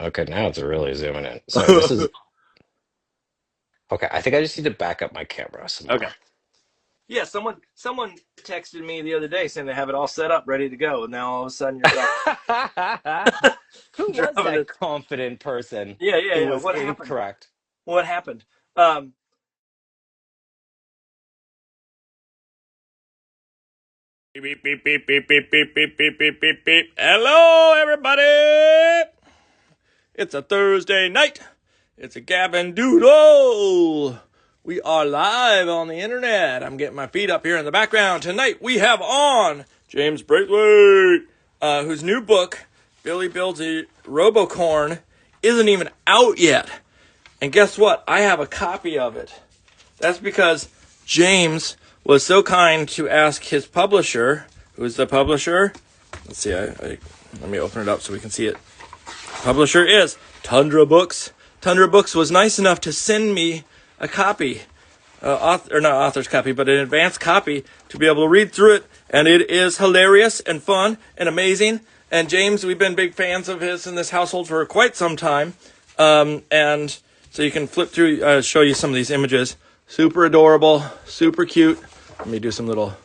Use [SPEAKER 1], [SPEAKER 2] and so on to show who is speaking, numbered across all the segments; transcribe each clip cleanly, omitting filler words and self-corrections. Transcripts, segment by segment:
[SPEAKER 1] Okay, now it's really zooming in. So this is okay. I think I just need to back up my camera some
[SPEAKER 2] Okay.
[SPEAKER 1] more.
[SPEAKER 2] Yeah, someone texted me the other day saying they have it all set up, ready to go. And now all of a sudden you're
[SPEAKER 1] Who was
[SPEAKER 2] dropping
[SPEAKER 1] that
[SPEAKER 2] it.
[SPEAKER 1] confident person
[SPEAKER 2] Yeah, yeah,
[SPEAKER 1] who
[SPEAKER 2] yeah.
[SPEAKER 1] was
[SPEAKER 2] What happened?
[SPEAKER 1] incorrect?
[SPEAKER 2] What happened? Um, Beep, beep, beep, beep, beep, beep, beep, beep, beep, beep, beep. Hello, everybody. It's a Thursday night. It's a Gavin Doodle. We are live on the internet. I'm getting my feet up here in the background. Tonight we have on James Braithwaite, whose new book, Billy Builds a Robocorn, isn't even out yet. And guess what? I have a copy of it. That's because James was so kind to ask his publisher. Who's the publisher? Let's see. Let me open it up so we can see it. Publisher is Tundra Books. Tundra Books was nice enough to send me a copy, or not author's copy, but an advanced copy to be able to read through it. And it is hilarious and fun and amazing. And James, we've been big fans of his in this household for quite some time. And so you can flip through, show you some of these images. Super adorable, super cute. Let me do some little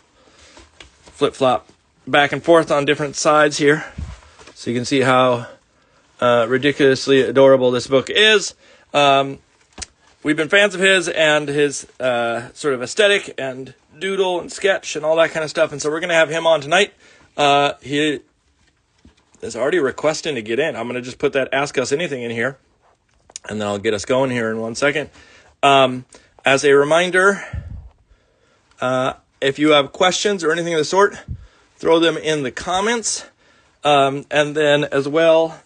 [SPEAKER 2] flip-flop back and forth on different sides here. So you can see how ridiculously adorable this book is. We've been fans of his and his sort of aesthetic and doodle and sketch and all that kind of stuff. And so we're going to have him on tonight. He is already requesting to get in. I'm going to just put that Ask Us Anything in here. And then I'll get us going here in 1 second. As a reminder, if you have questions or anything of the sort, throw them in the comments. And then as well,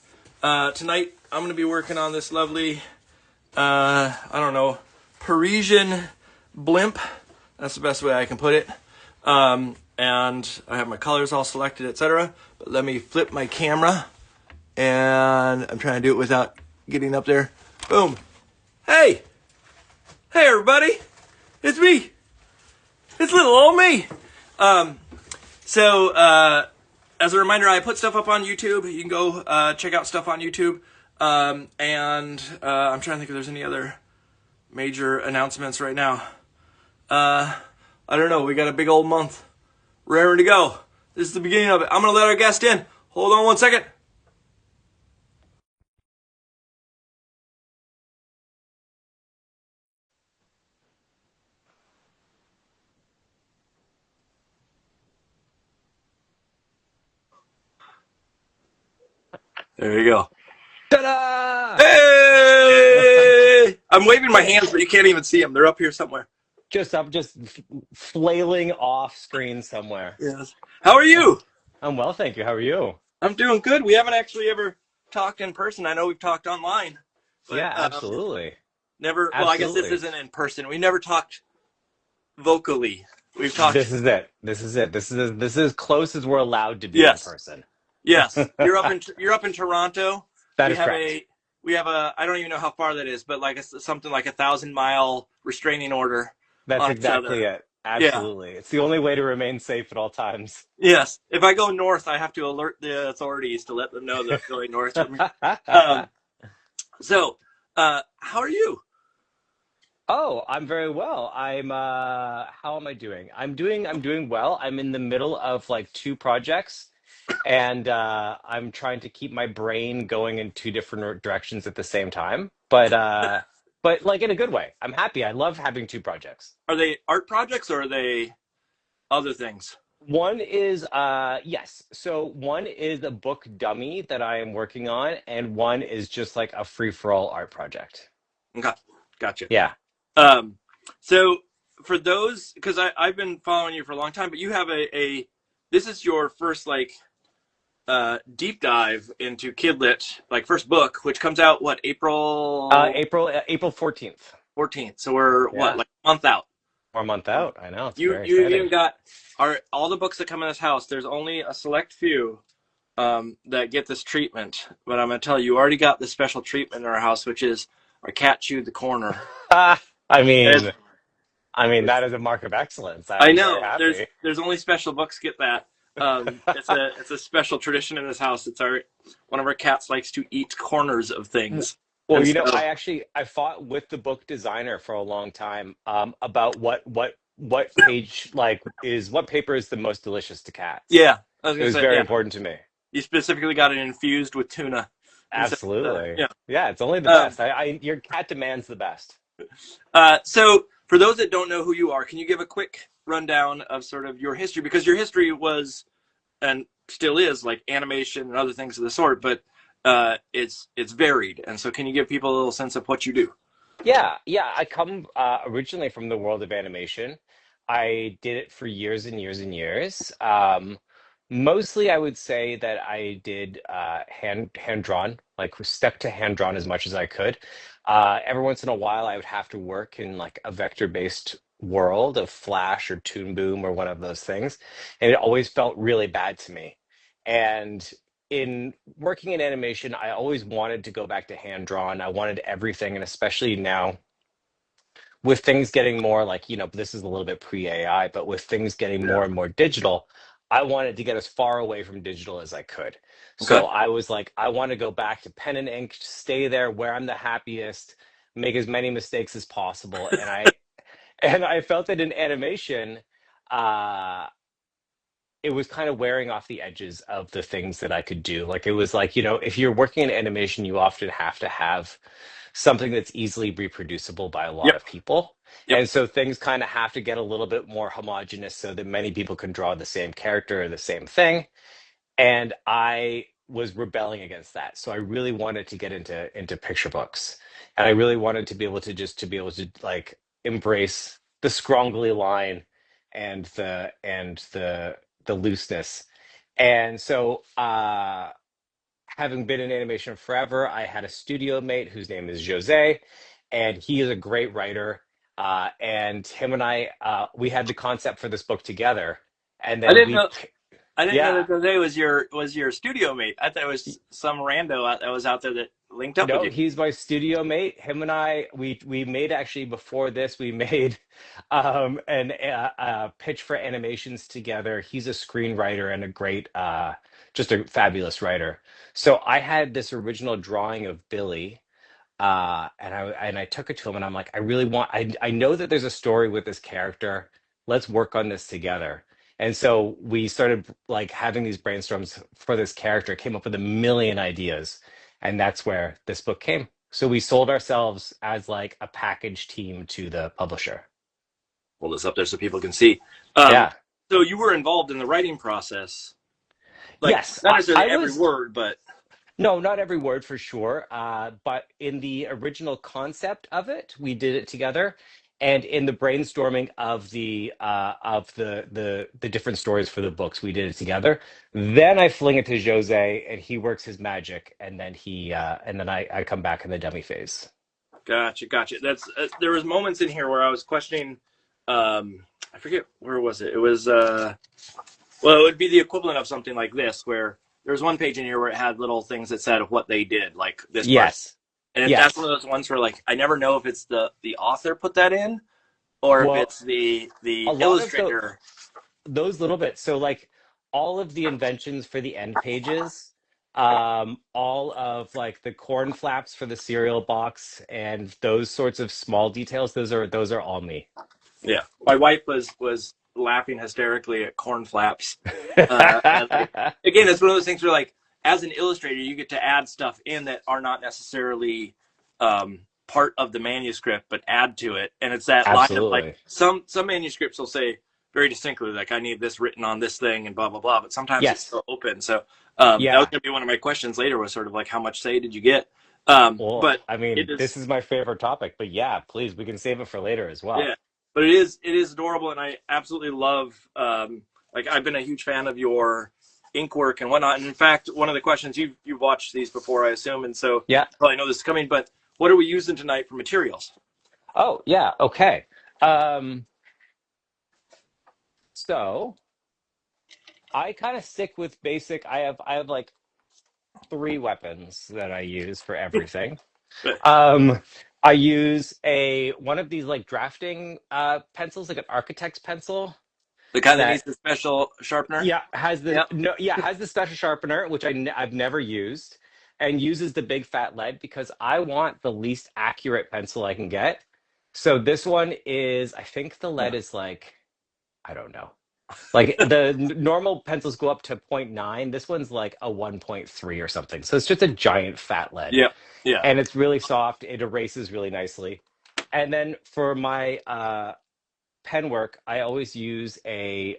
[SPEAKER 2] tonight I'm going to be working on this lovely, Parisian blimp. That's the best way I can put it. And I have my colors all selected, etc. But let me flip my camera. And I'm trying to do it without getting up there. Boom. Hey! Hey, everybody! It's me! It's little old me! As a reminder, I put stuff up on YouTube. You can go check out stuff on YouTube. I'm trying to think if there's any other major announcements right now. I don't know. We got a big old month. Raring to go. This is the beginning of it. I'm going to let our guest in. Hold on 1 second. There you go.
[SPEAKER 1] Ta-da!
[SPEAKER 2] Hey! I'm waving my
[SPEAKER 1] Hey,
[SPEAKER 2] hands, but you can't even see them. They're up here somewhere.
[SPEAKER 1] I'm just flailing off screen somewhere.
[SPEAKER 2] Yes. How are
[SPEAKER 1] Yeah.
[SPEAKER 2] you?
[SPEAKER 1] I'm well, thank you. How are you?
[SPEAKER 2] I'm doing good. We haven't actually ever talked in person. I know we've talked online, but
[SPEAKER 1] Yeah, absolutely.
[SPEAKER 2] never. Well, I guess this
[SPEAKER 1] Absolutely.
[SPEAKER 2] isn't in person. We never talked vocally. We've talked.
[SPEAKER 1] This is it. This is as close as we're allowed to be in
[SPEAKER 2] Yes,
[SPEAKER 1] person.
[SPEAKER 2] yes. You're up in Toronto.
[SPEAKER 1] That
[SPEAKER 2] We
[SPEAKER 1] is
[SPEAKER 2] have
[SPEAKER 1] correct.
[SPEAKER 2] a we have a I don't even know how far that is, but like something like 1,000-mile restraining order
[SPEAKER 1] That's
[SPEAKER 2] on each
[SPEAKER 1] exactly
[SPEAKER 2] other.
[SPEAKER 1] it.
[SPEAKER 2] Yeah.
[SPEAKER 1] Absolutely. It's the only way to remain safe at all times.
[SPEAKER 2] Yes. If I go north, I have to alert the authorities to let them know that I'm going north from here. Um, so, how are you?
[SPEAKER 1] Oh, I'm very well. How am I doing? I'm doing well. I'm in the middle of like two projects and I'm trying to keep my brain going in two different directions at the same time. But like in a good way. I'm happy. I love having two projects.
[SPEAKER 2] Are they art projects or are they other things?
[SPEAKER 1] One is yes. So one is a book dummy that I am working on, and one is just like a free-for-all art project.
[SPEAKER 2] Okay, gotcha.
[SPEAKER 1] Yeah.
[SPEAKER 2] Um, so for those, because I've been following you for a long time, but you have a this is your first like deep dive into Kidlit, like first book, which comes out what April
[SPEAKER 1] April 14th.
[SPEAKER 2] 14th. So we're what
[SPEAKER 1] Yeah.
[SPEAKER 2] like a month out.
[SPEAKER 1] Or a month
[SPEAKER 2] Um,
[SPEAKER 1] out. I know. It's
[SPEAKER 2] you
[SPEAKER 1] very
[SPEAKER 2] you even
[SPEAKER 1] exciting.
[SPEAKER 2] got are all the books that come in this house. There's only a select few that get this treatment, but I'm gonna tell you, you already got the special treatment in our house, which is our cat chewed the corner.
[SPEAKER 1] Ah, I
[SPEAKER 2] It's,
[SPEAKER 1] mean, I mean
[SPEAKER 2] it's
[SPEAKER 1] that is a mark of excellence.
[SPEAKER 2] I
[SPEAKER 1] I'm very
[SPEAKER 2] know
[SPEAKER 1] happy.
[SPEAKER 2] there's only special books get that. It's a special tradition in this house. It's our one of our cats likes to eat corners of
[SPEAKER 1] W-
[SPEAKER 2] things,
[SPEAKER 1] Well,
[SPEAKER 2] and so
[SPEAKER 1] I fought with the book designer for a long time about what page what paper is the most delicious to cats.
[SPEAKER 2] yeah, I was
[SPEAKER 1] It
[SPEAKER 2] gonna
[SPEAKER 1] was
[SPEAKER 2] say
[SPEAKER 1] very
[SPEAKER 2] yeah.
[SPEAKER 1] important to me.
[SPEAKER 2] You specifically got it infused with tuna, and so
[SPEAKER 1] Absolutely.
[SPEAKER 2] yeah.
[SPEAKER 1] Yeah, it's only the
[SPEAKER 2] Um,
[SPEAKER 1] best. Your cat demands the best.
[SPEAKER 2] so for those that don't know who you are, can you give a quick rundown of sort of your history? Because your history was and still is like animation and other things of the sort, but it's varied. And so, can you give people a little sense of what you do?
[SPEAKER 1] Yeah, yeah. I come originally from the world of animation. I did it for years and years and years. Mostly, I would say that I did hand drawn, like stuck to hand drawn as much as I could. Every once in a while, I would have to work in like a vector-based world of Flash or Toon Boom or one of those things, and it always felt really bad to me. And in working in animation, I always wanted to go back to hand drawn. I wanted everything, and especially now with things getting more like, this is a little bit pre-AI, but with things getting
[SPEAKER 2] Yeah.
[SPEAKER 1] more and more digital, I wanted to get as far away from digital as I could.
[SPEAKER 2] Okay.
[SPEAKER 1] So I was like, I want to go back to pen and ink, stay there where I'm the happiest, make as many mistakes as possible. And I felt that in animation, uh, it was kind of wearing off the edges of the things that I could do. Like it was like, if you're working in animation, you often have to have something that's easily reproducible by a lot
[SPEAKER 2] Yep.
[SPEAKER 1] of people.
[SPEAKER 2] Yep.
[SPEAKER 1] And so things kind of have to get a little bit more homogenous so that many people can draw the same character or the same thing. And I was rebelling against that. So I really wanted to get into picture books. And I really wanted to be able to like embrace the scrongly line and the looseness. And so having been in animation forever, I had a studio mate whose name is Jose, and he is a great writer. And him and we had the concept for this book together, and
[SPEAKER 2] I
[SPEAKER 1] then
[SPEAKER 2] didn't know. I didn't know
[SPEAKER 1] yeah,
[SPEAKER 2] that Jose was your studio mate. I thought it was some rando that was out there that linked up with
[SPEAKER 1] no,
[SPEAKER 2] you.
[SPEAKER 1] he's my studio mate. Him and we made actually before this we made a pitch for animations together. He's a screenwriter and a great just a fabulous writer. So I had this original drawing of Billy. And I took it to him and I'm like, I know that there's a story with this character. Let's work on this together. And so we started like having these brainstorms for this character, came up with a million ideas, and that's where this book came. So we sold ourselves as like a package team to the publisher.
[SPEAKER 2] Hold this up there so people can see. Um,
[SPEAKER 1] Yeah.
[SPEAKER 2] so you were involved in the writing process, like
[SPEAKER 1] Yes,
[SPEAKER 2] not necessarily
[SPEAKER 1] I
[SPEAKER 2] every
[SPEAKER 1] was.
[SPEAKER 2] word, but
[SPEAKER 1] No, not every word for sure. But in the original concept of it, we did it together, and in the brainstorming of the different stories for the books, we did it together. Then I fling it to Jose, and he works his magic, and then I come back in the dummy phase.
[SPEAKER 2] gotcha, gotcha. That's there was moments in here where I was questioning. I forget where was it. It was well, it would be the equivalent of something like this, where there was one page in here where it had little things that said what they did, like this part.
[SPEAKER 1] Yes,
[SPEAKER 2] And that's one
[SPEAKER 1] yes.
[SPEAKER 2] of those ones where like I never know if it's the author put that in or if
[SPEAKER 1] Well,
[SPEAKER 2] it's the
[SPEAKER 1] a lot of the
[SPEAKER 2] illustrator.
[SPEAKER 1] those little bits. So like all of the inventions for the end pages, all of like the corn flaps for the cereal box and those sorts of small details, those are all me.
[SPEAKER 2] Yeah, my wife was laughing hysterically at corn flaps, and like again, it's one of those things where like as an illustrator, you get to add stuff in that are not necessarily part of the manuscript, but add to it. And it's that line of like
[SPEAKER 1] Absolutely.
[SPEAKER 2] some manuscripts will say very distinctly like I need this written on this thing and blah blah blah, but sometimes it's
[SPEAKER 1] Yes.
[SPEAKER 2] still open. So that was
[SPEAKER 1] Yeah.
[SPEAKER 2] going to be one of my questions later was sort of like how much say did you get?
[SPEAKER 1] Well,
[SPEAKER 2] But
[SPEAKER 1] I
[SPEAKER 2] it
[SPEAKER 1] mean,
[SPEAKER 2] is
[SPEAKER 1] this is my favorite topic, but yeah, please, we can save it for later as well.
[SPEAKER 2] yeah, but it is adorable, and I absolutely love. Like I've been a huge fan of your ink work and whatnot. And in fact, one of the questions you've watched these before, I assume, and so
[SPEAKER 1] Yeah.
[SPEAKER 2] you probably know this is coming. But what are we using tonight for materials?
[SPEAKER 1] Oh, yeah. Okay. Um, so I kind of stick with basic. I have like three weapons that I use for everything.
[SPEAKER 2] But
[SPEAKER 1] Um, I use a one of these like drafting pencils, like an architect's pencil.
[SPEAKER 2] The kind that needs
[SPEAKER 1] that
[SPEAKER 2] the special sharpener.
[SPEAKER 1] yeah has the
[SPEAKER 2] Yep.
[SPEAKER 1] no yeah has the special sharpener, which I've never used, and uses the big fat lead because I want the least accurate pencil I can get. So this one is, I think the lead
[SPEAKER 2] Yeah.
[SPEAKER 1] is like, I don't know. Like normal pencils go up to zero point 0.9. This one's like a 1.3 or something. So it's just a giant fat lead.
[SPEAKER 2] Yep. Yeah.
[SPEAKER 1] And it's really soft. It erases really nicely. And then for my pen work, I always use a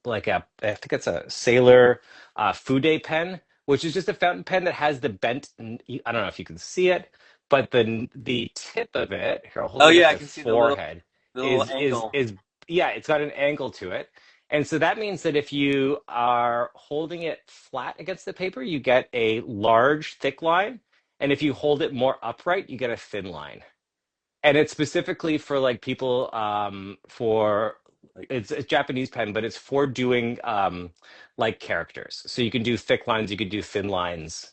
[SPEAKER 1] like a, I think it's a Sailor Fude pen, which is just a fountain pen that has the bent. I don't know if you can see it, but the tip of it, here I'll hold
[SPEAKER 2] Oh
[SPEAKER 1] it at
[SPEAKER 2] yeah, I
[SPEAKER 1] the
[SPEAKER 2] can see the little
[SPEAKER 1] forehead,
[SPEAKER 2] the little
[SPEAKER 1] is
[SPEAKER 2] angle.
[SPEAKER 1] is yeah, it's got an angle to it. And so that means that if you are holding it flat against the paper, you get a large, thick line. And if you hold it more upright, you get a thin line. And it's specifically for like people for
[SPEAKER 2] Like
[SPEAKER 1] it's a Japanese pen, but it's for doing like characters. So you can do thick lines, you can do thin lines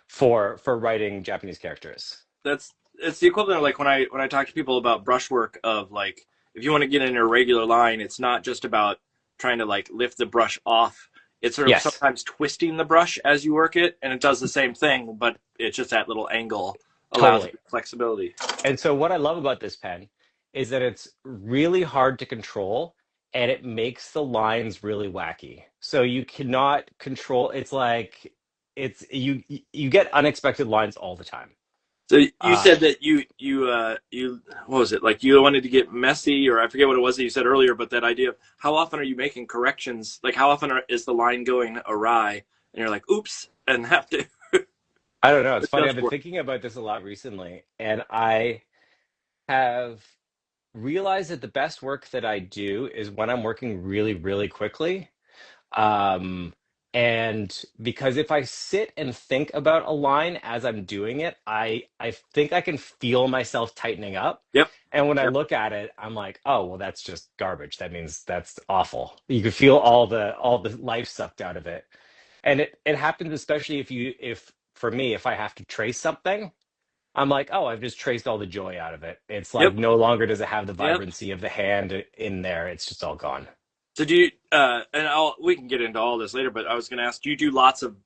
[SPEAKER 1] for writing Japanese characters.
[SPEAKER 2] that's it's the equivalent of like when I talk to people about brushwork of like if you want to get an irregular line, it's not just about trying to like lift the brush off. It's sort of
[SPEAKER 1] Yes,
[SPEAKER 2] sometimes twisting the brush as you work it, and it does the same thing, but it's just that little angle allows
[SPEAKER 1] totally.
[SPEAKER 2] flexibility.
[SPEAKER 1] And so what I love about this pen is that it's really hard to control and it makes the lines really wacky. So you cannot control, it's like it's you get unexpected lines all the time.
[SPEAKER 2] So you
[SPEAKER 1] Uh
[SPEAKER 2] said that you what was it like you wanted to get messy or I forget what it was that you said earlier, but that idea of how often are you making corrections? Like how often is the line going awry and you're like, oops, and have to
[SPEAKER 1] I don't know. It's funny. I've
[SPEAKER 2] adjust
[SPEAKER 1] been
[SPEAKER 2] for it.
[SPEAKER 1] thinking about this a lot recently, and I have realized that the best work that I do is when I'm working really, really quickly. Um, and because if I sit and think about a line as I'm doing it, I think I can feel myself tightening up.
[SPEAKER 2] Yep.
[SPEAKER 1] And when I
[SPEAKER 2] Yep.
[SPEAKER 1] look at it, I'm like, oh, well, that's just garbage. That means that's awful. You can feel all the life sucked out of it. And it happens especially if for me, if I have to trace something, I'm like, oh, I've just traced all the joy out of it. It's like
[SPEAKER 2] Yep.
[SPEAKER 1] no longer does it have the
[SPEAKER 2] Yep.
[SPEAKER 1] vibrancy of the hand in there. It's just all gone.
[SPEAKER 2] So do you and we can get into all this later, but I was gonna ask, do you do lots of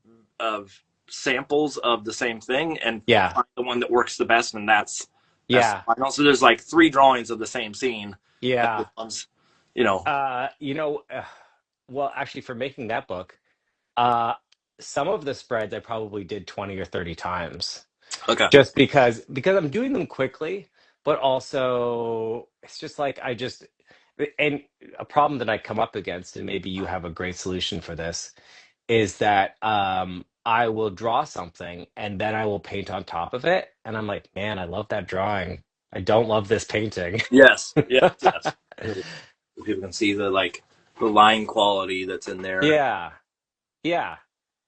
[SPEAKER 2] samples of the same thing and
[SPEAKER 1] Yeah.
[SPEAKER 2] find the one that works the best and that's the
[SPEAKER 1] Yeah.
[SPEAKER 2] final? So there's like three drawings of the same scene and this
[SPEAKER 1] Yeah.
[SPEAKER 2] one's you know
[SPEAKER 1] You know, well, actually, for making that book, uh, some of the spreads I probably did 20 or 30 times,
[SPEAKER 2] okay.
[SPEAKER 1] just because I'm doing them quickly, but also it's just like and a problem that I come up against, and maybe you have a great solution for this, is that I will draw something and then I will paint on top of it, and I'm like, man, I love that drawing. I don't love this painting.
[SPEAKER 2] Yes, yes, yes. People can see the like the line quality that's in there.
[SPEAKER 1] Yeah, yeah.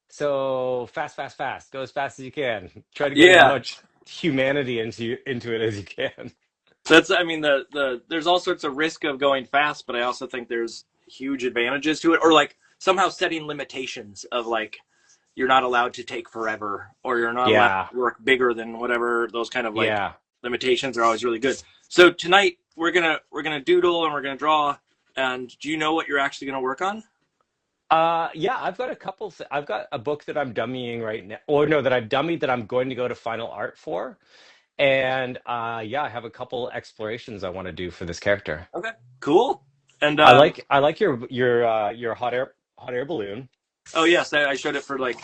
[SPEAKER 1] So fast, fast, fast. Go as fast as you can. Try to get as
[SPEAKER 2] Yeah,
[SPEAKER 1] much humanity into it as you can.
[SPEAKER 2] that's I mean the there's all sorts of risk of going fast, but I also think there's huge advantages to it, or like somehow setting limitations of like you're not allowed to take forever, or you're not allowed
[SPEAKER 1] Yeah,
[SPEAKER 2] to work bigger than whatever. Those kind of like
[SPEAKER 1] yeah.
[SPEAKER 2] limitations are always really good. So tonight we're gonna doodle and we're gonna draw. And do you know what you're actually gonna work on?
[SPEAKER 1] Yeah, I've got a couple. I've got a book that I'm dummying right now, or no, that I've dummied that I'm going to go to final art for. And yeah, I have a couple explorations I want to do for this character.
[SPEAKER 2] Okay, cool. And
[SPEAKER 1] I like your hot air balloon.
[SPEAKER 2] oh yes, I showed it for like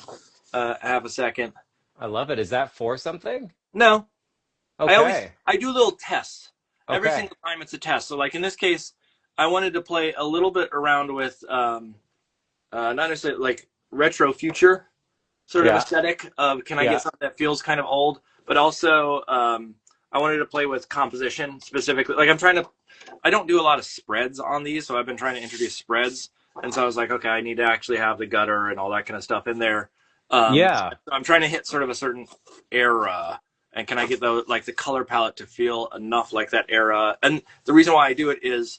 [SPEAKER 2] half a second.
[SPEAKER 1] I love it. Is that for something?
[SPEAKER 2] No,
[SPEAKER 1] Okay.
[SPEAKER 2] I do little tests every
[SPEAKER 1] Okay.
[SPEAKER 2] single time. It's a test. So like in this case, I wanted to play a little bit around with not necessarily like retro future sort of
[SPEAKER 1] Yeah.
[SPEAKER 2] aesthetic of can I get
[SPEAKER 1] Yeah.
[SPEAKER 2] something that feels kind of old, but also I wanted to play with composition specifically. Like I don't do a lot of spreads on these, so I've been trying to introduce spreads, and so I was like, okay, I need to actually have the gutter and all that kind of stuff in there.
[SPEAKER 1] Yeah.
[SPEAKER 2] So I'm trying to hit sort of a certain era, and can I get the color palette to feel enough like that era? And the reason why I do it is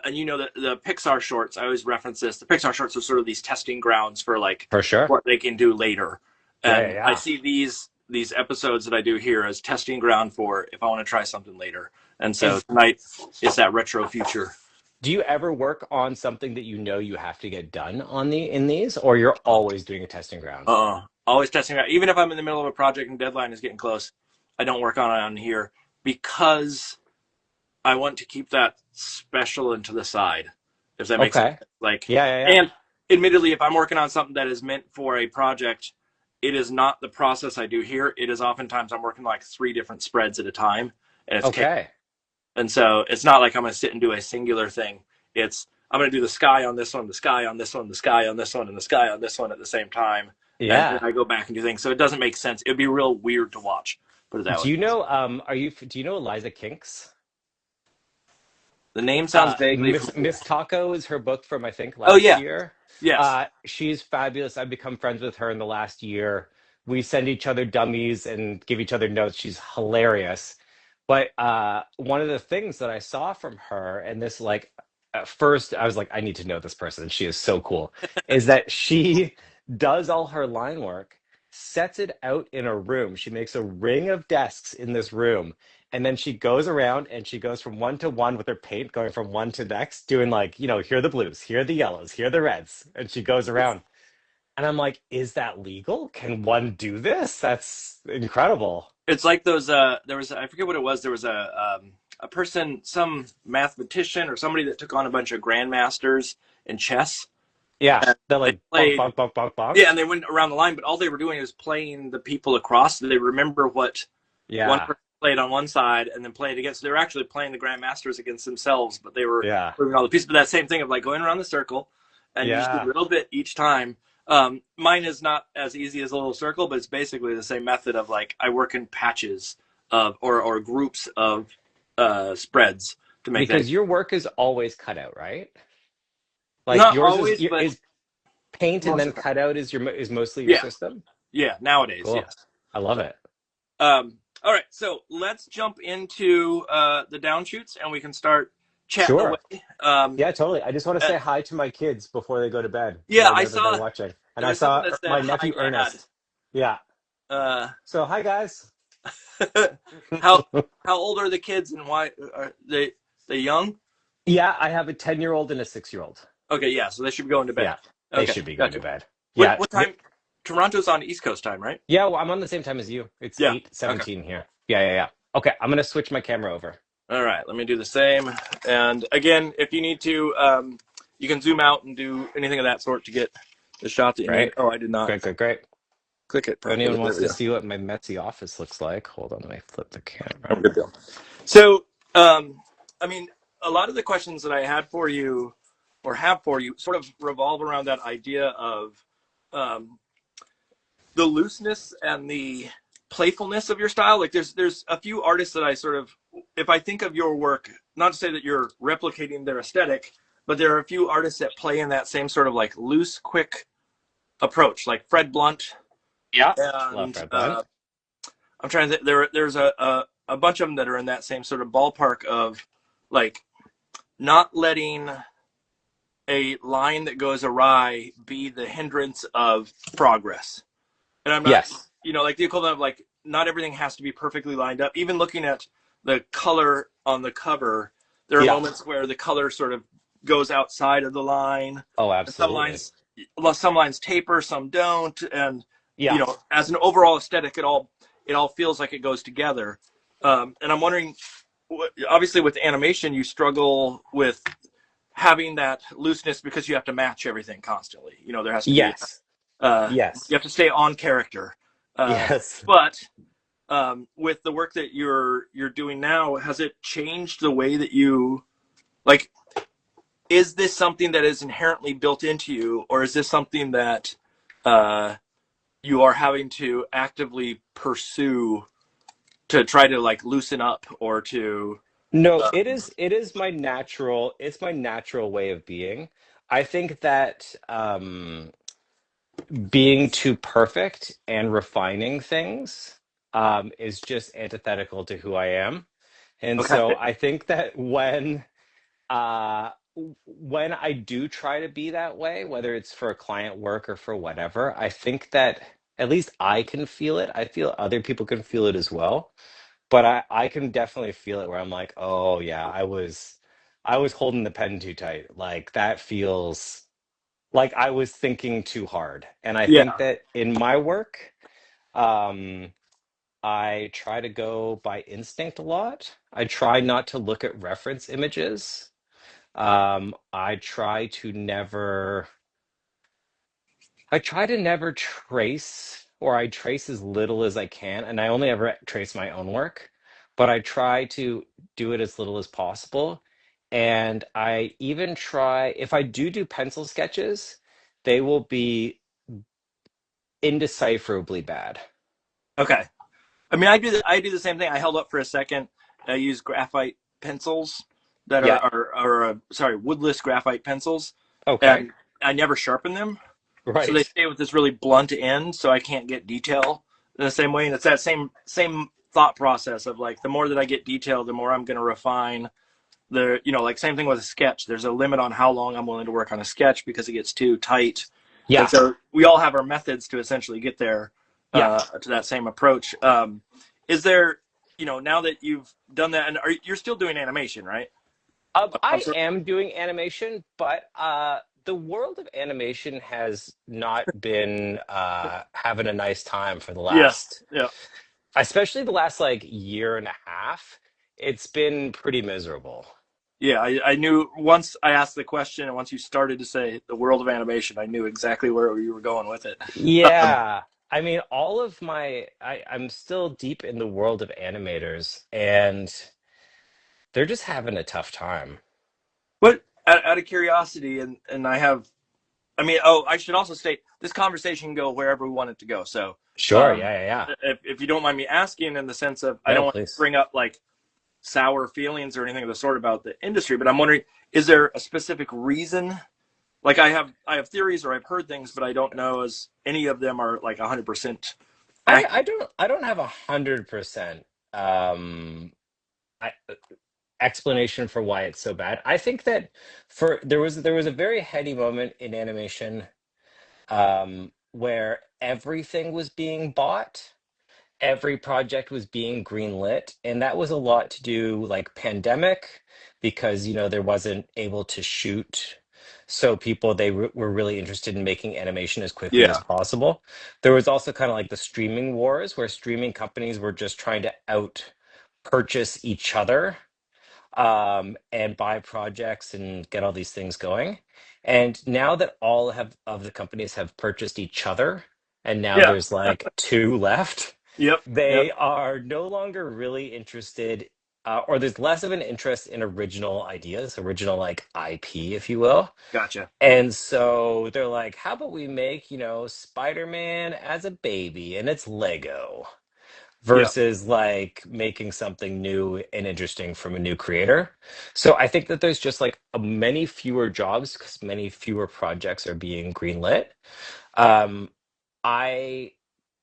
[SPEAKER 2] and you know that the Pixar shorts, I always reference this. The Pixar shorts are sort of these testing grounds for like
[SPEAKER 1] For sure.
[SPEAKER 2] what they can do later.
[SPEAKER 1] Yeah. Yeah.
[SPEAKER 2] And I
[SPEAKER 1] Yeah.
[SPEAKER 2] see these episodes that I do here as testing ground for if I want to try something later. And so tonight is that retro future.
[SPEAKER 1] Do you ever work on something that you know you have to get done on the in these, or you're always doing a testing ground?
[SPEAKER 2] Always testing out. Even if I'm in the middle of a project and deadline is getting close, I don't work on it on here because I want to keep that special and to the side, if that makes any
[SPEAKER 1] Okay.
[SPEAKER 2] sense. Like,
[SPEAKER 1] Yeah, yeah, yeah.
[SPEAKER 2] and admittedly, if I'm working on something that is meant for a project, it is not the process I do here. It is oftentimes I'm working like three different spreads at a time, and it's chaos.
[SPEAKER 1] Okay.
[SPEAKER 2] And so it's not like I'm going to sit and do a singular thing. It's I'm going to do the sky on this one, the sky on this one, the sky on this one, and the sky on this one at the same time. And then
[SPEAKER 1] Yeah.
[SPEAKER 2] I go back and do things. So it doesn't make sense. It would be real weird to watch. Put it that way.
[SPEAKER 1] Do you know do you know Eliza Kinks?
[SPEAKER 2] The name sounds vaguely familiar.
[SPEAKER 1] Miss Taco is her book from I think
[SPEAKER 2] Oh
[SPEAKER 1] last
[SPEAKER 2] yeah,
[SPEAKER 1] year.
[SPEAKER 2] yes.
[SPEAKER 1] She's fabulous. I've become friends with her in the last year. We send each other dummies and give each other notes. She's hilarious. But one of the things that I saw from her, and this like at first I was like, I need to know this person. She is so cool. Is that she does all her line work, sets it out in a room. She makes a ring of desks in this room, and then she goes around and she goes from one to one with her paint, going from one to next, doing like, here are the blues, here are the yellows, here are the reds. And she goes around. And I'm like, is that legal? Can one do this? That's incredible.
[SPEAKER 2] It's like those. There was I forget what it was. There was a person, some mathematician or somebody that took on a bunch of grandmasters in chess,
[SPEAKER 1] Yeah.
[SPEAKER 2] and
[SPEAKER 1] They're
[SPEAKER 2] they
[SPEAKER 1] like bonk,
[SPEAKER 2] played.
[SPEAKER 1] bonk, bonk, bonk, bonk.
[SPEAKER 2] Yeah, and they went around the line, but all they were doing is playing the people across. So they remember what one
[SPEAKER 1] Yeah.
[SPEAKER 2] person played on one side and then played against. They were actually playing the grandmasters against themselves, but they were
[SPEAKER 1] Yeah.
[SPEAKER 2] moving all the pieces. But that same thing of like going around the circle, and you just do a
[SPEAKER 1] Yeah.
[SPEAKER 2] little bit each time. Mine is not as easy as a little circle, but it's basically the same method of like I work in patches of or groups of spreads to make that.
[SPEAKER 1] Because your work is always cut out, right? Like
[SPEAKER 2] Not
[SPEAKER 1] yours
[SPEAKER 2] always, but
[SPEAKER 1] is paint and
[SPEAKER 2] most
[SPEAKER 1] then
[SPEAKER 2] of the time.
[SPEAKER 1] cut out is is mostly your
[SPEAKER 2] Yeah,
[SPEAKER 1] system.
[SPEAKER 2] yeah. Nowadays,
[SPEAKER 1] Cool.
[SPEAKER 2] yes.
[SPEAKER 1] I love
[SPEAKER 2] So,
[SPEAKER 1] it.
[SPEAKER 2] all right, so let's jump into the downshoots, and we can start chatting away.
[SPEAKER 1] Sure. Yeah, totally. I just want to
[SPEAKER 2] Uh,
[SPEAKER 1] say hi to my kids before they go to bed because
[SPEAKER 2] yeah,
[SPEAKER 1] I
[SPEAKER 2] I
[SPEAKER 1] know that they're
[SPEAKER 2] saw
[SPEAKER 1] watching. And
[SPEAKER 2] there
[SPEAKER 1] I
[SPEAKER 2] was someone
[SPEAKER 1] saw
[SPEAKER 2] that said
[SPEAKER 1] my
[SPEAKER 2] hi,
[SPEAKER 1] nephew
[SPEAKER 2] Dad.
[SPEAKER 1] Ernest. Yeah.
[SPEAKER 2] Uh,
[SPEAKER 1] So, hi guys.
[SPEAKER 2] how how old are the kids, and why are they young?
[SPEAKER 1] Yeah, I have a 10-year-old and a 6-year-old.
[SPEAKER 2] Okay, yeah, so they should be going to bed.
[SPEAKER 1] Yeah, they
[SPEAKER 2] Okay,
[SPEAKER 1] should be going to
[SPEAKER 2] gotcha.
[SPEAKER 1] bed.
[SPEAKER 2] What
[SPEAKER 1] Yeah.
[SPEAKER 2] what time? Toronto's on East Coast time, right?
[SPEAKER 1] Yeah, well, I'm on the same time as you. It's
[SPEAKER 2] Yeah. Okay.
[SPEAKER 1] 8:17 here. Yeah, yeah, yeah. Okay, I'm gonna switch my camera over.
[SPEAKER 2] All right, let me do the same. And again, if you need to, you can zoom out and do anything of that sort to get the shot that you need.
[SPEAKER 1] Great.
[SPEAKER 2] Oh, I did not
[SPEAKER 1] Great, great, great.
[SPEAKER 2] click it
[SPEAKER 1] If anyone
[SPEAKER 2] properly. There
[SPEAKER 1] wants
[SPEAKER 2] we
[SPEAKER 1] to
[SPEAKER 2] go.
[SPEAKER 1] see what my messy office looks like, hold on, let me flip the
[SPEAKER 2] Oh,
[SPEAKER 1] camera.
[SPEAKER 2] good deal. So, I mean, a lot of the questions that I had for you or have for you sort of revolve around that idea of um, the looseness and the playfulness of your style. Like, there's a few artists that I sort of, if I think of your work, not to say that you're replicating their aesthetic, but there are a few artists that play in that same sort of like loose, quick approach, like Fred Blunt
[SPEAKER 1] Yeah. Love
[SPEAKER 2] and
[SPEAKER 1] Fred Blunt.
[SPEAKER 2] I'm trying to think, there's a bunch of them that are in that same sort of ballpark of like not letting a line that goes awry be the hindrance of progress. And I'm not,
[SPEAKER 1] Yes.
[SPEAKER 2] like the equivalent of like not everything has to be perfectly lined up. Even looking at the color on the cover, there are
[SPEAKER 1] Yeah.
[SPEAKER 2] moments where the color sort of goes outside of the line.
[SPEAKER 1] Oh,
[SPEAKER 2] And some
[SPEAKER 1] absolutely.
[SPEAKER 2] lines, well, some lines taper, some don't, and
[SPEAKER 1] Yeah.
[SPEAKER 2] as an overall aesthetic, it all feels like it goes together. And I'm wondering, obviously, with animation, you struggle with having that looseness because you have to match everything constantly. There has to be
[SPEAKER 1] Yes.
[SPEAKER 2] you
[SPEAKER 1] Yes.
[SPEAKER 2] have to stay on character.
[SPEAKER 1] Yes.
[SPEAKER 2] But with the work that you're doing now, has it changed the way that you like? Is this something that is inherently built into you, or is this something that uh, you are having to actively pursue to try to like loosen up or to?
[SPEAKER 1] No,
[SPEAKER 2] Uh,
[SPEAKER 1] it is it's my natural way of being. I think that being too perfect and refining things is just antithetical to who I am. And so
[SPEAKER 2] okay.
[SPEAKER 1] I think that uh when I do try to be that way, whether it's for a client work or for whatever, I think that at least I can feel it. I feel other people can feel it as well. But I can definitely feel it where I'm like, oh yeah, I was holding the pen too tight. Like that feels like I was thinking too hard. And I think
[SPEAKER 2] Yeah.
[SPEAKER 1] that in my work, um, I try to go by instinct a lot. I try not to look at reference images. I try to never I try to never trace, or I trace as little as I can, and I only ever trace my own work, but I try to do it as little as possible. And I even try, if I do pencil sketches, they will be indecipherably bad.
[SPEAKER 2] Okay. I mean, I do the same thing. I held up for a second. I use graphite pencils that
[SPEAKER 1] Yeah.
[SPEAKER 2] sorry, woodless graphite pencils,
[SPEAKER 1] Okay.
[SPEAKER 2] and I never sharpen them, so they
[SPEAKER 1] Right.
[SPEAKER 2] stay with this really blunt end, so I can't get detail in the same way. And it's that same thought process of like the more that I get detail, the more I'm going to refine the like same thing with a sketch. There's a limit on how long I'm willing to work on a sketch because it gets too tight, and
[SPEAKER 1] Yeah.
[SPEAKER 2] so we all have our methods to essentially get there
[SPEAKER 1] Yeah.
[SPEAKER 2] to that same approach. Is there now that you've done that, and you're still doing animation, right? I'm
[SPEAKER 1] I
[SPEAKER 2] sorry.
[SPEAKER 1] am doing animation, but the world of animation has not been having a nice time for the
[SPEAKER 2] Yeah,
[SPEAKER 1] last,
[SPEAKER 2] yeah,
[SPEAKER 1] especially the last like year and a half. It's been pretty miserable.
[SPEAKER 2] yeah. I knew once I asked the question, and once you started to say the world of animation, I knew exactly where you were going with it. Um,
[SPEAKER 1] Yeah. I mean, all of I'm still deep in the world of animators, and they're just having a tough time.
[SPEAKER 2] but out of curiosity, and I mean, oh, I should also state this conversation can go wherever we want it to go. So,
[SPEAKER 1] Sure. Yeah. Yeah. Yeah.
[SPEAKER 2] if you don't mind me asking, in the sense of, I
[SPEAKER 1] No,
[SPEAKER 2] don't want to
[SPEAKER 1] please.
[SPEAKER 2] bring up like sour feelings or anything of the sort about the industry, but I'm wondering, is there a specific reason? Like, I have theories or I've heard things, but I don't know as any of them are like 100%
[SPEAKER 1] I
[SPEAKER 2] accurate.
[SPEAKER 1] don't have 100% um I, explanation for why it's so bad. I think that for there was a very heady moment in animation where everything was being bought, every project was being greenlit, and that was a lot to do like pandemic, because there wasn't able to shoot, so people were really interested in making animation as quickly as
[SPEAKER 2] Yeah,
[SPEAKER 1] possible. There was also kind of like the streaming wars, where streaming companies were just trying to out purchase each other, and buy projects and get all these things going. And now that all have of the companies have purchased each other, and now
[SPEAKER 2] yeah,
[SPEAKER 1] there's like two left,
[SPEAKER 2] yep, yep,
[SPEAKER 1] they are no longer really interested, or there's less of an interest in original ideas, original like IP, if you will.
[SPEAKER 2] gotcha.
[SPEAKER 1] And so they're like, how about we make, Spider-Man as a baby and it's Lego,
[SPEAKER 2] Yeah,
[SPEAKER 1] versus like making something new and interesting from a new creator. So I think that there's just like many fewer jobs because many fewer projects are being greenlit. Um, I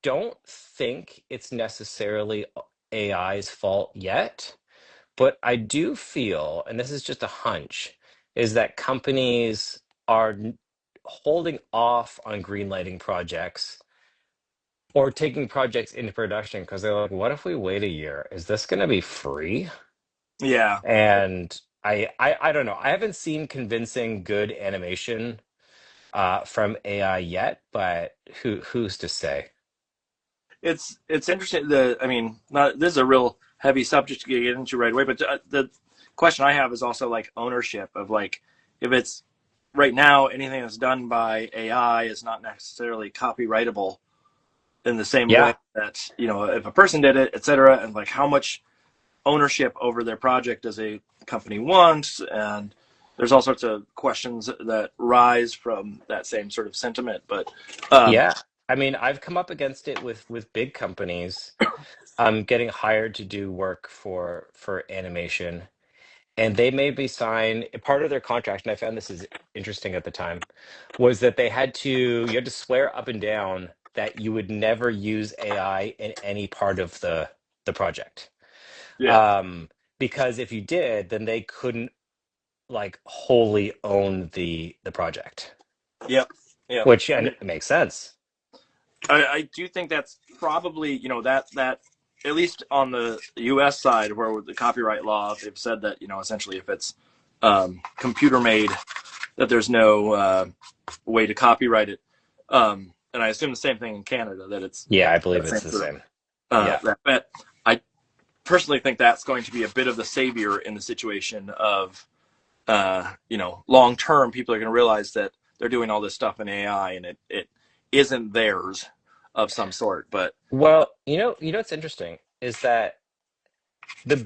[SPEAKER 1] don't think it's necessarily AI's fault yet, but I do feel, and this is just a hunch, is that companies are holding off on greenlighting projects or taking projects into production because they're like, what if we wait a year? Is this going to be free?
[SPEAKER 2] yeah.
[SPEAKER 1] And I don't know. I haven't seen convincing good animation from AI yet, but who's to say?
[SPEAKER 2] It's interesting. I mean, not this is a real heavy subject to get into right away, but the question I have is also like ownership of like, if it's right now anything that's done by AI is not necessarily copyrightable in the same way
[SPEAKER 1] Yeah,
[SPEAKER 2] that if a person did it, et cetera, and like how much ownership over their project does a company want, and there's all sorts of questions that rise from that same sort of sentiment. But um,
[SPEAKER 1] yeah. I mean, I've come up against it with big companies getting hired to do work for animation, and they made me sign part of their contract, and I found this is interesting at the time, was that you had to swear up and down that you would never use AI in any part of the project.
[SPEAKER 2] yeah,
[SPEAKER 1] Um, because if you did, then they couldn't like wholly own the project,
[SPEAKER 2] yep, yep.
[SPEAKER 1] which,
[SPEAKER 2] I
[SPEAKER 1] and
[SPEAKER 2] mean,
[SPEAKER 1] it makes sense.
[SPEAKER 2] I do think that's probably that at least on the U.S. side where with the copyright law they've said that essentially if it's computer made, that there's no way to copyright it. And I assume the same thing in Canada, that it's
[SPEAKER 1] Yeah, I
[SPEAKER 2] that
[SPEAKER 1] believe
[SPEAKER 2] same
[SPEAKER 1] it's the
[SPEAKER 2] sort of
[SPEAKER 1] same. Yeah.
[SPEAKER 2] that. But I personally think that's going to be a bit of the savior in the situation of, long term, people are going to realize that they're doing all this stuff in AI and it isn't theirs of some sort. But
[SPEAKER 1] Well, what's interesting is that the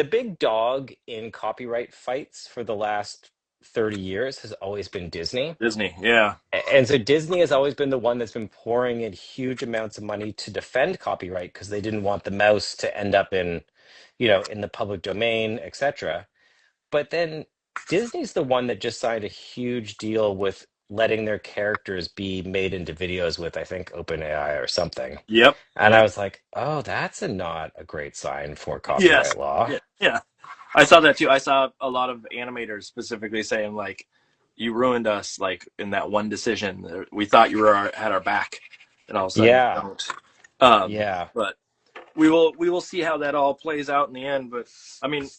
[SPEAKER 1] big dog in copyright fights for the last 30 years has always been Disney.
[SPEAKER 2] Disney, yeah,
[SPEAKER 1] And so Disney has always been the one that's been pouring in huge amounts of money to defend copyright because they didn't want the mouse to end up in the public domain, etc. But then Disney's the one that just signed a huge deal with letting their characters be made into videos with, I think, OpenAI or something.
[SPEAKER 2] yep,
[SPEAKER 1] And I was like, oh, that's not a great sign for
[SPEAKER 2] yes,
[SPEAKER 1] copyright law.
[SPEAKER 2] yeah, yeah. I saw that too. I saw a lot of animators specifically saying like, "You ruined us." Like in that one decision, we thought you had our back, and all of a sudden you
[SPEAKER 1] Yeah,
[SPEAKER 2] don't. Um,
[SPEAKER 1] yeah,
[SPEAKER 2] but we will see how that all plays out in the end. But I mean,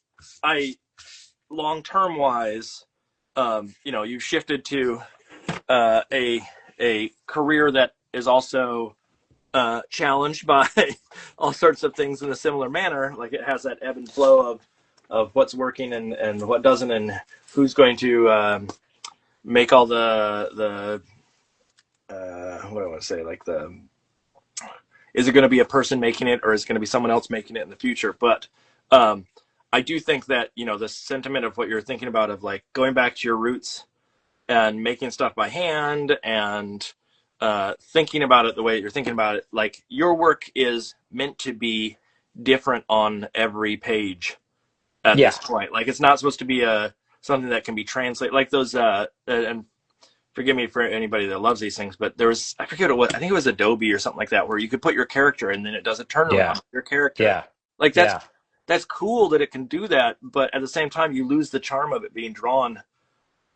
[SPEAKER 2] I long term wise, you shifted to a career that is also challenged by all sorts of things in a similar manner. Like it has that ebb and flow of what's working and what doesn't, and who's going to make all the what do I want to say, like the, is it going to be a person making it or is it going to be someone else making it in the future? But um, I do think that the sentiment of what you're thinking about, of like going back to your roots and making stuff by hand and thinking about it the way you're thinking about it, like your work is meant to be different on every page at
[SPEAKER 1] yeah,
[SPEAKER 2] this point. Like it's not supposed to be something that can be translated, like those and forgive me for anybody that loves these things, but there was, I forget what it was, I think it was Adobe or something like that, where you could put your character and then it does a turnaround
[SPEAKER 1] yeah,
[SPEAKER 2] of your character.
[SPEAKER 1] yeah,
[SPEAKER 2] Like
[SPEAKER 1] yeah,
[SPEAKER 2] that's cool that it can do that, but at the same time you lose the charm of it being drawn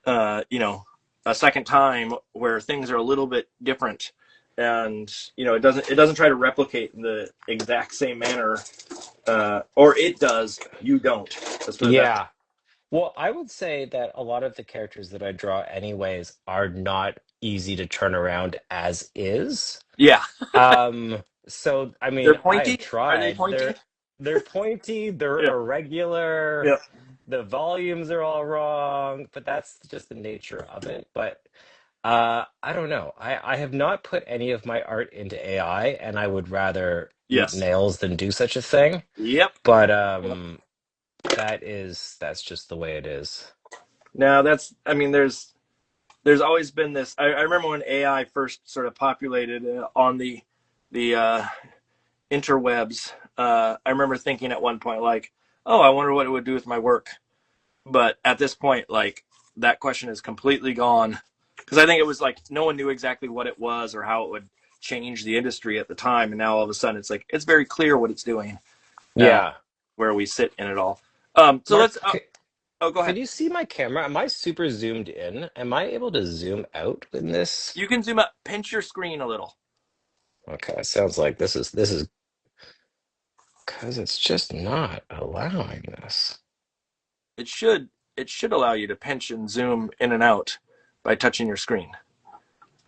[SPEAKER 2] uh, you know, a second time where things are a little bit different, and it doesn't try to replicate in the exact same manner, or it does, you don't. Let's put it that way.
[SPEAKER 1] yeah. Well, I would say that a lot of the characters that I draw, anyways, are not easy to turn around as is.
[SPEAKER 2] Yeah,
[SPEAKER 1] So I
[SPEAKER 2] they're
[SPEAKER 1] mean, I have
[SPEAKER 2] pointy. Are they
[SPEAKER 1] tried.
[SPEAKER 2] pointy?
[SPEAKER 1] They're pointy, they're
[SPEAKER 2] Yeah,
[SPEAKER 1] irregular,
[SPEAKER 2] yeah,
[SPEAKER 1] the volumes are all wrong, but that's just the nature of it. But I don't know. I have not put any of my art into AI, and I would rather eat
[SPEAKER 2] yes,
[SPEAKER 1] nails than do such a thing.
[SPEAKER 2] yep.
[SPEAKER 1] But
[SPEAKER 2] Yep.
[SPEAKER 1] that's just the way it is.
[SPEAKER 2] Now that's, I mean, there's always been this. I remember when AI first sort of populated on the interwebs. I remember thinking at one point, like, oh, I wonder what it would do with my work. But at this point, like, that question is completely gone, because I think it was like no one knew exactly what it was or how it would change the industry at the time, and now all of a sudden it's like it's very clear what it's doing, uh,
[SPEAKER 1] Yeah.
[SPEAKER 2] where we sit in it all. So
[SPEAKER 1] Mark,
[SPEAKER 2] let's. Oh, go
[SPEAKER 1] could
[SPEAKER 2] ahead.
[SPEAKER 1] you see my camera? Am I super zoomed in? Am I able to zoom out in this?
[SPEAKER 2] You can zoom up, pinch your screen a little.
[SPEAKER 1] Okay, sounds like this is because it's just not allowing this.
[SPEAKER 2] It should allow you to pinch and zoom in and out by touching your screen.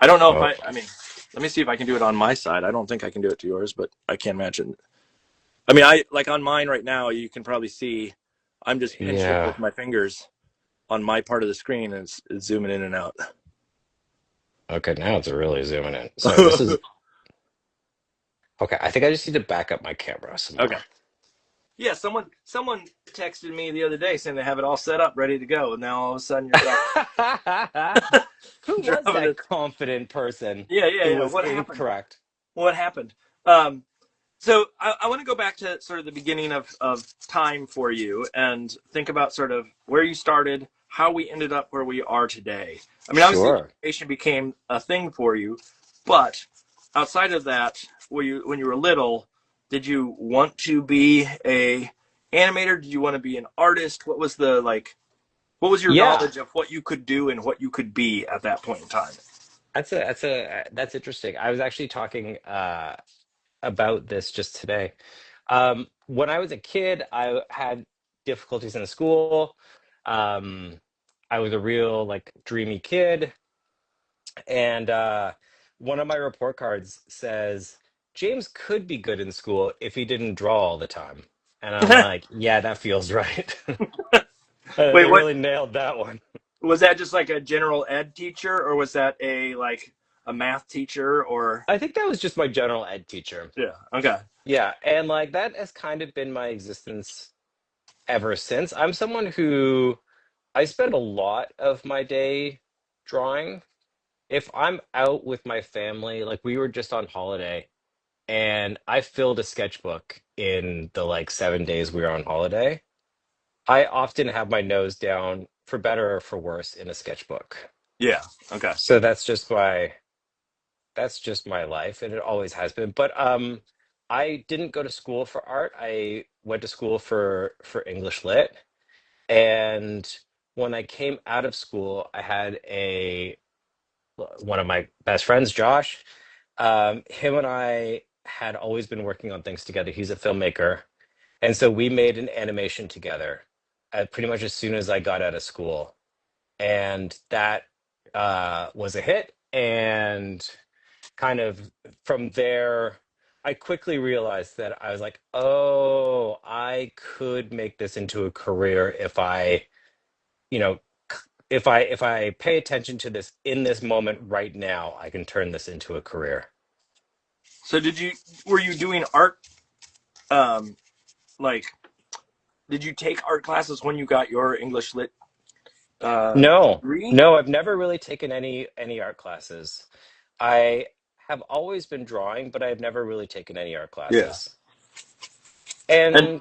[SPEAKER 2] I don't know if
[SPEAKER 1] Oh,
[SPEAKER 2] I mean, let me see if I can do it on my side. I don't think I can do it to yours, but I can't imagine. I mean, I like on mine right now, you can probably see I'm just pinching it
[SPEAKER 1] yeah.
[SPEAKER 2] with my fingers on my part of the screen, and it's zooming in and out.
[SPEAKER 1] Okay, now it's really zooming in. So this is okay. I think I just need to back up my camera some
[SPEAKER 2] Okay.
[SPEAKER 1] more.
[SPEAKER 2] Yeah, someone texted me the other day saying they have it all set up, ready to go, and now all of a sudden you're
[SPEAKER 1] Who was
[SPEAKER 2] dropping
[SPEAKER 1] that
[SPEAKER 2] it.
[SPEAKER 1] confident person
[SPEAKER 2] Yeah, yeah,
[SPEAKER 1] who
[SPEAKER 2] yeah.
[SPEAKER 1] was
[SPEAKER 2] What happened?
[SPEAKER 1] incorrect?
[SPEAKER 2] What happened? Um, So I want to go back to sort of the beginning of time for you and think about sort of where you started, how we ended up where we are today. I mean, obviously,
[SPEAKER 1] Sure.
[SPEAKER 2] animation became a thing for you, but outside of that, when you were little, did you want to be a animator? Did you want to be an artist? What was the like? What was your
[SPEAKER 1] Yeah,
[SPEAKER 2] knowledge of what you could do and what you could be at that point in time?
[SPEAKER 1] that's interesting. I was actually talking about this just today. When I was a kid, I had difficulties in school. Um, I was a real like dreamy kid, and one of my report cards says James could be good in school if he didn't draw all the time. And I'm like, yeah, that feels right.
[SPEAKER 3] Wait,
[SPEAKER 1] They
[SPEAKER 3] what
[SPEAKER 1] really nailed that one.
[SPEAKER 3] was that? Just like a general ed teacher, or was that a math teacher, or
[SPEAKER 1] I think that was just my general ed teacher.
[SPEAKER 3] yeah? Okay,
[SPEAKER 1] Yeah, and like that has kind of been my existence ever since. I'm someone who I spend a lot of my day drawing. If I'm out with my family, like we were just on holiday, and I filled a sketchbook in the like 7 days we were on holiday. I often have my nose down, for better or for worse, in a sketchbook.
[SPEAKER 3] yeah, okay,
[SPEAKER 1] So that's just my life, and it always has been. But I didn't go to school for art. I went to school for English lit, and when I came out of school, I had a one of my best friends, Josh. Him and I had always been working on things together. He's a filmmaker, and so we made an animation together pretty much as soon as I got out of school, and that was a hit. And kind of from there, I quickly realized that I was like, oh, I could make this into a career if I, you know, if I pay attention to this in this moment right now, I can turn this into a career.
[SPEAKER 3] so were you doing art, um like did you take art classes when you got your English lit
[SPEAKER 1] No,
[SPEAKER 3] degree?
[SPEAKER 1] no, I've never really taken any art classes. I have always been drawing, but I've never really taken any art
[SPEAKER 3] Yeah.
[SPEAKER 1] classes.
[SPEAKER 3] And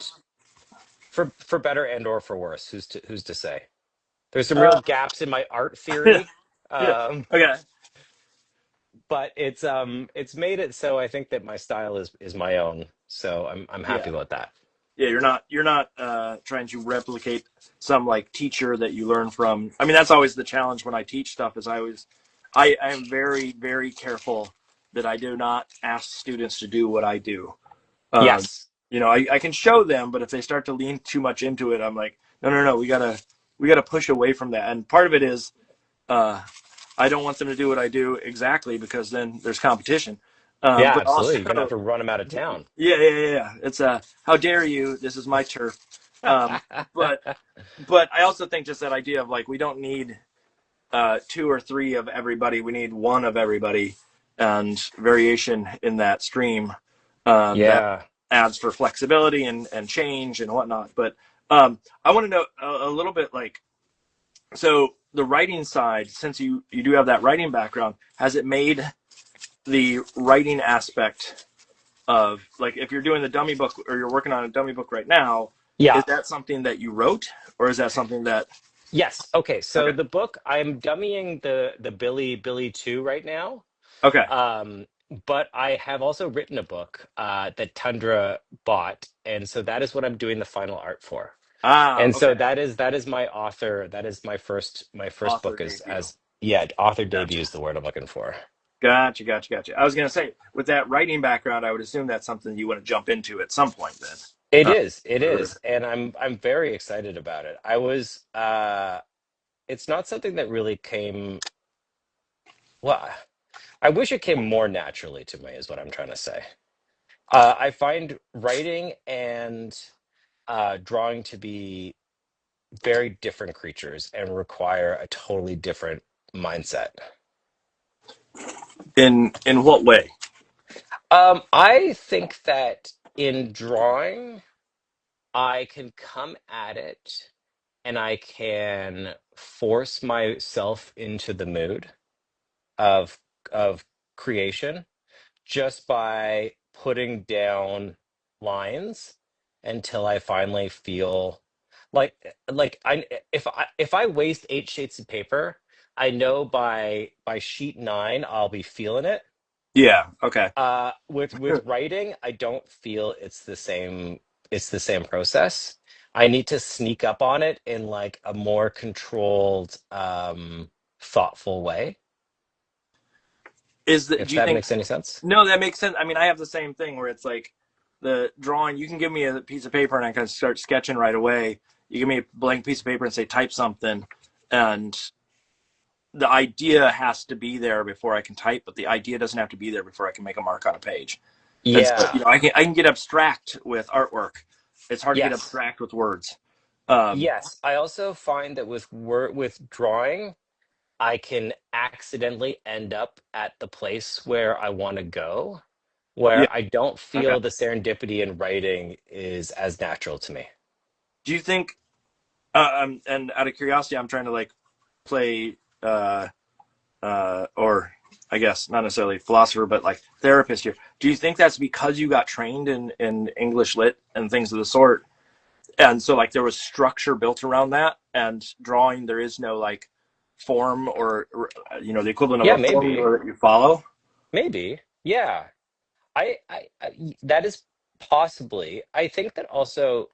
[SPEAKER 1] And for better and or for worse, who's to say? There's some real
[SPEAKER 3] uh
[SPEAKER 1] gaps in my art
[SPEAKER 3] yeah,
[SPEAKER 1] theory,
[SPEAKER 3] yeah,
[SPEAKER 1] um,
[SPEAKER 3] okay,
[SPEAKER 1] but it's made it so I think that my style is my own. So I'm happy
[SPEAKER 3] yeah,
[SPEAKER 1] about that.
[SPEAKER 3] yeah. You're not trying to replicate some like teacher that you learn from. I mean, that's always the challenge when I teach stuff. Is I am very very careful that I do not ask students to do what I do. Um,
[SPEAKER 1] Yes.
[SPEAKER 3] I can show them, but if they start to lean too much into it, I'm like, no, no, no, we gotta push away from that. And part of it is, uh, I don't want them to do what I do exactly because then there's competition.
[SPEAKER 1] Yeah,
[SPEAKER 3] But
[SPEAKER 1] absolutely.
[SPEAKER 3] also,
[SPEAKER 1] You're gonna have to run them out of town.
[SPEAKER 3] yeah, yeah, yeah, yeah. It's how dare you? This is my turf. Um, but but I also think just that idea of like we don't need two or three of everybody. We need one of everybody, and variation in that stream that
[SPEAKER 1] Yeah.
[SPEAKER 3] adds for flexibility and change and whatnot. But I want to know a little bit like so the writing side. Since you do have that writing background, has it made the writing aspect of like if you're doing the dummy book or you're working on a dummy book right now, is
[SPEAKER 1] Yeah.
[SPEAKER 3] that something that you wrote or is that something that
[SPEAKER 1] Yes. Okay. So
[SPEAKER 3] okay,
[SPEAKER 1] the book, I'm dummying the Billy 2 right now.
[SPEAKER 3] okay,
[SPEAKER 1] Um, but I have also written a book that Tundra bought, and so that is what I'm doing the final art for. And so
[SPEAKER 3] okay,
[SPEAKER 1] that is my author. That is my first
[SPEAKER 3] author
[SPEAKER 1] book is
[SPEAKER 3] debut.
[SPEAKER 1] as yeah, author debut
[SPEAKER 3] Gotcha.
[SPEAKER 1] is the word I'm looking for.
[SPEAKER 3] Gotcha, gotcha, gotcha. I was gonna say, with that writing background, I would assume that's something you want to jump into at some point then.
[SPEAKER 1] It
[SPEAKER 3] Sure.
[SPEAKER 1] is, and I'm very excited about it. It's not something that really came well, I wish it came more naturally to me, is what I'm trying to say. I find writing and drawing to be very different creatures and require a totally different mindset.
[SPEAKER 3] In what way?
[SPEAKER 1] I think that in drawing, I can come at it and I can force myself into the mood of of creation just by putting down lines until I finally feel like I if I waste 8 sheets of paper, I know by sheet 9 I'll be feeling it.
[SPEAKER 3] Yeah. Okay.
[SPEAKER 1] With writing, I don't feel it's the same process. I need to sneak up on it in like a more controlled, thoughtful way, if
[SPEAKER 3] Do you
[SPEAKER 1] that
[SPEAKER 3] think?
[SPEAKER 1] makes any sense.
[SPEAKER 3] No, that makes sense. I mean, I have the same thing where it's like the drawing. You can give me a piece of paper and I can start sketching right away. you give me a blank piece of paper and say type something, and the idea has to be there before I can type, but the idea doesn't have to be there before I can make a mark on a page. And so,
[SPEAKER 1] Yeah.
[SPEAKER 3] I can get abstract with artwork. It's hard to get
[SPEAKER 1] Yes.
[SPEAKER 3] abstract with words. Um,
[SPEAKER 1] Yes. I also find that with drawing, I can accidentally end up at the place where I want to go,
[SPEAKER 3] yeah.
[SPEAKER 1] where I don't
[SPEAKER 3] Okay.
[SPEAKER 1] feel the serendipity in writing is as natural to me.
[SPEAKER 3] Do you think? And out of curiosity, I'm trying to like play, or I guess not necessarily philosopher, but like therapist here. Do you think that's because you got trained in English lit and things of the sort, and so like there was structure built around that, and drawing there is no like form or the equivalent of
[SPEAKER 1] Yeah,
[SPEAKER 3] a
[SPEAKER 1] maybe.
[SPEAKER 3] formula that you follow?
[SPEAKER 1] Maybe. Yeah. That is possibly. I think that also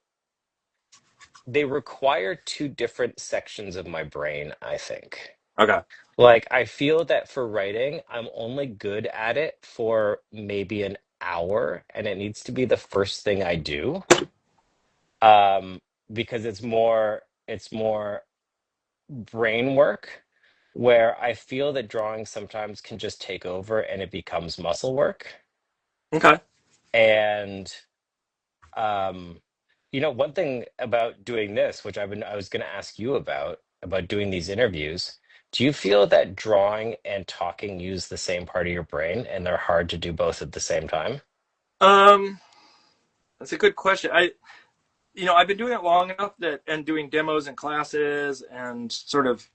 [SPEAKER 1] they require two different sections of my brain, I think.
[SPEAKER 3] Okay.
[SPEAKER 1] Like, I feel that for writing, I'm only good at it for maybe an hour, and it needs to be the first thing I do. Um, because it's more brain work, where I feel that drawing sometimes can just take over and it becomes muscle work.
[SPEAKER 3] Okay.
[SPEAKER 1] And um, one thing about doing this, which I was going to ask you about doing these interviews, do you feel that drawing and talking use the same part of your brain and they're hard to do both at the same time?
[SPEAKER 3] Um, that's a good question. I've been doing it long enough that and doing demos and classes and sort of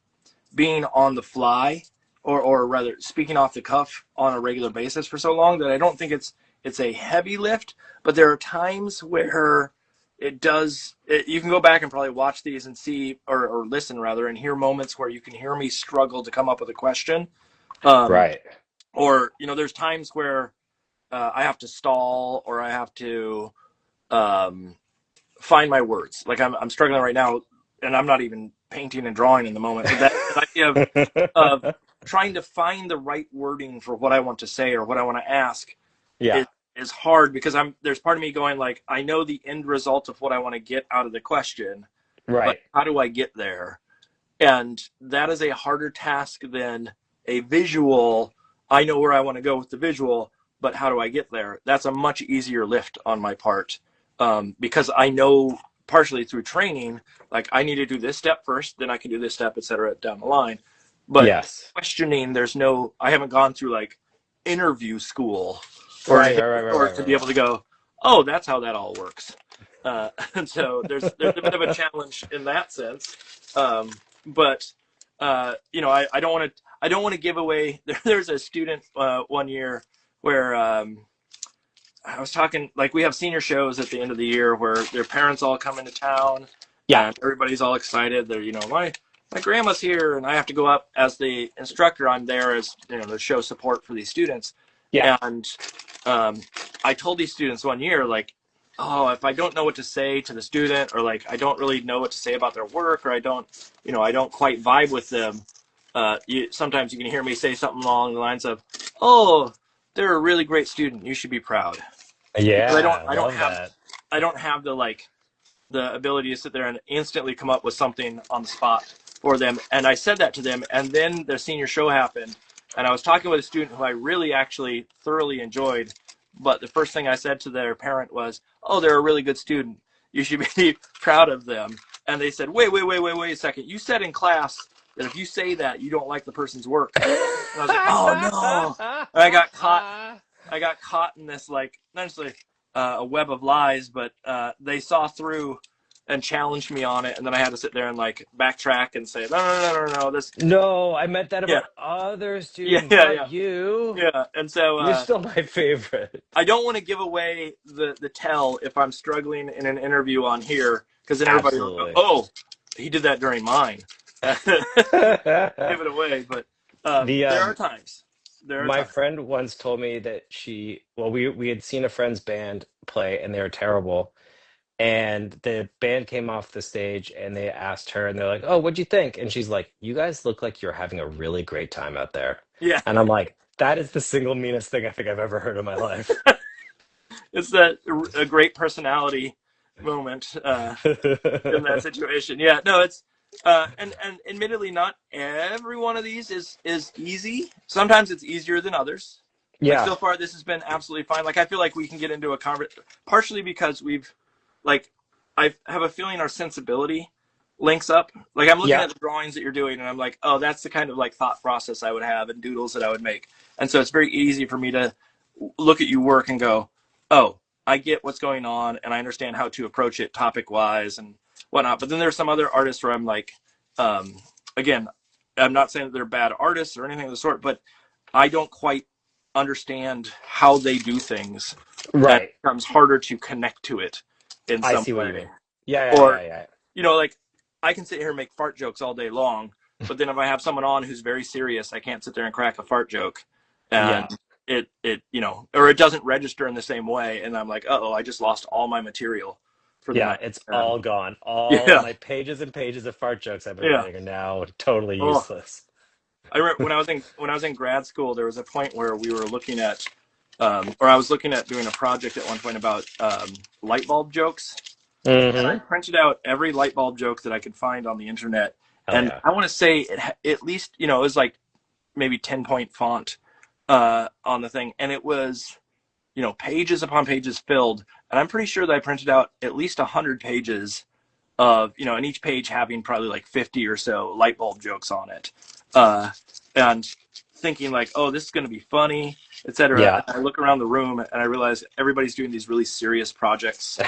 [SPEAKER 3] being on the fly, or rather speaking off the cuff on a regular basis for so long that I don't think it's a heavy lift. But there are times where it does. You can go back and probably watch these and see, or listen rather, and hear moments where you can hear me struggle to come up with a question. Um,
[SPEAKER 1] Right.
[SPEAKER 3] or there's times where I have to stall, or I have to um, find my words. Like I'm struggling right now, and I'm not even painting and drawing in the moment. But that idea of trying to find the right wording for what I want to say or what I want to ask
[SPEAKER 1] Yeah.
[SPEAKER 3] is hard, because there's part of me going like, I know the end result of what I want to get out of the question, but
[SPEAKER 1] Right.
[SPEAKER 3] how do I get there? And that is a harder task than a visual. I know where I want to go with the visual, but how do I get there? That's a much easier lift on my part, because I know partially through training, like I need to do this step first, then I can do this step, etc. down the line. But
[SPEAKER 1] Yes.
[SPEAKER 3] questioning, I haven't gone through like interview school or
[SPEAKER 1] Right,
[SPEAKER 3] anything,
[SPEAKER 1] right, right, right,
[SPEAKER 3] or
[SPEAKER 1] right,
[SPEAKER 3] to
[SPEAKER 1] right,
[SPEAKER 3] be able
[SPEAKER 1] right.
[SPEAKER 3] to go, oh, that's how that all works. And so there's a bit of a challenge in that sense. But I don't want to give away. There's a student one year where I was talking, like, we have senior shows at the end of the year where their parents all come into town
[SPEAKER 1] Yeah.
[SPEAKER 3] and everybody's all excited. They're, my grandma's here, and I have to go up as the instructor. I'm there as, to show support for these students.
[SPEAKER 1] Yeah.
[SPEAKER 3] And um, I told these students one year, like, oh, if I don't know what to say to the student, or like I don't really know what to say about their work, or I don't quite vibe with them. Sometimes you can hear me say something along the lines of, "Oh, they're a really great student. You should be proud." Because
[SPEAKER 1] Yeah. Love
[SPEAKER 3] I
[SPEAKER 1] that.
[SPEAKER 3] don't have the ability to sit there and instantly come up with something on the spot for them. And I said that to them, and then the senior show happened, and I was talking with a student who I really actually thoroughly enjoyed. But the first thing I said to their parent was, "Oh, they're a really good student. You should be proud of them." And they said, "Wait a second. You said in class that if you say that, you don't like the person's work." And I was like, "Oh no!" And I got caught. I got caught in this, like, not necessarily a web of lies, but they saw through and challenged me on it, and then I had to sit there and like backtrack and say, no, this,
[SPEAKER 1] No, I meant that
[SPEAKER 3] yeah,
[SPEAKER 1] about other
[SPEAKER 3] yeah,
[SPEAKER 1] students,
[SPEAKER 3] yeah,
[SPEAKER 1] not
[SPEAKER 3] yeah,
[SPEAKER 1] you.
[SPEAKER 3] yeah. And so
[SPEAKER 1] You're still my favorite.
[SPEAKER 3] I don't want to give away the tell if I'm struggling in an interview on here, because then everybody will go,
[SPEAKER 1] Absolutely.
[SPEAKER 3] oh, he did that during mine. Give it away, but
[SPEAKER 1] The
[SPEAKER 3] there are times. There are
[SPEAKER 1] My
[SPEAKER 3] times.
[SPEAKER 1] friend once told me that we had seen a friend's band play and they were terrible. And the band came off the stage and they asked her and they're like, "Oh, what'd you think?" And she's like, "You guys look like you're having a really great time out there."
[SPEAKER 3] Yeah,
[SPEAKER 1] And I'm like, that is the single meanest thing I think I've ever heard in my life.
[SPEAKER 3] it's that a great personality moment in that situation. Yeah, no, it's and admittedly, not every one of these is easy. Sometimes it's easier than others. Like
[SPEAKER 1] Yeah.
[SPEAKER 3] so far, this has been absolutely fine. Like I feel like we can get into a conversation partially because we've like I have a feeling our sensibility links up. Like I'm looking
[SPEAKER 1] Yeah.
[SPEAKER 3] at the drawings that you're doing, and I'm like, oh, that's the kind of like thought process I would have and doodles that I would make. And so it's very easy for me to look at you work and go, oh, I get what's going on, and I understand how to approach it topic wise and whatnot. But then there's some other artists where I'm like, again, I'm not saying that they're bad artists or anything of the sort, but I don't quite understand how they do things, and it
[SPEAKER 1] Right.
[SPEAKER 3] becomes harder to connect to it in
[SPEAKER 1] I
[SPEAKER 3] some
[SPEAKER 1] see what you
[SPEAKER 3] way.
[SPEAKER 1] mean. Yeah,
[SPEAKER 3] Or,
[SPEAKER 1] yeah, yeah,
[SPEAKER 3] like I can sit here and make fart jokes all day long, but then if I have someone on who's very serious, I can't sit there and crack a fart joke, and
[SPEAKER 1] yeah.
[SPEAKER 3] or it doesn't register in the same way, and I'm like, oh, I just lost all my material for the
[SPEAKER 1] Yeah,
[SPEAKER 3] night.
[SPEAKER 1] it's
[SPEAKER 3] And
[SPEAKER 1] all gone. All
[SPEAKER 3] yeah,
[SPEAKER 1] my pages and pages of fart jokes I've been
[SPEAKER 3] yeah.
[SPEAKER 1] writing are now totally
[SPEAKER 3] Oh,
[SPEAKER 1] useless.
[SPEAKER 3] I remember when I was in grad school, there was a point where we were looking at, or I was looking at doing a project at one point about light bulb jokes, and I
[SPEAKER 1] Mm-hmm.
[SPEAKER 3] printed out every light bulb joke that I could find on the internet.
[SPEAKER 1] Hell
[SPEAKER 3] And
[SPEAKER 1] yeah.
[SPEAKER 3] I want to say at least, it was like maybe 10-point font on the thing. And it was, pages upon pages filled. And I'm pretty sure that I printed out at least 100 pages of, and each page having probably like 50 or so light bulb jokes on it. And thinking like, oh, this is going to be funny, etc.
[SPEAKER 1] Yeah.
[SPEAKER 3] And I look around the room and I realize everybody's doing these really serious projects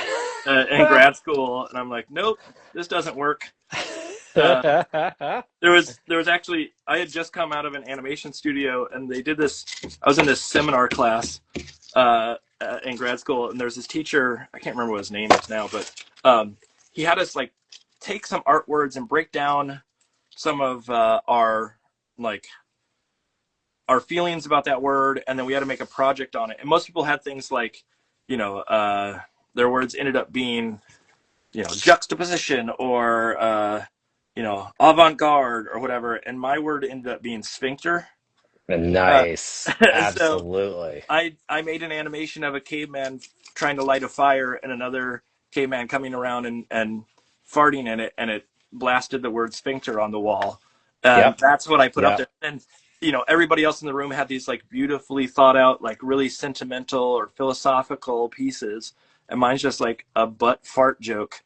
[SPEAKER 3] in grad school, and I'm like, nope, this doesn't work. Uh, there was actually I had just come out of an animation studio, and they did this. I was in this seminar class in grad school, and there's this teacher. I can't remember what his name is now, but he had us like take some art words and break down some of like our feelings about that word, and then we had to make a project on it. And most people had things like, their words ended up being, juxtaposition or avant-garde or whatever, and my word ended up being sphincter. Uh,
[SPEAKER 1] Nice.
[SPEAKER 3] so
[SPEAKER 1] Absolutely.
[SPEAKER 3] I made an animation of a caveman trying to light a fire and another caveman coming around and farting in it, and it blasted the word sphincter on the wall. And
[SPEAKER 1] Yep.
[SPEAKER 3] that's what I put up
[SPEAKER 1] Yep.
[SPEAKER 3] there. And everybody else in the room had these like beautifully thought out, like really sentimental or philosophical pieces, and mine's just like a butt fart joke.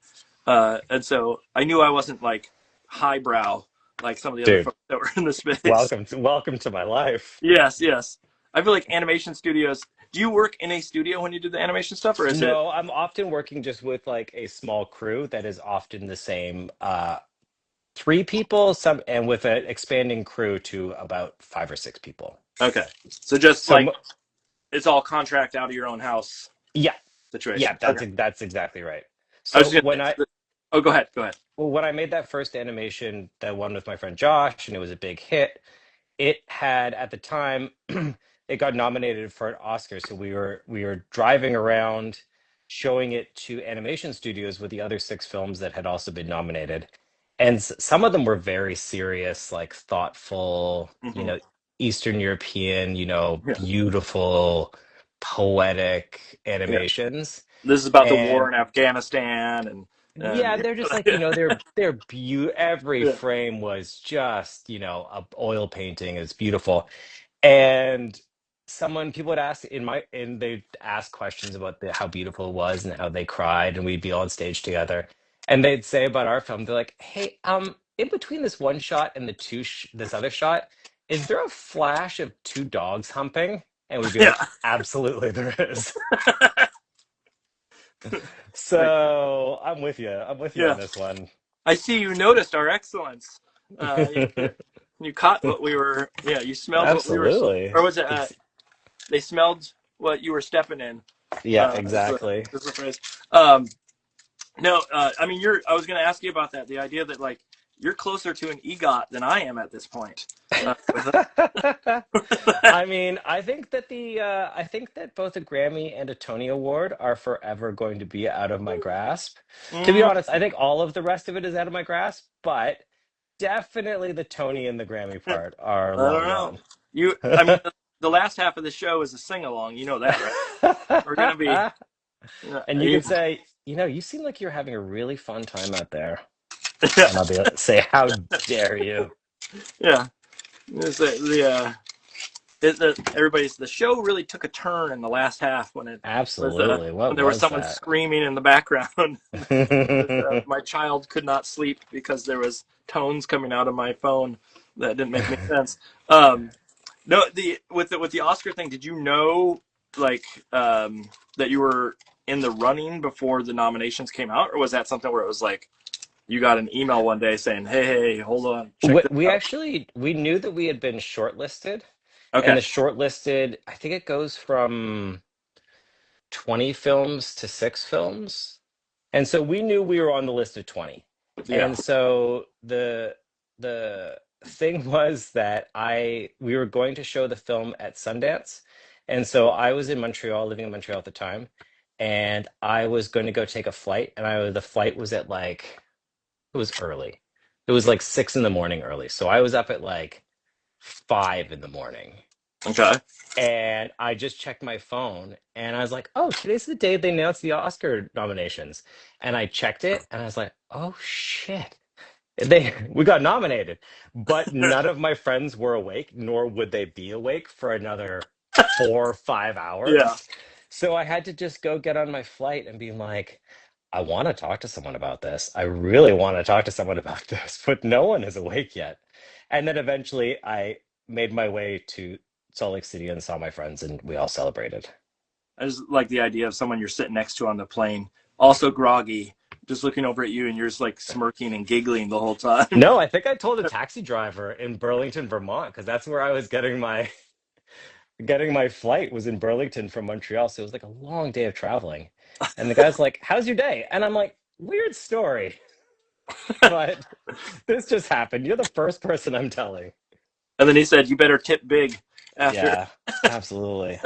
[SPEAKER 3] And so I knew I wasn't like highbrow like some of the other
[SPEAKER 1] Dude,
[SPEAKER 3] folks that were in the space.
[SPEAKER 1] welcome to my life.
[SPEAKER 3] Yes, yes. I feel like animation studios. Do you work in a studio when you do the animation stuff, or is it
[SPEAKER 1] No, I'm often working just with like a small crew that is often the same three people, some and with an expanding crew to about five or six people.
[SPEAKER 3] okay? So just
[SPEAKER 1] So
[SPEAKER 3] like it's all contract out of your own house
[SPEAKER 1] yeah, yeah,
[SPEAKER 3] situation. Okay.
[SPEAKER 1] that's exactly right.
[SPEAKER 3] I was
[SPEAKER 1] So
[SPEAKER 3] just gonna say. Oh, go ahead. Go ahead.
[SPEAKER 1] when I made that first animation, that one with my friend Josh, and it was a big hit, it had at the time it got nominated for an Oscar. So we were driving around showing it to animation studios with the other six films that had also been nominated. And some of them were very serious, like thoughtful,
[SPEAKER 3] Hmm.
[SPEAKER 1] Eastern European,
[SPEAKER 3] Yeah.
[SPEAKER 1] beautiful, poetic
[SPEAKER 3] Yeah.
[SPEAKER 1] animations.
[SPEAKER 3] This is about the war
[SPEAKER 1] And
[SPEAKER 3] in Afghanistan, and
[SPEAKER 1] yeah, they're just like, they're beautiful. Every
[SPEAKER 3] yeah.
[SPEAKER 1] frame was just, a oil painting. It's beautiful. And people would ask and they'd ask questions about how beautiful it was and how they cried, and we'd be on stage together. And they'd say about our film, they're like, "Hey, in between this one shot and this other shot, is there a flash of two dogs humping?" And we'd be
[SPEAKER 3] Yeah.
[SPEAKER 1] like, "Absolutely, there is."
[SPEAKER 3] Like,
[SPEAKER 1] So I'm with you. I'm with you on
[SPEAKER 3] yeah.
[SPEAKER 1] this one.
[SPEAKER 3] I see you noticed our excellence. You caught what we were. Yeah, you smelled what we were.
[SPEAKER 1] Absolutely.
[SPEAKER 3] Or was it? They smelled what you were stepping in.
[SPEAKER 1] Yeah,
[SPEAKER 3] Is the,
[SPEAKER 1] exactly.
[SPEAKER 3] is the phrase. Um, no, I mean, I was going to ask you about that. The idea that like you're closer to an EGOT than I am at this point. With
[SPEAKER 1] I mean, I think that both a Grammy and a Tony Award are forever going to be out of my grasp. To be
[SPEAKER 3] mm,
[SPEAKER 1] honest, I think all of the rest of it is out of my grasp, but definitely the Tony and the Grammy
[SPEAKER 3] I
[SPEAKER 1] part are
[SPEAKER 3] don't
[SPEAKER 1] long
[SPEAKER 3] know.
[SPEAKER 1] gone.
[SPEAKER 3] I mean, the last half of the show is a sing along. You know that, right? We're going to be.
[SPEAKER 1] And you
[SPEAKER 3] You,
[SPEAKER 1] could say you seem like you're having a really fun time out there. And I'll be able to say, how dare you?
[SPEAKER 3] Yeah. It's the show really took a turn in the last half when it was
[SPEAKER 1] Absolutely.
[SPEAKER 3] when
[SPEAKER 1] What
[SPEAKER 3] there was
[SPEAKER 1] was
[SPEAKER 3] someone
[SPEAKER 1] that?
[SPEAKER 3] screaming in the background. My child could not sleep because there was tones coming out of my phone that didn't make any sense. Um, no, the Oscar thing, did you know like that you were in the running before the nominations came out, or was that something where it was like you got an email one day saying, "Hey, hold on, check
[SPEAKER 1] We,
[SPEAKER 3] this
[SPEAKER 1] we
[SPEAKER 3] out"?
[SPEAKER 1] actually we knew that we had been shortlisted, and
[SPEAKER 3] Okay,
[SPEAKER 1] the shortlisted, I think it goes from 20 films to 6 films. And so we knew we were on the list of 20.
[SPEAKER 3] yeah,
[SPEAKER 1] And so the thing was that I we were going to show the film at Sundance. And so I was in Montreal, living in Montreal at the time, and I was going to go take a flight, and the flight was at like it was early. It was like 6 in the morning early. So I was up at like 5 in the morning,
[SPEAKER 3] okay.
[SPEAKER 1] and I just checked my phone and I was like, oh, today's the day they announced the Oscar nominations. And I checked it and I was like, oh shit. We got nominated. But none of my friends were awake, nor would they be awake for another 4 or 5 hours.
[SPEAKER 3] Yeah.
[SPEAKER 1] So I had to just go get on my flight and be like, I want to talk to someone about this. I really want to talk to someone about this, but no one is awake yet. And then eventually I made my way to Salt Lake City and saw my friends, and we all celebrated.
[SPEAKER 3] I just like the idea of someone you're sitting next to on the plane, also groggy, just looking over at you, and you're just like smirking and giggling the whole time.
[SPEAKER 1] No, I think I told a taxi driver in Burlington, Vermont, because that's where I was getting my flight was in Burlington from Montreal. So it was like a long day of traveling. And the guy's like, how's your day? And I'm like, weird story, but this just happened. You're the first person I'm telling.
[SPEAKER 3] And then he said, "You better tip big." After
[SPEAKER 1] Yeah, absolutely.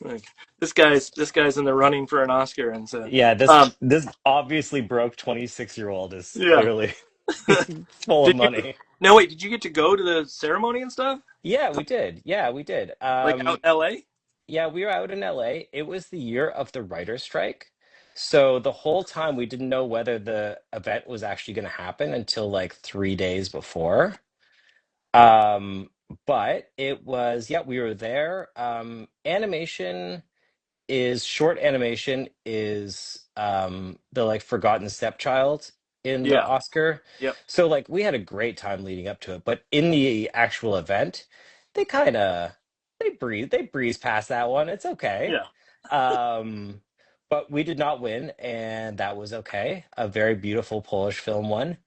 [SPEAKER 3] like, this guy's in the running for an Oscar, and so
[SPEAKER 1] Yeah, this
[SPEAKER 3] um,
[SPEAKER 1] this obviously broke 26-year-old is
[SPEAKER 3] yeah.
[SPEAKER 1] clearly full of
[SPEAKER 3] Did you?
[SPEAKER 1] money.
[SPEAKER 3] No, wait. Did you get to go to the ceremony and stuff?
[SPEAKER 1] Yeah, we did. Yeah, we did.
[SPEAKER 3] Like out in L.A.?
[SPEAKER 1] Yeah, we were out in LA. It was the year of the writer's strike. So the whole time we didn't know whether the event was actually going to happen until like 3 days before. Um, but it was, yeah, we were there. Short animation is the like forgotten stepchild in the
[SPEAKER 3] Yeah.
[SPEAKER 1] Oscar.
[SPEAKER 3] Yep.
[SPEAKER 1] So like we had a great time leading up to it, but in the actual event, they kind of they breeze past that one. It's okay.
[SPEAKER 3] Yeah.
[SPEAKER 1] Um but we did not win, and that was okay. A very beautiful Polish film won.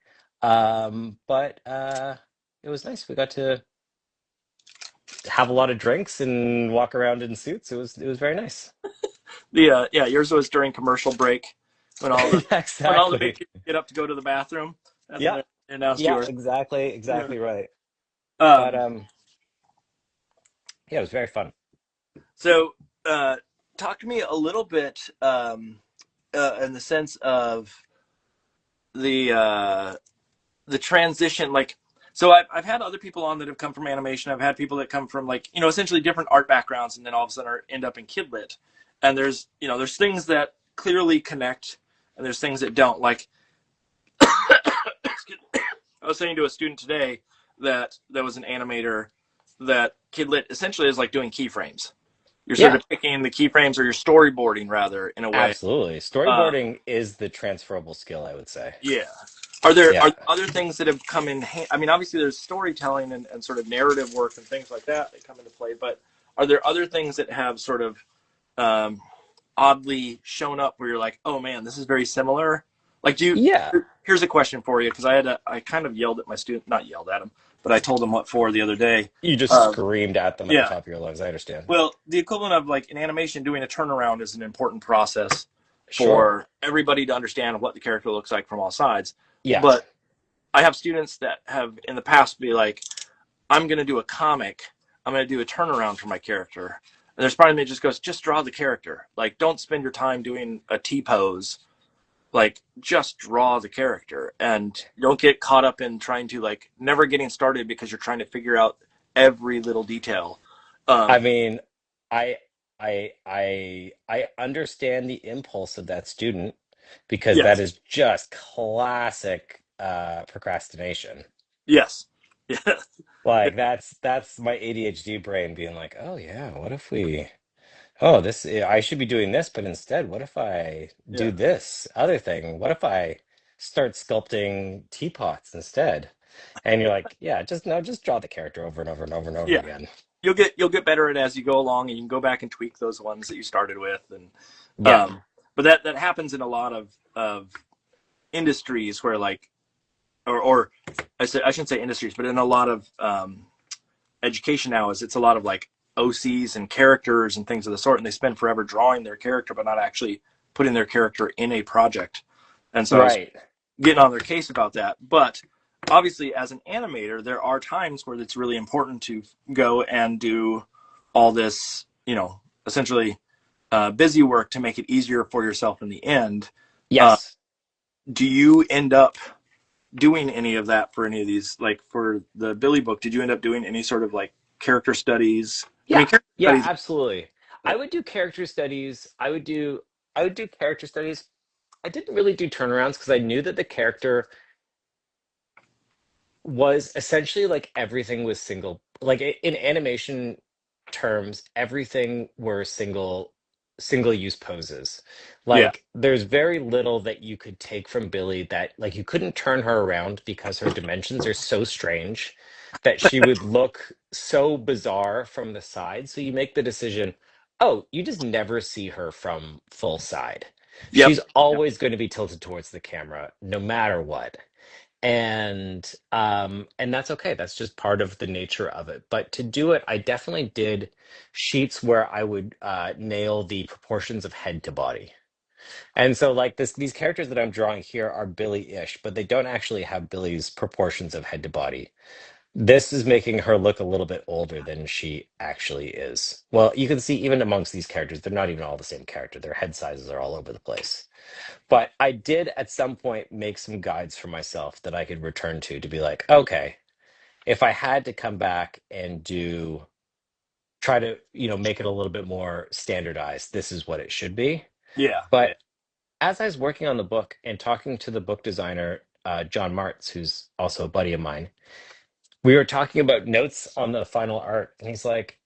[SPEAKER 1] But it was nice. We got to have a lot of drinks and walk around in suits. It was very nice.
[SPEAKER 3] Yeah. Yours was during commercial break when all the
[SPEAKER 1] Yeah,
[SPEAKER 3] when all the big
[SPEAKER 1] exactly.
[SPEAKER 3] people get up to go to the bathroom. That's when
[SPEAKER 1] Yeah,
[SPEAKER 3] they announced
[SPEAKER 1] yeah,
[SPEAKER 3] yours.
[SPEAKER 1] exactly,
[SPEAKER 3] Yeah.
[SPEAKER 1] exactly right. But
[SPEAKER 3] Um.
[SPEAKER 1] yeah, it was very fun.
[SPEAKER 3] So, talk to me a little bit in the sense of the uh, the transition. Like, so I've had other people on that have come from animation. I've had people that come from like essentially different art backgrounds, and then all of a sudden end up in kidlit. And there's things that clearly connect, and there's things that don't. Like, I was saying to a student today that was an animator that kidlit essentially is like doing keyframes. You're sort
[SPEAKER 1] Yeah,
[SPEAKER 3] of picking the keyframes, or you're storyboarding rather, in a way.
[SPEAKER 1] absolutely.
[SPEAKER 3] Uh,
[SPEAKER 1] Storyboarding is the transferable skill, I would say.
[SPEAKER 3] yeah. Are
[SPEAKER 1] Yeah.
[SPEAKER 3] there other things that have come in? I mean, obviously there's storytelling and sort of narrative work and things like that come into play. But are there other things that have sort of um, oddly shown up where you're like, oh man, this is very similar? Like, do you?
[SPEAKER 1] Yeah.
[SPEAKER 3] Here's a question for you, because I kind of yelled at my student, not yelled at him, but I told him what for the other day.
[SPEAKER 1] You just
[SPEAKER 3] Um,
[SPEAKER 1] screamed at them at the
[SPEAKER 3] yeah.
[SPEAKER 1] top of your lungs. I understand.
[SPEAKER 3] Well, the equivalent of like in animation, doing a turnaround is an important process
[SPEAKER 1] Sure.
[SPEAKER 3] for everybody to understand what the character looks like from all sides.
[SPEAKER 1] Yeah.
[SPEAKER 3] But I have students that have in the past be like, I'm going to do a comic. I'm going to do a turnaround for my character. And there's part of me that just goes, just draw the character. Like, don't spend your time doing a T pose. Like, just draw the character, and don't get caught up in trying to like never getting started because you're trying to figure out every little detail.
[SPEAKER 1] I
[SPEAKER 3] Um,
[SPEAKER 1] mean, I I understand the impulse of that student because that
[SPEAKER 3] Yes.
[SPEAKER 1] is just classic procrastination.
[SPEAKER 3] Yes. Yes.
[SPEAKER 1] Like that's my ADHD brain being like, "Oh yeah, what if we oh, this I should be doing this, but instead, what if I do
[SPEAKER 3] Yeah.
[SPEAKER 1] this other thing? What if I start sculpting teapots instead?" And you're like, "Yeah, just no, just draw the character over and over and over and over
[SPEAKER 3] Yeah.
[SPEAKER 1] again."
[SPEAKER 3] You'll get better at it as you go along, and you can go back and tweak those ones that you started with, and
[SPEAKER 1] Yeah.
[SPEAKER 3] um, but that happens in a lot of industries where like or I shouldn't say industries, but in a lot of education now is it's a lot of like OCs and characters and things of the sort, and they spend forever drawing their character, but not actually putting their character in a project. And so I was
[SPEAKER 1] Right.
[SPEAKER 3] getting on their case about that. But obviously, as an animator, there are times where it's really important to go and do all this, essentially busy work to make it easier for yourself in the end. Uh,
[SPEAKER 1] Yes.
[SPEAKER 3] do you end up doing any of that for any of these? Like for the Billy book, did you end up doing any sort of like character studies? I mean,
[SPEAKER 1] Yeah.
[SPEAKER 3] character
[SPEAKER 1] Yeah,
[SPEAKER 3] studies.
[SPEAKER 1] absolutely. I
[SPEAKER 3] Yeah.
[SPEAKER 1] would do character studies. I would do character studies. I didn't really do turnarounds because I knew that the character was essentially like everything was single like in animation terms everything were single use poses.
[SPEAKER 3] Yeah.
[SPEAKER 1] Like there's very little that you could take from Billy that like you couldn't turn her around because her dimensions are so strange that she would look so bizarre from the side, so you make the decision, oh, you just never see her from full side.
[SPEAKER 3] Yep.
[SPEAKER 1] She's always going to be tilted towards the camera no matter what, and that's okay, that's just part of the nature of it. But to do it, I definitely did sheets where I would nail the proportions of head to body. And so like these characters that I'm drawing here are Billy-ish, but they don't actually have Billy's proportions of head to body. This is making her look a little bit older than she actually is. Well, you can see even amongst these characters, they're not even all the same character, their head sizes are all over the place. But I did at some point make some guides for myself that I could return to be like, okay, if I had to come back and try to, make it a little bit more standardized, this is what it should be.
[SPEAKER 3] Yeah. Yeah.
[SPEAKER 1] But as I was working on the book and talking to the book designer, John Martz, who's also a buddy of mine, we were talking about notes on the final art. And he's like,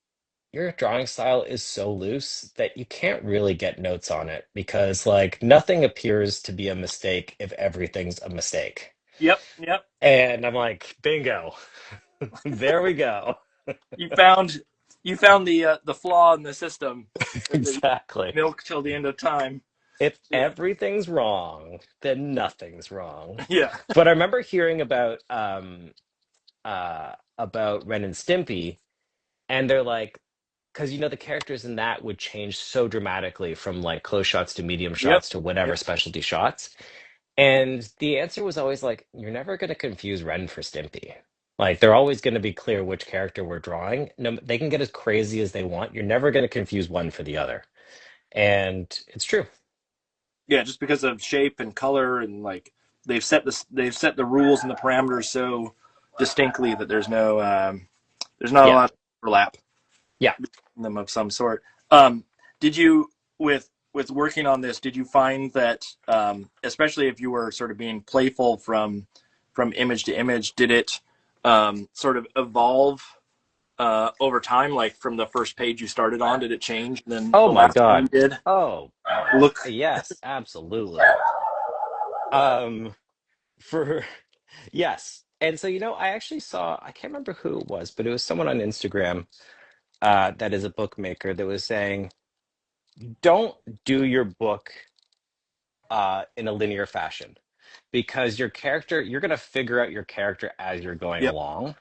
[SPEAKER 1] your drawing style is so loose that you can't really get notes on it because like nothing appears to be a mistake if everything's a mistake.
[SPEAKER 3] Yep. Yep.
[SPEAKER 1] And I'm like, bingo. There we go.
[SPEAKER 3] You found you found the flaw in the system that you
[SPEAKER 1] Exactly.
[SPEAKER 3] milk till the end of time.
[SPEAKER 1] If
[SPEAKER 3] Yeah.
[SPEAKER 1] everything's wrong, then nothing's wrong.
[SPEAKER 3] Yeah.
[SPEAKER 1] But I remember hearing about Ren and Stimpy, and they're like, because the characters in that would change so dramatically from like close shots to medium
[SPEAKER 3] Yep.
[SPEAKER 1] shots to whatever
[SPEAKER 3] Yep.
[SPEAKER 1] specialty shots. And the answer was always like, you're never going to confuse Ren for Stimpy. Like they're always going to be clear which character we're drawing. No, they can get as crazy as they want. You're never going to confuse one for the other. And it's true.
[SPEAKER 3] Yeah. Just because of shape and color and like they've set the rules and the parameters so distinctly that there's not a
[SPEAKER 1] Yeah.
[SPEAKER 3] lot of overlap
[SPEAKER 1] Yeah.
[SPEAKER 3] in them of some sort. Did you with working on this? Did you find that especially if you were sort of being playful from image to image, did it sort of evolve over time? Like from the first page you started on, did it change? And then
[SPEAKER 1] Oh
[SPEAKER 3] the
[SPEAKER 1] my
[SPEAKER 3] last one you
[SPEAKER 1] God.
[SPEAKER 3] did
[SPEAKER 1] Oh,
[SPEAKER 3] look.
[SPEAKER 1] yes, absolutely. Um, for yes. And so, I actually saw, I can't remember who it was, but it was someone on Instagram that is a bookmaker that was saying, don't do your book in a linear fashion because you're going to figure out your character as you're going
[SPEAKER 3] Yep.
[SPEAKER 1] along.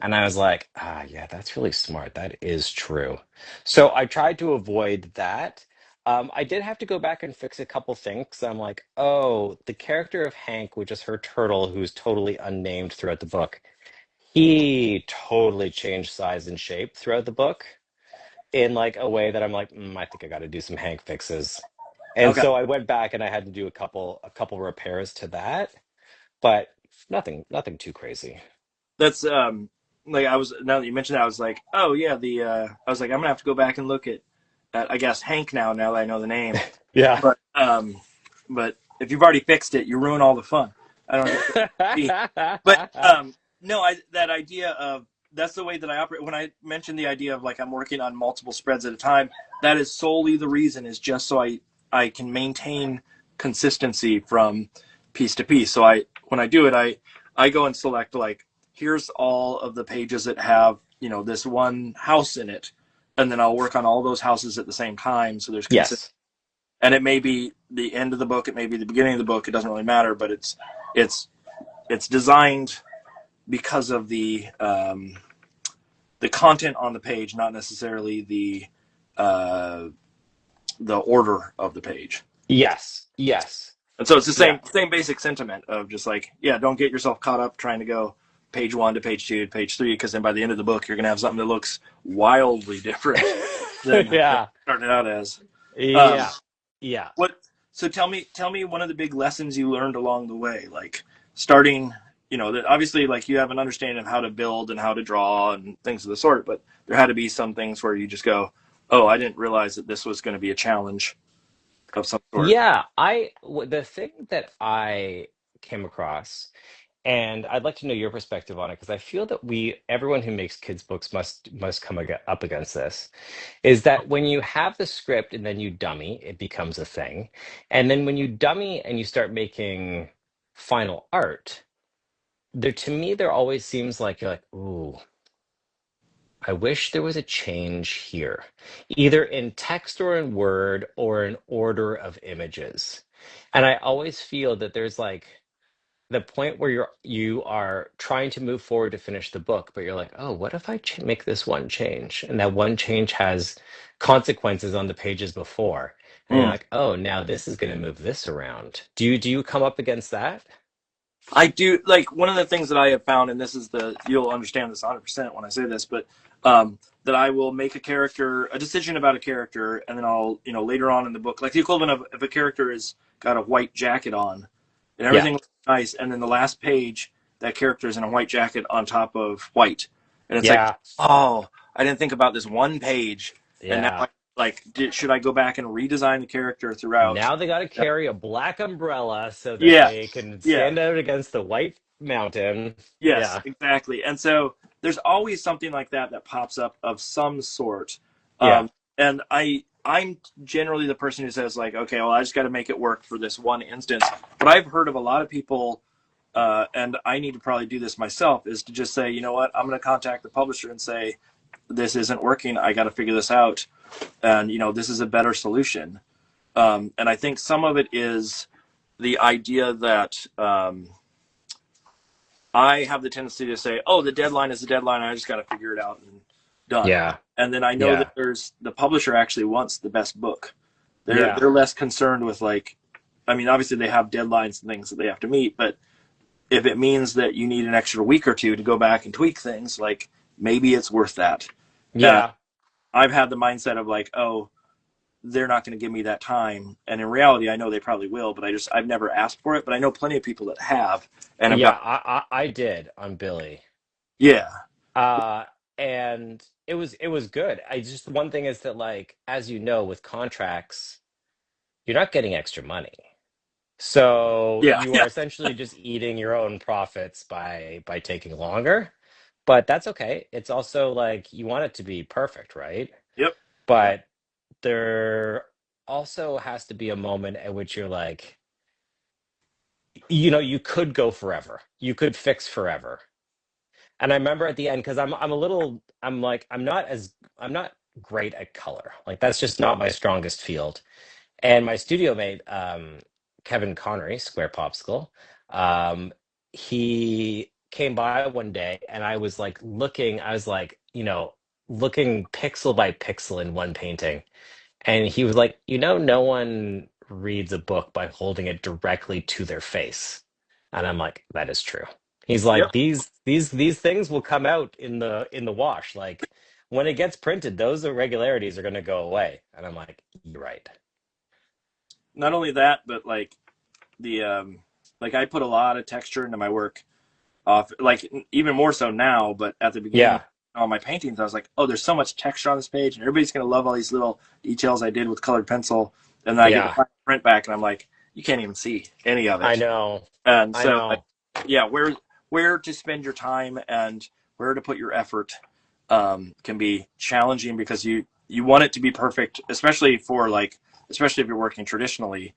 [SPEAKER 1] And I was like, yeah, that's really smart. That is true. So I tried to avoid that. I did have to go back and fix a couple things. I'm like, oh, the character of Hank, which is her turtle, who's totally unnamed throughout the book, he totally changed size and shape throughout the book in like a way that I'm like, I think I got to do some Hank fixes. And
[SPEAKER 3] Okay.
[SPEAKER 1] so I went back and I had to do a couple repairs to that, but nothing too crazy.
[SPEAKER 3] That's like I was now that you mentioned that I was like, oh yeah, the I was like I'm gonna have to go back and look at I guess Hank now that I know the name.
[SPEAKER 1] Yeah.
[SPEAKER 3] But if you've already fixed it, you ruin all the fun. I don't get the but no, that idea of that's the way that I operate. When I mentioned the idea of like I'm working on multiple spreads at a time, that is solely the reason is just so I can maintain consistency from piece to piece. So when I do it, I go and select like here's all of the pages that have this one house in it, and then I'll work on all those houses at the same time. So there's consistency.
[SPEAKER 1] Yes.
[SPEAKER 3] And it may be the end of the book, it may be the beginning of the book. It doesn't really matter, but it's designed because of the content on the page, not necessarily the order of the page.
[SPEAKER 1] Yes. Yes.
[SPEAKER 3] And so it's the
[SPEAKER 1] Yeah.
[SPEAKER 3] same basic sentiment of just like, yeah, don't get yourself caught up trying to go page 1 to page 2 to page 3, because then by the end of the book you're going to have something that looks wildly different than what
[SPEAKER 1] Yeah.
[SPEAKER 3] it started out as. Um,
[SPEAKER 1] Yeah. Yeah.
[SPEAKER 3] what? So tell me one of the big lessons you learned along the way, like starting. That obviously like you have an understanding of how to build and how to draw and things of the sort, but there had to be some things where you just go, oh, I didn't realize that this was going to be a challenge of some sort.
[SPEAKER 1] Yeah. The thing that I came across, and I'd like to know your perspective on it, because I feel that everyone who makes kids books must come up against this, is that when you have the script and then you dummy, it becomes a thing. And then when you dummy and you start making final art, to me, there always seems like you're like, ooh, I wish there was a change here, either in text or in word or in order of images. And I always feel that there's like the point where you are trying to move forward to finish the book, but you're like, oh, what if I make this one change? And that one change has consequences on the pages before. And you're
[SPEAKER 3] Mm.
[SPEAKER 1] like, oh, now this is going to move this around. Do you come up against that?
[SPEAKER 3] I do like one of the things that I have found, and this is you'll understand this 100% when I say this, but that I will make a decision about a character, and then I'll, later on in the book, like the equivalent of if a character has got a white jacket on and
[SPEAKER 1] Yeah,
[SPEAKER 3] everything looks nice, and then the last page, that character is in a white jacket on top of white. And it's like,
[SPEAKER 1] yeah,
[SPEAKER 3] oh, I didn't think about this one page, and now
[SPEAKER 1] yeah.
[SPEAKER 3] should I go back and redesign the character throughout?
[SPEAKER 1] Now they got to carry a black umbrella so that
[SPEAKER 3] Yeah,
[SPEAKER 1] they can
[SPEAKER 3] yeah.
[SPEAKER 1] stand out against the white mountain.
[SPEAKER 3] Yes,
[SPEAKER 1] Yeah,
[SPEAKER 3] exactly. And so there's always something like that that pops up of some sort.
[SPEAKER 1] yeah,
[SPEAKER 3] And I'm generally the person who says like, okay, well, I just got to make it work for this one instance. But I've heard of a lot of people, and I need to probably do this myself, is to just say, you know what, I'm going to contact the publisher and say, this isn't working. I got to figure this out, and this is a better solution. And I think some of it is the idea that. I have the tendency to say, "Oh, the deadline is the deadline. I just got to figure it out and done."
[SPEAKER 1] yeah,
[SPEAKER 3] And then I know
[SPEAKER 1] yeah,
[SPEAKER 3] that the publisher actually wants the best book. They're
[SPEAKER 1] yeah.
[SPEAKER 3] they're less concerned with like, I mean, obviously they have deadlines and things that they have to meet, but if it means that you need an extra week or two to go back and tweak things, like maybe it's worth that. And
[SPEAKER 1] Yeah.
[SPEAKER 3] I've had the mindset of like, oh, they're not going to give me that time, and in reality, I know they probably will, but I've never asked for it. But I know plenty of people that have, and have
[SPEAKER 1] Yeah,
[SPEAKER 3] got
[SPEAKER 1] I did on Billy.
[SPEAKER 3] yeah,
[SPEAKER 1] Uh and it was good. I just one thing is that, like, as you know, with contracts, you're not getting extra money. So
[SPEAKER 3] yeah,
[SPEAKER 1] you
[SPEAKER 3] yeah.
[SPEAKER 1] are essentially just eating your own profits by taking longer. But that's okay. It's also like you want it to be perfect, right?
[SPEAKER 3] Yep. Yep.
[SPEAKER 1] But there also has to be a moment at which you're like, you could go forever. You could fix forever. And I remember at the end, because I'm a little, I'm like, I'm not great at color. Like that's just not my strongest field. And my studio mate, Kevin Connery, Square Popsicle, um, he came by one day and I was like, looking pixel by pixel in one painting. And he was like, no one reads a book by holding it directly to their face. And I'm like, that is true. He's
[SPEAKER 3] Yep.
[SPEAKER 1] like, these things will come out in the wash. Like when it gets printed, those irregularities are going to go away. And I'm like, you're right.
[SPEAKER 3] Not only that, but like the like I put a lot of texture into my work off like even more so now, but at the beginning
[SPEAKER 1] Yeah.
[SPEAKER 3] on my paintings, I was like, oh, there's so much texture on this page, and everybody's gonna love all these little details I did with colored pencil. And then I get the
[SPEAKER 1] Yeah,
[SPEAKER 3] final print back, and I'm like, you can't even see any of
[SPEAKER 1] I
[SPEAKER 3] it.
[SPEAKER 1] know.
[SPEAKER 3] And
[SPEAKER 1] I
[SPEAKER 3] so, like,
[SPEAKER 1] know.
[SPEAKER 3] yeah, where to spend your time and where to put your effort can be challenging because you want it to be perfect, especially for like, especially if you're working traditionally.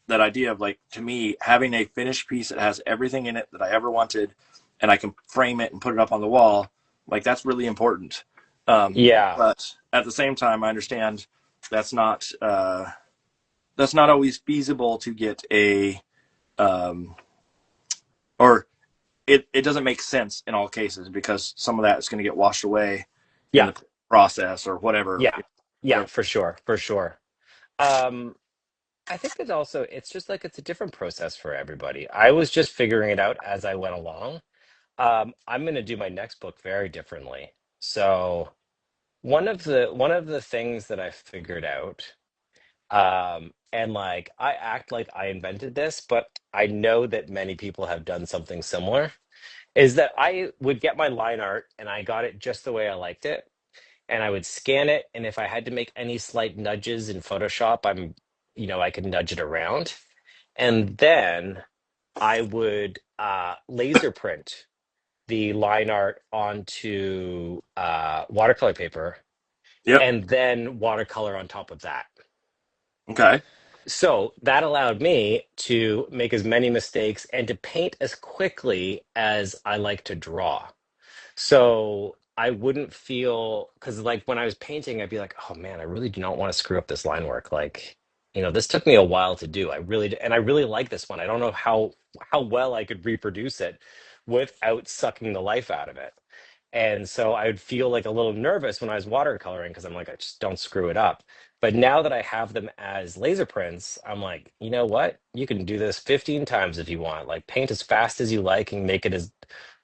[SPEAKER 3] That idea of like, to me, having a finished piece that has everything in it that I ever wanted, and I can frame it and put it up on the wall, like that's really important.
[SPEAKER 1] Yeah.
[SPEAKER 3] But at the same time, I understand that's not that's not always feasible to get a um, or it doesn't make sense in all cases because some of that is going to get washed away in
[SPEAKER 1] Yeah.
[SPEAKER 3] the process or whatever.
[SPEAKER 1] Yeah. Yeah,
[SPEAKER 3] Whatever.
[SPEAKER 1] for sure. For sure. Um, I think that also it's just like it's a different process for everybody. I was just figuring it out as I went along. I'm going to do my next book very differently. So one of the things that I figured out, and like I act like I invented this, but I know that many people have done something similar, is that I would get my line art and I got it just the way I liked it. And I would scan it. And if I had to make any slight nudges in Photoshop, I could nudge it around. And then I would laser print the line art onto watercolor paper
[SPEAKER 3] Yep.
[SPEAKER 1] and then watercolor on top of that.
[SPEAKER 3] Okay.
[SPEAKER 1] So that allowed me to make as many mistakes and to paint as quickly as I like to draw. So I wouldn't feel, because like when I was painting, I'd be like, oh man, I really do not want to screw up this line work. Like, this took me a while to do. And I really like this one. I don't know how well I could reproduce it without sucking the life out of it. And so I would feel like a little nervous when I was watercoloring because I'm like, I just don't screw it up. But now that I have them as laser prints, I'm like, you know what? You can do this 15 times if you want. Like paint as fast as you like and make it as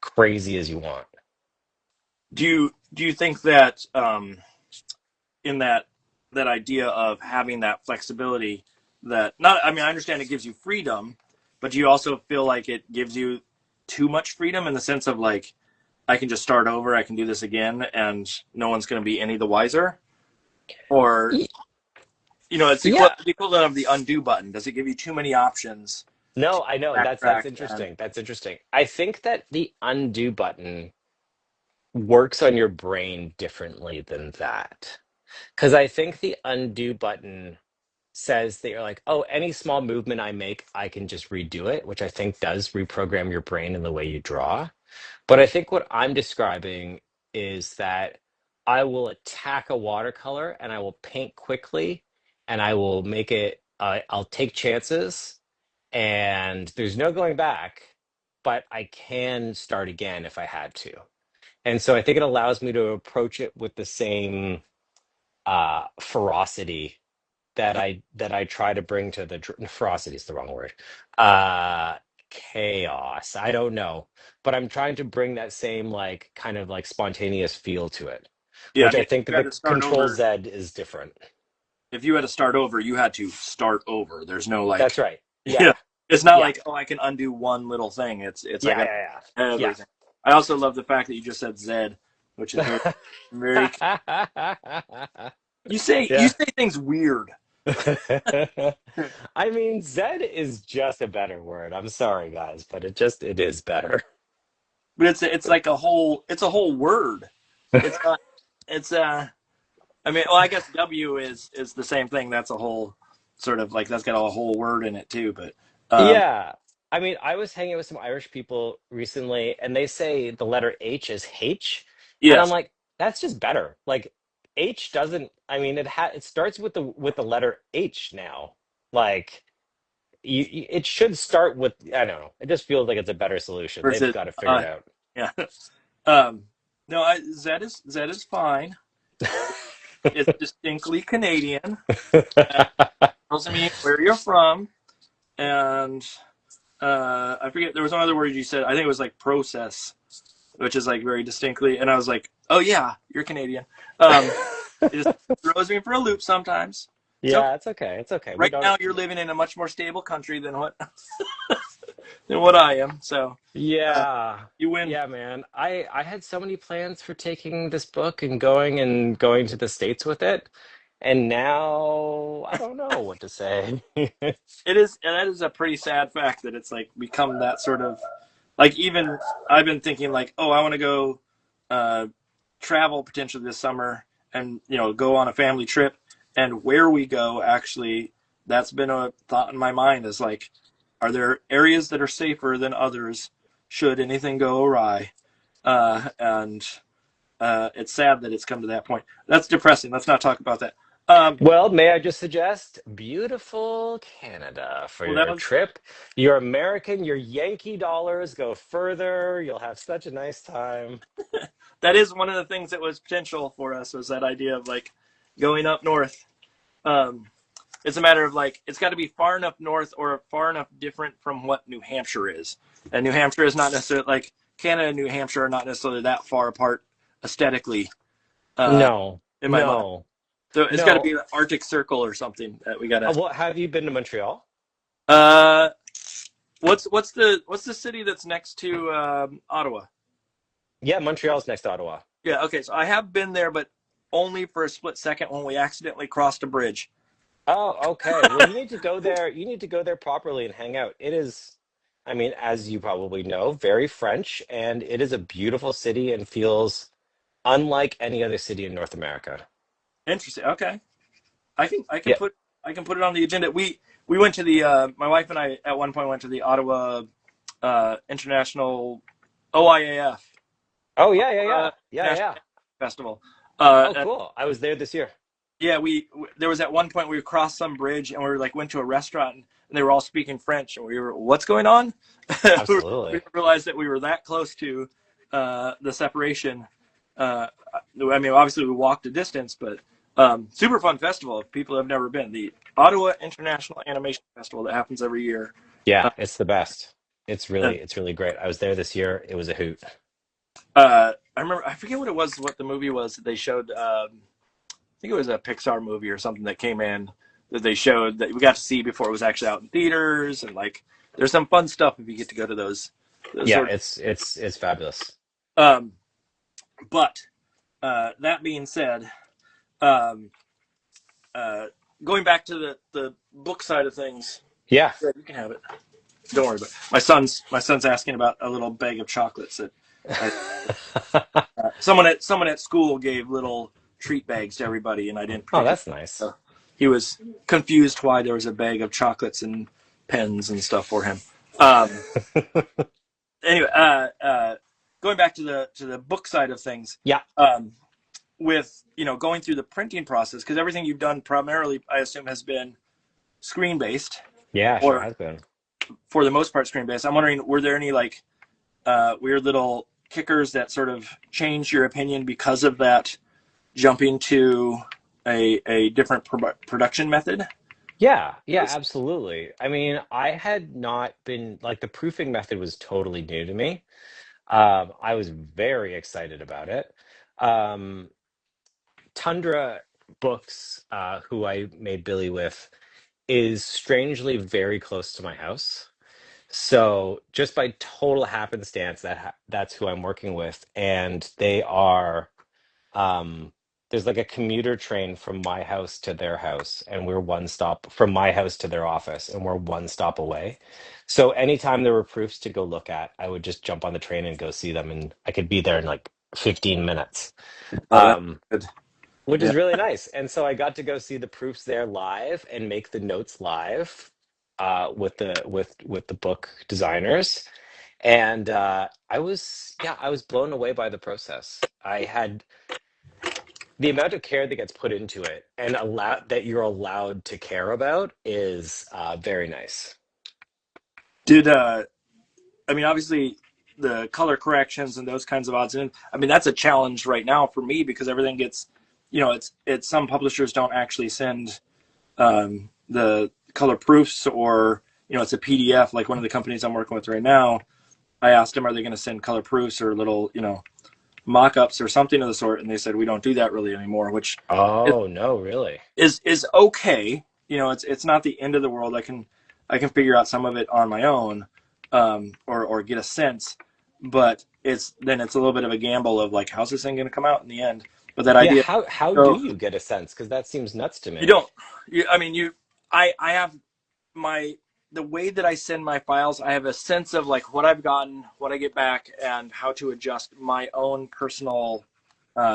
[SPEAKER 1] crazy as you want.
[SPEAKER 3] Do you think that in that idea of having that flexibility that not I mean I understand it gives you freedom, but do you also feel like it gives you too much freedom in the sense of like I can just start over, I can do this again, and no one's going to be any the wiser? Or
[SPEAKER 1] Y-
[SPEAKER 3] it's
[SPEAKER 1] Yeah.
[SPEAKER 3] the equivalent of the undo button. Does it give you too many options
[SPEAKER 1] No,
[SPEAKER 3] to
[SPEAKER 1] I know. That's
[SPEAKER 3] backtrack? And
[SPEAKER 1] interesting. That's interesting. I think that the undo button works on your brain differently than that. Because I think the undo button says that you're like, oh, any small movement I make, I can just redo it, which I think does reprogram your brain in the way you draw. But I think what I'm describing is that I will attack a watercolor and I will paint quickly and I will make it, I'll take chances and there's no going back, but I can start again if I had to. And so I think it allows me to approach it with the same ferocity that I try to bring to ferocity is the wrong word. Uh Chaos. I don't know. But I'm trying to bring that same like kind of like spontaneous feel to it,
[SPEAKER 3] yeah, I
[SPEAKER 1] which I
[SPEAKER 3] mean,
[SPEAKER 1] think
[SPEAKER 3] if
[SPEAKER 1] that
[SPEAKER 3] you had
[SPEAKER 1] the
[SPEAKER 3] to start
[SPEAKER 1] control
[SPEAKER 3] over,
[SPEAKER 1] Z is different.
[SPEAKER 3] if you had to start over, you had to start over. There's no
[SPEAKER 1] That's
[SPEAKER 3] like,
[SPEAKER 1] right.
[SPEAKER 3] yeah,
[SPEAKER 1] Yeah.
[SPEAKER 3] it's not
[SPEAKER 1] Yeah.
[SPEAKER 3] like oh I can undo one little thing. It's I
[SPEAKER 1] Yeah.
[SPEAKER 3] got
[SPEAKER 1] Yeah.
[SPEAKER 3] everything. I also love the fact that you just said Zed, which is very very.
[SPEAKER 1] Yeah.
[SPEAKER 3] You
[SPEAKER 1] Yeah.
[SPEAKER 3] say things weird,
[SPEAKER 1] I mean, Zed is just a better word. I'm sorry, guys, but it is better.
[SPEAKER 3] but it's like it's a whole word. It's not. It's I mean, well, I guess W is the same thing. That's a whole sort of like that's got a whole word in it too. But um,
[SPEAKER 1] Yeah. I mean, I was hanging with some Irish people recently, and they say the letter H is H, and I'm
[SPEAKER 3] yes,
[SPEAKER 1] like, that's just better. Like H doesn't, I mean, it starts with the letter H now. Like it should start with, I don't know. It just feels like it's a better solution. They've
[SPEAKER 3] versus
[SPEAKER 1] got to figure it out.
[SPEAKER 3] yeah. Um, no, Z is fine. It's distinctly Canadian. And tells me where you're from, and I forget there was one other word you said. I think it was like process, which is like very distinctly. And I was like, oh yeah, you're Canadian. It just throws me for a loop sometimes. So
[SPEAKER 1] Yeah, it's okay. It's okay. We
[SPEAKER 3] right
[SPEAKER 1] don't.
[SPEAKER 3] now you're living in a much more stable country than what than what I am. So
[SPEAKER 1] Yeah.
[SPEAKER 3] you win.
[SPEAKER 1] Yeah, man. I had so many plans for taking this book and going to the States with it. And now I don't know what to say.
[SPEAKER 3] It is, and that is a pretty sad fact that it's like become that sort of like even I've been thinking like, oh, I want to go uh, travel potentially this summer and go on a family trip, and where we go actually that's been a thought in my mind is like, are there areas that are safer than others should anything go awry? And It's sad that it's come to that point. That's depressing. Let's not talk about that. Um,
[SPEAKER 1] Well, may I just suggest beautiful Canada for
[SPEAKER 3] well, that
[SPEAKER 1] your
[SPEAKER 3] was
[SPEAKER 1] trip? Your American, your Yankee dollars go further. You'll have such a nice time.
[SPEAKER 3] that is one of the things that was potential for us was that idea of like going up north. Um, it's a matter of like it's got to be far enough north or far enough different from what New Hampshire is, and New Hampshire is not necessarily like Canada and New Hampshire are not necessarily that far apart aesthetically uh,
[SPEAKER 1] No,
[SPEAKER 3] in my mind.
[SPEAKER 1] no,
[SPEAKER 3] So it's got to
[SPEAKER 1] no.
[SPEAKER 3] be the Arctic Circle or something that we got to.
[SPEAKER 1] Well, have you been to Montreal?
[SPEAKER 3] Uh, what's the city that's next to Ottawa?
[SPEAKER 1] Yeah, Montreal's next to Ottawa.
[SPEAKER 3] Yeah, okay. So I have been there, but only for a split second when we accidentally crossed a bridge.
[SPEAKER 1] Oh, okay. Well, you need to go there. You need to go there properly and hang out. It is, I mean, as you probably know, very French, and it is a beautiful city and feels unlike any other city in North America.
[SPEAKER 3] Interesting. Okay, I can
[SPEAKER 1] Yeah.
[SPEAKER 3] put it on the agenda. We went to the my wife and I at one point went to the Ottawa International OIAF
[SPEAKER 1] Oh, yeah, yeah,
[SPEAKER 3] uh,
[SPEAKER 1] yeah. Yeah,
[SPEAKER 3] National
[SPEAKER 1] yeah.
[SPEAKER 3] Festival.
[SPEAKER 1] Oh,
[SPEAKER 3] And
[SPEAKER 1] cool. I was there this year.
[SPEAKER 3] yeah, there was at one point we crossed some bridge and we were like went to a restaurant and they were all speaking French and we were what's going on? We
[SPEAKER 1] Absolutely.
[SPEAKER 3] realized that we were that close to the separation. I mean, obviously we walked a distance, but super fun festival. If people have never been, the Ottawa International Animation Festival that happens every year.
[SPEAKER 1] Yeah,
[SPEAKER 3] Uh,
[SPEAKER 1] it's the best.
[SPEAKER 3] uh,
[SPEAKER 1] It's really great. I was there this year. It was a hoot.
[SPEAKER 3] I remember I forget what it was, what the movie was that they showed. I think it was a Pixar movie or something that came in that they showed that we got to see before it was actually out in theaters, and like there's some fun stuff if you get to go to those
[SPEAKER 1] Yeah,
[SPEAKER 3] sort
[SPEAKER 1] it's fabulous.
[SPEAKER 3] of. But that being said, um, uh, going back to the book side of things,
[SPEAKER 1] Yeah.
[SPEAKER 3] yeah, you can have it. Don't worry about it. My son's asking about a little bag of chocolates that I, someone at school gave little treat bags to everybody, and I didn't
[SPEAKER 1] Oh,
[SPEAKER 3] particularly.
[SPEAKER 1] that's nice.
[SPEAKER 3] So he was confused why there was a bag of chocolates and pens and stuff for him. Um, anyway, going back to the book side of things,
[SPEAKER 1] Yeah.
[SPEAKER 3] um, with going through the printing process, because everything you've done primarily, I assume, has been screen based,
[SPEAKER 1] Yeah, sure
[SPEAKER 3] or
[SPEAKER 1] has been.
[SPEAKER 3] for the most part screen based. I'm wondering, were there any like weird little kickers that sort of changed your opinion because of that jumping to a different production method?
[SPEAKER 1] Yeah, yeah, absolutely. I mean, I had not been like the proofing method was totally new to me. I was very excited about it. Um, Tundra Books, who I made Billy with, is strangely very close to my house. So just by total happenstance, that's who I'm working with, and they are. Um, there's like a commuter train from my house to their house, and we're one stop from my house to their office, and we're one stop away. So anytime there were proofs to go look at, I would just jump on the train and go see them, and I could be there in like 15 minutes.
[SPEAKER 3] Oh, that's
[SPEAKER 1] Um,
[SPEAKER 3] good.
[SPEAKER 1] which
[SPEAKER 3] Yeah.
[SPEAKER 1] is really nice. And so I got to go see the proofs there live and make the notes live with the book designers. And I was blown away by the process. I had the amount of care that gets put into it and that you're allowed to care about is very nice.
[SPEAKER 3] Did I mean, obviously the color corrections and those kinds of odds, and I mean that's a challenge right now for me because everything gets, it's some publishers don't actually send the color proofs, or it's a PDF. Like one of the companies I'm working with right now, I asked them, are they going to send color proofs or little mock-ups or something of the sort, and they said we don't do that really anymore, which is
[SPEAKER 1] Oh, no, really?
[SPEAKER 3] is okay. It's not the end of the world. I can figure out some of it on my own, or get a sense. But it's a little bit of a gamble of like, how's this thing going to come out in the end? But that
[SPEAKER 1] Yeah,
[SPEAKER 3] idea,
[SPEAKER 1] how do
[SPEAKER 3] so
[SPEAKER 1] you get a sense? Because that seems nuts to
[SPEAKER 3] you
[SPEAKER 1] me.
[SPEAKER 3] don't, I mean, I have my, the way that I send my files, I have a sense of like what I've gotten, what I get back, and how to adjust my own personal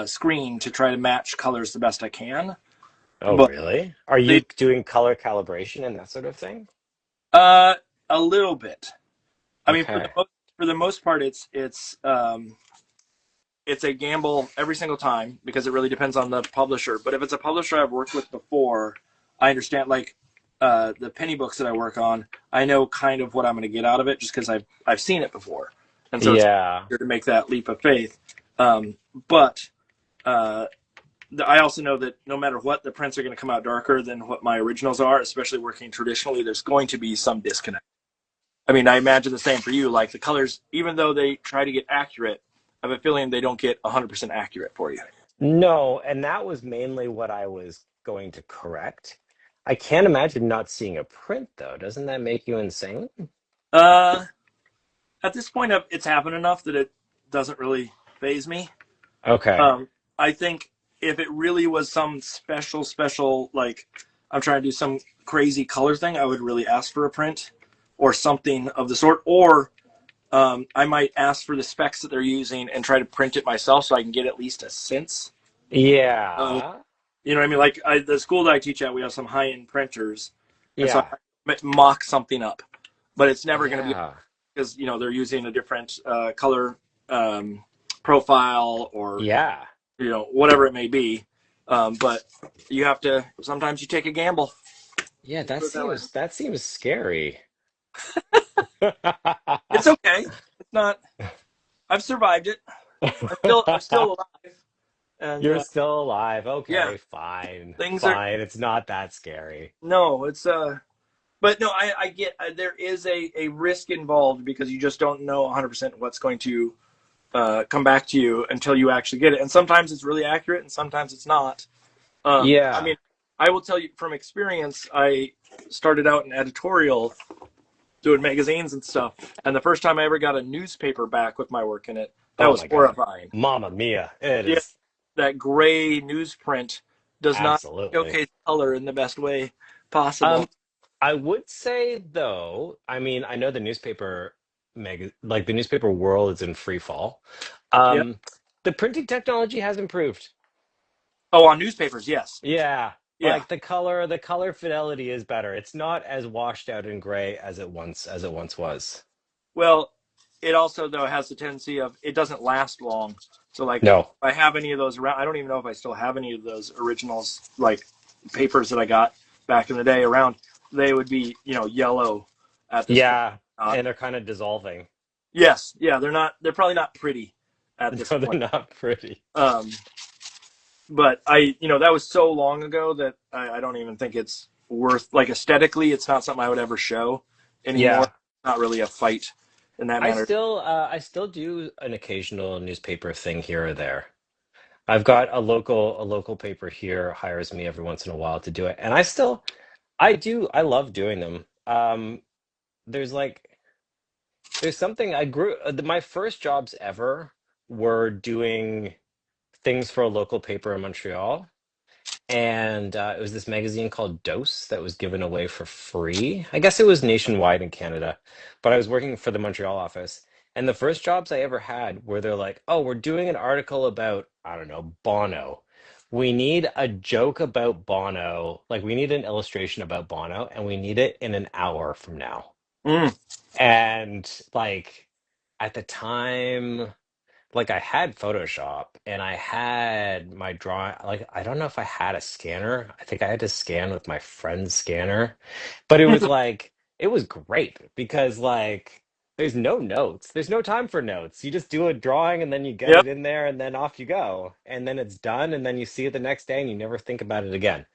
[SPEAKER 3] screen to try to match colors the best I can.
[SPEAKER 1] Oh,
[SPEAKER 3] But
[SPEAKER 1] really? Are
[SPEAKER 3] they,
[SPEAKER 1] you doing color calibration and that sort of thing?
[SPEAKER 3] uh, a little bit. I mean,
[SPEAKER 1] Okay.
[SPEAKER 3] for the most part, it's a gamble every single time because it really depends on the publisher. But if it's a publisher I've worked with before, I understand like the penny books that I work on. I know kind of what I'm going to get out of it just because I've seen it before, and so it's
[SPEAKER 1] Yeah.
[SPEAKER 3] easier to make that leap of faith. But uh, I also know that no matter what, the prints are going to come out darker than what my originals are. Especially working traditionally, there's going to be some disconnect. I mean, I imagine the same for you. Like the colors, even though they try to get accurate, I have a feeling they don't get 100% accurate for you.
[SPEAKER 1] No, and that was mainly what I was going to correct. I can't imagine not seeing a print though. Doesn't that make you insane?
[SPEAKER 3] Uh, at this point, it's happened enough that it doesn't really phase me.
[SPEAKER 1] Okay.
[SPEAKER 3] I think if it really was some special, like I'm trying to do some crazy color thing, I would really ask for a print or something of the sort. Or I might ask for the specs that they're using and try to print it myself so I can get at least a sense. Uh,
[SPEAKER 1] Yeah.
[SPEAKER 3] you know what I mean? Like the school that I teach at, we have some high-end printers, and so
[SPEAKER 1] Yeah.
[SPEAKER 3] I mock something up, but it's never going to be
[SPEAKER 1] Yeah.
[SPEAKER 3] because they're using a different color profile or
[SPEAKER 1] Yeah.
[SPEAKER 3] whatever it may be. But you have to sometimes you take a gamble.
[SPEAKER 1] Yeah,
[SPEAKER 3] Put it that way.
[SPEAKER 1] that seems scary.
[SPEAKER 3] It's okay. It's not. I've survived it. I'm still alive, and
[SPEAKER 1] You're still alive.
[SPEAKER 3] yeah,
[SPEAKER 1] Okay, fine.
[SPEAKER 3] things are
[SPEAKER 1] Fine. It's not that scary.
[SPEAKER 3] no. It's but no, I get there is a risk involved because you just don't know 100% what's going to come back to you until you actually get it. And sometimes it's really accurate, and sometimes it's not. I
[SPEAKER 1] Yeah.
[SPEAKER 3] mean, I will tell you from experience. I started out in editorial, doing magazines and stuff, and the first time I ever got a newspaper back with my work in it, that
[SPEAKER 1] Oh
[SPEAKER 3] was
[SPEAKER 1] my God.
[SPEAKER 3] horrifying.
[SPEAKER 1] Mamma mia. It
[SPEAKER 3] Yeah,
[SPEAKER 1] is
[SPEAKER 3] that gray newsprint does not
[SPEAKER 1] absolutely.
[SPEAKER 3] showcase color in the best way possible.
[SPEAKER 1] Um, I would say though, I mean, I know the newspaper world is in free fall.
[SPEAKER 3] Yeah.
[SPEAKER 1] Um, the printing technology has improved.
[SPEAKER 3] Oh, on newspapers, yes.
[SPEAKER 1] Yeah,
[SPEAKER 3] Yeah.
[SPEAKER 1] like the color fidelity is better. It's not as washed out and gray as it once was.
[SPEAKER 3] Well, it also though has the tendency of it doesn't last long. So like, if
[SPEAKER 1] No.
[SPEAKER 3] I have any of those around, I don't even know if I still have any of those originals, like papers that I got back in the day around. They would be yellow at this point.
[SPEAKER 1] Yeah,
[SPEAKER 3] Uh,
[SPEAKER 1] and they're kind of dissolving.
[SPEAKER 3] yes, yeah, they're not. They're probably not pretty at this
[SPEAKER 1] No, they're
[SPEAKER 3] point.
[SPEAKER 1] not pretty.
[SPEAKER 3] Um, but that was so long ago that I don't even think it's worth, like, aesthetically, it's not something I would ever show anymore.
[SPEAKER 1] Yeah.
[SPEAKER 3] Not really a fight in that manner.
[SPEAKER 1] I still do an occasional newspaper thing here or there. I've got a local paper here hires me every once in a while to do it. And I love doing them. There's like there's something I grew my first jobs ever were doing things for a local paper in Montreal. And it was this magazine called Dose that was given away for free. I guess it was nationwide in Canada, but I was working for the Montreal office. And the first jobs I ever had where they're like, "Oh, we're doing an article about, I don't know, Bono. We need a joke about Bono. Like, we need an illustration about Bono, and we need it in an hour from now."
[SPEAKER 3] Mm.
[SPEAKER 1] And like at the time, like I had Photoshop and I had my drawing. Like, I don't know if I had a scanner. I think I had to scan with my friend's scanner, but it was like it was great because like there's no notes. There's no time for notes. You just do a drawing and then you get
[SPEAKER 3] Yep.
[SPEAKER 1] it in there and then off you go. And then it's done and then you see it the next day and you never think about it again.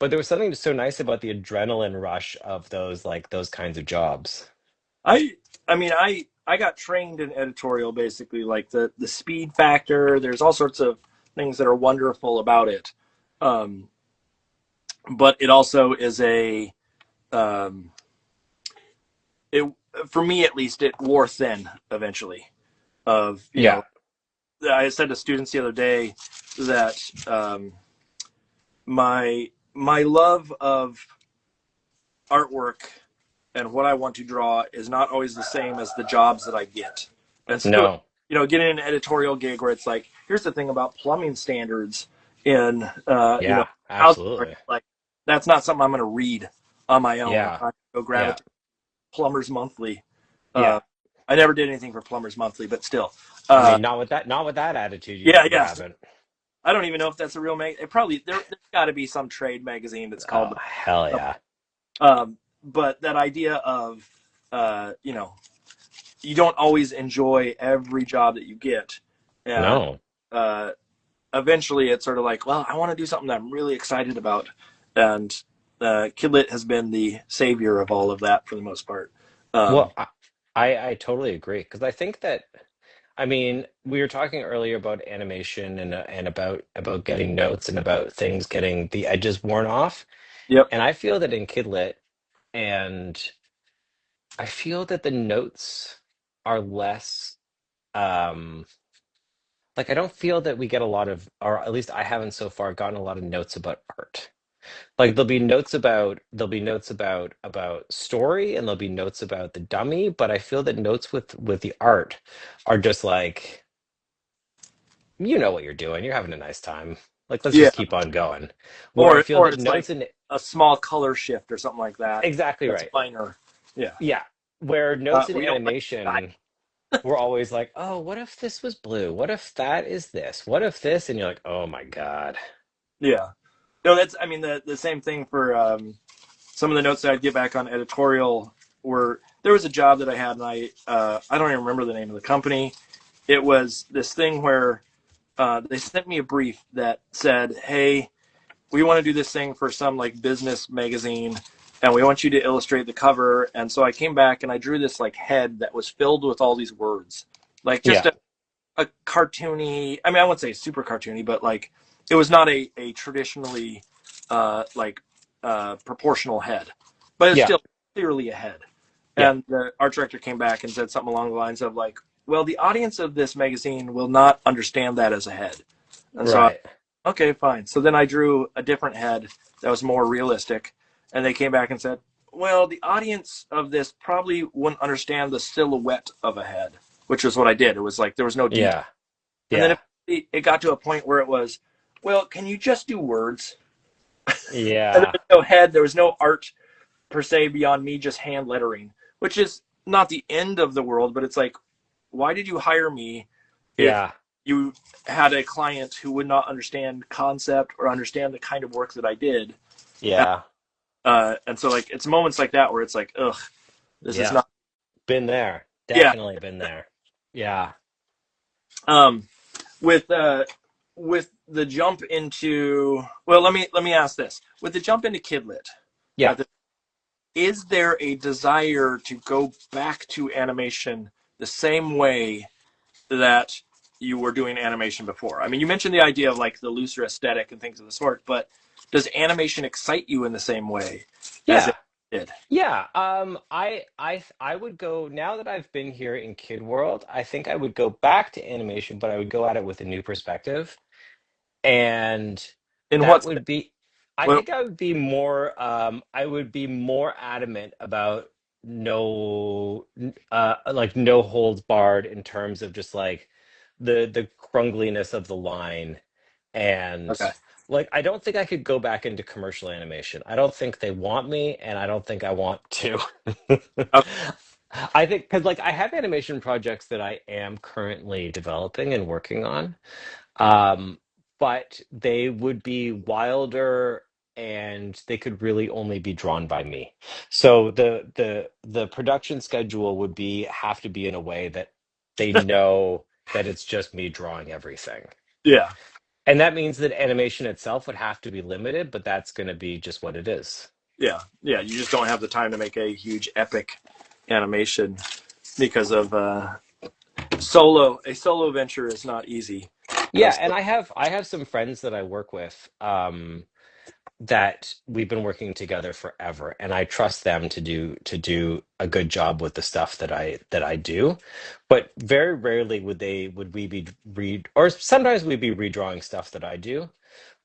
[SPEAKER 1] But there was something so nice about the adrenaline rush of those kinds of jobs.
[SPEAKER 3] I I mean I got trained in editorial, basically, like the speed factor. There's all sorts of things that are wonderful about it. Um, but it also is a um, it for me at least, it wore thin eventually. Of
[SPEAKER 1] Yeah.
[SPEAKER 3] I said to students the other day that my love of artwork and what I want to draw is not always the same as the jobs that I get. And so,
[SPEAKER 1] No.
[SPEAKER 3] getting an editorial gig where it's like, here's the thing about plumbing standards in,
[SPEAKER 1] Yeah,
[SPEAKER 3] housing,
[SPEAKER 1] absolutely.
[SPEAKER 3] like that's not something I'm going to read on my own. I'm
[SPEAKER 1] Yeah.
[SPEAKER 3] not going to go
[SPEAKER 1] Yeah.
[SPEAKER 3] gravitate Plumbers Monthly.
[SPEAKER 1] Yeah.
[SPEAKER 3] Uh, I never did anything for Plumbers Monthly, but still,
[SPEAKER 1] I
[SPEAKER 3] uh,
[SPEAKER 1] mean, not with that attitude,
[SPEAKER 3] yeah,
[SPEAKER 1] you
[SPEAKER 3] yeah.
[SPEAKER 1] haven't.
[SPEAKER 3] I don't even know if that's a real mag. It probably there's got to be some trade magazine that's called
[SPEAKER 1] Oh, hell
[SPEAKER 3] the.
[SPEAKER 1] yeah.
[SPEAKER 3] But that idea of, uh, you know, you don't always enjoy every job that you get, and
[SPEAKER 1] No.
[SPEAKER 3] uh, eventually it's sort of like, well, I want to do something that I'm really excited about, and Kidlit has been the savior of all of that for the most part. Um,
[SPEAKER 1] Well, I totally agree because I think that I mean we were talking earlier about animation and about getting notes and about things getting the edges worn off,
[SPEAKER 3] yep.
[SPEAKER 1] and I feel that in Kidlit, and I feel that the notes are less like I don't feel that we get a lot of, or at least I haven't so far gotten a lot of notes about art. Like there'll be notes about story and there'll be notes about the dummy, but I feel that notes with the art are just like, you know what you're doing. You're having a nice time. Like let's
[SPEAKER 3] Yeah.
[SPEAKER 1] just keep on going. Where I feel
[SPEAKER 3] Or
[SPEAKER 1] that
[SPEAKER 3] it's like
[SPEAKER 1] notes in
[SPEAKER 3] a small color shift or something like that.
[SPEAKER 1] exactly
[SPEAKER 3] That's
[SPEAKER 1] right.
[SPEAKER 3] minor. Yeah.
[SPEAKER 1] Yeah. Where notes in
[SPEAKER 3] We don't like that.
[SPEAKER 1] animation we're always like, oh, what if this was blue? What if that is this? What if this? And you're like, oh my God.
[SPEAKER 3] Yeah. No, that's. I mean, the same thing for some of the notes that I'd get back on editorial were there was a job that I had, and I don't even remember the name of the company. It was this thing where they sent me a brief that said, "Hey, we want to do this thing for some like business magazine, and we want you to illustrate the cover." And so I came back and I drew this like head that was filled with all these words, like just
[SPEAKER 1] Yeah.
[SPEAKER 3] a cartoony. I mean, I wouldn't say super cartoony, but like it was not a traditionally like proportional head, but it's
[SPEAKER 1] Yeah.
[SPEAKER 3] still clearly a head.
[SPEAKER 1] Yeah.
[SPEAKER 3] And the art director came back and said something along the lines of like, "Well, the audience of this magazine will not understand that as a head." And so,
[SPEAKER 1] Right.
[SPEAKER 3] okay, fine. So then I drew a different head that was more realistic, and they came back and said, "Well, the audience of this probably wouldn't understand the silhouette of a head," which was what I did. It was like there was no detail.
[SPEAKER 1] Yeah.
[SPEAKER 3] And then
[SPEAKER 1] Yeah.
[SPEAKER 3] it got to a point where it was, well, can you just do words? And there
[SPEAKER 1] Yeah.
[SPEAKER 3] was no head, there was no art per se beyond me just hand lettering, which is not the end of the world, but it's like, why did you hire me if
[SPEAKER 1] Yeah.
[SPEAKER 3] you had a client who would not understand concept or understand the kind of work that I did?
[SPEAKER 1] Yeah.
[SPEAKER 3] And so like it's moments like that where it's like, ugh, this is
[SPEAKER 1] Yeah.
[SPEAKER 3] not.
[SPEAKER 1] Been there.
[SPEAKER 3] Yeah.
[SPEAKER 1] Definitely been there. Yeah.
[SPEAKER 3] Um, with with the jump into, well, let me ask this: with the jump into Kidlit,
[SPEAKER 1] Yeah.
[SPEAKER 3] is there a desire to go back to animation the same way that you were doing animation before? I mean, you mentioned the idea of like the looser aesthetic and things of the sort, but does animation excite you in the same way as
[SPEAKER 1] Yeah.
[SPEAKER 3] it did?
[SPEAKER 1] Yeah. I would go now that I've been here in Kid World, I think I would go back to animation, but I would go at it with a new perspective. And
[SPEAKER 3] In
[SPEAKER 1] that
[SPEAKER 3] what?
[SPEAKER 1] would be I
[SPEAKER 3] Well,
[SPEAKER 1] think I would be more adamant about like no holds barred in terms of just like the crungliness of the line, and
[SPEAKER 3] okay.
[SPEAKER 1] like I don't think I could go back into commercial animation. I don't think they want me, and I don't think I want to.
[SPEAKER 3] Okay.
[SPEAKER 1] I think because like I have animation projects that I am currently developing and working on, um, but they would be wilder and they could really only be drawn by me. So the production schedule would be have to be in a way that they know that it's just me drawing everything.
[SPEAKER 3] Yeah.
[SPEAKER 1] And that means that animation itself would have to be limited, but that's going to be just what it is.
[SPEAKER 3] Yeah. Yeah. You just don't have the time to make a huge epic animation because of a solo venture is not easy.
[SPEAKER 1] Yeah,
[SPEAKER 3] So,
[SPEAKER 1] and I have some friends that I work with. that we've been working together forever, and I trust them to do a good job with the stuff that I do. But very rarely would we be read, or sometimes we'd be redrawing stuff that I do,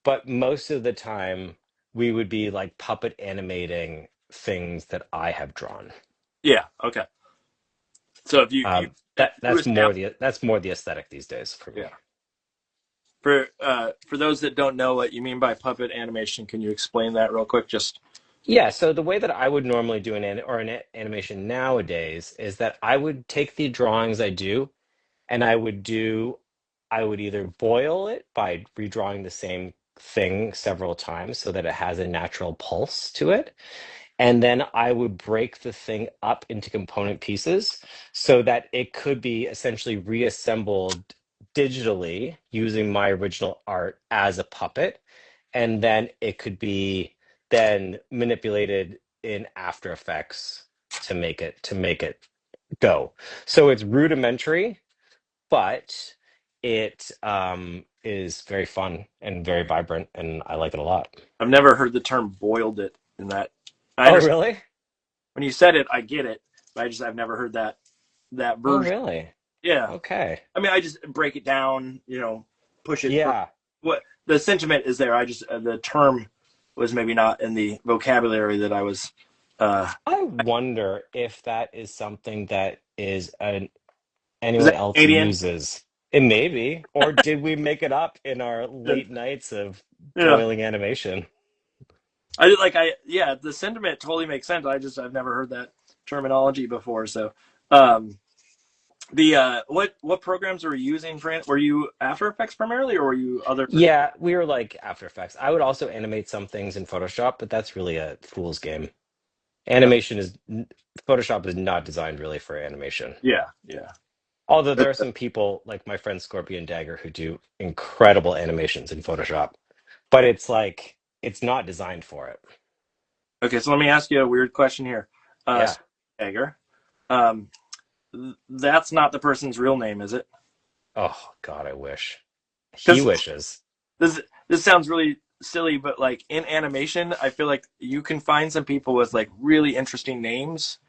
[SPEAKER 1] but most of the time we would be like puppet animating things that I have drawn.
[SPEAKER 3] Yeah. Okay. So if you
[SPEAKER 1] That
[SPEAKER 3] you establish,
[SPEAKER 1] that's more the aesthetic these days for me.
[SPEAKER 3] yeah. For those that don't know what you mean by puppet animation, can you explain that real quick? Just
[SPEAKER 1] Yeah, so the way that I would normally do an animation nowadays is that I would take the drawings I do, and I would either boil it by redrawing the same thing several times so that it has a natural pulse to it. And then I would break the thing up into component pieces so that it could be essentially reassembled digitally using my original art as a puppet. And then it could be then manipulated in After Effects to make it go. So it's rudimentary, but it is very fun and very vibrant, and I like it a lot.
[SPEAKER 3] I've never heard the term "boiled it" in that. I
[SPEAKER 1] Oh,
[SPEAKER 3] understand
[SPEAKER 1] really?
[SPEAKER 3] when you said it, I get it, but I've never heard that
[SPEAKER 1] Oh,
[SPEAKER 3] version.
[SPEAKER 1] really?
[SPEAKER 3] Yeah.
[SPEAKER 1] Okay.
[SPEAKER 3] I mean, I just break it down, push it for
[SPEAKER 1] Yeah.
[SPEAKER 3] what the sentiment is there. I just the term was maybe not in the vocabulary that I was. Uh,
[SPEAKER 1] I wonder if that is something that
[SPEAKER 3] is
[SPEAKER 1] anyone
[SPEAKER 3] that
[SPEAKER 1] else
[SPEAKER 3] Canadian?
[SPEAKER 1] uses. It may be, or did we make it up in our late nights of
[SPEAKER 3] Yeah.
[SPEAKER 1] boiling animation?
[SPEAKER 3] I did like I yeah. The sentiment totally makes sense. I've never heard that terminology before. So, um, the what programs were you using for? Were you After Effects primarily, or were you other?
[SPEAKER 1] Yeah, we were like After Effects. I would also animate some things in Photoshop, but that's really a fool's game.
[SPEAKER 3] Yeah.
[SPEAKER 1] Animation is Photoshop is not designed really for animation.
[SPEAKER 3] Yeah. Yeah.
[SPEAKER 1] Although there are some people like my friend Scorpion Dagger who do incredible animations in Photoshop, but it's like it's not designed for it.
[SPEAKER 3] Okay, so let me ask you a weird question here.
[SPEAKER 1] Yeah.
[SPEAKER 3] Egger, um, that's not the person's real name, is it?
[SPEAKER 1] Oh God, I wish. He
[SPEAKER 3] Because
[SPEAKER 1] wishes.
[SPEAKER 3] this sounds really silly, but like in animation, I feel like you can find some people with like really interesting names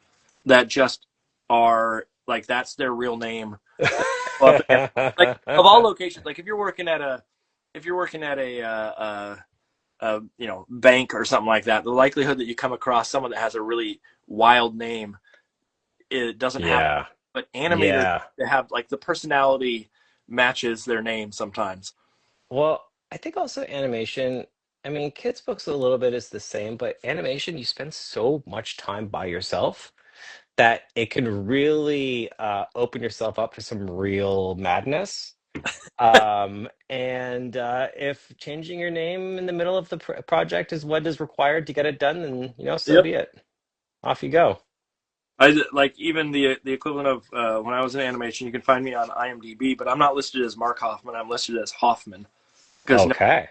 [SPEAKER 3] that just are like that's their real name. Up and, like of all locations, like if you're working at a bank or something like that, the likelihood that you come across someone that has a really wild name, it doesn't happen.
[SPEAKER 1] Yeah.
[SPEAKER 3] But animators,
[SPEAKER 1] Yeah.
[SPEAKER 3] they have like the personality matches their name sometimes.
[SPEAKER 1] Well, I think also animation, I mean, kids' books a little bit is the same, but animation, you spend so much time by yourself that it can really open yourself up to some real madness. And if changing your name in the middle of the project is what is required to get it done, then so
[SPEAKER 3] Yep.
[SPEAKER 1] be it. Off you go.
[SPEAKER 3] I like even the equivalent of when I was in animation. You can find me on IMDb, but I'm not listed as Mark Hoffman. I'm listed as Hoffman because no
[SPEAKER 1] Okay.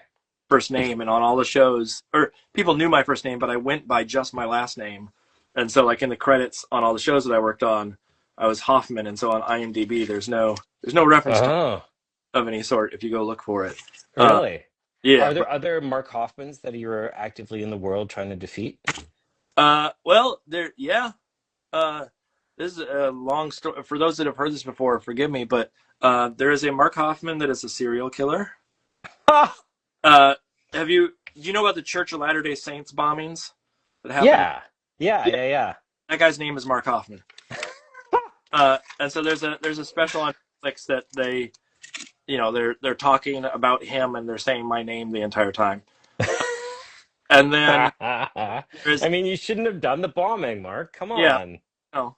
[SPEAKER 3] first name, and on all the shows, or people knew my first name, but I went by just my last name. And so, like in the credits on all the shows that I worked on, I was Hoffman, and so on IMDb, there's no reference to
[SPEAKER 1] Oh,
[SPEAKER 3] of any sort if you go look for it. Uh,
[SPEAKER 1] really?
[SPEAKER 3] yeah,
[SPEAKER 1] Are there other Mark Hoffmans that you're actively in the world trying to defeat?
[SPEAKER 3] well, there, yeah. Uh, this is a long story. For those that have heard this before, forgive me, but there is a Mark Hoffman that is a serial killer.
[SPEAKER 1] Ah,
[SPEAKER 3] Uh, do you know about the Church of Latter-day Saints bombings that happened?
[SPEAKER 1] yeah. Yeah,
[SPEAKER 3] Yeah,
[SPEAKER 1] yeah, yeah.
[SPEAKER 3] that guy's name is Mark Hoffman. And so there's a special on Netflix that they're talking about him and they're saying my name the entire time. And then
[SPEAKER 1] I
[SPEAKER 3] there's
[SPEAKER 1] mean, you shouldn't have done the bombing, Mark. Come
[SPEAKER 3] yeah,
[SPEAKER 1] on.
[SPEAKER 3] no,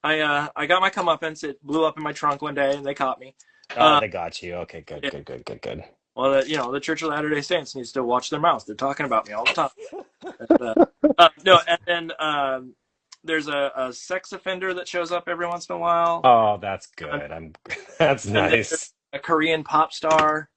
[SPEAKER 3] I got my comeuppance. It blew up in my trunk one day and they caught me.
[SPEAKER 1] Oh,
[SPEAKER 3] Uh,
[SPEAKER 1] they got you. Okay, good,
[SPEAKER 3] yeah,
[SPEAKER 1] good, good, good, good.
[SPEAKER 3] well, the Church of Latter-day Saints needs to watch their mouth. They're talking about me all the time. And, no, and then there's a sex offender that shows up every once in a while,
[SPEAKER 1] Oh, that's
[SPEAKER 3] and,
[SPEAKER 1] good. That's
[SPEAKER 3] and then there's
[SPEAKER 1] nice.
[SPEAKER 3] a Korean pop star.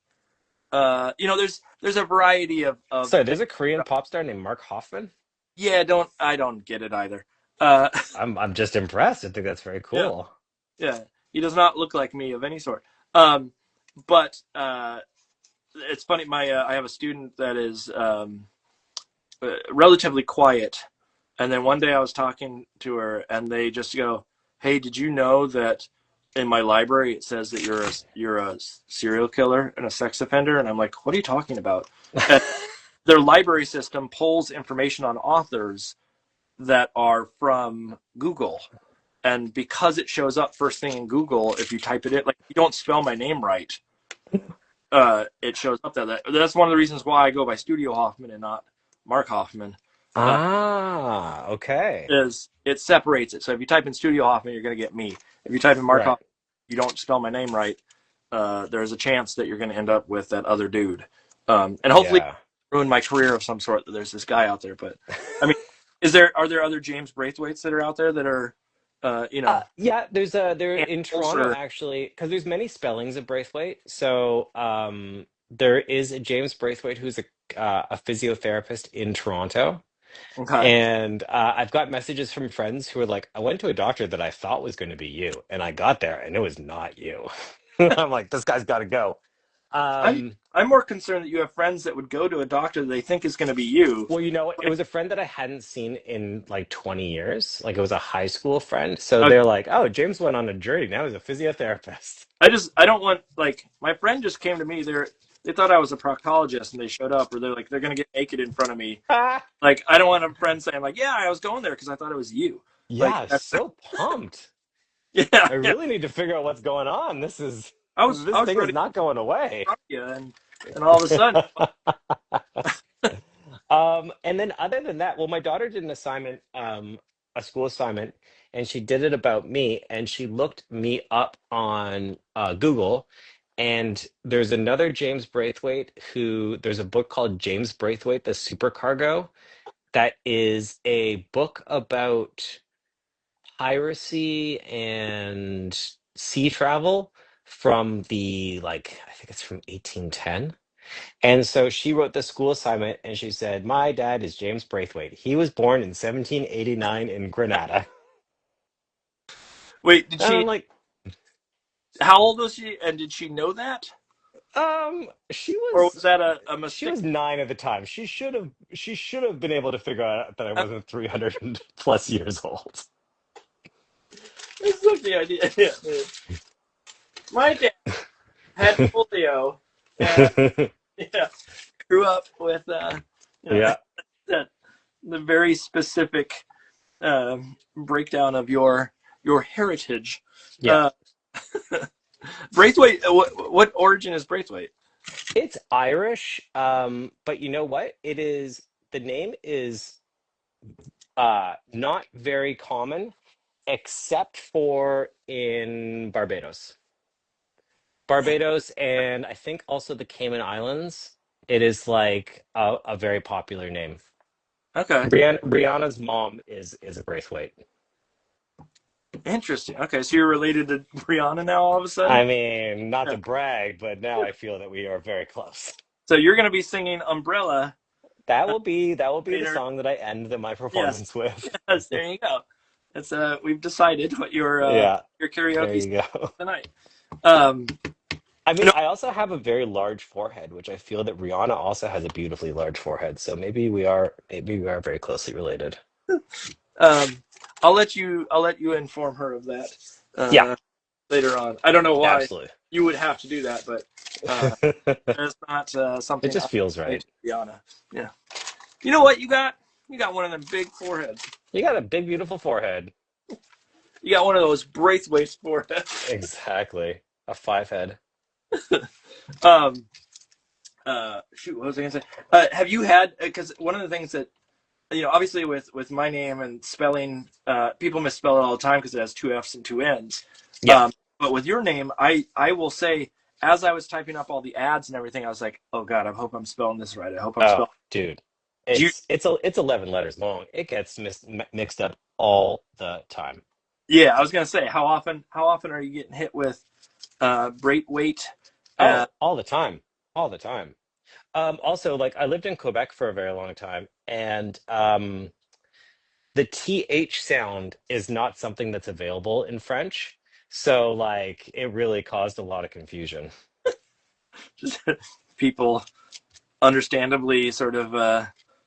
[SPEAKER 3] There's a variety of
[SPEAKER 1] So
[SPEAKER 3] things.
[SPEAKER 1] there's a Korean pop star named Mark Hoffman.
[SPEAKER 3] Yeah, I don't get it either. Uh,
[SPEAKER 1] I'm just impressed. I think that's very
[SPEAKER 3] yeah,
[SPEAKER 1] cool.
[SPEAKER 3] yeah, he does not look like me of any sort. Um, but it's funny. I have a student that is relatively quiet. And then one day I was talking to her, and they just go, "Hey, did you know that in my library it says that you're a serial killer and a sex offender?" And I'm like, "What are you talking about?" And their library system pulls information on authors that are from Google. And because it shows up first thing in Google, if you type it in, like, if you don't spell my name right, it shows up there. That's one of the reasons why I go by Studio Hoffman and not Mark Hoffman. Uh,
[SPEAKER 1] Ah, okay.
[SPEAKER 3] is it separates it. So if you type in Studio Hoffman, you're going to get me. If you type in Mark
[SPEAKER 1] Right.
[SPEAKER 3] Hoffman, you don't spell my name right. There's a chance that you're going to end up with that other dude. And hopefully,
[SPEAKER 1] Yeah.
[SPEAKER 3] ruin my career of some sort. That there's this guy out there, but I mean, are there other James Braithwaites that are out there that are,
[SPEAKER 1] Yeah, there in
[SPEAKER 3] animals
[SPEAKER 1] Toronto
[SPEAKER 3] or
[SPEAKER 1] actually, because there's many spellings of Braithwaite. So there is a James Braithwaite who's a physiotherapist in Toronto.
[SPEAKER 3] okay?
[SPEAKER 1] And I've got messages from friends who are like, I went to a doctor that I thought was going to be you, and I got there and it was not you. I'm like, this guy's got to go.
[SPEAKER 3] I'm
[SPEAKER 1] Um,
[SPEAKER 3] I'm more concerned that you have friends that would go to a doctor that they think is going to be you.
[SPEAKER 1] well, you know what? It was a friend that I hadn't seen in like 20 years. Like it was a high school friend. So
[SPEAKER 3] Uh,
[SPEAKER 1] they're like, oh, James went on a journey. Now he's a physiotherapist.
[SPEAKER 3] I don't want, like, my friend just came to me. They thought I was a proctologist and they showed up, or they're like, they're going to get naked in front of me.
[SPEAKER 1] Ah,
[SPEAKER 3] Like, I don't want a friend saying like, yeah, I was going there because I thought it was you. Like,
[SPEAKER 1] yeah, so pumped.
[SPEAKER 3] yeah,
[SPEAKER 1] I
[SPEAKER 3] yeah.
[SPEAKER 1] really need to figure out what's going on.
[SPEAKER 3] I
[SPEAKER 1] This
[SPEAKER 3] was
[SPEAKER 1] thing is
[SPEAKER 3] ready
[SPEAKER 1] not going away.
[SPEAKER 3] to you, and all of a sudden,
[SPEAKER 1] And then other than that, well, my daughter did an assignment, a school assignment, and she did it about me, and she looked me up on Google, and there's another James Braithwaite who there's a book called James Braithwaite, the Supercargo, that is a book about piracy and sea travel from the like I think it's from 1810. And so she wrote the school assignment and she said, my dad is James Braithwaite. He was born in 1789 in Granada.
[SPEAKER 3] wait, did
[SPEAKER 1] And
[SPEAKER 3] she?
[SPEAKER 1] I'm like,
[SPEAKER 3] How old was she? And did she know that,
[SPEAKER 1] she
[SPEAKER 3] or
[SPEAKER 1] was
[SPEAKER 3] was that a
[SPEAKER 1] she
[SPEAKER 3] mistake?
[SPEAKER 1] was 9 at the time. She should have been able to figure out that I wasn't 300 plus years old.
[SPEAKER 3] It's like the idea. Yeah. My dad had polio, and yeah, grew up with you know,
[SPEAKER 1] Yeah.
[SPEAKER 3] that the very specific breakdown of your heritage.
[SPEAKER 1] Yeah.
[SPEAKER 3] Uh, Braithwaite, what origin is Braithwaite?
[SPEAKER 1] It's Irish, but you know what? It is the name is not very common except for in Barbados. Barbados and I think also the Cayman Islands. It is like a very popular name.
[SPEAKER 3] Okay,
[SPEAKER 1] Rhianna's mom is a Braithwaite.
[SPEAKER 3] interesting. Okay, so you're related to Brianna now all of a sudden.
[SPEAKER 1] I mean, not
[SPEAKER 3] Yeah.
[SPEAKER 1] to brag, but now I feel that we are very close.
[SPEAKER 3] So you're going to be singing Umbrella
[SPEAKER 1] That will be the
[SPEAKER 3] later.
[SPEAKER 1] song that I end my
[SPEAKER 3] Yes,
[SPEAKER 1] performance with.
[SPEAKER 3] yes. There you go. It's we've decided what
[SPEAKER 1] Yeah,
[SPEAKER 3] your
[SPEAKER 1] there
[SPEAKER 3] karaoke
[SPEAKER 1] you go.
[SPEAKER 3] tonight. Um,
[SPEAKER 1] I mean,
[SPEAKER 3] no,
[SPEAKER 1] I also have a very large forehead, which I feel that Rihanna also has a beautifully large forehead. So maybe we are very closely related.
[SPEAKER 3] um, I'll let you inform her of that
[SPEAKER 1] Yeah,
[SPEAKER 3] uh, later on. I don't know why
[SPEAKER 1] absolutely.
[SPEAKER 3] you would have to do that, but that's not
[SPEAKER 1] It
[SPEAKER 3] something
[SPEAKER 1] just
[SPEAKER 3] I
[SPEAKER 1] feels
[SPEAKER 3] say
[SPEAKER 1] right.
[SPEAKER 3] to Brianna. Yeah. You know what you got? You got one of them big foreheads.
[SPEAKER 1] You got a big, beautiful forehead.
[SPEAKER 3] You got one of those Braithwaite foreheads.
[SPEAKER 1] Exactly. A five head.
[SPEAKER 3] Um, shoot, what was I gonna say? Have you had? Because one of the things that, obviously with my name and spelling, people misspell it all the time because it has two F's and two N's.
[SPEAKER 1] Yeah.
[SPEAKER 3] But with your name, I will say, as I was typing up all the ads and everything, I was like, oh God, I hope I'm spelling this right. I hope I'm
[SPEAKER 1] Oh,
[SPEAKER 3] spelling.
[SPEAKER 1] dude.
[SPEAKER 3] Do you?
[SPEAKER 1] It's 11 letters long. It gets mixed up all the time.
[SPEAKER 3] Yeah, I was gonna say, how often are you getting hit with Braithwaite? Uh,
[SPEAKER 1] Oh, all the time. All the time. Also, like I lived in Quebec for a very long time, and the TH sound is not something that's available in French. So like it really caused a lot of confusion.
[SPEAKER 3] just people understandably sort of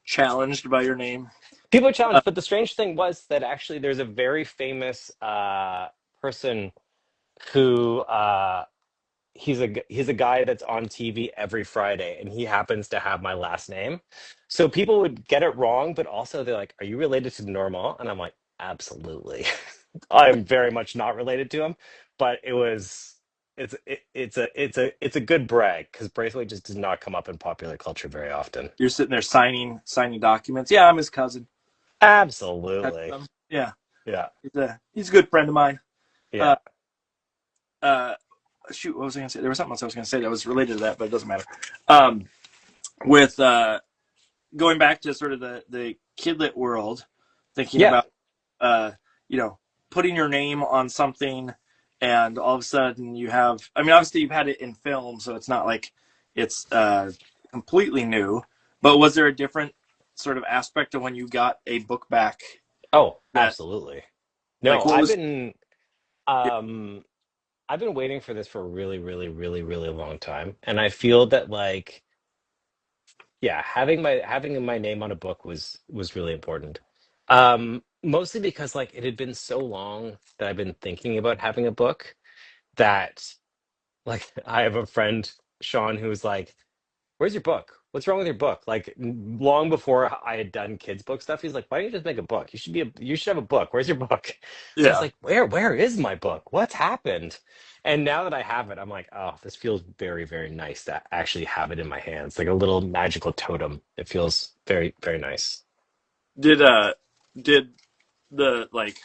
[SPEAKER 3] challenged by your name?
[SPEAKER 1] People are challenged, but the strange thing was that actually there's a very famous person who he's a guy that's on TV every Friday, and he happens to have my last name. So people would get it wrong, but also they're like, "Are you related to Normal?" And I'm like, "Absolutely." I'm very much not related to him, but it's a good brag because Braithwaite just does not come up in popular culture very often.
[SPEAKER 3] You're sitting there signing documents. Yeah, I'm his cousin.
[SPEAKER 1] Absolutely.
[SPEAKER 3] Yeah,
[SPEAKER 1] Yeah.
[SPEAKER 3] he's a good friend of mine.
[SPEAKER 1] Yeah.
[SPEAKER 3] Uh, uh, Shoot, what was I going to say? There was something else I was going to say that was related to that, but it doesn't matter. With going back to sort of the kidlit world, thinking
[SPEAKER 1] Yeah.
[SPEAKER 3] about you know, putting your name on something, and all of a sudden you have. I mean, obviously you've had it in film, so it's not like it's completely new. But was there a different sort of aspect of when you got a book back?
[SPEAKER 1] Oh,
[SPEAKER 3] That
[SPEAKER 1] absolutely.
[SPEAKER 3] like
[SPEAKER 1] No,
[SPEAKER 3] what was?
[SPEAKER 1] um I've been waiting for this for a really, really, really, really long time. And I feel that like, yeah, having my name on a book was really important. Mostly because like it had been so long that I've been thinking about having a book that like I have a friend, Sean, who's like, "Where's your book? What's wrong with your book?" Like long before I had done kids book stuff, he's like, "Why don't you just make a book? You should have a book. Where's your book?" So I was
[SPEAKER 3] Yeah.
[SPEAKER 1] like, "Where is my book? What's happened?" And now that I have it, I'm like, "Oh, this feels very, very nice to actually have it in my hands, like a little magical totem. It feels very, very nice."
[SPEAKER 3] Did did the like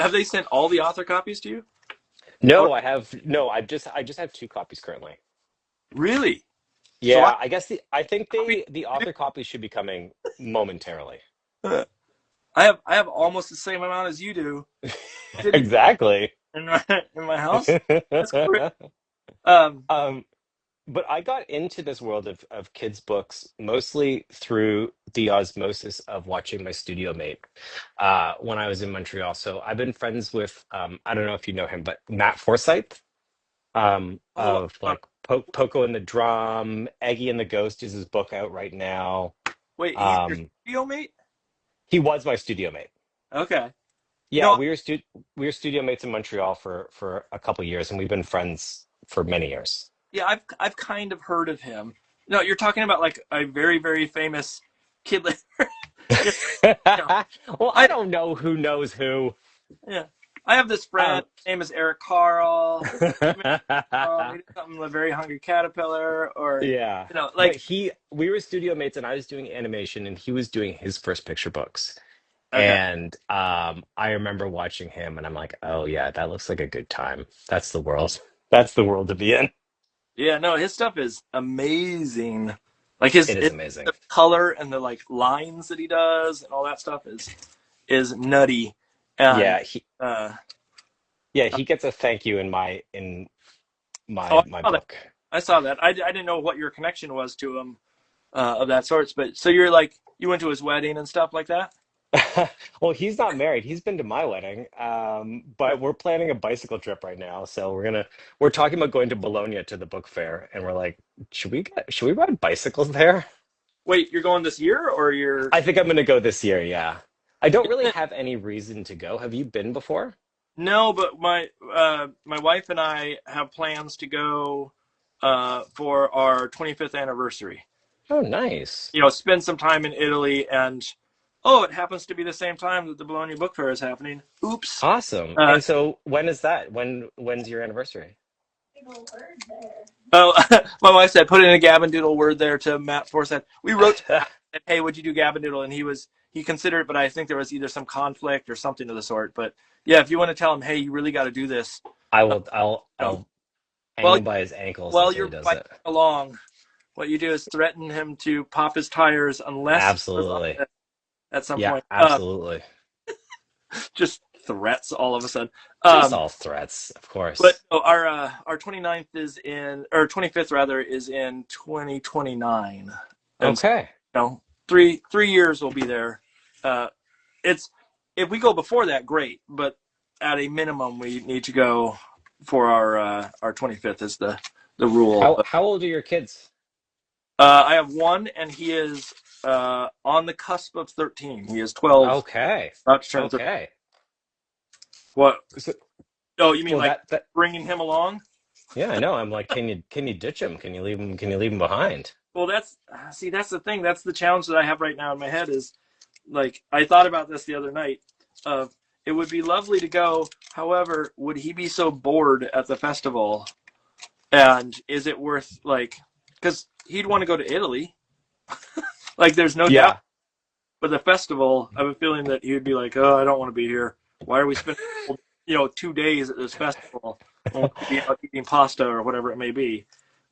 [SPEAKER 3] have they sent all the author copies to you? Or
[SPEAKER 1] No, I just have two copies currently.
[SPEAKER 3] really? So
[SPEAKER 1] Yeah, I think
[SPEAKER 3] copy.
[SPEAKER 1] the author copies should be coming momentarily.
[SPEAKER 3] I have almost the same amount as you do sitting
[SPEAKER 1] Exactly.
[SPEAKER 3] in my house. That's great. Um,
[SPEAKER 1] Um, but I got into this world of kids' books mostly through the osmosis of watching my studio mate when I was in Montreal. So I've been friends with, I don't know if you know him, but Matt Forsythe
[SPEAKER 3] oh,
[SPEAKER 1] of like Poco and the Drum, Eggy and the Ghost is his book out right now.
[SPEAKER 3] wait, he's your
[SPEAKER 1] Um,
[SPEAKER 3] studio mate?
[SPEAKER 1] he was my studio mate.
[SPEAKER 3] Okay.
[SPEAKER 1] Yeah,
[SPEAKER 3] No,
[SPEAKER 1] we were studio mates in Montreal for a couple years, and we've been friends for many years.
[SPEAKER 3] yeah, I've kind of heard of him. No, you're talking about like a very very famous kid. Yeah, no,
[SPEAKER 1] Well, I
[SPEAKER 3] I
[SPEAKER 1] don't know who knows who.
[SPEAKER 3] yeah, I have this friend.
[SPEAKER 1] Um,
[SPEAKER 3] His name is Eric Carl. He did something with Very Hungry Caterpillar, or
[SPEAKER 1] yeah, but
[SPEAKER 3] like
[SPEAKER 1] we were studio mates, and I was doing animation, and he was doing his first picture books.
[SPEAKER 3] okay,
[SPEAKER 1] And I remember watching him, and I'm like, oh yeah, that looks like a good time. That's the world. That's the world to be in.
[SPEAKER 3] yeah, no, his stuff is amazing. Like
[SPEAKER 1] It is amazing.
[SPEAKER 3] the color and the like lines that he does and all that stuff is nutty. And
[SPEAKER 1] Yeah, he
[SPEAKER 3] uh,
[SPEAKER 1] yeah he gets a thank you in my
[SPEAKER 3] oh,
[SPEAKER 1] my
[SPEAKER 3] I saw that.
[SPEAKER 1] book.
[SPEAKER 3] I saw that. I didn't know what your connection was to him of that sorts. But so you're like you went to his wedding and stuff like that.
[SPEAKER 1] Well, he's not married. He's been to my wedding, but we're planning a bicycle trip right now. So we're talking about going to Bologna to the book fair, and we're like, should we ride bicycles there?
[SPEAKER 3] Wait, you're going this year or you're?
[SPEAKER 1] I think I'm gonna go this year. Yeah, I don't really have any reason to go. Have you been before?
[SPEAKER 3] No, but my wife and I have plans to go for our 25th anniversary.
[SPEAKER 1] Oh, nice.
[SPEAKER 3] Spend some time in Italy, and oh, it happens to be the same time that the Bologna Book Fair is happening. Oops.
[SPEAKER 1] Awesome.
[SPEAKER 3] Uh,
[SPEAKER 1] And so when is that? When's your anniversary?
[SPEAKER 3] oh, my wife said put in a Gavin Doodle word there to Matt Forsythe. We wrote to Matt, and, hey, would you do Gavin Doodle? And he considered it, but I think there was either some conflict or something of the sort. But yeah, if you want to tell him, hey, you really got to do this.
[SPEAKER 1] I
[SPEAKER 3] Uh,
[SPEAKER 1] will. I'll.
[SPEAKER 3] you know,
[SPEAKER 1] I'll hang
[SPEAKER 3] while
[SPEAKER 1] him by his ankles
[SPEAKER 3] while
[SPEAKER 1] until he
[SPEAKER 3] you're
[SPEAKER 1] does
[SPEAKER 3] biking
[SPEAKER 1] it.
[SPEAKER 3] along, what you do is threaten him to pop his tires unless he goes off
[SPEAKER 1] Absolutely.
[SPEAKER 3] at some
[SPEAKER 1] Yeah,
[SPEAKER 3] point.
[SPEAKER 1] absolutely.
[SPEAKER 3] Just threats all of a sudden.
[SPEAKER 1] Just
[SPEAKER 3] Um,
[SPEAKER 1] all threats, of
[SPEAKER 3] but
[SPEAKER 1] course.
[SPEAKER 3] no, our 29th is in, or 25th rather, is in 2029, and so,
[SPEAKER 1] Okay.
[SPEAKER 3] 3 years will be there. Uh, it's if we go before that, great, but at a minimum, we need to go for our 25th is the rule.
[SPEAKER 1] How old are your kids?
[SPEAKER 3] I have one, and he is on the cusp of 13. He is 12,
[SPEAKER 1] Okay.
[SPEAKER 3] about to turn 13.
[SPEAKER 1] Okay.
[SPEAKER 3] What?
[SPEAKER 1] So,
[SPEAKER 3] Oh, you mean
[SPEAKER 1] well,
[SPEAKER 3] like
[SPEAKER 1] that
[SPEAKER 3] bringing him along?
[SPEAKER 1] yeah, I know. I'm like, can you ditch him? Can you leave him behind?
[SPEAKER 3] Well, that's the thing. That's the challenge that I have right now in my head is like I thought about this the other night. Of it would be lovely to go. However, would he be so bored at the festival? And is it worth like because he'd want to go to Italy? Like, there's no doubt.
[SPEAKER 1] Yeah.
[SPEAKER 3] But the festival, I have a feeling that he would be like, "Oh, I don't want to be here. Why are we spending 2 days at this festival when we could be out eating pasta or whatever it may be?"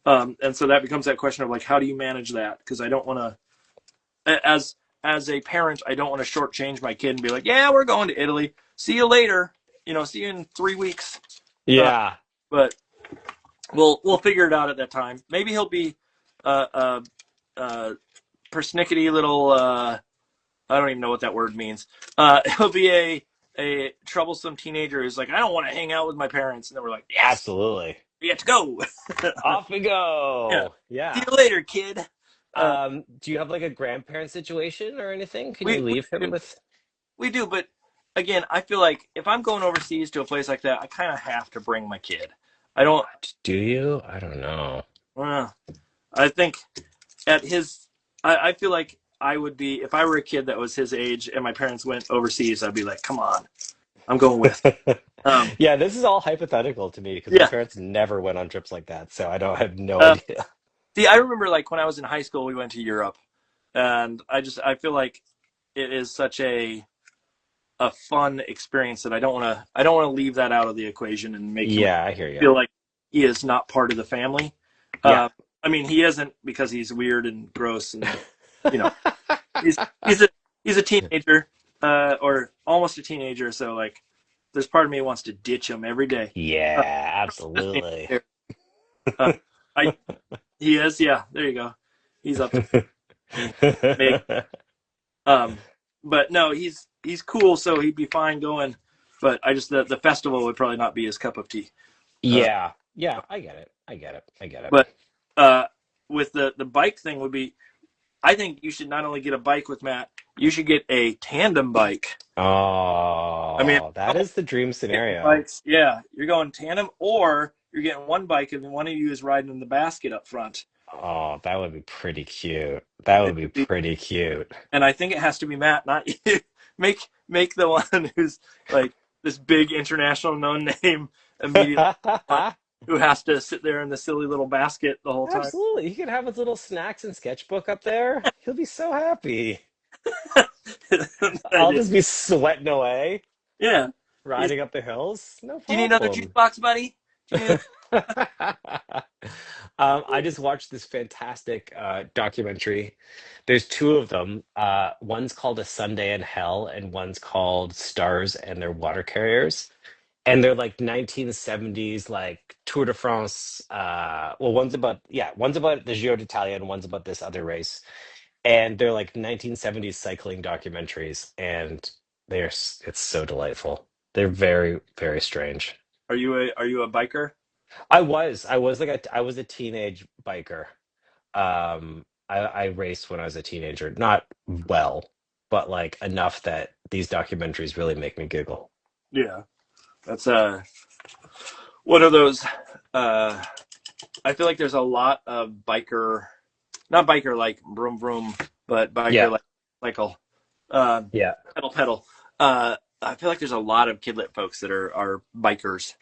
[SPEAKER 3] And so that becomes that question of like, how do you manage that? Because I don't want to, as a parent, I don't want to shortchange my kid and be like, "Yeah, we're going to Italy. See you later. See you in 3 weeks." Uh,
[SPEAKER 1] Yeah.
[SPEAKER 3] but we'll figure it out at that time. Maybe he'll be a persnickety little. I don't even know what that word means. He'll be a troublesome teenager who's like, I don't want to hang out with my parents, and then we're like, yes,
[SPEAKER 1] Absolutely.
[SPEAKER 3] we have to go.
[SPEAKER 1] Off we
[SPEAKER 3] Yeah.
[SPEAKER 1] go.
[SPEAKER 3] See
[SPEAKER 1] Yeah.
[SPEAKER 3] you later, kid.
[SPEAKER 1] Do you have like a grandparent situation or anything? Can
[SPEAKER 3] We
[SPEAKER 1] you
[SPEAKER 3] we
[SPEAKER 1] leave
[SPEAKER 3] do,
[SPEAKER 1] him with?
[SPEAKER 3] we do, but again, I feel like if I'm going overseas to a place like that, I kind of have to bring my kid. I don't.
[SPEAKER 1] Do you? I don't know.
[SPEAKER 3] Uh, I think at his, I feel like I would be if I were a kid that was his age and my parents went overseas. I'd be like, come on, I'm going with. Um,
[SPEAKER 1] Yeah, this is all hypothetical to me because my
[SPEAKER 3] yeah.
[SPEAKER 1] parents never went on trips like that, so I don't have no
[SPEAKER 3] Uh,
[SPEAKER 1] idea.
[SPEAKER 3] See, I remember like when I was in high school, we went to Europe, and I feel like it is such a fun experience that I don't want to leave that out of the equation and make him
[SPEAKER 1] Yeah, I hear you.
[SPEAKER 3] feel like he is not part of the family.
[SPEAKER 1] Yeah.
[SPEAKER 3] Uh, I mean, he isn't because he's weird and gross, and you know he's he's a teenager or almost a teenager, so like there's part of me who wants to ditch him every day. Uh,
[SPEAKER 1] Yeah, absolutely.
[SPEAKER 3] uh, I he is, yeah. There you go. He's up to me. Um, but no, he's cool, so he'd be fine going. But I just the festival would probably not be his cup of tea. Uh,
[SPEAKER 1] Yeah. Yeah, I get it. I get it. I get it.
[SPEAKER 3] but uh, with the bike thing would be, I think you should not only get a bike with Matt, you should get a tandem bike. I mean,
[SPEAKER 1] Oh, that is the dream
[SPEAKER 3] getting
[SPEAKER 1] scenario.
[SPEAKER 3] bikes, yeah, you're going tandem, or you're getting one bike and one of you is riding in the basket up front.
[SPEAKER 1] Oh, that would be pretty cute. That
[SPEAKER 3] It
[SPEAKER 1] would be
[SPEAKER 3] would be,
[SPEAKER 1] pretty cute.
[SPEAKER 3] and I think it has to be Matt, not you. Make the one who's like this big international known name immediately who has to sit there in the silly little basket the whole time.
[SPEAKER 1] Absolutely. He could have his little snacks and sketchbook up there. He'll be so happy. I'll just be sweating away,
[SPEAKER 3] Yeah. Do
[SPEAKER 1] riding up the hills. No
[SPEAKER 3] you need another juice
[SPEAKER 1] problem.
[SPEAKER 3] box, buddy? Do you need
[SPEAKER 1] I just watched this fantastic documentary. There's two of them. One's called A Sunday in Hell, and one's called Stars and Their Water Carriers. And they're like 1970s, like Tour de France. Well, one's about the Giro d'Italia, and one's about this other race. And they're like 1970s cycling documentaries, and it's so delightful. They're very, very strange.
[SPEAKER 3] are you a biker?
[SPEAKER 1] I was a teenage biker. I raced when I was a teenager, not well, but like enough that these documentaries really make me giggle.
[SPEAKER 3] Yeah. That's one of those uh I feel like there's a lot of biker, not biker like vroom vroom, but biker
[SPEAKER 1] Yeah,
[SPEAKER 3] like cycle. Uh
[SPEAKER 1] yeah,
[SPEAKER 3] pedal pedal. I feel like there's a lot of kidlit folks that are bikers.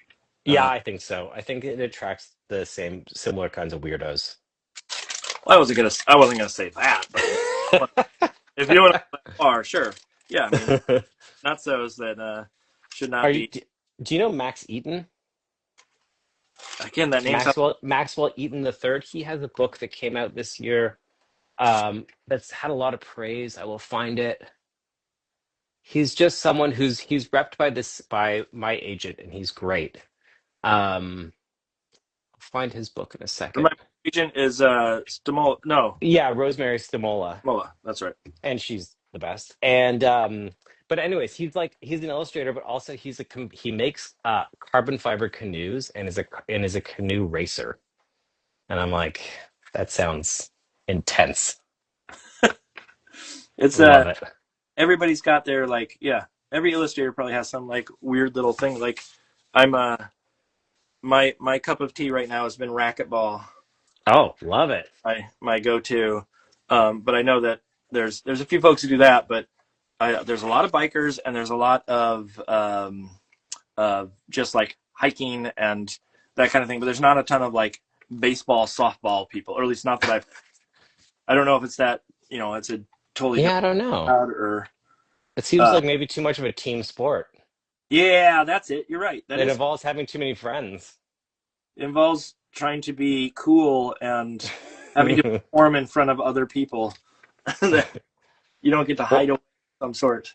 [SPEAKER 1] yeah. I think so. I think it attracts the similar kinds of weirdos.
[SPEAKER 3] Well, I wasn't gonna say that, but if you want to go that far, sure. Yeah, I mean, not so's that should
[SPEAKER 1] Are
[SPEAKER 3] not
[SPEAKER 1] you?
[SPEAKER 3] be.
[SPEAKER 1] Do you know Max Eaton?
[SPEAKER 3] Again, that name sounds.
[SPEAKER 1] Maxwell Eaton the third. He has a book that came out this year. That's had a lot of praise. I will find it. He's just someone he's repped by my agent, and he's great. I'll find his book in a
[SPEAKER 3] My
[SPEAKER 1] second.
[SPEAKER 3] agent is Stamola. No,
[SPEAKER 1] Yeah, Rosemary Stamola,
[SPEAKER 3] Mola. That's right.
[SPEAKER 1] and she's the best. And but anyways, he's an illustrator, but also he makes carbon fiber canoes and is a canoe racer. And I'm like, that sounds Intense.
[SPEAKER 3] It's
[SPEAKER 1] Love it.
[SPEAKER 3] everybody's got their like yeah. Every illustrator probably has some like weird little thing. Like I'm my cup of tea right now has been racquetball.
[SPEAKER 1] Oh, love it.
[SPEAKER 3] My go to. But I know that there's a few folks who do that, but there's a lot of bikers and there's a lot of just like hiking and that kind of thing. But there's not a ton of like baseball, softball people, or at least not that I don't know if it's that it's a totally
[SPEAKER 1] Yeah,
[SPEAKER 3] different
[SPEAKER 1] I don't know.
[SPEAKER 3] crowd or
[SPEAKER 1] It seems
[SPEAKER 3] uh,
[SPEAKER 1] like maybe too much of a team sport.
[SPEAKER 3] yeah, that's it. You're right. That
[SPEAKER 1] It
[SPEAKER 3] is
[SPEAKER 1] involves having too many friends.
[SPEAKER 3] it involves trying to be cool and having to perform in front of other people that you don't get to hide
[SPEAKER 1] Well,
[SPEAKER 3] away of some sort.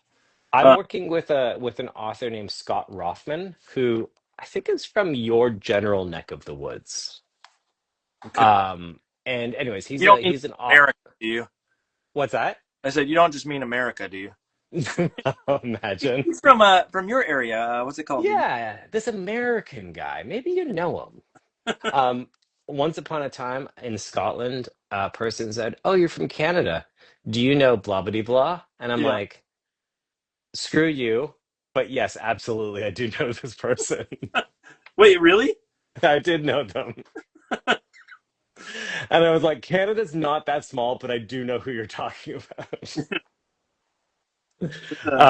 [SPEAKER 1] I'm
[SPEAKER 3] Uh,
[SPEAKER 1] working with an author named Scott Rothman, who I think is from your general neck of the woods.
[SPEAKER 3] okay.
[SPEAKER 1] Um, and anyways,
[SPEAKER 3] You don't mean
[SPEAKER 1] he's an
[SPEAKER 3] America, do you?
[SPEAKER 1] what's that?
[SPEAKER 3] I said you don't just mean America, do you?
[SPEAKER 1] Imagine.
[SPEAKER 3] He's from your area. What's it called?
[SPEAKER 1] Yeah, this American guy. Maybe you know him. Once upon a time in Scotland, a person said, "Oh, you're from Canada. Do you know blah blah blah?" And I'm
[SPEAKER 3] Yeah.
[SPEAKER 1] like, "Screw you." But yes, absolutely, I do know this person.
[SPEAKER 3] Wait, really?
[SPEAKER 1] I did know them. And I was like, Canada's not that small, but I do know who you're talking about.
[SPEAKER 3] Uh,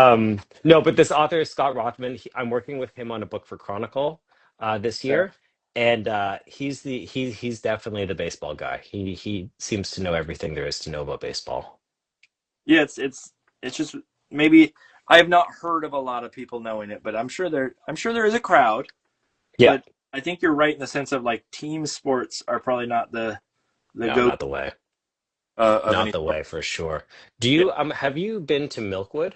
[SPEAKER 1] No, but this author, Scott Rothman, I'm working with him on a book for Chronicle this
[SPEAKER 3] okay.
[SPEAKER 1] year. And he's definitely the baseball guy. He seems to know everything there is to know about baseball.
[SPEAKER 3] Yeah, it's just maybe I have not heard of a lot of people knowing it, but I'm sure there is a crowd.
[SPEAKER 1] Yeah,
[SPEAKER 3] But I think you're right in the sense of like team sports are probably not the
[SPEAKER 1] no,
[SPEAKER 3] go
[SPEAKER 1] not the way.
[SPEAKER 3] of
[SPEAKER 1] Not
[SPEAKER 3] any
[SPEAKER 1] the
[SPEAKER 3] sport.
[SPEAKER 1] way for sure. Do
[SPEAKER 3] Yeah.
[SPEAKER 1] you have you been to Milkwood?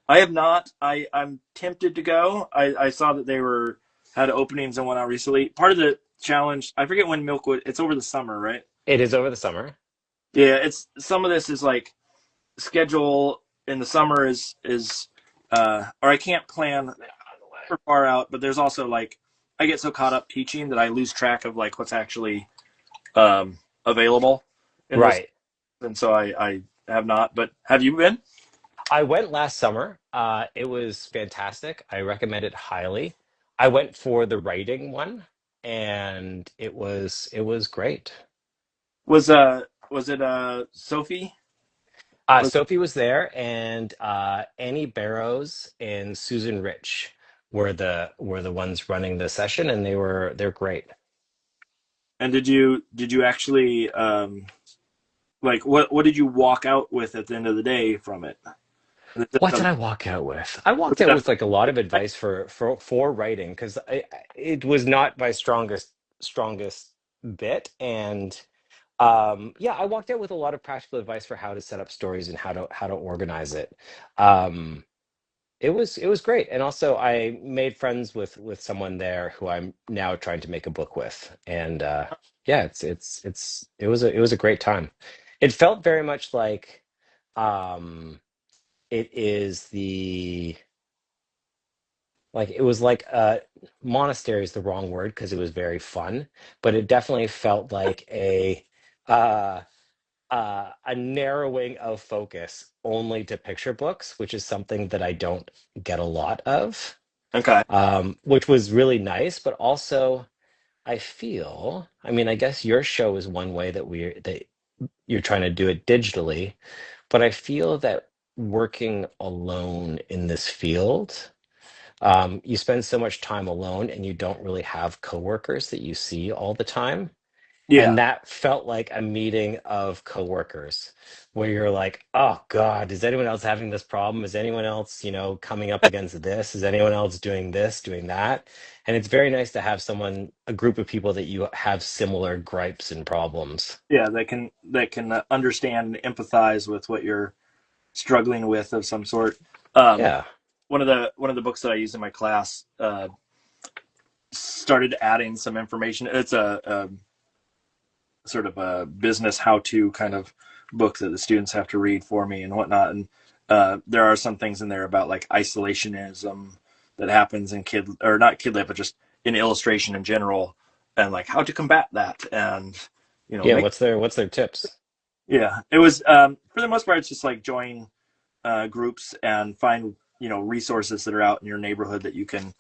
[SPEAKER 3] I have not. I'm tempted to go. I saw that they were had openings and whatnot recently. Part of the challenge, I forget when Milkwood. It's over the summer, right?
[SPEAKER 1] It is over the summer.
[SPEAKER 3] Yeah, it's some of this is like schedule in the summer is or I can't plan super far out, but there's also like I get so caught up teaching that I lose track of like what's actually available in those,
[SPEAKER 1] Right.
[SPEAKER 3] and so I have not. But have you been?
[SPEAKER 1] I went last summer. It was fantastic. I recommend it highly. I went for the writing one, and it was great.
[SPEAKER 3] Was it Sophie? Was
[SPEAKER 1] Sophie was there, and Annie Barrows and Susan Rich were the ones running the session, and they're great.
[SPEAKER 3] and did you actually like what did you walk out with at the end of the day from it?
[SPEAKER 1] What did I walk out with? I walked out with like a lot of advice for writing because it was not my strongest bit, and yeah, I walked out with a lot of practical advice for how to set up stories and how to organize it. Um, it was great, and also I made friends with someone there who I'm now trying to make a book with, and yeah, it was a great time. It felt very much like it is the like it was like monastery is the wrong word because it was very fun, but it definitely felt like uh a narrowing of focus only to picture books, which is something that I don't get a lot of,
[SPEAKER 3] Okay.
[SPEAKER 1] which was really nice. But also, I feel, I mean, I guess your show is one way that you're trying to do it digitally, but I feel that working alone in this field, you spend so much time alone and you don't really have coworkers that you see all the time.
[SPEAKER 3] Yeah.
[SPEAKER 1] And that felt like a meeting of coworkers where you're like, oh God, is anyone else having this problem? Is anyone else, coming up against this? Is anyone else doing this, doing that? And it's very nice to have a group of people that you have similar gripes and problems.
[SPEAKER 3] Yeah, that can understand and empathize with what you're struggling with of some sort. Um,
[SPEAKER 1] Yeah.
[SPEAKER 3] one of the books that I use in my class started adding some information. It's a sort of a business how-to kind of book that the students have to read for me and whatnot. And there are some things in there about like isolationism that happens in kid or not kid lit, but just in illustration in general, and like how to combat that, and
[SPEAKER 1] Yeah.
[SPEAKER 3] make
[SPEAKER 1] What's their tips?
[SPEAKER 3] Yeah, it was for the most part. It's just like join groups and find resources that are out in your neighborhood that you can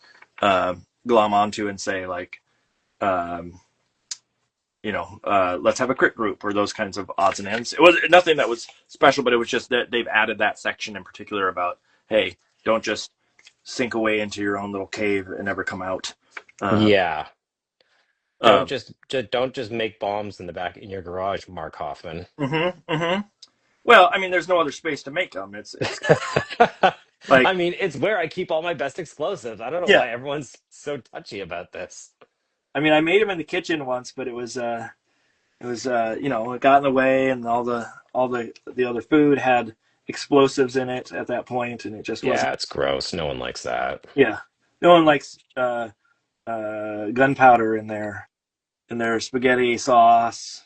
[SPEAKER 3] glom onto and say like um, let's have a crit group or those kinds of odds and ends. It was nothing that was special, but it was just that they've added that section in particular about, hey, don't just sink away into your own little cave and never come out. Uh,
[SPEAKER 1] Yeah. Don't
[SPEAKER 3] um,
[SPEAKER 1] don't just make bombs in the back in your garage, Mark Hoffman.
[SPEAKER 3] hmm. Well, I mean, there's no other space to make them. It's
[SPEAKER 1] I
[SPEAKER 3] like,
[SPEAKER 1] mean, it's where I keep all my best explosives. I don't know
[SPEAKER 3] yeah.
[SPEAKER 1] why everyone's so touchy about this.
[SPEAKER 3] I mean, I made them in the kitchen once, but it got in the way, and all the other food had explosives in it at that point, and it just wasn't.
[SPEAKER 1] Yeah, it's gross. No one likes that.
[SPEAKER 3] Yeah, no one likes gunpowder in their spaghetti sauce,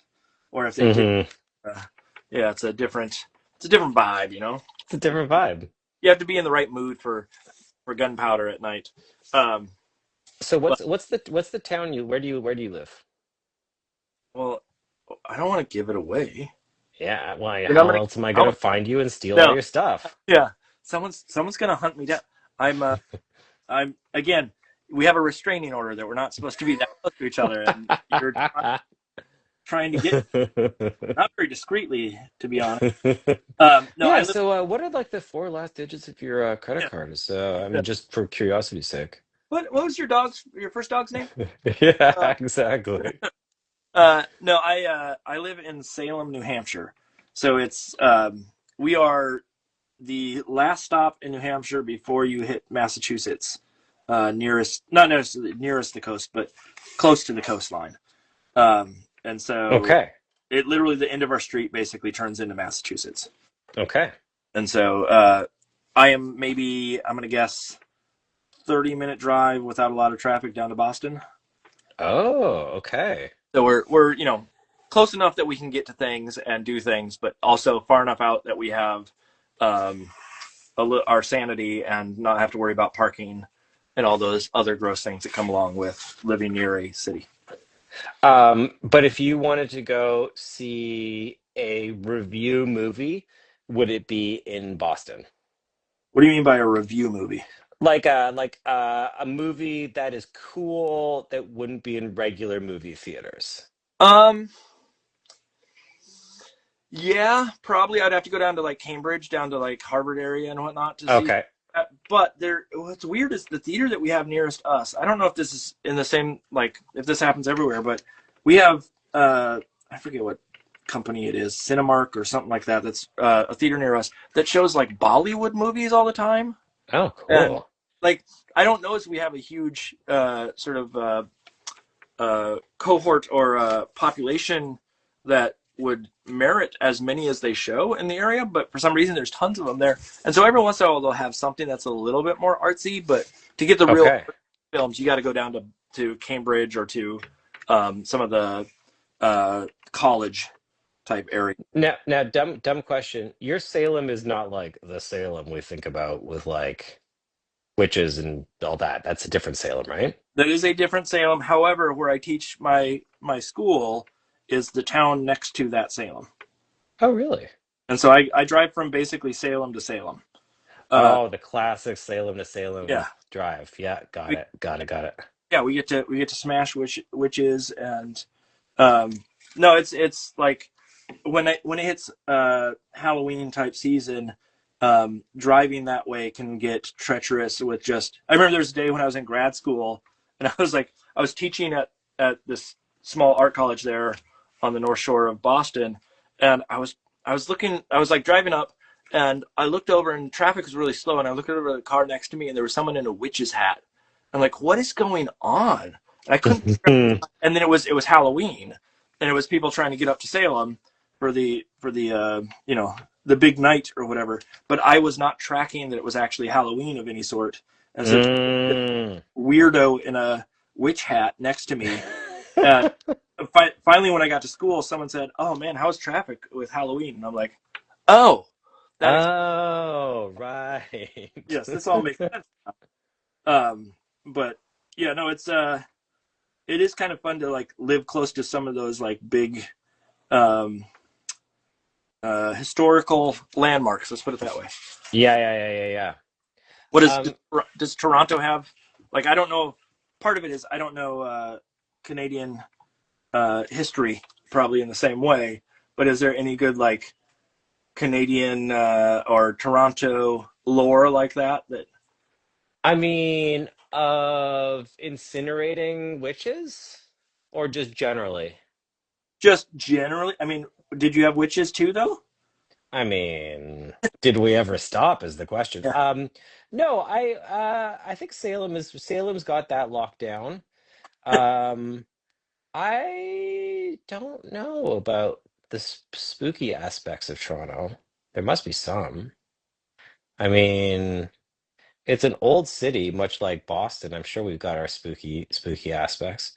[SPEAKER 3] or if they do,
[SPEAKER 1] Hmm.
[SPEAKER 3] uh, yeah, it's a different vibe.
[SPEAKER 1] It's a different vibe.
[SPEAKER 3] You have to be in the right mood for gunpowder at night. Um,
[SPEAKER 1] So
[SPEAKER 3] but
[SPEAKER 1] what's the town where do you live?
[SPEAKER 3] well, I don't want to give it away.
[SPEAKER 1] Yeah, why?
[SPEAKER 3] You're not
[SPEAKER 1] How
[SPEAKER 3] gonna.
[SPEAKER 1] else am I
[SPEAKER 3] I
[SPEAKER 1] gonna
[SPEAKER 3] want,
[SPEAKER 1] find you and steal all
[SPEAKER 3] no,
[SPEAKER 1] your stuff?
[SPEAKER 3] yeah, someone's gonna hunt me down. I'm I'm again. We have a restraining order that we're not supposed to be that close to each other, and you're trying to get not very discreetly, to be honest. No, I
[SPEAKER 1] Yeah.
[SPEAKER 3] live.
[SPEAKER 1] So, what are like the four last digits of your credit
[SPEAKER 3] Yeah,
[SPEAKER 1] card? So, I
[SPEAKER 3] yeah.
[SPEAKER 1] mean, just for curiosity's sake.
[SPEAKER 3] What was your first dog's name? Uh,
[SPEAKER 1] Yeah, exactly.
[SPEAKER 3] no, I live in Salem, New Hampshire. So it's we are the last stop in New Hampshire before you hit Massachusetts. Nearest, not necessarily nearest the coast, but close to the coastline. And so
[SPEAKER 1] Okay.
[SPEAKER 3] it literally the end of our street basically turns into Massachusetts.
[SPEAKER 1] Okay.
[SPEAKER 3] And so I am maybe I'm gonna guess 30-minute drive without a lot of traffic down to Boston.
[SPEAKER 1] Oh, okay.
[SPEAKER 3] So we're close enough that we can get to things and do things, but also far enough out that we have um, our sanity and not have to worry about parking and all those other gross things that come along with living near a city.
[SPEAKER 1] But if you wanted to go see a review movie, would it be in Boston?
[SPEAKER 3] What do you mean by a review movie?
[SPEAKER 1] Like a movie that is cool that wouldn't be in regular movie theaters.
[SPEAKER 3] Um, yeah, probably I'd have to go down to like Cambridge, down to like Harvard area and whatnot to see.
[SPEAKER 1] Okay.
[SPEAKER 3] But what's weird is the theater that we have nearest us. I don't know if this is in the same like if this happens everywhere, but we have I forget what company it is, Cinemark or something like that. That's a theater near us that shows like Bollywood movies all the time,
[SPEAKER 1] Oh,
[SPEAKER 3] and
[SPEAKER 1] cool.
[SPEAKER 3] like I don't know if we have a huge sort of cohort or population that would merit as many as they show in the area, but for some reason there's tons of them there. And so every once in a while they'll have something that's a little bit more artsy, but to get the real
[SPEAKER 1] Okay.
[SPEAKER 3] films, you got to go down to Cambridge or to some of the college type area.
[SPEAKER 1] Now, dumb question. Your Salem is not like the Salem we think about with like witches and all that. That's a different Salem, right?
[SPEAKER 3] That is a different Salem. However, where I teach my school is the town next to that Salem.
[SPEAKER 1] Oh, really?
[SPEAKER 3] And so I drive from basically Salem to Salem. Uh,
[SPEAKER 1] Oh, the classic Salem to Salem
[SPEAKER 3] yeah,
[SPEAKER 1] drive. Yeah, got
[SPEAKER 3] we,
[SPEAKER 1] it. Got it. Got it.
[SPEAKER 3] yeah, we get to smash witches and um, no, it's like when it hits Halloween type season, driving that way can get treacherous with just. I remember there was a day when I was in grad school and I was teaching at this small art college there on the North Shore of Boston, and I was like driving up. And I looked over, and traffic was really slow. And I looked over at the car next to me, and there was someone in a witch's hat. I'm like, "What is going on?" And I couldn't. And then it was Halloween, and it was people trying to get up to Salem for the the big night or whatever. But I was not tracking that it was actually Halloween of any sort, and so this
[SPEAKER 1] Mm.
[SPEAKER 3] weirdo in a witch hat next to me. And finally, when I got to school, someone said, "Oh man, how's traffic with Halloween?" And I'm like, "Oh, that
[SPEAKER 1] Oh, right.
[SPEAKER 3] yes, this all makes sense." Um, but yeah, no, it is kind of fun to like live close to some of those like big um historical landmarks. Let's put it that way.
[SPEAKER 1] Yeah, yeah, yeah, yeah, yeah.
[SPEAKER 3] What is
[SPEAKER 1] Um,
[SPEAKER 3] does Toronto have? Like, I don't know. Part of it is I don't know Canadian history probably in the same way. But is there any good like Canadian or Toronto lore like that? That
[SPEAKER 1] I mean, of incinerating witches, or just generally?
[SPEAKER 3] just generally. I mean, did you have witches too, though?
[SPEAKER 1] I mean, did we ever stop is the question.
[SPEAKER 3] Yeah.
[SPEAKER 1] No, I think Salem's got that locked down. Um, I don't know about the spooky aspects of Toronto. There must be some. I mean, it's an old city, much like Boston. I'm sure we've got our spooky aspects.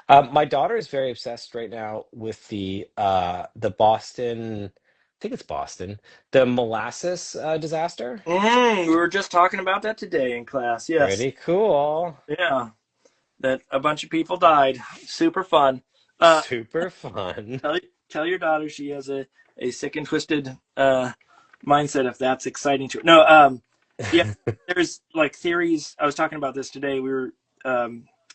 [SPEAKER 1] My daughter is very obsessed right now with the Boston, I think it's Boston, the molasses disaster.
[SPEAKER 3] We were just talking about that today in class. Yes.
[SPEAKER 1] Pretty cool.
[SPEAKER 3] Yeah. That a bunch of people died. Super fun. Uh,
[SPEAKER 1] Super fun.
[SPEAKER 3] tell your daughter she has a sick and twisted mindset if that's exciting to her. No, yeah, there's like theories. I was talking about this today.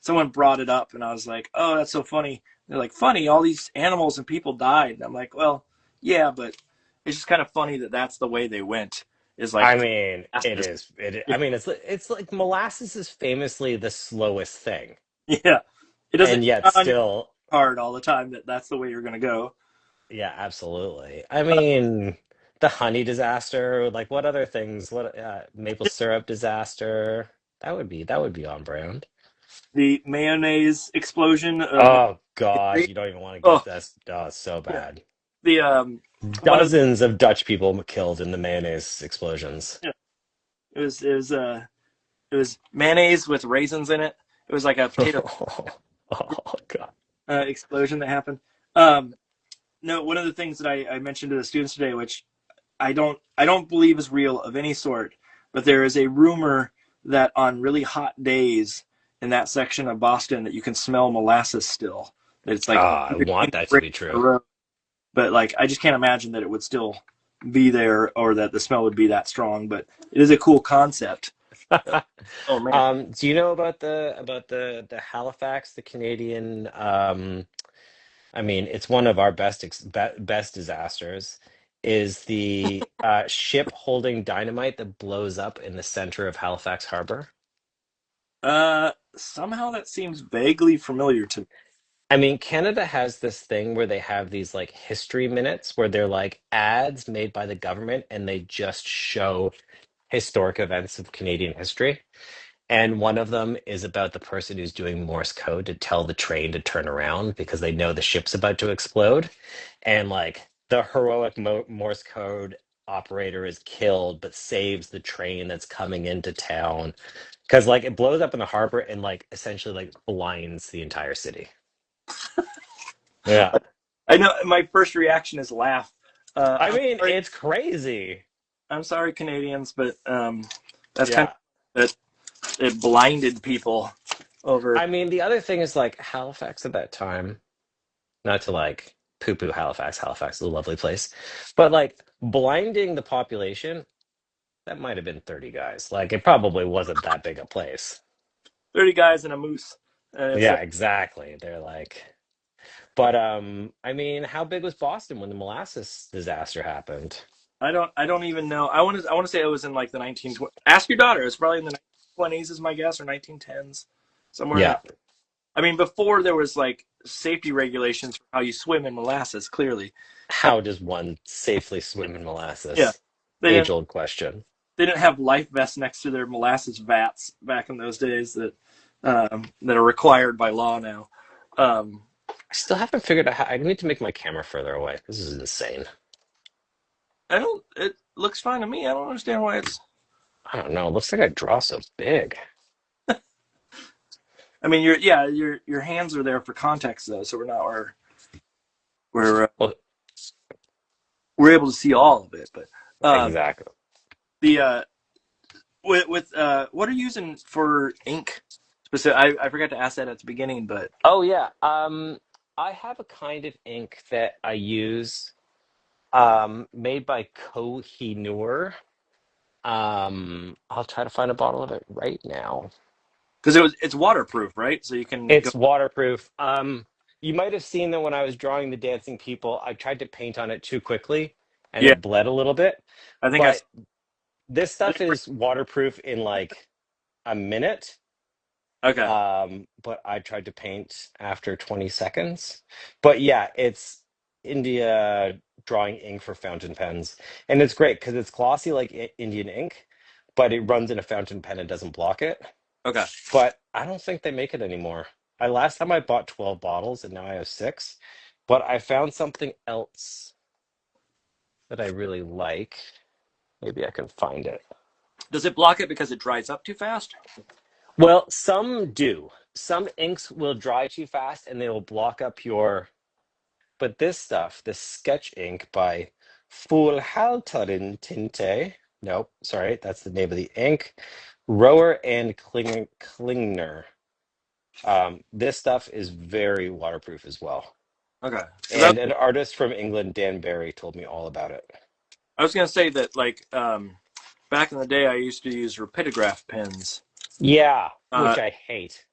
[SPEAKER 3] Someone brought it up, and I was like, "Oh, that's so funny." They're like, "Funny, all these animals and people died." And I'm like, "Well, yeah, but it's just kind of funny that that's the way they went. Is
[SPEAKER 1] I
[SPEAKER 3] like
[SPEAKER 1] mean, it
[SPEAKER 3] fastest.
[SPEAKER 1] is. I mean, it's like molasses is famously the slowest thing,
[SPEAKER 3] Yeah, it doesn't
[SPEAKER 1] and yet
[SPEAKER 3] not on your
[SPEAKER 1] still,
[SPEAKER 3] card all the time that that's the way you're gonna go.
[SPEAKER 1] yeah, absolutely. I mean, the honey disaster. Like, what other things? What maple syrup disaster? That would be on brand.
[SPEAKER 3] The mayonnaise explosion of
[SPEAKER 1] Oh God,
[SPEAKER 3] history.
[SPEAKER 1] you don't even want to
[SPEAKER 3] Oh,
[SPEAKER 1] get this. Oh, it's so
[SPEAKER 3] yeah.
[SPEAKER 1] bad.
[SPEAKER 3] The one of the
[SPEAKER 1] Dozens of Dutch people killed in the mayonnaise explosions.
[SPEAKER 3] yeah, it was mayonnaise with raisins in it. It was like a potato
[SPEAKER 1] Oh God.
[SPEAKER 3] explosion that happened. Um, no, one of the things that I mentioned to the students today, which I don't believe is real of any sort, but there is a rumor that on really hot days in that section of Boston that you can smell molasses still. That it's like
[SPEAKER 1] I want that to be true.
[SPEAKER 3] but like I just can't imagine that it would still be there or that the smell would be that strong. But it is a cool concept. Oh man.
[SPEAKER 1] Do you know about the Halifax, the Canadian? I mean, it's one of our best disasters. Is the ship holding dynamite that blows up in the center of Halifax Harbor?
[SPEAKER 3] Somehow that seems vaguely familiar to me.
[SPEAKER 1] I mean, Canada has this thing where they have these like history minutes where they're like ads made by the government and they just show historic events of Canadian history. And one of them is about the person who's doing Morse code to tell the train to turn around because they know the ship's about to explode. And like the heroic Morse code operator is killed, but saves the train that's coming into town. Because like it blows up in the harbor and like essentially like blinds the entire city. Yeah.
[SPEAKER 3] I know my first reaction is laugh.
[SPEAKER 1] I mean, it's crazy.
[SPEAKER 3] I'm sorry, Canadians, but that's kind
[SPEAKER 1] Yeah.
[SPEAKER 3] of that it blinded people over.
[SPEAKER 1] I mean, the other thing is like Halifax at that time, not to like poo poo Halifax. Halifax is a lovely place. But like blinding the population, that might have been 30 guys. Like it probably wasn't that big a place.
[SPEAKER 3] 30 guys and a moose. And it's
[SPEAKER 1] Yeah, exactly. They're like, but I mean, how big was Boston when the molasses disaster happened?
[SPEAKER 3] I don't even know. I want to say it was in like the 1920s. Ask your daughter. It's probably in the 1920s is my guess or 1910s. Somewhere in
[SPEAKER 1] Yeah.
[SPEAKER 3] there. I mean before there was like safety regulations for how you swim in molasses clearly. Uh,
[SPEAKER 1] How does one safely swim in
[SPEAKER 3] yeah.
[SPEAKER 1] molasses?
[SPEAKER 3] They
[SPEAKER 1] Age
[SPEAKER 3] didn't
[SPEAKER 1] old question.
[SPEAKER 3] they didn't have life vests next to their molasses vats back in those days that are required by law now. Um,
[SPEAKER 1] I still haven't figured out how I need to make my camera further away. This is insane.
[SPEAKER 3] I don't. It looks fine to me. I don't understand why it's.
[SPEAKER 1] I don't know. It looks like I draw so big.
[SPEAKER 3] I mean, your hands are there for context though, so
[SPEAKER 1] Well,
[SPEAKER 3] we're able to see all of it. But
[SPEAKER 1] exactly.
[SPEAKER 3] the with what are you using for ink? Specific. I forgot to ask that at the beginning, but
[SPEAKER 1] Oh yeah. I have a kind of ink that I use. Made by Kohinoor. I'll try to find a bottle of it right now.
[SPEAKER 3] Because it's waterproof, right? So you can go.
[SPEAKER 1] It's waterproof. You might have seen that when I was drawing the dancing people, I tried to paint on it too quickly and
[SPEAKER 3] Yeah,
[SPEAKER 1] it bled a little bit.
[SPEAKER 3] I think I.
[SPEAKER 1] But this stuff is waterproof in like a minute.
[SPEAKER 3] Okay,
[SPEAKER 1] But I tried to paint after 20 seconds. But yeah, it's India drawing ink for fountain pens. And it's great because it's glossy like Indian ink, but it runs in a fountain pen and doesn't block it.
[SPEAKER 3] okay.
[SPEAKER 1] But I don't think they make it anymore. Last time I bought 12 bottles and now I have six. But I found something else that I really like. Maybe I can find it.
[SPEAKER 3] Does it block it because it dries up too fast?
[SPEAKER 1] Well, some do. Some inks will dry too fast and they will block up your. But this stuff, this sketch ink by Fullhaltarin Tinte. Nope, sorry, that's the name of the ink. Rower and Klingner. This stuff is very waterproof as well.
[SPEAKER 3] Okay, because
[SPEAKER 1] And an artist from England, Dan Barry, told me all about it.
[SPEAKER 3] I was gonna say that like back in the day, I used to use rapidograph pens.
[SPEAKER 1] Yeah,
[SPEAKER 3] Uh,
[SPEAKER 1] which I hate,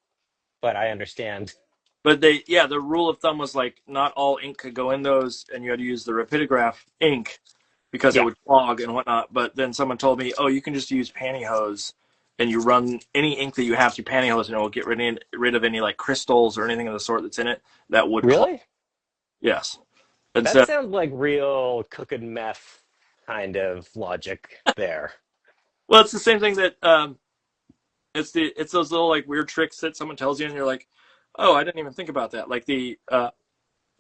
[SPEAKER 1] but I understand.
[SPEAKER 3] but the rule of thumb was like not all ink could go in those, and you had to use the rapidograph ink because it
[SPEAKER 1] Yeah,
[SPEAKER 3] would clog and whatnot. But then someone told me, oh, you can just use pantyhose, and you run any ink that you have through pantyhose, and it will get rid of any like crystals or anything of the sort that's in it that would clog.
[SPEAKER 1] really?
[SPEAKER 3] Yes, and
[SPEAKER 1] That
[SPEAKER 3] so
[SPEAKER 1] sounds like real cooking meth kind of logic there.
[SPEAKER 3] well, it's the same thing that it's those little like weird tricks that someone tells you, and you're like, oh, I didn't even think about that. Like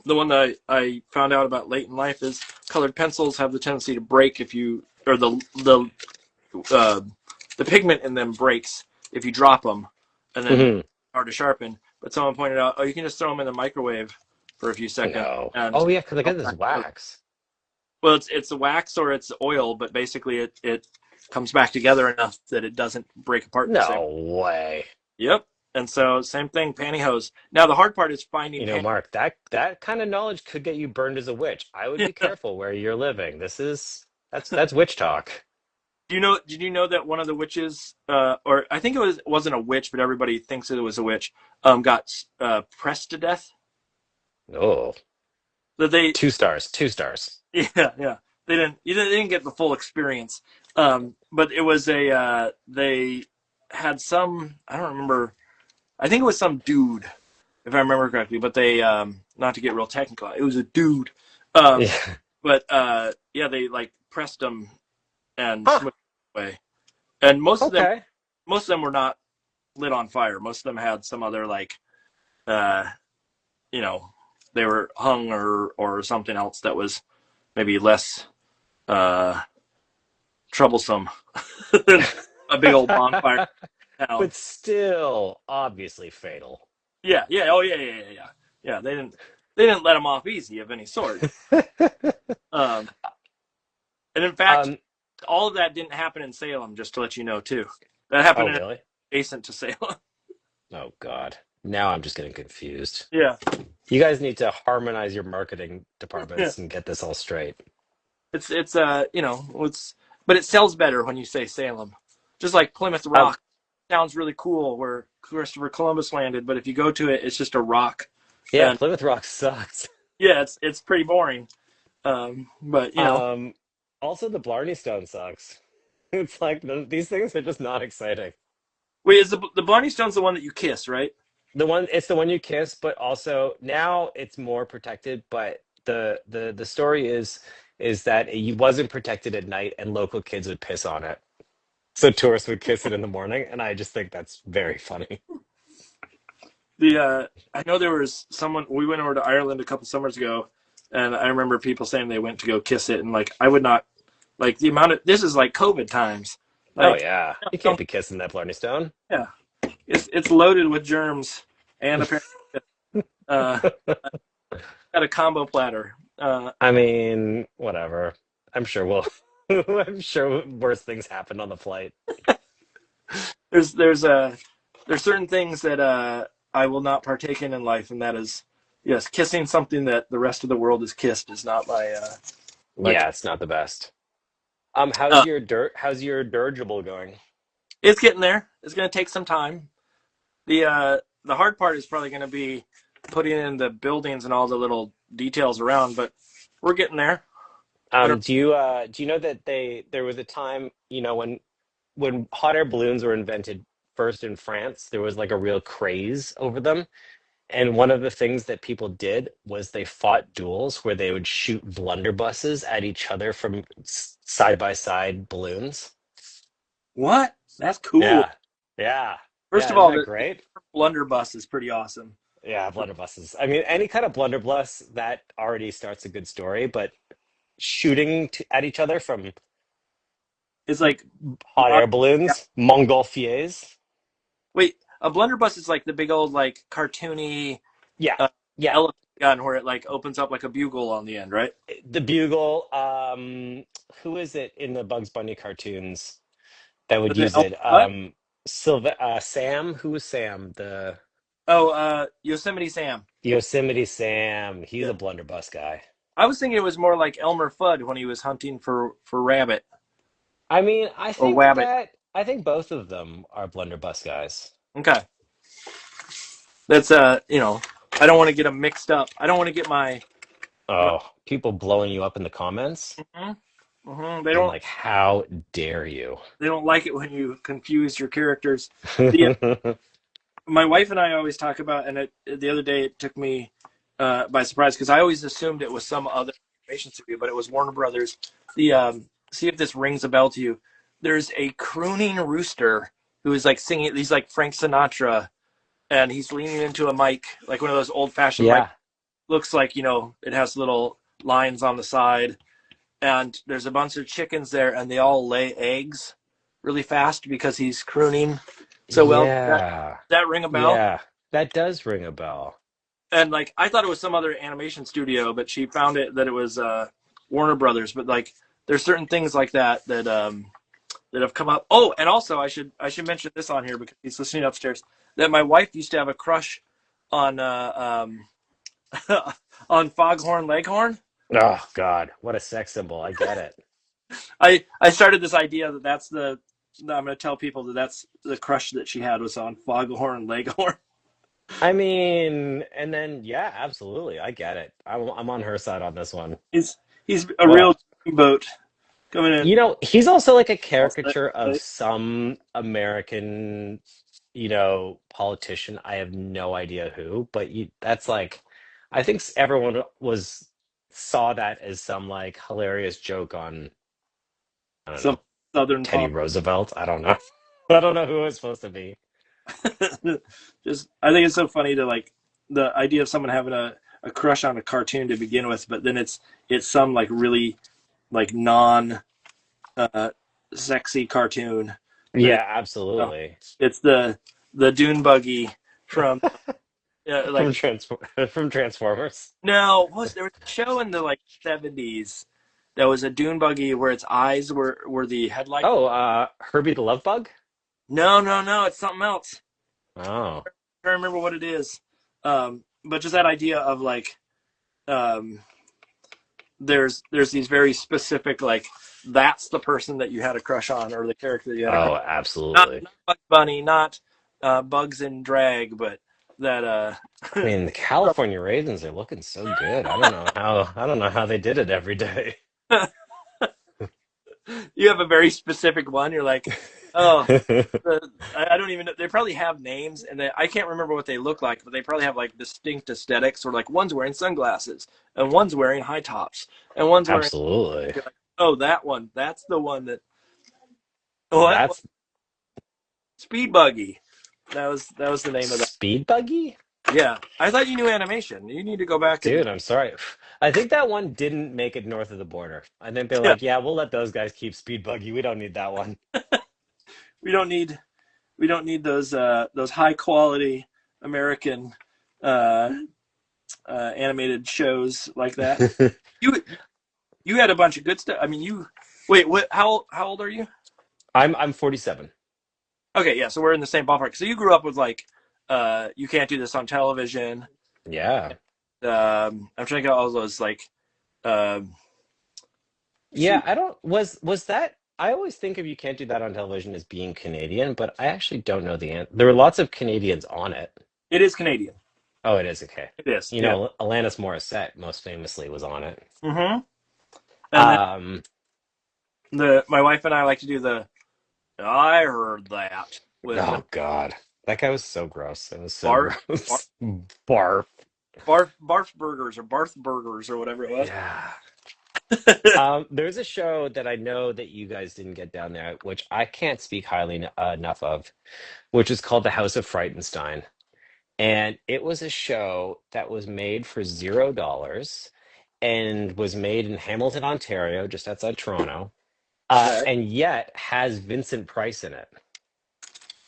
[SPEAKER 3] the one that I found out about late in life is colored pencils have the tendency to break if you or uh, the pigment in them breaks if you drop them, and then
[SPEAKER 1] Hmm.
[SPEAKER 3] hard to sharpen. But someone pointed out, oh, you can just throw them in the microwave for a few seconds,
[SPEAKER 1] No.
[SPEAKER 3] and
[SPEAKER 1] Oh yeah, because I got this wax.
[SPEAKER 3] well, it's wax or it's oil, but basically it comes back together enough that it doesn't break apart the same.
[SPEAKER 1] No way.
[SPEAKER 3] Yep. And so same thing, pantyhose. Now the hard part is finding
[SPEAKER 1] You know,
[SPEAKER 3] pantyhose.
[SPEAKER 1] Mark, that kind of knowledge could get you burned as a witch. I would be careful where you're living. That's witch talk.
[SPEAKER 3] Do you know? Did you know that one of the witches, or I think wasn't a witch, but everybody thinks it was a witch, got pressed to death?
[SPEAKER 1] Oh,
[SPEAKER 3] That they,
[SPEAKER 1] 2 stars, 2 stars.
[SPEAKER 3] yeah, yeah, they didn't get the full experience. But it was they had some, I don't remember. I think it was some dude, if I remember correctly. But they, not to get real technical, it was a dude. Um,
[SPEAKER 1] Yeah.
[SPEAKER 3] but yeah, they like pressed him and
[SPEAKER 1] Huh.
[SPEAKER 3] smushed him away. And
[SPEAKER 1] Okay.
[SPEAKER 3] most of them were not lit on fire. Most of them had some other like, uh, you know, they were hung or something else that was maybe less uh, troublesome than a big old bonfire in town.
[SPEAKER 1] But still, obviously fatal.
[SPEAKER 3] Yeah, yeah, oh yeah, yeah, yeah, yeah. Yeah, they didn't let them off easy of any sort. Um, and in fact,
[SPEAKER 1] Um.
[SPEAKER 3] all of that didn't happen in Salem. Just to let you know, too, that happened
[SPEAKER 1] Oh,
[SPEAKER 3] in
[SPEAKER 1] really?
[SPEAKER 3] adjacent to Salem.
[SPEAKER 1] Oh, God. Now I'm just getting confused.
[SPEAKER 3] Yeah,
[SPEAKER 1] You guys need to harmonize your marketing
[SPEAKER 3] yeah.
[SPEAKER 1] departments and get this all straight.
[SPEAKER 3] It's it's but it sells better when you say Salem. Just like Plymouth
[SPEAKER 1] Um.
[SPEAKER 3] Rock sounds really cool where Christopher Columbus landed, but if you go to it, it's just a rock.
[SPEAKER 1] Yeah,
[SPEAKER 3] And
[SPEAKER 1] Plymouth Rock sucks.
[SPEAKER 3] yeah, it's pretty boring. But
[SPEAKER 1] Um. Also, the Blarney Stone sucks. It's like these things are just not exciting.
[SPEAKER 3] wait, is the Blarney Stone's the one that you kiss, right?
[SPEAKER 1] It's the one you kiss, but also now it's more protected. But the story is that it wasn't protected at night, and local kids would piss on it, so tourists would kiss it in the morning, and I just think that's very funny.
[SPEAKER 3] I know there was someone we went over to Ireland a couple summers ago, and I remember people saying they went to go kiss it, and like I would not like the amount of this is like COVID times.
[SPEAKER 1] Oh
[SPEAKER 3] Like,
[SPEAKER 1] yeah, you can't be kissing that Blarney Stone.
[SPEAKER 3] yeah, it's loaded with germs and apparently uh, got a combo platter.
[SPEAKER 1] I mean, whatever. I'm sure we'll. I'm sure worse things happened on the flight.
[SPEAKER 3] There's certain things that I will not partake in life, and that is yes, kissing something that the rest of the world has kissed is not my. Like,
[SPEAKER 1] Yeah, it's not the best.
[SPEAKER 3] uh,
[SPEAKER 1] How's your dirigible going?
[SPEAKER 3] it's getting there. It's going to take some time. The hard part is probably going to be putting in the buildings and all the little details around, but we're getting there. I don't.
[SPEAKER 1] Do you know that there was a time, when hot air balloons were invented first in France, there was like a real craze over them. And one of the things that people did was they fought duels where they would shoot blunderbusses at each other from side by side balloons.
[SPEAKER 3] What? That's cool.
[SPEAKER 1] Yeah. Yeah.
[SPEAKER 3] First
[SPEAKER 1] Yeah,
[SPEAKER 3] of
[SPEAKER 1] isn't
[SPEAKER 3] all,
[SPEAKER 1] that
[SPEAKER 3] the
[SPEAKER 1] great?
[SPEAKER 3] blunderbuss is pretty awesome.
[SPEAKER 1] Yeah, blunderbusses. I mean, any kind of blunderbuss that already starts a good story, but shooting at each other from
[SPEAKER 3] It's like,
[SPEAKER 1] hot
[SPEAKER 3] uh,
[SPEAKER 1] air balloons, Montgolfiers.
[SPEAKER 3] wait, a blunderbuss is like the big old like cartoony
[SPEAKER 1] Yeah.
[SPEAKER 3] uh,
[SPEAKER 1] Yeah.
[SPEAKER 3] elephant gun where it like opens up like a bugle on the end, right?
[SPEAKER 1] The Bugle. Who is it in the Bugs Bunny cartoons that would
[SPEAKER 3] Was it
[SPEAKER 1] use
[SPEAKER 3] Elmer
[SPEAKER 1] it?
[SPEAKER 3] Fudd?
[SPEAKER 1] Sam. Who was Sam? The
[SPEAKER 3] Oh, Yosemite Sam.
[SPEAKER 1] Yosemite Sam. He's
[SPEAKER 3] Yeah.
[SPEAKER 1] a blunderbuss guy.
[SPEAKER 3] I was thinking it was more like Elmer Fudd when he was hunting for rabbit
[SPEAKER 1] I mean,
[SPEAKER 3] or wabbit.
[SPEAKER 1] I think both of them are blunderbuss guys.
[SPEAKER 3] Okay, that's I don't want to get them mixed up. I don't want to get my
[SPEAKER 1] Oh, people blowing you up in the comments.
[SPEAKER 3] Mhm,
[SPEAKER 1] I'm like, how dare you?
[SPEAKER 3] they don't like it when you confuse your characters. The My wife and I always talk about, and the other day it took me by surprise because I always assumed it was some other animation studio, but it was Warner Brothers. The See if this rings a bell to you. There's a crooning rooster who is like singing. He's like Frank Sinatra, and he's leaning into a mic, like one of those old-fashioned mic.
[SPEAKER 1] Yeah.
[SPEAKER 3] Looks like it has little lines on the side, and there's a bunch of chickens there, and they all lay eggs really fast because he's crooning so well.
[SPEAKER 1] Yeah.
[SPEAKER 3] That ring a bell?
[SPEAKER 1] Yeah. That does ring a bell.
[SPEAKER 3] And like I thought it was some other animation studio, but she found that it was Warner Brothers. But like there's certain things like that have come up. Oh, and also I should mention this on here because he's listening upstairs. That my wife used to have a crush on on Foghorn Leghorn.
[SPEAKER 1] Oh God, what a sex symbol. I get it.
[SPEAKER 3] I started this idea that's the I'm going to tell people that's the crush that she had was on Foghorn Leghorn.
[SPEAKER 1] I mean, and then yeah, absolutely. I get it. I'm on her side on this one.
[SPEAKER 3] He's he's a
[SPEAKER 1] Well,
[SPEAKER 3] real boat coming in.
[SPEAKER 1] he's also like a
[SPEAKER 3] I'll say.
[SPEAKER 1] caricature of some American, politician. I have no idea who, but that's like, I think everyone saw that as some like hilarious joke on, I don't
[SPEAKER 3] Some
[SPEAKER 1] know,
[SPEAKER 3] southern
[SPEAKER 1] Teddy
[SPEAKER 3] pop.
[SPEAKER 1] Roosevelt. I don't know. I don't know who it was supposed to be.
[SPEAKER 3] Just I think it's so funny to like the idea of someone having a crush on a cartoon to begin with, but then it's some like really like non uh, sexy cartoon. That
[SPEAKER 1] Yeah,
[SPEAKER 3] uh,
[SPEAKER 1] absolutely.
[SPEAKER 3] it's the dune buggy from
[SPEAKER 1] From
[SPEAKER 3] like
[SPEAKER 1] from Transformers.
[SPEAKER 3] no was there was a show in the like 70s that was a dune buggy where its eyes were the headlight.
[SPEAKER 1] Oh, Herbie the Love Bug?
[SPEAKER 3] No, it's something else.
[SPEAKER 1] Oh.
[SPEAKER 3] I don't remember what it is. But just that idea of like um, there's these very specific like that's the person that you had a crush on or the character that you had a crush
[SPEAKER 1] Oh,
[SPEAKER 3] not
[SPEAKER 1] absolutely.
[SPEAKER 3] not Bugs Bunny, not Bugs in Drag, but that
[SPEAKER 1] I mean, the California Raisins are looking so good. I don't know how they did it every day.
[SPEAKER 3] you have a very specific one. You're like, oh, I don't even know. They probably have names, and I can't remember what they look like, but they probably have like distinct aesthetics. Or like one's wearing sunglasses, and one's wearing high tops, and one's wearing.
[SPEAKER 1] Absolutely.
[SPEAKER 3] You're like, oh, that one. That's the one that. What?
[SPEAKER 1] That's
[SPEAKER 3] Speed Buggy. That was the name of that.
[SPEAKER 1] Speed Buggy?
[SPEAKER 3] Yeah, I thought you knew animation. You need to go back and
[SPEAKER 1] Dude, I'm sorry. I think that one didn't make it north of the border. I think they're
[SPEAKER 3] yeah.
[SPEAKER 1] like, yeah, we'll let those guys keep Speed Buggy. We don't need that one.
[SPEAKER 3] We don't need those high quality American uh, animated shows like that. You you had a bunch of good stuff. I mean, you wait. What? How old are you?
[SPEAKER 1] I'm 47.
[SPEAKER 3] Okay, yeah. So we're in the same ballpark. So you grew up with like you can't do this on television.
[SPEAKER 1] Yeah.
[SPEAKER 3] I'm trying to get all those like um
[SPEAKER 1] Yeah, I don't was that I always think of You Can't Do That on Television as being Canadian, but I actually don't know the answer. There were lots of Canadians on it.
[SPEAKER 3] It is Canadian.
[SPEAKER 1] Oh, it is okay.
[SPEAKER 3] It is.
[SPEAKER 1] You
[SPEAKER 3] Yeah.
[SPEAKER 1] know, Alanis Morissette most famously was on it.
[SPEAKER 3] Mm-hmm. And then
[SPEAKER 1] Um,
[SPEAKER 3] my wife and I like to do the I heard that with
[SPEAKER 1] oh God, that guy was so gross. It was so
[SPEAKER 3] Bart, Bart,
[SPEAKER 1] gross. Barf.
[SPEAKER 3] Barf Burgers or Barth Burgers or whatever it was.
[SPEAKER 1] Yeah. There's a show that I know that you guys didn't get down there, which I can't speak highly enough of, which is called The House of Frightenstein. And it was a show that was made for $0 and was made in Hamilton, Ontario, just outside Toronto,
[SPEAKER 3] Okay.
[SPEAKER 1] and yet has Vincent Price in it.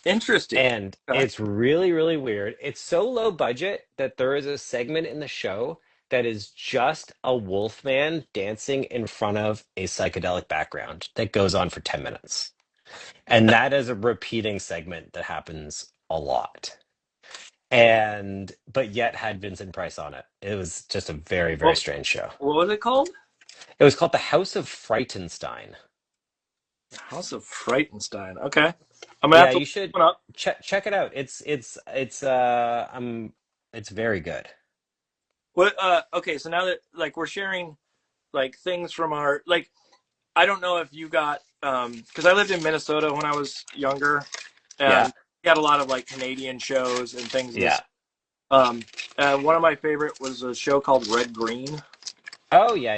[SPEAKER 3] Interesting.
[SPEAKER 1] And
[SPEAKER 3] Okay.
[SPEAKER 1] it's really, really weird. It's so low budget that there is a segment in the show that is just a wolf man dancing in front of a psychedelic background that goes on for 10 minutes. And that is a repeating segment that happens a lot. And but yet had Vincent Price on it. It was just a very, very
[SPEAKER 3] Well,
[SPEAKER 1] strange show.
[SPEAKER 3] what was it called?
[SPEAKER 1] It was called The House of Frightenstein.
[SPEAKER 3] House of Frightenstein. Okay. I'm gonna have
[SPEAKER 1] Yeah,
[SPEAKER 3] to look
[SPEAKER 1] you should
[SPEAKER 3] one up.
[SPEAKER 1] check it out. It's very good.
[SPEAKER 3] What okay, so now that like we're sharing like things from our like I don't know if you got because I lived in Minnesota when I was younger
[SPEAKER 1] Yeah.
[SPEAKER 3] and we had a lot of like Canadian shows and things of this.
[SPEAKER 1] Yeah.
[SPEAKER 3] Um one of my favorite was a show called Red Green.
[SPEAKER 1] Oh yeah,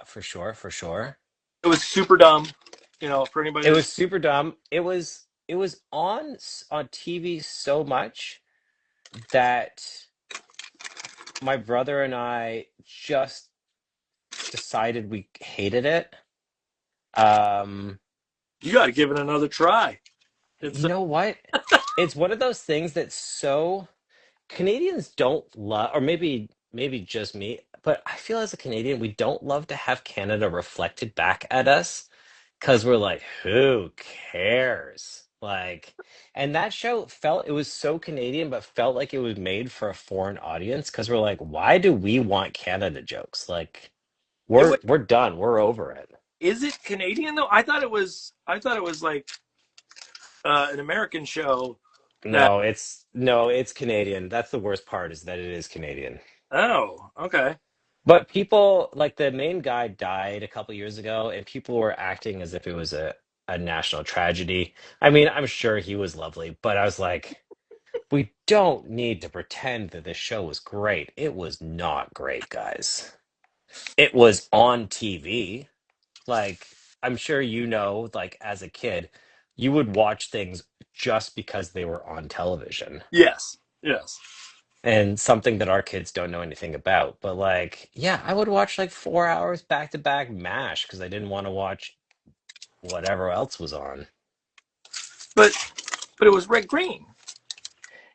[SPEAKER 1] for sure, for sure.
[SPEAKER 3] It was super dumb, for anybody
[SPEAKER 1] It
[SPEAKER 3] that's
[SPEAKER 1] was super dumb. It was on TV so much that my brother and I just decided we hated it. Um,
[SPEAKER 3] you got to give it another try. It's
[SPEAKER 1] you know what? It's one of those things that's so Canadians don't love, or maybe just me, but I feel as a Canadian, we don't love to have Canada reflected back at us because we're like, who cares? Like, and that show felt it was so Canadian, but felt like it was made for a foreign audience because we're like, why do we want Canada jokes? Like,
[SPEAKER 3] it
[SPEAKER 1] we're done. We're over it.
[SPEAKER 3] is it Canadian though? I thought it was like an American show that
[SPEAKER 1] No, it's Canadian. That's the worst part is that it is Canadian.
[SPEAKER 3] oh, okay.
[SPEAKER 1] But people like the main guy died a couple years ago, and people were acting as if it was a national tragedy. I mean, I'm sure he was lovely, but I was like, we don't need to pretend that this show was great. It was not great, guys. It was on TV. Like, I'm sure you know, like as a kid, you would watch things just because they were on television.
[SPEAKER 3] Yes. Yes.
[SPEAKER 1] And something that our kids don't know anything about. But like, yeah, I would watch like 4 hours back to back MASH because I didn't want to watch whatever else was on.
[SPEAKER 3] But it was Red Green.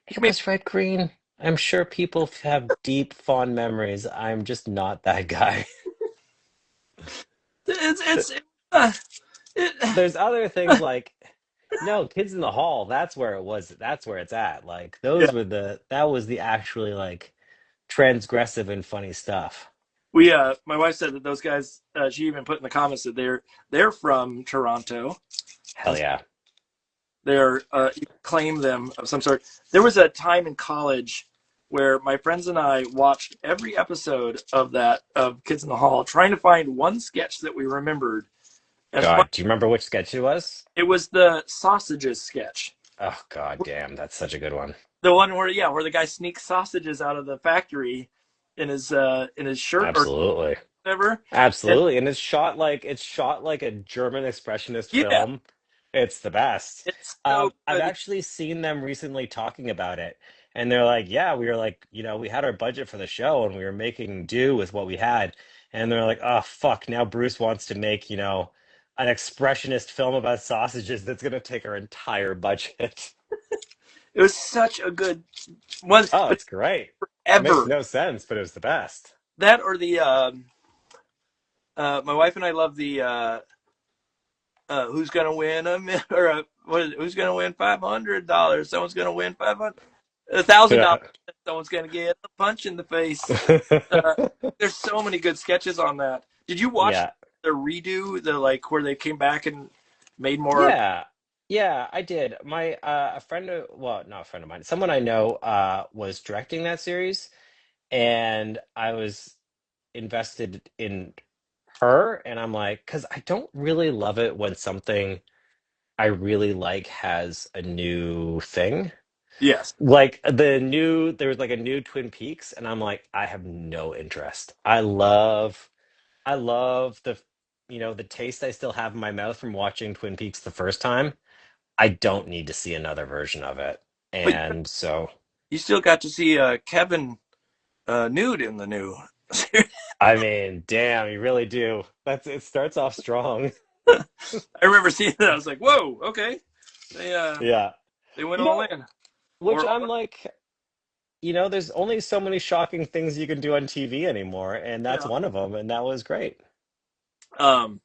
[SPEAKER 3] I
[SPEAKER 1] It
[SPEAKER 3] mean,
[SPEAKER 1] was red green. I'm sure people have deep, fond memories. I'm just not that guy.
[SPEAKER 3] it's uh, it,
[SPEAKER 1] There's other things like, no, Kids in the Hall, that's where it was. That's where it's at. Like,
[SPEAKER 3] yeah.
[SPEAKER 1] that was the actually like transgressive and funny stuff.
[SPEAKER 3] We my wife said that those guys she even put in the comments that they're from Toronto.
[SPEAKER 1] Hell yeah.
[SPEAKER 3] They're you claim them of some sort. There was a time in college where my friends and I watched every episode of that of Kids in the Hall, trying to find one sketch that we remembered. And
[SPEAKER 1] God, do you remember which sketch it was?
[SPEAKER 3] it was the sausages sketch,
[SPEAKER 1] Oh, God damn, that's such a good one.
[SPEAKER 3] the one where the guy sneaks sausages out of the factory in his shirt or
[SPEAKER 1] Absolutely.
[SPEAKER 3] whatever. And
[SPEAKER 1] Absolutely. And it's shot like a German expressionist
[SPEAKER 3] yeah,
[SPEAKER 1] film. It's the best.
[SPEAKER 3] it's so
[SPEAKER 1] I've
[SPEAKER 3] good.
[SPEAKER 1] actually seen them recently talking about it. And they're like, yeah, we were like, we had our budget for the show and we were making do with what we had. And they're like, oh, fuck, now Bruce wants to make, an expressionist film about sausages that's going to take our entire budget.
[SPEAKER 3] It was such a good one,
[SPEAKER 1] Oh,
[SPEAKER 3] but
[SPEAKER 1] it's great. Makes
[SPEAKER 3] ever
[SPEAKER 1] no sense, but it was the best.
[SPEAKER 3] that or the my wife and I love the who's gonna win or who's gonna win $500? Someone's gonna win 500, $1,000. Someone's gonna get a punch in the face. Uh, there's so many good sketches on that. Did you watch
[SPEAKER 1] Yeah.
[SPEAKER 3] the redo, the like where they came back and made more?
[SPEAKER 1] Yeah. Yeah, I did. My a friend of, well, not a friend of mine, someone I know was directing that series, and I was invested in her, and I'm like, because I don't really love it when something I really like has a new thing.
[SPEAKER 3] Yes.
[SPEAKER 1] Like there was like a new Twin Peaks, and I'm like, I have no interest. I love the taste I still have in my mouth from watching Twin Peaks the first time. I don't need to see another version of it.
[SPEAKER 3] But
[SPEAKER 1] And so,
[SPEAKER 3] you still got to see Kevin nude in the new series.
[SPEAKER 1] I mean, damn, you really do. It starts off strong.
[SPEAKER 3] I remember seeing that. I was like, whoa, okay. They
[SPEAKER 1] Yeah.
[SPEAKER 3] they went
[SPEAKER 1] You
[SPEAKER 3] all
[SPEAKER 1] know,
[SPEAKER 3] in.
[SPEAKER 1] which
[SPEAKER 3] Or
[SPEAKER 1] I'm like, there's only so many shocking things you can do on TV anymore, and that's
[SPEAKER 3] yeah.
[SPEAKER 1] one of them, and that was great.
[SPEAKER 3] Um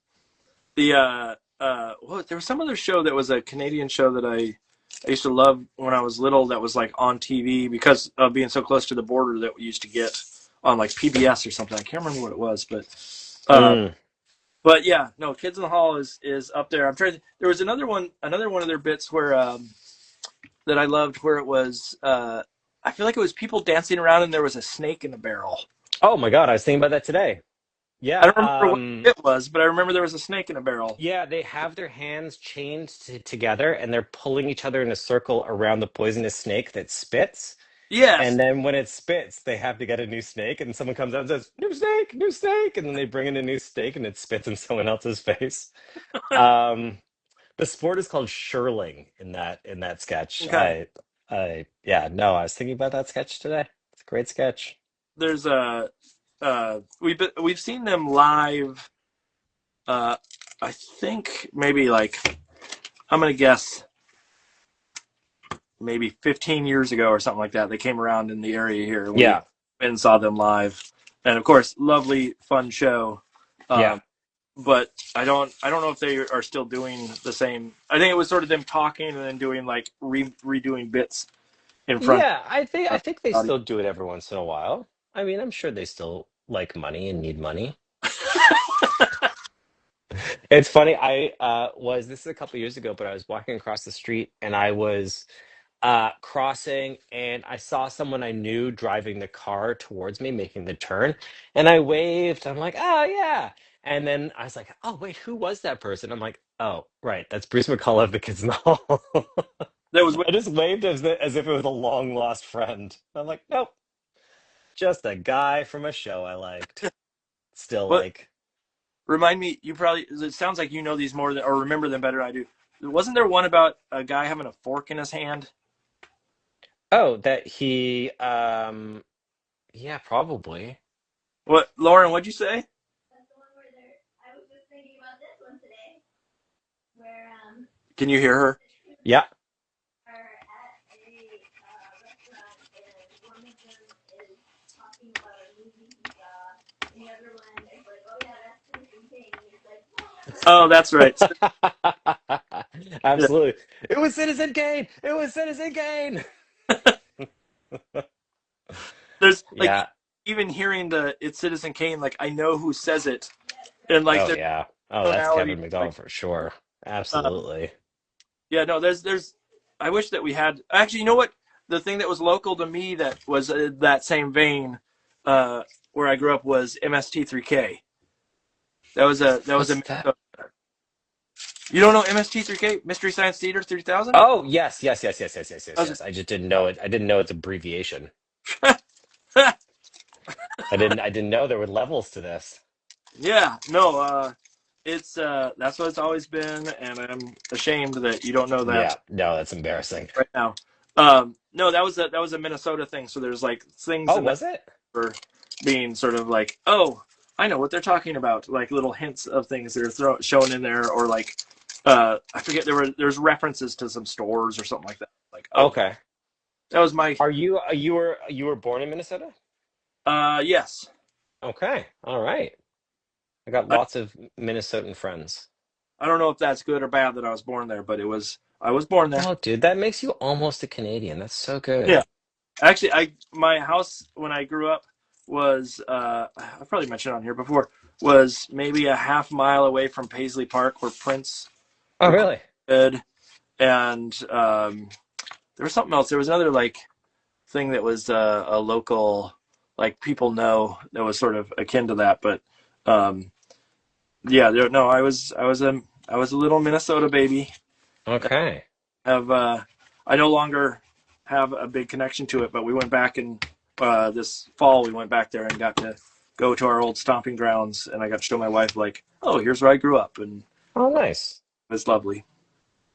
[SPEAKER 3] the well, there was some other show that was a Canadian show that I used to love when I was little that was like on TV because of being so close to the border that we used to get on like PBS or something. I can't remember what it was, uh
[SPEAKER 1] Mm.
[SPEAKER 3] but yeah, no, Kids in the Hall is up there. I'm trying to, there was another one of their bits where that I loved where it was I feel like it was people dancing around and there was a snake in a barrel.
[SPEAKER 1] Oh my God, I was thinking about that today.
[SPEAKER 3] I
[SPEAKER 1] Yeah,
[SPEAKER 3] don't remember what it was, but I remember there was a snake in a barrel.
[SPEAKER 1] yeah, they have their hands chained together, and they're pulling each other in a circle around the poisonous snake that spits.
[SPEAKER 3] Yes.
[SPEAKER 1] And then when it spits, they have to get a new snake, and someone comes out and says, new snake," and then they bring in a new snake, and it spits in someone else's face. Um, the sport is called shirling in that sketch.
[SPEAKER 3] Okay.
[SPEAKER 1] Yeah, no, I was thinking about that sketch today. It's a great sketch.
[SPEAKER 3] There's a we've seen them live. I think maybe like I'm gonna guess maybe 15 years ago or something like that. They came around in the area here, and we
[SPEAKER 1] Yeah,
[SPEAKER 3] went and saw them live. And of course, lovely, fun show.
[SPEAKER 1] yeah.
[SPEAKER 3] Um, but I don't know if they are still doing the same. I think it was sort of them talking and then doing like redoing bits in front
[SPEAKER 1] Yeah, I
[SPEAKER 3] of
[SPEAKER 1] think they
[SPEAKER 3] the audience.
[SPEAKER 1] still do it every once in a while. I mean, I'm sure they still like money and need money. It's funny, I was this is a couple years ago, but I was walking across the street, and I was crossing, and I saw someone I knew driving the car towards me, making the turn, and I waved. I'm like, "Oh yeah." And then I was like, "Oh wait, who was that person?" I'm like, "Oh, right, that's Bruce McCullough, the Kids in the Hall."
[SPEAKER 3] That was
[SPEAKER 1] I just waved as if it was a long lost friend. I'm like, "Nope, just a guy from a show I liked." Still
[SPEAKER 3] what
[SPEAKER 1] like,
[SPEAKER 3] remind me. You probably it sounds like you know these more than or remember them better than I do. Wasn't there one about a guy having a fork in his hand?
[SPEAKER 1] oh, that he yeah, probably.
[SPEAKER 3] What, Lauren? What'd you say?
[SPEAKER 4] That's the one where they're. I was just thinking about this one today, where
[SPEAKER 3] Can you hear her?
[SPEAKER 4] two
[SPEAKER 1] Yeah.
[SPEAKER 4] are at a restaurant and one of them is talking about a movie he saw, and the other one is like, "Oh yeah, that's Citizen Kane," and he's like, "No, that's
[SPEAKER 3] Oh, that's right. Yeah.
[SPEAKER 1] Absolutely. It was Citizen Kane. It was Citizen Kane.
[SPEAKER 3] There's like
[SPEAKER 1] Yeah.
[SPEAKER 3] even hearing the it's Citizen Kane, like I know who says it,
[SPEAKER 4] yes,
[SPEAKER 3] and like
[SPEAKER 1] Oh
[SPEAKER 3] there's
[SPEAKER 1] yeah. Oh, that's
[SPEAKER 3] tonality.
[SPEAKER 1] Kevin
[SPEAKER 3] Like
[SPEAKER 1] McDonald for sure.
[SPEAKER 3] uh,
[SPEAKER 1] Absolutely.
[SPEAKER 3] yeah, no, there's. I wish that we had actually. You know what? The thing that was local to me that was that same vein, where I grew up was MST3K. That was a
[SPEAKER 1] What's that?
[SPEAKER 3] Minnesota. You don't know MST3K, Mystery Science Theater 3000?
[SPEAKER 1] Oh, yes, yes, yes, yes, yes, yes, yes,
[SPEAKER 3] That was
[SPEAKER 1] yes. I just didn't know it. I didn't know its abbreviation.
[SPEAKER 3] a,
[SPEAKER 1] I didn't know there were levels to this.
[SPEAKER 3] yeah, no, it's that's what it's always been, and I'm ashamed that you don't know that
[SPEAKER 1] Yeah. No, that's embarrassing.
[SPEAKER 3] right now. No, that was a Minnesota thing. So there's like things
[SPEAKER 1] Oh,
[SPEAKER 3] in that
[SPEAKER 1] was it?
[SPEAKER 3] for being sort of like, oh, I know what they're talking about, like little hints of things that are shown in there, or like, I forget there's references to some stores or something like that. Like, oh,
[SPEAKER 1] Okay.
[SPEAKER 3] that was my,
[SPEAKER 1] You were born in Minnesota?
[SPEAKER 3] yes.
[SPEAKER 1] Okay. All right. I got
[SPEAKER 3] I,
[SPEAKER 1] lots of Minnesotan friends.
[SPEAKER 3] I don't know if that's good or bad that I was born there, but I was born there.
[SPEAKER 1] Oh, dude, that makes you almost a Canadian. That's so good.
[SPEAKER 3] Yeah. Actually, my house when I grew up was I've probably mentioned it on here before. was maybe a half mile away from Paisley Park, where Prince
[SPEAKER 1] Oh, really?
[SPEAKER 3] recorded, and there was something else. There was another like thing that was a local, like people know, that was sort of akin to that. But um, yeah, no, I was a little Minnesota baby.
[SPEAKER 1] Okay.
[SPEAKER 3] Have I no longer have a big connection to it, but we went back, and this fall we went back there and got to go to our old stomping grounds, and I got to show my wife like, oh, here's where I grew up, and
[SPEAKER 1] Oh, nice.
[SPEAKER 3] it was lovely.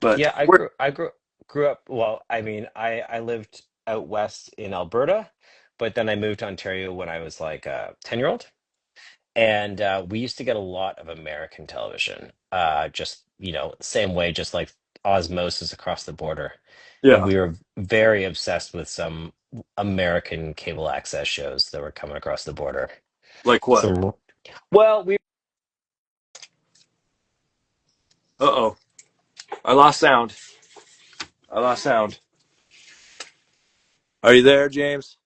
[SPEAKER 3] But
[SPEAKER 1] Yeah,
[SPEAKER 3] we're
[SPEAKER 1] I grew up, well, I mean, I lived out west in Alberta, but then I moved to Ontario when I was like a 10-year-old. And we used to get a lot of American television. Just, same way, just like osmosis across the border. And
[SPEAKER 3] yeah,
[SPEAKER 1] we were very obsessed with some American cable access shows that were coming across the border.
[SPEAKER 3] like what?
[SPEAKER 1] Some, well, we
[SPEAKER 3] Uh oh, I lost sound. I lost sound. Are you there, James?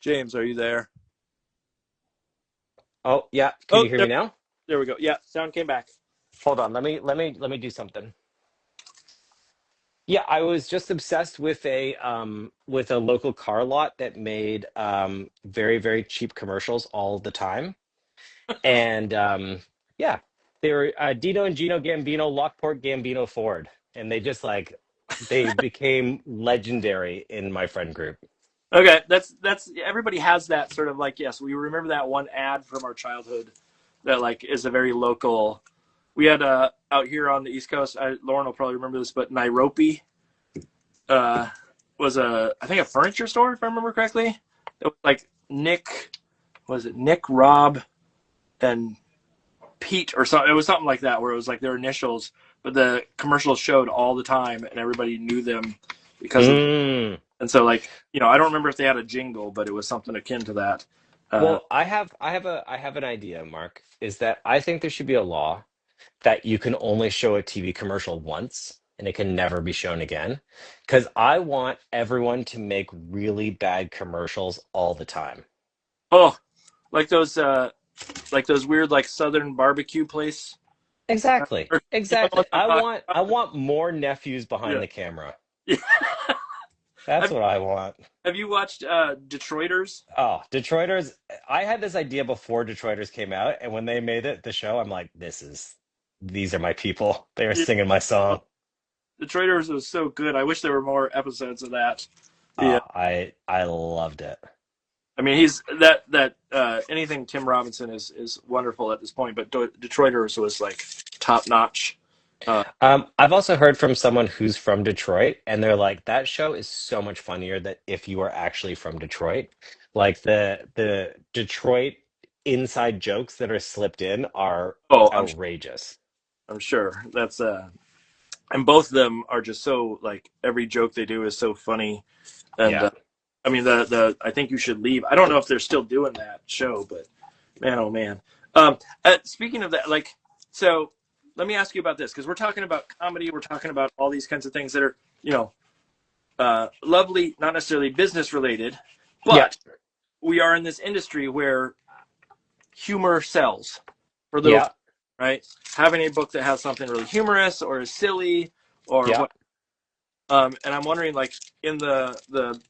[SPEAKER 3] James, are you there?
[SPEAKER 1] Oh, yeah, can
[SPEAKER 3] Oh,
[SPEAKER 1] you hear me now?
[SPEAKER 3] there we go. Yeah, sound came back.
[SPEAKER 1] Hold on, let me do something. Yeah, I was just obsessed with a local car lot that made very, very cheap commercials all the time. And yeah, they were Dino and Gino Gambino, Lockport Gambino Ford. And they became legendary in my friend group.
[SPEAKER 3] Okay, that's everybody has that sort of like, yes, we remember that one ad from our childhood that like is a very local. We had out here on the East Coast. Lauren will probably remember this, but Nairobi uh, was a, I think, a furniture store, if I remember correctly. It was like Nick, was it Nick, Rob, and Pete or something? It was something like that, where it was like their initials, but the commercials showed all the time, and everybody knew them because of.
[SPEAKER 1] Mm.
[SPEAKER 3] And so, like, I don't remember if they had a jingle, but it was something akin to that. Uh,
[SPEAKER 1] Well, I have an idea, Mark, is that I think there should be a law that you can only show a TV commercial once and it can never be shown again. Because I want everyone to make really bad commercials all the time.
[SPEAKER 3] oh, like those weird like Southern barbecue place.
[SPEAKER 1] Exactly.
[SPEAKER 3] Or, the
[SPEAKER 1] Exactly.
[SPEAKER 3] ones I'm talking
[SPEAKER 1] I want more nephews behind
[SPEAKER 3] about?
[SPEAKER 1] the camera.
[SPEAKER 3] Yeah.
[SPEAKER 1] That's
[SPEAKER 3] have,
[SPEAKER 1] what I want.
[SPEAKER 3] have you watched Detroiters?
[SPEAKER 1] Oh, Detroiters. I had this idea before Detroiters came out, and when they made it the show, I'm like, these are my people. They are
[SPEAKER 3] Yeah.
[SPEAKER 1] singing my song.
[SPEAKER 3] Detroiters was so good. I wish there were more episodes of that. Yeah.
[SPEAKER 1] Oh, I loved it.
[SPEAKER 3] I mean, he's that anything Tim Robinson is wonderful at this point, but Detroiters was like top notch. Uh,
[SPEAKER 1] I've also heard from someone who's from Detroit, and they're like, that show is so much funnier that if you are actually from Detroit. Like the Detroit inside jokes that are slipped in are
[SPEAKER 3] oh,
[SPEAKER 1] outrageous.
[SPEAKER 3] I'm sure that's and both of them are just so like every joke they do is so funny. And
[SPEAKER 1] Yeah.
[SPEAKER 3] I mean the I think you should leave. I don't know if they're still doing that show, but man, oh man. Speaking of that, like, so let me ask you about this, because we're talking about comedy, we're talking about all these kinds of things that are, lovely, not necessarily business related,
[SPEAKER 1] Yeah.
[SPEAKER 3] but we are in this industry where humor sells for little
[SPEAKER 1] Yeah.
[SPEAKER 3] kids, right? Having a book that has something really humorous or is silly or
[SPEAKER 1] Yeah.
[SPEAKER 3] what. And I'm wondering, like, in the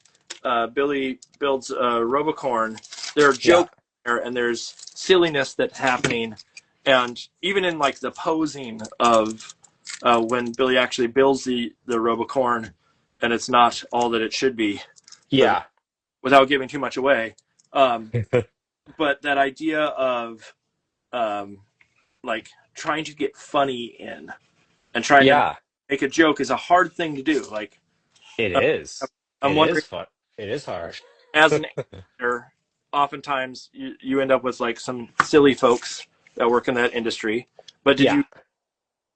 [SPEAKER 3] Billy builds Robocorn, there are
[SPEAKER 1] Yeah.
[SPEAKER 3] jokes there and there's silliness that's happening, and even in like the posing of when Billy actually builds the Robocorn, and it's not all that it should be, but
[SPEAKER 1] Yeah.
[SPEAKER 3] without giving too much away. Um, but that idea of um, like trying to get funny in and trying to
[SPEAKER 1] Yeah.
[SPEAKER 3] make a joke is a hard thing to do. Like,
[SPEAKER 1] It
[SPEAKER 3] uh,
[SPEAKER 1] is.
[SPEAKER 3] I'm
[SPEAKER 1] It
[SPEAKER 3] wondering,
[SPEAKER 1] is fun. It is hard.
[SPEAKER 3] as an actor, oftentimes you end up with like some silly folks that work in that industry. But
[SPEAKER 1] Yeah.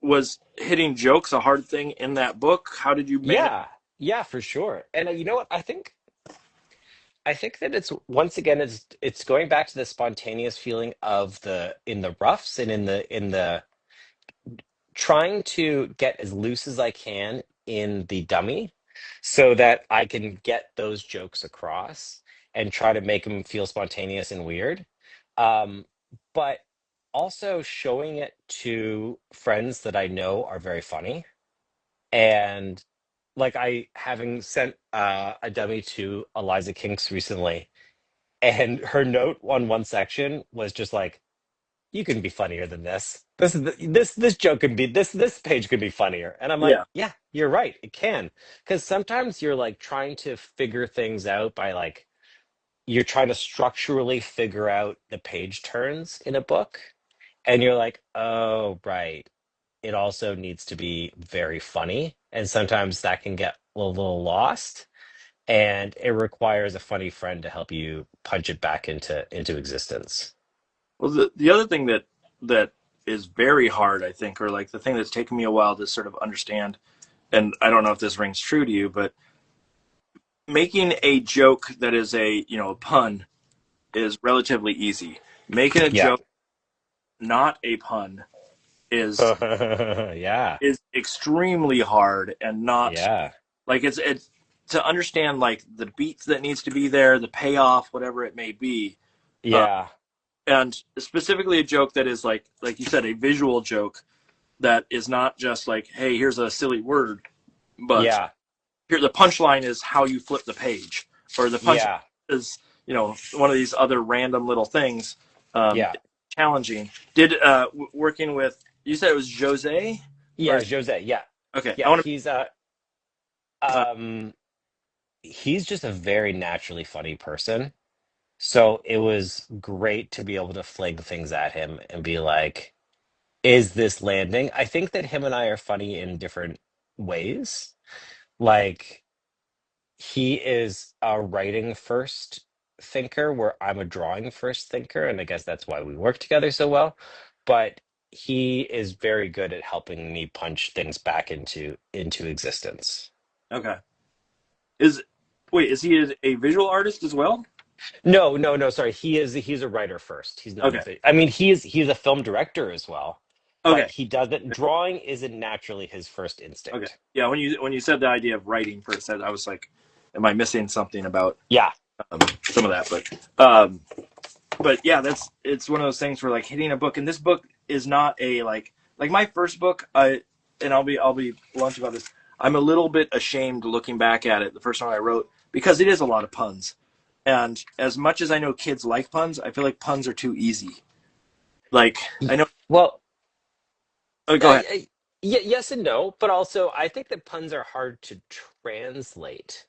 [SPEAKER 3] was hitting jokes a hard thing in that book? How did you manage?
[SPEAKER 1] Yeah. Yeah, for sure. And you know what? I think that it's once again it's going back to the spontaneous feeling of the in the roughs and in the trying to get as loose as I can in the dummy so that I can get those jokes across and try to make them feel spontaneous and weird. Um, but also showing it to friends that I know are very funny. And like I having sent a dummy to Eliza Kinks recently, and her note on one section was just like, "You can be funnier than this. This joke can be this page could be funnier." And I'm like,
[SPEAKER 3] Yeah.
[SPEAKER 1] "Yeah, you're right. It can." Because sometimes you're like trying to figure things out by like you're trying to structurally figure out the page turns in a book, and you're like, "Oh, right. It also needs to be very funny." And sometimes that can get a little lost, and it requires a funny friend to help you punch it back into existence.
[SPEAKER 3] Well, the other thing that is very hard, I think, or like the thing that's taken me a while to sort of understand, and I don't know if this rings true to you, but making a joke that is a pun is relatively easy. Making a
[SPEAKER 1] Yeah.
[SPEAKER 3] joke not a pun is
[SPEAKER 1] Yeah.
[SPEAKER 3] is extremely hard, and not
[SPEAKER 1] Yeah.
[SPEAKER 3] like it's to understand like the beats that needs to be there, the payoff, whatever it may be. uh,
[SPEAKER 1] Yeah.
[SPEAKER 3] and specifically a joke that is like you said, a visual joke that is not just like, hey, here's a silly word, but
[SPEAKER 1] Yeah.
[SPEAKER 3] here the punchline is how you flip the page, or the punchline
[SPEAKER 1] Yeah.
[SPEAKER 3] is one of these other random little things.
[SPEAKER 1] Yeah.
[SPEAKER 3] Challenging. Did working with, you said it was Jose,
[SPEAKER 1] Yeah,
[SPEAKER 3] or
[SPEAKER 1] Jose. Yeah.
[SPEAKER 3] okay, I
[SPEAKER 1] Yeah,
[SPEAKER 3] want to.
[SPEAKER 1] um he's just a very naturally funny person. So it was great to be able to fling things at him and be like, is this landing? I think that him and I are funny in different ways. Like he is a writing first thinker where I'm a drawing first thinker, and I guess that's why we work together so well. But he is very good at helping me punch things back into existence.
[SPEAKER 3] Okay. Is Wait, is he a visual artist as well?
[SPEAKER 1] No, no, no, sorry. He's a writer first. He's not a
[SPEAKER 3] Okay.
[SPEAKER 1] I mean, he's a film director as well, but
[SPEAKER 3] Okay.
[SPEAKER 1] he doesn't drawing isn't naturally his first
[SPEAKER 3] Okay.
[SPEAKER 1] instinct.
[SPEAKER 3] Yeah. When you said the idea of writing first, I was like, am I missing something about
[SPEAKER 1] Yeah.
[SPEAKER 3] some of that? But yeah, it's one of those things where like hitting a book, and this book is not a like my first book. And I'll be blunt about this. I'm a little bit ashamed looking back at it. The first one I wrote, because it is a lot of puns, and as much as I know kids like puns, I feel like puns are too easy. Like I know.
[SPEAKER 1] Well,
[SPEAKER 3] Oh, go ahead.
[SPEAKER 1] yes and no, but also I think that puns are hard to translate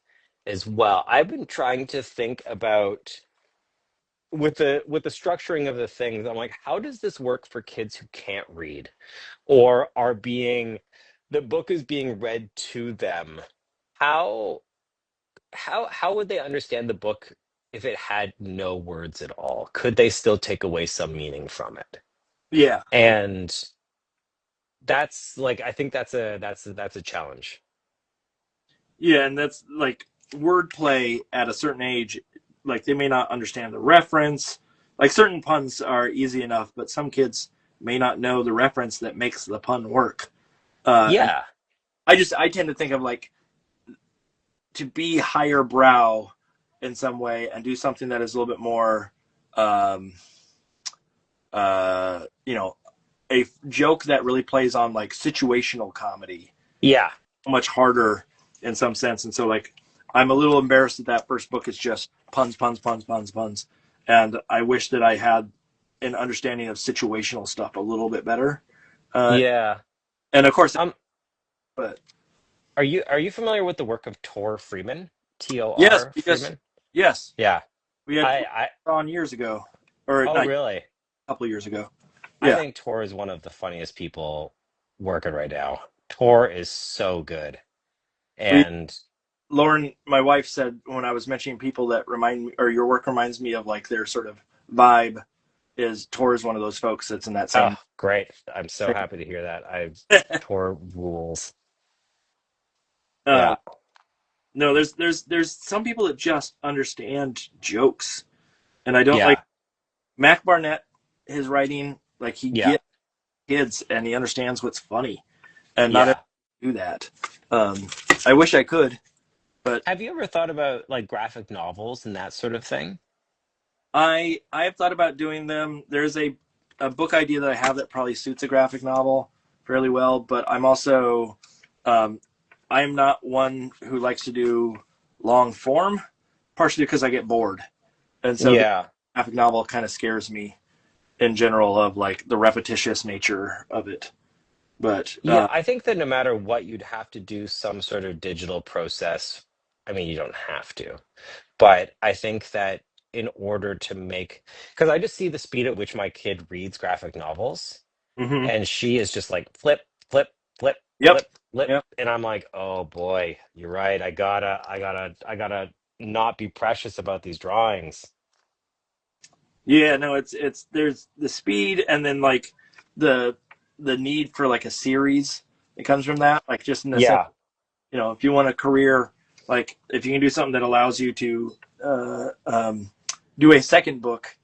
[SPEAKER 1] as well. I've been trying to think about with the structuring of the things. I'm like, how does this work for kids who can't read or are being the book is being read to them? How how would they understand the book if it had no words at all? Could they still take away some meaning from it?
[SPEAKER 3] Yeah.
[SPEAKER 1] And that's like I think that's a challenge.
[SPEAKER 3] Yeah, and that's like wordplay at a certain age. Like they may not understand the reference. Like certain puns are easy enough, but some kids may not know the reference that makes the pun work. And
[SPEAKER 1] Yeah.
[SPEAKER 3] I tend to think of like, to be higher brow in some way and do something that is a little bit more, um, uh, you know, a joke that really plays on like situational comedy
[SPEAKER 1] Yeah.
[SPEAKER 3] much harder in some sense. And so like I'm a little embarrassed that that first book is just puns, puns, puns, puns, puns. And I wish that I had an understanding of situational stuff a little bit better. Uh,
[SPEAKER 1] Yeah.
[SPEAKER 3] and of course,
[SPEAKER 1] Um
[SPEAKER 3] but
[SPEAKER 1] are you familiar with the work of Tor Freeman?
[SPEAKER 3] yes,
[SPEAKER 1] Tor
[SPEAKER 3] because
[SPEAKER 1] Freeman?
[SPEAKER 3] yes,
[SPEAKER 1] Yeah.
[SPEAKER 3] we had
[SPEAKER 1] I
[SPEAKER 3] on years ago, or
[SPEAKER 1] oh
[SPEAKER 3] not,
[SPEAKER 1] really?
[SPEAKER 3] a couple of years ago.
[SPEAKER 1] I
[SPEAKER 3] Yeah.
[SPEAKER 1] think Tor is one of the funniest people working right now. Tor is so good.
[SPEAKER 3] We,
[SPEAKER 1] And
[SPEAKER 3] Lauren, my wife, said when I was mentioning people that remind me, or your work reminds me of like their sort of vibe, is Tor is one of those folks that's in that
[SPEAKER 1] oh,
[SPEAKER 3] same.
[SPEAKER 1] great. I'm so happy to hear that. Tor rules.
[SPEAKER 3] um,
[SPEAKER 1] Yeah.
[SPEAKER 3] no, there's some people that just understand jokes, and I don't like
[SPEAKER 1] Yeah.
[SPEAKER 3] Mac Barnett. His writing, like he
[SPEAKER 1] Yeah.
[SPEAKER 3] gets kids and he understands what's funny, and not everyone
[SPEAKER 1] Yeah.
[SPEAKER 3] can do that. Um, I wish I could, but
[SPEAKER 1] Have you ever thought about like graphic novels and that sort of thing?
[SPEAKER 3] I have thought about doing them. There's a a book idea that I have that probably suits a graphic novel fairly well, but I'm also um, I'm not one who likes to do long form, partially because I get bored, and so the
[SPEAKER 1] Yeah.
[SPEAKER 3] graphic novel kind of scares me in general of like the repetitious nature of it. But
[SPEAKER 1] Yeah, I think that no matter what, you'd have to do some sort of digital process. I mean, you don't have to, but I think that in order to make, because I just see the speed at which my kid reads graphic novels,
[SPEAKER 3] mhm.
[SPEAKER 1] and she is just like flip, flip, flip,
[SPEAKER 3] Yep,
[SPEAKER 1] flip, flip,
[SPEAKER 3] yep.
[SPEAKER 1] and I'm like, oh boy, you're right. I gotta not be precious about these drawings.
[SPEAKER 3] Yeah, no, it's there's the speed and then like the the need for like a series that comes from that. Like just in the sense,
[SPEAKER 1] Yeah,
[SPEAKER 3] if you want a career, like if you can do something that allows you to do a second book,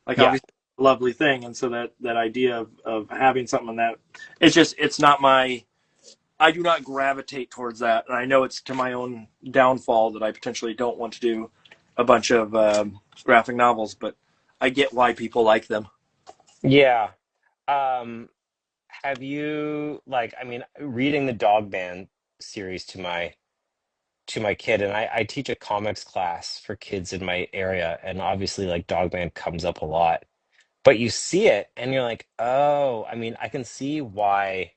[SPEAKER 3] like
[SPEAKER 1] yeah,
[SPEAKER 3] obviously a lovely thing. And so that idea of having something that it's not my I do not gravitate towards that. And I know it's to my own downfall that I potentially don't want to do a bunch of graphic novels, but I get why people like them.
[SPEAKER 1] yeah. Um, have you like, I mean, reading the Dog Man series to my kid, and I teach a comics class for kids in my area, and obviously like Dogman comes up a lot. But you see it and you're like, oh, I mean, I can see why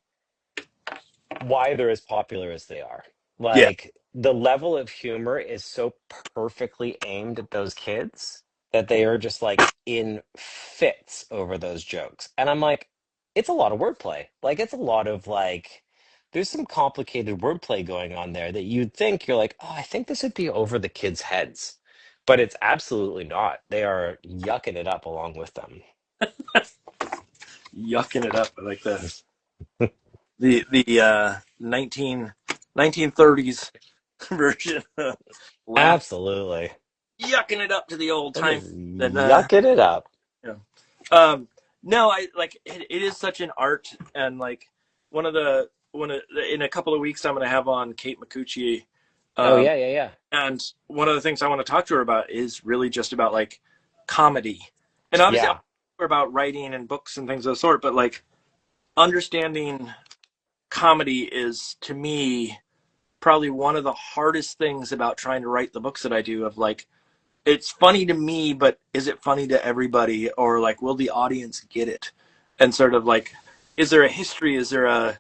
[SPEAKER 1] they're as popular as they are.
[SPEAKER 3] Yeah.
[SPEAKER 1] Like the level of humor is so perfectly aimed at those kids that they are just like in fits over those jokes. And I'm like, it's a lot of wordplay. Like it's a lot of like there's some complicated wordplay going on there that you'd think you're like, oh, I think this would be over the kids' heads. But it's absolutely not. They are yucking it up along with them.
[SPEAKER 3] Yucking it up like the 1930s version laugh
[SPEAKER 1] Absolutely.
[SPEAKER 3] yucking it up to the old
[SPEAKER 1] They're
[SPEAKER 3] time.
[SPEAKER 1] just
[SPEAKER 3] And
[SPEAKER 1] yucking it up.
[SPEAKER 3] you no, I like it is such an art. And like one of in a couple of weeks I'm going to have on Kate McCucci.
[SPEAKER 1] Oh
[SPEAKER 3] um,
[SPEAKER 1] yeah, yeah, yeah.
[SPEAKER 3] and one of the things I want to talk to her about is really just about like comedy. And obviously I'll
[SPEAKER 1] Yeah.
[SPEAKER 3] talk to her about writing and books and things of the sort, but like understanding comedy is to me probably one of the hardest things about trying to write the books that I do. Of like, it's funny to me, but is it funny to everybody? Or like, will the audience get it? And sort of like, is there a history? Is there a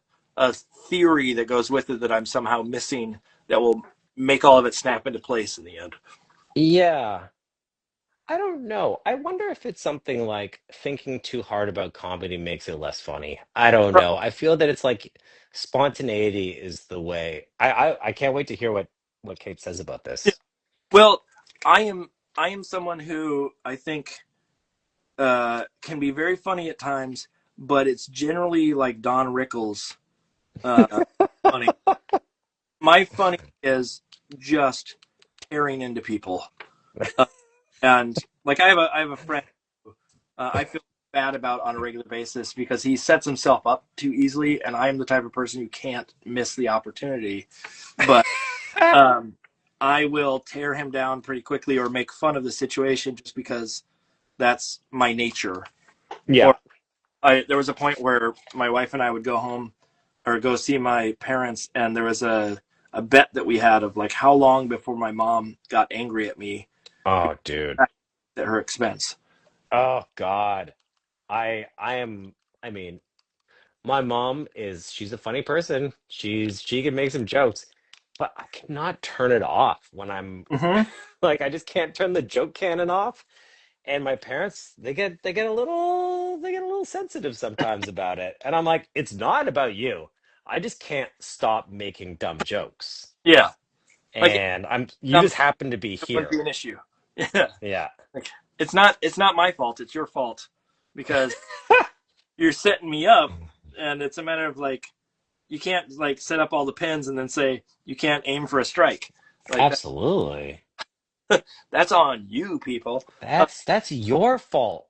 [SPEAKER 3] theory that goes with it that I'm somehow missing that will make all of it snap into place in the end?
[SPEAKER 1] Yeah. I don't know. I wonder if it's something like thinking too hard about comedy makes it less funny. I don't know. I feel that it's like spontaneity is the way. I can't wait to hear what Kate says about
[SPEAKER 3] Yeah.
[SPEAKER 1] this.
[SPEAKER 3] Well, I am someone who I think can be very funny at times, but it's generally like Don Rickles uh, funny. My funny is just tearing into people. Uh, and like I have a friend who, I feel bad about on a regular basis because he sets himself up too easily, and I am the type of person who can't miss the opportunity. But um, I will tear him down pretty quickly or make fun of the situation just because that's my nature.
[SPEAKER 1] Yeah.
[SPEAKER 3] Or there was a point where my wife and I would go home or go see my parents, and there was a bet that we had of like how long before my mom got angry at me
[SPEAKER 1] Oh, dude.
[SPEAKER 3] at her expense.
[SPEAKER 1] Oh God. I am I mean, my mom is she's a funny person. She can make some jokes, but I cannot turn it off when I'm
[SPEAKER 3] Mm-hmm.
[SPEAKER 1] like I just can't turn the joke cannon off. And my parents, they get a little sensitive sometimes about it. And I'm like, it's not about you. I just can't stop making dumb jokes.
[SPEAKER 3] Yeah, like
[SPEAKER 1] And you
[SPEAKER 3] dumb
[SPEAKER 1] just happen to be
[SPEAKER 3] it wouldn't
[SPEAKER 1] here.
[SPEAKER 3] be an issue. Yeah,
[SPEAKER 1] Yeah.
[SPEAKER 3] like it's not my fault. It's your fault because you're setting me up, and it's a matter of like you can't like set up all the pins and then say you can't aim for a strike. Like
[SPEAKER 1] Absolutely.
[SPEAKER 3] that's on you, people. Uh,
[SPEAKER 1] That's your fault.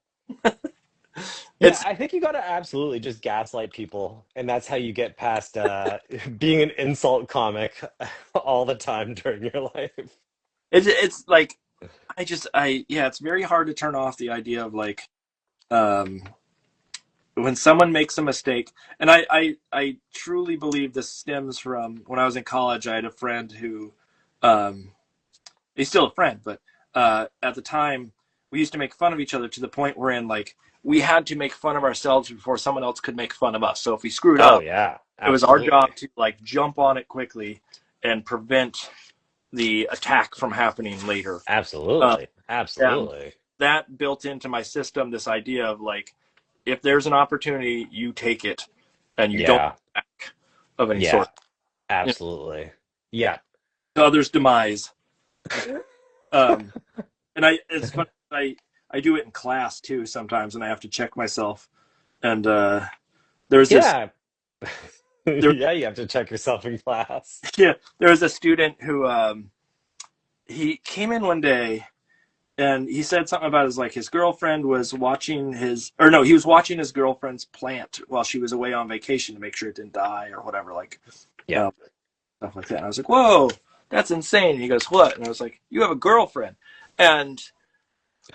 [SPEAKER 1] Yeah,
[SPEAKER 3] it's
[SPEAKER 1] I think you got to absolutely just gaslight people, and that's how you get past being an insult comic all the time during your life.
[SPEAKER 3] it's like I yeah, it's very hard to turn off the idea of like um when someone makes a mistake, and I truly believe this stems from when I was in college. I had a friend who, um, he's still a friend, but at the time we used to make fun of each other to the point wherein like we had to make fun of ourselves before someone else could make fun of us. So if we screwed
[SPEAKER 1] Oh
[SPEAKER 3] up,
[SPEAKER 1] yeah,
[SPEAKER 3] it was our
[SPEAKER 1] absolutely.
[SPEAKER 3] job to like jump on it quickly and prevent the attack from happening later. Uh,
[SPEAKER 1] Absolutely.
[SPEAKER 3] and
[SPEAKER 1] Absolutely.
[SPEAKER 3] that built into my system this idea of like, if there's an opportunity, you take it and you don't
[SPEAKER 1] Yeah.
[SPEAKER 3] back of any
[SPEAKER 1] Yeah.
[SPEAKER 3] sort. You know,
[SPEAKER 1] Absolutely. Yeah.
[SPEAKER 3] to others' demise. Um, and it's funny. I do it in class too sometimes, and I have to check myself. And there's this
[SPEAKER 1] Yeah.
[SPEAKER 3] there
[SPEAKER 1] Yeah, you have to check yourself in class.
[SPEAKER 3] yeah there was a student who he came in one day and he said something about his girlfriend was watching his or no he was watching his girlfriend's plant while she was away on vacation to make sure it didn't die or whatever
[SPEAKER 1] Yeah.
[SPEAKER 3] uh, stuff like that. And I was like, whoa, that's insane. And he goes, what? And I was like, you have a girlfriend. And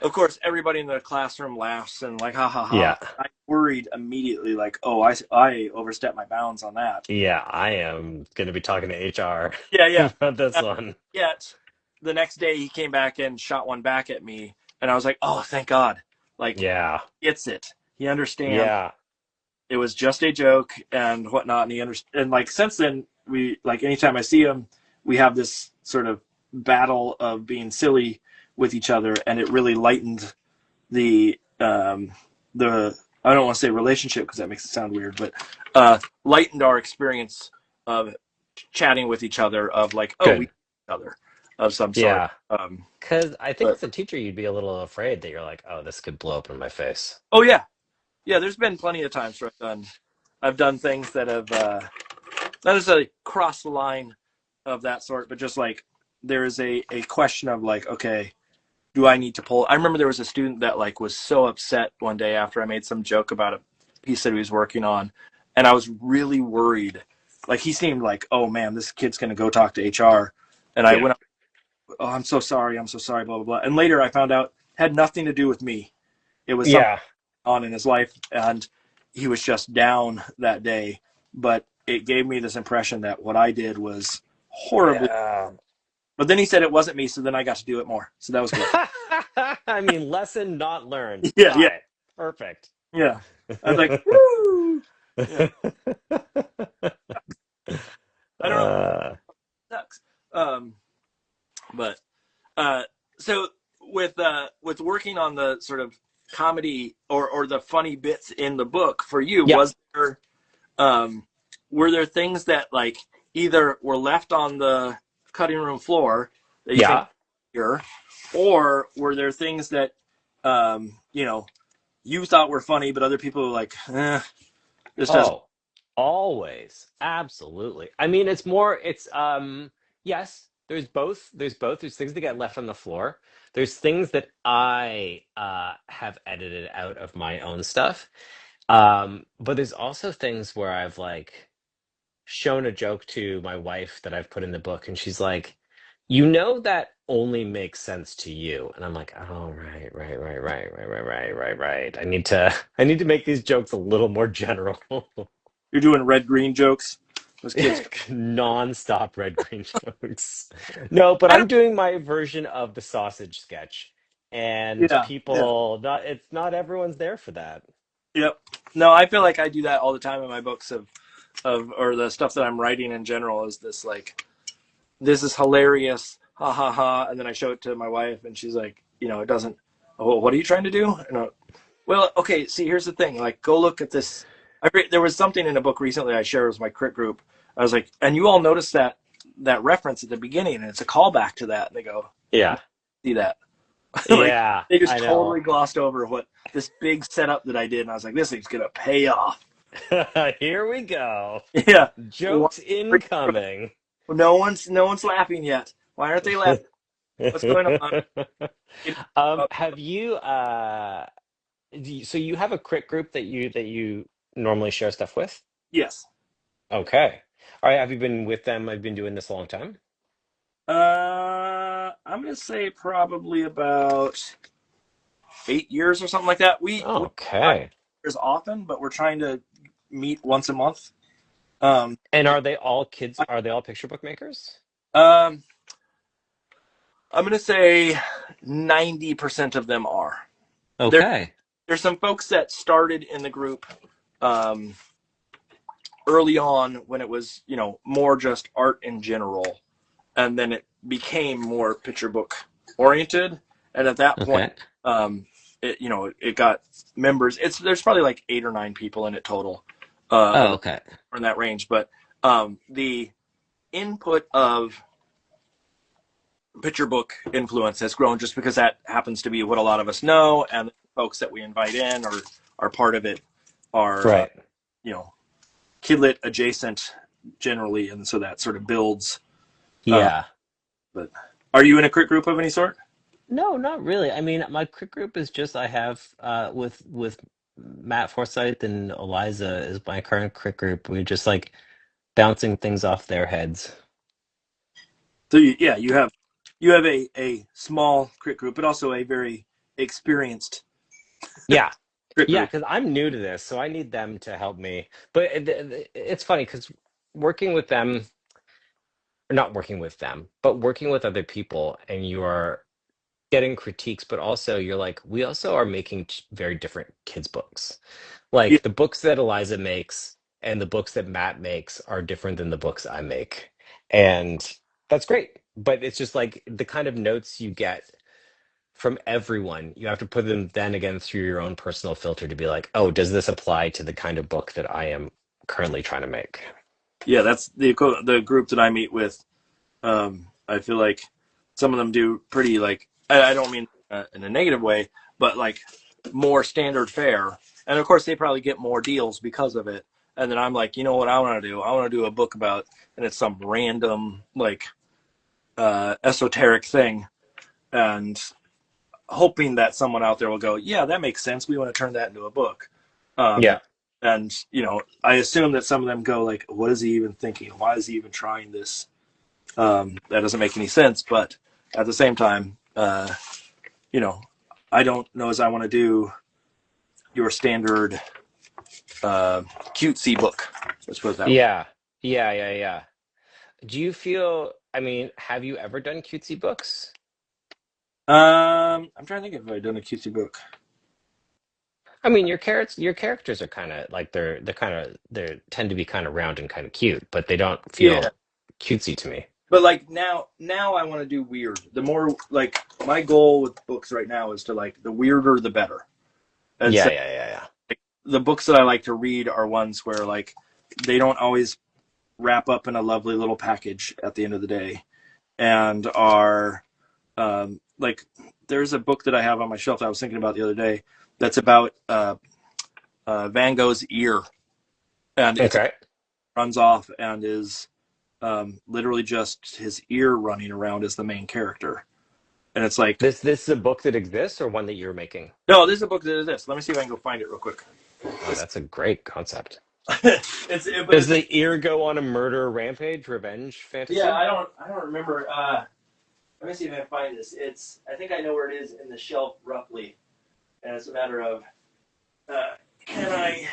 [SPEAKER 3] of course, everybody in the classroom laughs and like, ha ha ha.
[SPEAKER 1] Yeah.
[SPEAKER 3] I worried immediately, like, oh, I overstepped my bounds on that.
[SPEAKER 1] Yeah, I am going to be talking to HR
[SPEAKER 3] Yeah, yeah.
[SPEAKER 1] about this
[SPEAKER 3] Uh,
[SPEAKER 1] one.
[SPEAKER 3] Yet the next day he came back and shot one back at me, and I was like, oh, thank God. Like,
[SPEAKER 1] Yeah.
[SPEAKER 3] he gets it. He understands.
[SPEAKER 1] Yeah.
[SPEAKER 3] It was just a joke and whatnot, and he understands. And like since then, we like anytime I see him, we have this sort of battle of being silly with each other, and it really lightened the I don't want to say relationship because that makes it sound weird, but lightened our experience of chatting with each other of like, oh, we
[SPEAKER 1] Good.
[SPEAKER 3] know each other of some sort.
[SPEAKER 1] Yeah. Because I think
[SPEAKER 3] But
[SPEAKER 1] as a teacher, you'd be a little afraid that you're like, oh, this could blow up in my face.
[SPEAKER 3] oh yeah, yeah. There's been plenty of times where I've done things that have not necessarily crossed the line of that sort, but just like there is a question of like, okay, do I need to pull? I remember there was a student that like was so upset one day after I made some joke about a piece that he was working on, and I was really worried. Like he seemed like, oh man, this kid's gonna go talk to HR, and I
[SPEAKER 1] Yeah.
[SPEAKER 3] went, oh, I'm so sorry, blah blah blah. And later I found out had nothing to do with me. It was something
[SPEAKER 1] Yeah.
[SPEAKER 3] on in his life, and he was just down that day. But it gave me this impression that what I did was horribly.
[SPEAKER 1] Yeah.
[SPEAKER 3] But then he said it wasn't me, so then I got to do it more. So that was good.
[SPEAKER 1] I mean, lesson not learned.
[SPEAKER 3] Yeah, yeah,
[SPEAKER 1] Got it. Perfect.
[SPEAKER 3] yeah. I was like, woo! Yeah, I don't know. It
[SPEAKER 1] uh,
[SPEAKER 3] sucks. Um, but uh, so with working on the sort of comedy or the funny bits in the book for you,
[SPEAKER 1] yeah.
[SPEAKER 3] was there um, were there things that like either were left on the cutting room floor that you think
[SPEAKER 1] Yeah.
[SPEAKER 3] here, or were there things that you know you thought were funny, but other people were like, this doesn't.
[SPEAKER 1] Oh, always. Absolutely. I mean, it's more, yes, there's both. There's both. There's things that get left on the floor. There's things that I have edited out of my own stuff. But there's also things where I've like shown a joke to my wife that I've put in the book, and she's like, "You know that only makes sense to you." And I'm like, "Oh, right, right, right, right, right, right, right, right, right. I need to make these jokes a little more general."
[SPEAKER 3] You're doing red green jokes. Those kids.
[SPEAKER 1] Non-stop red green jokes. No, but
[SPEAKER 3] I
[SPEAKER 1] I'm
[SPEAKER 3] don't.
[SPEAKER 1] doing my version of the sausage sketch. And
[SPEAKER 3] Yeah, yeah,
[SPEAKER 1] people not it's not everyone's there for that.
[SPEAKER 3] yep. No, I feel like I do that all the time in my books of or the stuff that I'm writing in general is this like this is hilarious, ha ha ha, and then I show it to my wife and she's like, it doesn't. Oh, what are you trying to do? Well, okay. See, here's the thing. Like, go look at this. There was something in a book recently I shared with my crit group. I was like, and you all noticed that reference at the beginning, and it's a callback to that. And they go,
[SPEAKER 1] Yeah.
[SPEAKER 3] see that? Like
[SPEAKER 1] Yeah,
[SPEAKER 3] they just
[SPEAKER 1] I know.
[SPEAKER 3] totally glossed over what this big setup that I did, and I was like, this thing's gonna pay off.
[SPEAKER 1] Here we go.
[SPEAKER 3] Yeah.
[SPEAKER 1] Jokes incoming.
[SPEAKER 3] No one's laughing yet. Why aren't they laughing? What's going on?
[SPEAKER 1] Have you so you have a crit group that you normally share stuff with?
[SPEAKER 3] Yes.
[SPEAKER 1] Okay. All right, have you been with them? I've been doing this a long time.
[SPEAKER 3] I'm gonna say probably about 8 years or something like that. We
[SPEAKER 1] Okay.
[SPEAKER 3] as often, but we're trying to meet once a month. Um,
[SPEAKER 1] And are they all kids? Are they all picture book makers?
[SPEAKER 3] um, I'm going to say 90% of them are. There,
[SPEAKER 1] Okay.
[SPEAKER 3] there's some folks that started in the group um, early on when it was, more just art in general, and then it became more picture book oriented. And at that point,
[SPEAKER 1] Okay.
[SPEAKER 3] it got members. There's probably like 8 or 9 people in it total,
[SPEAKER 1] Oh, okay.
[SPEAKER 3] in that range. But the input of picture book influence has grown just because that happens to be what a lot of us know, and the folks that we invite in or are part of it are,
[SPEAKER 1] Right.
[SPEAKER 3] you know, kidlit adjacent generally, and so that sort of builds. Uh,
[SPEAKER 1] Yeah.
[SPEAKER 3] but are you in a crit group of any sort?
[SPEAKER 1] No, not really. I mean, my quick group is just I have with Matt Forsythe and Eliza is my current quick group. We're just like bouncing things off their heads.
[SPEAKER 3] So yeah, you have a small crit group, but also a very experienced
[SPEAKER 1] Yeah.
[SPEAKER 3] crit
[SPEAKER 1] Yeah,
[SPEAKER 3] group.
[SPEAKER 1] because I'm new to this, so I need them to help me. But it's funny because working with them, or not working with them, but working with other people, and you are getting critiques, but also you're like, we also are making very different kids' books.
[SPEAKER 3] Yeah,
[SPEAKER 1] Like the books that Eliza makes and the books that Matt makes are different than the books I make. And that's great. But it's just like the kind of notes you get from everyone, you have to put them then again through your own personal filter to be like, oh, does this apply to the kind of book that I am currently trying to make?
[SPEAKER 3] yeah, that's the group that I meet with. I feel like some of them do pretty like I don't mean in a negative way, but like more standard fare, and of course they probably get more deals because of it. And then I'm like, you know what I want to do? I want to do a book about, and it's some random like esoteric thing, and hoping that someone out there will go, yeah, that makes sense. We want to turn that into a book. Um,
[SPEAKER 1] Yeah.
[SPEAKER 3] and I assume that some of them go like, what is he even thinking? Why is he even trying this? That doesn't make any sense. But at the same time, you know, I don't know as I want to do your standard cutesy book. Let's put it that way.
[SPEAKER 1] Yeah. Yeah. Yeah. Yeah. Do you feel, I mean, have you ever done cutesy books?
[SPEAKER 3] I'm trying to think if I've done a cutesy book.
[SPEAKER 1] I mean, your characters are kind of like they're kind of they tend to be kind of round and kind of cute, but they don't
[SPEAKER 3] Yeah,
[SPEAKER 1] feel cutesy to me.
[SPEAKER 3] but like now I want to do weird. The more like my goal with books right now is to like the weirder the better. And
[SPEAKER 1] Yeah,
[SPEAKER 3] so
[SPEAKER 1] yeah, yeah, yeah.
[SPEAKER 3] the books that I like to read are ones where like they don't always wrap up in a lovely little package at the end of the day, and are like there's a book that I have on my shelf that I was thinking about the other day that's about Van Gogh's ear, and it
[SPEAKER 1] Okay.
[SPEAKER 3] runs off and is literally just his ear running around as the main character, and it's like
[SPEAKER 1] This is a book that exists or one that you're making?
[SPEAKER 3] no, this is a book that is this. Let me see if I can go find it real quick.
[SPEAKER 1] Oh, that's a great concept.
[SPEAKER 3] But
[SPEAKER 1] Does
[SPEAKER 3] it's
[SPEAKER 1] the ear go on a murder rampage, revenge
[SPEAKER 3] yeah,
[SPEAKER 1] fantasy?
[SPEAKER 3] I don't remember. Let me see if I can find this. I think I know where it is in the shelf roughly, and it's a matter of can I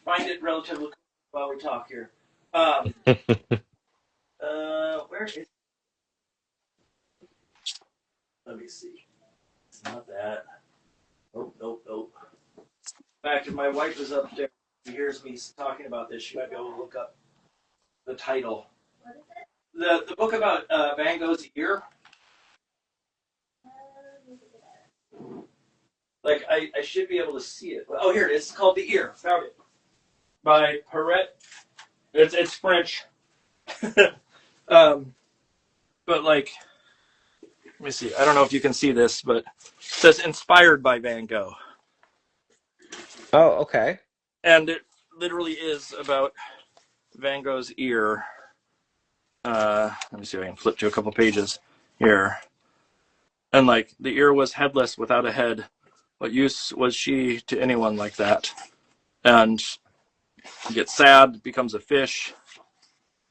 [SPEAKER 3] find it relatively quick while we talk here. Um, where is? Let me see. It's not that. Oh, nope, nope. In fact, if my wife is up there, she hears me talking about this, she might be able to look up the title. The book about Van Gogh's ear. Like I should be able to see it. Oh, here it is. It's called The Ear. Found it by Perret. It's French. um, but like, let me see. I don't know if you can see this, but it says inspired by Van Gogh,
[SPEAKER 1] Oh, okay.
[SPEAKER 3] and it literally is about Van Gogh's ear. Let me see if I can flip to a couple pages here. And like, the ear was headless without a head. What use was she to anyone like that? And gets sad, becomes a fish,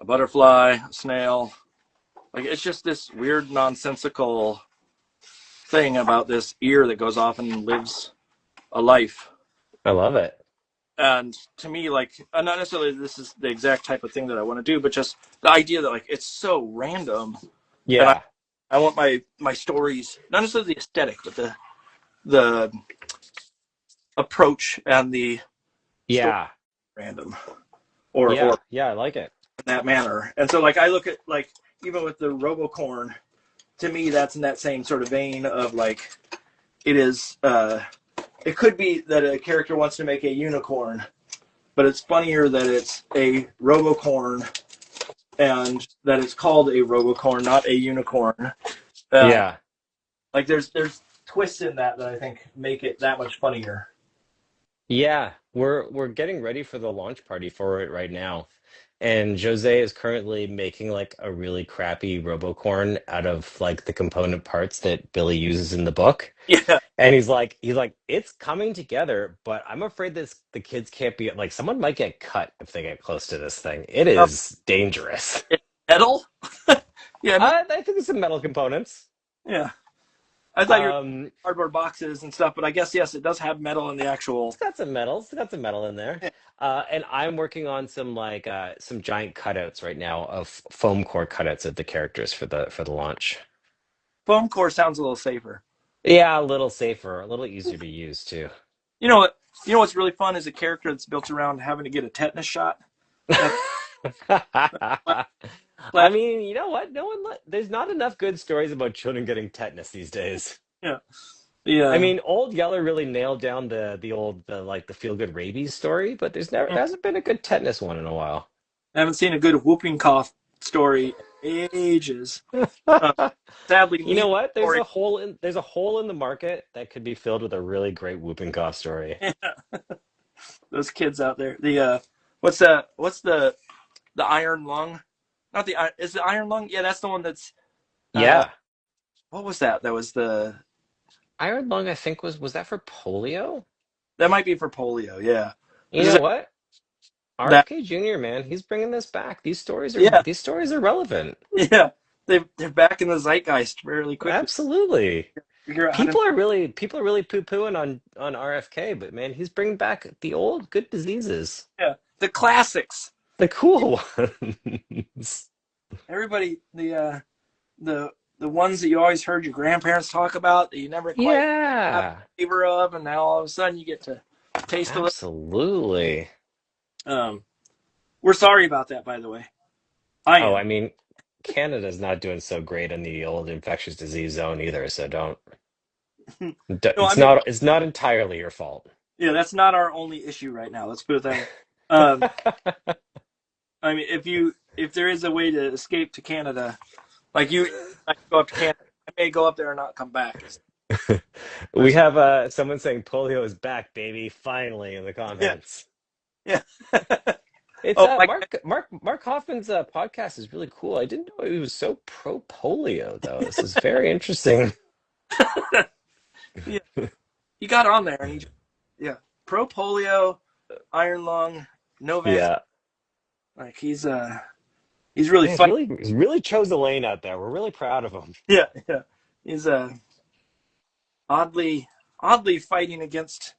[SPEAKER 3] a butterfly, a snail. Like, it's just this weird, nonsensical thing about this ear that goes off and lives a life.
[SPEAKER 1] I love it.
[SPEAKER 3] And to me, like, not necessarily this is the exact type of thing that I want to do, but just the idea that like it's so random, and
[SPEAKER 1] Yeah.
[SPEAKER 3] I want my stories, not necessarily the aesthetic, but the approach and the story
[SPEAKER 1] Yeah.
[SPEAKER 3] random or
[SPEAKER 1] Yeah. Yeah. I like it.
[SPEAKER 3] in that manner. And so like I look at like even with the Robocorn, to me that's in that same sort of vein of like it is it could be that a character wants to make a unicorn, but it's funnier that it's a Robocorn and that it's called a Robocorn, not a unicorn. Uh,
[SPEAKER 1] Yeah.
[SPEAKER 3] like there's twists in that I think make it that much funnier.
[SPEAKER 1] Yeah. We're getting ready for the launch party for it right now. And Jose is currently making like a really crappy Robocorn out of like the component parts that Billy uses in the book.
[SPEAKER 3] Yeah.
[SPEAKER 1] And he's like, it's coming together, but I'm afraid the kids can't be like someone might get cut if they get close to this thing. It
[SPEAKER 3] Oh,
[SPEAKER 1] is dangerous.
[SPEAKER 3] it's metal. Yeah, I mean,
[SPEAKER 1] I think it's some metal components.
[SPEAKER 3] yeah. I thought you were
[SPEAKER 1] Um,
[SPEAKER 3] cardboard boxes and stuff, but I guess yes, it does have metal in the
[SPEAKER 1] it's
[SPEAKER 3] actual.
[SPEAKER 1] got some metal. It's got some metal in there.
[SPEAKER 3] Yeah.
[SPEAKER 1] And I'm working on some like some giant cutouts right now of foam core cutouts of the characters for the launch.
[SPEAKER 3] Foam core sounds a little safer.
[SPEAKER 1] Yeah, a little safer, a little easier to use too.
[SPEAKER 3] You know what? You know what's really fun is a character that's built around having to get a tetanus shot. That's
[SPEAKER 1] I mean, you know what? There's not enough good stories about children getting tetanus these days.
[SPEAKER 3] yeah.
[SPEAKER 1] I
[SPEAKER 3] Yeah.
[SPEAKER 1] mean, Old Yeller really nailed down the like the feel good rabies story, but there hasn't been a good tetanus one in a while.
[SPEAKER 3] I haven't seen a good whooping cough story in ages. Uh, sadly,
[SPEAKER 1] You know
[SPEAKER 3] me
[SPEAKER 1] what?
[SPEAKER 3] story.
[SPEAKER 1] There's a hole in the market that could be filled with a really great whooping cough story.
[SPEAKER 3] Those kids out there. The what's the iron lung? Not the is the iron lung? Yeah, that's the one that's uh
[SPEAKER 1] Yeah.
[SPEAKER 3] what was that? That was the
[SPEAKER 1] Iron lung, I think was that for polio?
[SPEAKER 3] that might be for polio. Yeah.
[SPEAKER 1] You
[SPEAKER 3] Is
[SPEAKER 1] know
[SPEAKER 3] that,
[SPEAKER 1] what?
[SPEAKER 3] that
[SPEAKER 1] RFK Jr., man, he's bringing this back.
[SPEAKER 3] yeah,
[SPEAKER 1] These stories are relevant.
[SPEAKER 3] yeah. They're back in the zeitgeist fairly quickly.
[SPEAKER 1] Absolutely.
[SPEAKER 3] Figure out how to
[SPEAKER 1] People are really poo-pooing on RFK, but man, he's bringing back the old good diseases,
[SPEAKER 3] yeah. The classics.
[SPEAKER 1] the cool ones.
[SPEAKER 3] Everybody the ones that you always heard your grandparents talk about that you never quite have
[SPEAKER 1] Yeah,
[SPEAKER 3] a flavor of, and now all of a sudden you get to taste a little.
[SPEAKER 1] absolutely.
[SPEAKER 3] Um, we're sorry about that, by the way. I
[SPEAKER 1] Oh,
[SPEAKER 3] am.
[SPEAKER 1] I mean, Canada's not doing so great in the old infectious disease zone either, so don't.
[SPEAKER 3] No, I mean,
[SPEAKER 1] It's not entirely your fault.
[SPEAKER 3] yeah, that's not our only issue right now. Let's put it that way. Um, I mean, if there is a way to escape to Canada, like you, I can go up to Canada. I may go up there and not come back.
[SPEAKER 1] We have someone saying polio is back, baby, finally in the
[SPEAKER 3] Yeah,
[SPEAKER 1] comments.
[SPEAKER 3] yeah.
[SPEAKER 1] It's
[SPEAKER 3] Oh, my,
[SPEAKER 1] Mark Hoffman's podcast is really cool. I didn't know he was so pro polio though. This is very interesting.
[SPEAKER 3] yeah. He got on there and yeah, pro polio, iron lung, no vaccine.
[SPEAKER 1] Yeah.
[SPEAKER 3] Like he's really
[SPEAKER 1] Man,
[SPEAKER 3] fighting.
[SPEAKER 1] he's really chose a lane out there. We're really proud of him.
[SPEAKER 3] Yeah, yeah. He's oddly fighting against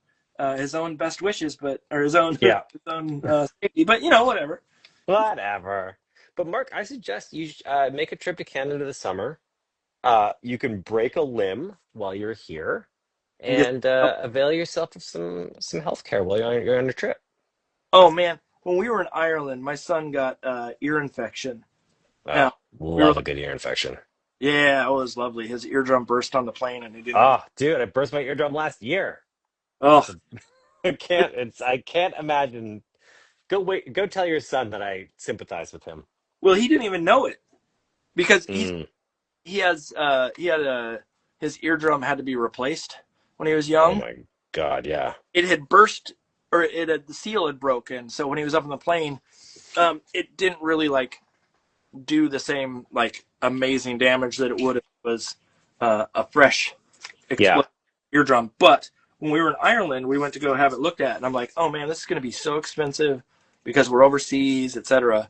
[SPEAKER 3] his own best wishes, but or his own
[SPEAKER 1] Yeah.
[SPEAKER 3] his own safety. But whatever.
[SPEAKER 1] Whatever. But Mark, I suggest you make a trip to Canada this summer. You can break a limb while you're here
[SPEAKER 3] And get,
[SPEAKER 1] and avail yourself of some health care while you're on your trip.
[SPEAKER 3] oh man, when we were in Ireland, my son got ear infection.
[SPEAKER 1] Oh,
[SPEAKER 3] Now we were
[SPEAKER 1] love a
[SPEAKER 3] like,
[SPEAKER 1] good ear infection.
[SPEAKER 3] yeah, it was lovely. His eardrum burst on the plane, and he didn't even.
[SPEAKER 1] Oh, dude, I burst my eardrum last year.
[SPEAKER 3] Oh,
[SPEAKER 1] So I can't imagine. Go tell your son that I sympathize with him.
[SPEAKER 3] well, he didn't even know it because
[SPEAKER 1] Mm.
[SPEAKER 3] he had a his eardrum had to be replaced when he was
[SPEAKER 1] Oh
[SPEAKER 3] young.
[SPEAKER 1] my God, yeah.
[SPEAKER 3] It had burst, or the seal had broken. So when he was up in the plane, it didn't really like do the same like amazing damage that it would if it was a fresh
[SPEAKER 1] Yeah.
[SPEAKER 3] exploded eardrum. But when we were in Ireland, we went to go have it looked at, and I'm like, oh man, this is going to be so expensive because we're overseas, etc.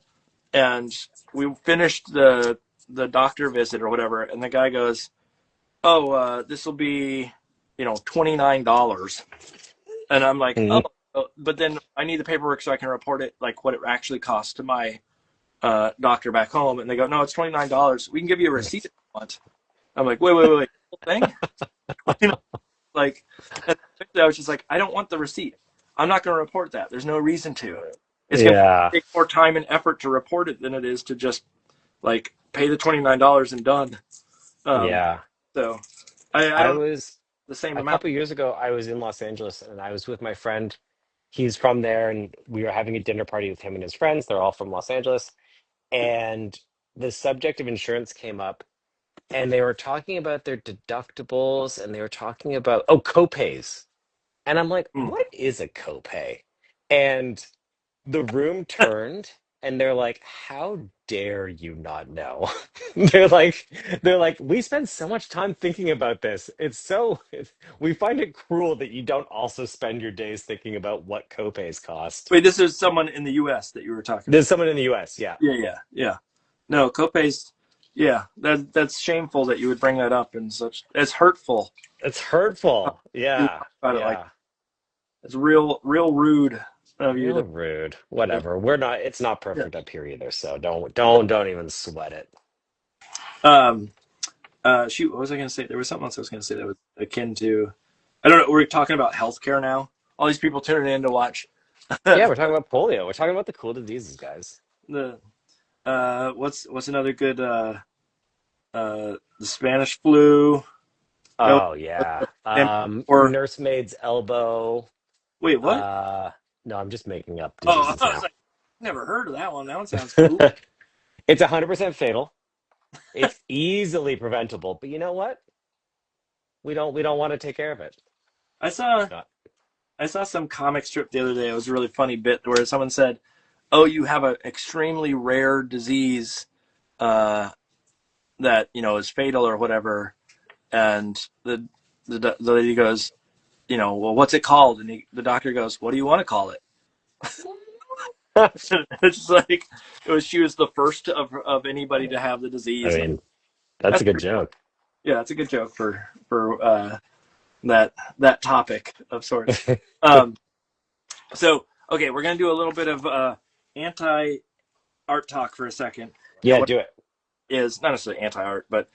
[SPEAKER 3] And we finished the doctor visit or whatever, and the guy goes, oh, this will be $29, and I'm like,
[SPEAKER 1] Mm.
[SPEAKER 3] oh, But then I need the paperwork so I can report it, like what it actually costs to my doctor back home. And they go, no, it's $29. We can give you a receipt if you want. I'm like, wait, whole thing? Like, I was just like, I don't want the receipt. I'm not going to report that. There's no reason to. It's going to
[SPEAKER 1] Yeah.
[SPEAKER 3] take more time and effort to report it than it is to just like pay the $29 and done. Um,
[SPEAKER 1] Yeah.
[SPEAKER 3] so I
[SPEAKER 1] I
[SPEAKER 3] don't know
[SPEAKER 1] was
[SPEAKER 3] the same
[SPEAKER 1] a
[SPEAKER 3] amount.
[SPEAKER 1] couple years ago, I was in Los Angeles and I was with my friend. He's from there, and we were having a dinner party with him and his friends. They're all from Los Angeles. And the subject of insurance came up, and they were talking about their deductibles and they were talking about, oh, copays. And I'm like,
[SPEAKER 3] Mm.
[SPEAKER 1] what is a copay? And the room turned and they're like, how dare you not know? they're like, we spend so much time thinking about this. We find it cruel that you don't also spend your days thinking about what copays cost.
[SPEAKER 3] Wait, this is someone in the U.S. that you were talking
[SPEAKER 1] There's
[SPEAKER 3] about.
[SPEAKER 1] someone in the US, yeah.
[SPEAKER 3] Yeah. No, copays. Yeah, that's shameful that you would bring that up and such. It's hurtful.
[SPEAKER 1] It's hurtful.
[SPEAKER 3] You
[SPEAKER 1] Yeah,
[SPEAKER 3] talk about it like
[SPEAKER 1] yeah.
[SPEAKER 3] it's real rude of you
[SPEAKER 1] Real
[SPEAKER 3] to.
[SPEAKER 1] rude. Whatever. It's not
[SPEAKER 3] Yeah.
[SPEAKER 1] perfect up here either, so don't even sweat it.
[SPEAKER 3] Um. Shoot. What was I going to say? There was something else I was going to say that was akin to. I don't know. We're talking about healthcare now. All these people tuning in to watch
[SPEAKER 1] Yeah,
[SPEAKER 3] the
[SPEAKER 1] we're talking about polio. We're talking about the cool diseases, guys.
[SPEAKER 3] what's another good the Spanish flu. That
[SPEAKER 1] Oh yeah.
[SPEAKER 3] was, or
[SPEAKER 1] Nursemaid's elbow.
[SPEAKER 3] wait, what?
[SPEAKER 1] Uh no, I'm just making up
[SPEAKER 3] Oh,
[SPEAKER 1] diseases
[SPEAKER 3] I was
[SPEAKER 1] now.
[SPEAKER 3] like, never heard of that one. That one sounds cool.
[SPEAKER 1] It's 100% fatal. It's easily preventable, but you know what? We don't want to take care of it.
[SPEAKER 3] I saw
[SPEAKER 1] Uh,
[SPEAKER 3] I saw some comic strip the other day. It was a really funny bit where someone said, "Oh, you have an extremely rare disease uh, that is fatal or whatever," and the lady goes, well, what's it called? And the doctor goes, "What do you want to call it?" It's like she was the first of anybody to have the
[SPEAKER 1] I
[SPEAKER 3] disease.
[SPEAKER 1] mean, that's
[SPEAKER 3] That's
[SPEAKER 1] a good
[SPEAKER 3] pretty,
[SPEAKER 1] joke.
[SPEAKER 3] yeah, that's a good joke for that topic of sorts. Um, so okay, we're gonna do a little bit of anti art talk for a second, and
[SPEAKER 1] Yeah,
[SPEAKER 3] what
[SPEAKER 1] do it.
[SPEAKER 3] is not necessarily anti art, but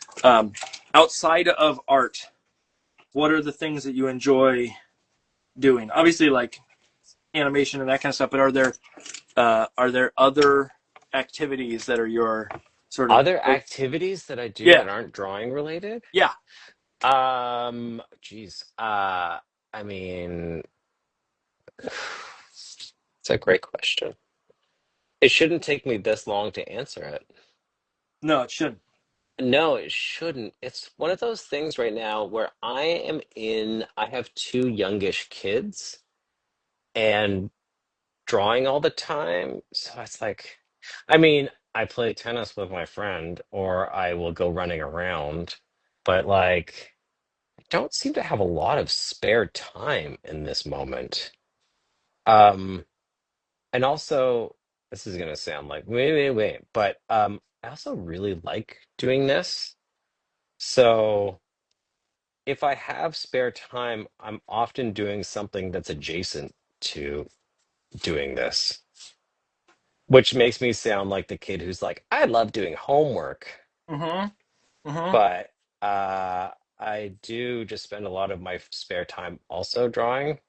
[SPEAKER 3] outside of art, what are the things that you enjoy doing? Obviously, like animation and that kind of stuff. But are there other activities that are your sort of
[SPEAKER 1] Other activities that I do
[SPEAKER 3] yeah
[SPEAKER 1] that aren't drawing related?
[SPEAKER 3] yeah
[SPEAKER 1] Geez. I mean, it's a great question. It shouldn't take me this long to answer it.
[SPEAKER 3] no it shouldn't.
[SPEAKER 1] No, it shouldn't. It's one of those things right now where I have two youngish kids and drawing all the time. So it's like, I mean, I play tennis with my friend or I will go running around, but like, I don't seem to have a lot of spare time in this moment. Um, and also, this is gonna sound like wait, but I also really like doing this. So if I have spare time, I'm often doing something that's adjacent to doing this, which makes me sound like the kid who's like, I love doing homework,
[SPEAKER 3] Mm-hmm. Mm-hmm.
[SPEAKER 1] but I do just spend a lot of my spare time also drawing,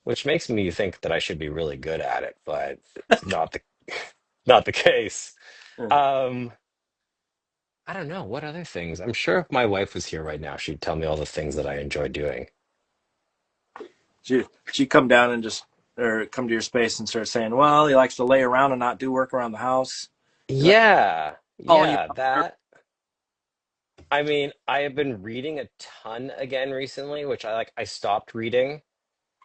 [SPEAKER 1] which makes me think that I should be really good at it, but it's not the case.
[SPEAKER 3] Yeah.
[SPEAKER 1] Um, I don't know what other things. I'm sure if my wife was here right now, she'd tell me all the things that I enjoy doing.
[SPEAKER 3] She come down and just or come to your space and start saying, well, he likes to lay around and not do work around the house. He likes
[SPEAKER 1] Yeah,
[SPEAKER 3] calling you
[SPEAKER 1] yeah,
[SPEAKER 3] out.
[SPEAKER 1] that. I mean, I have been reading a ton again recently, which I stopped reading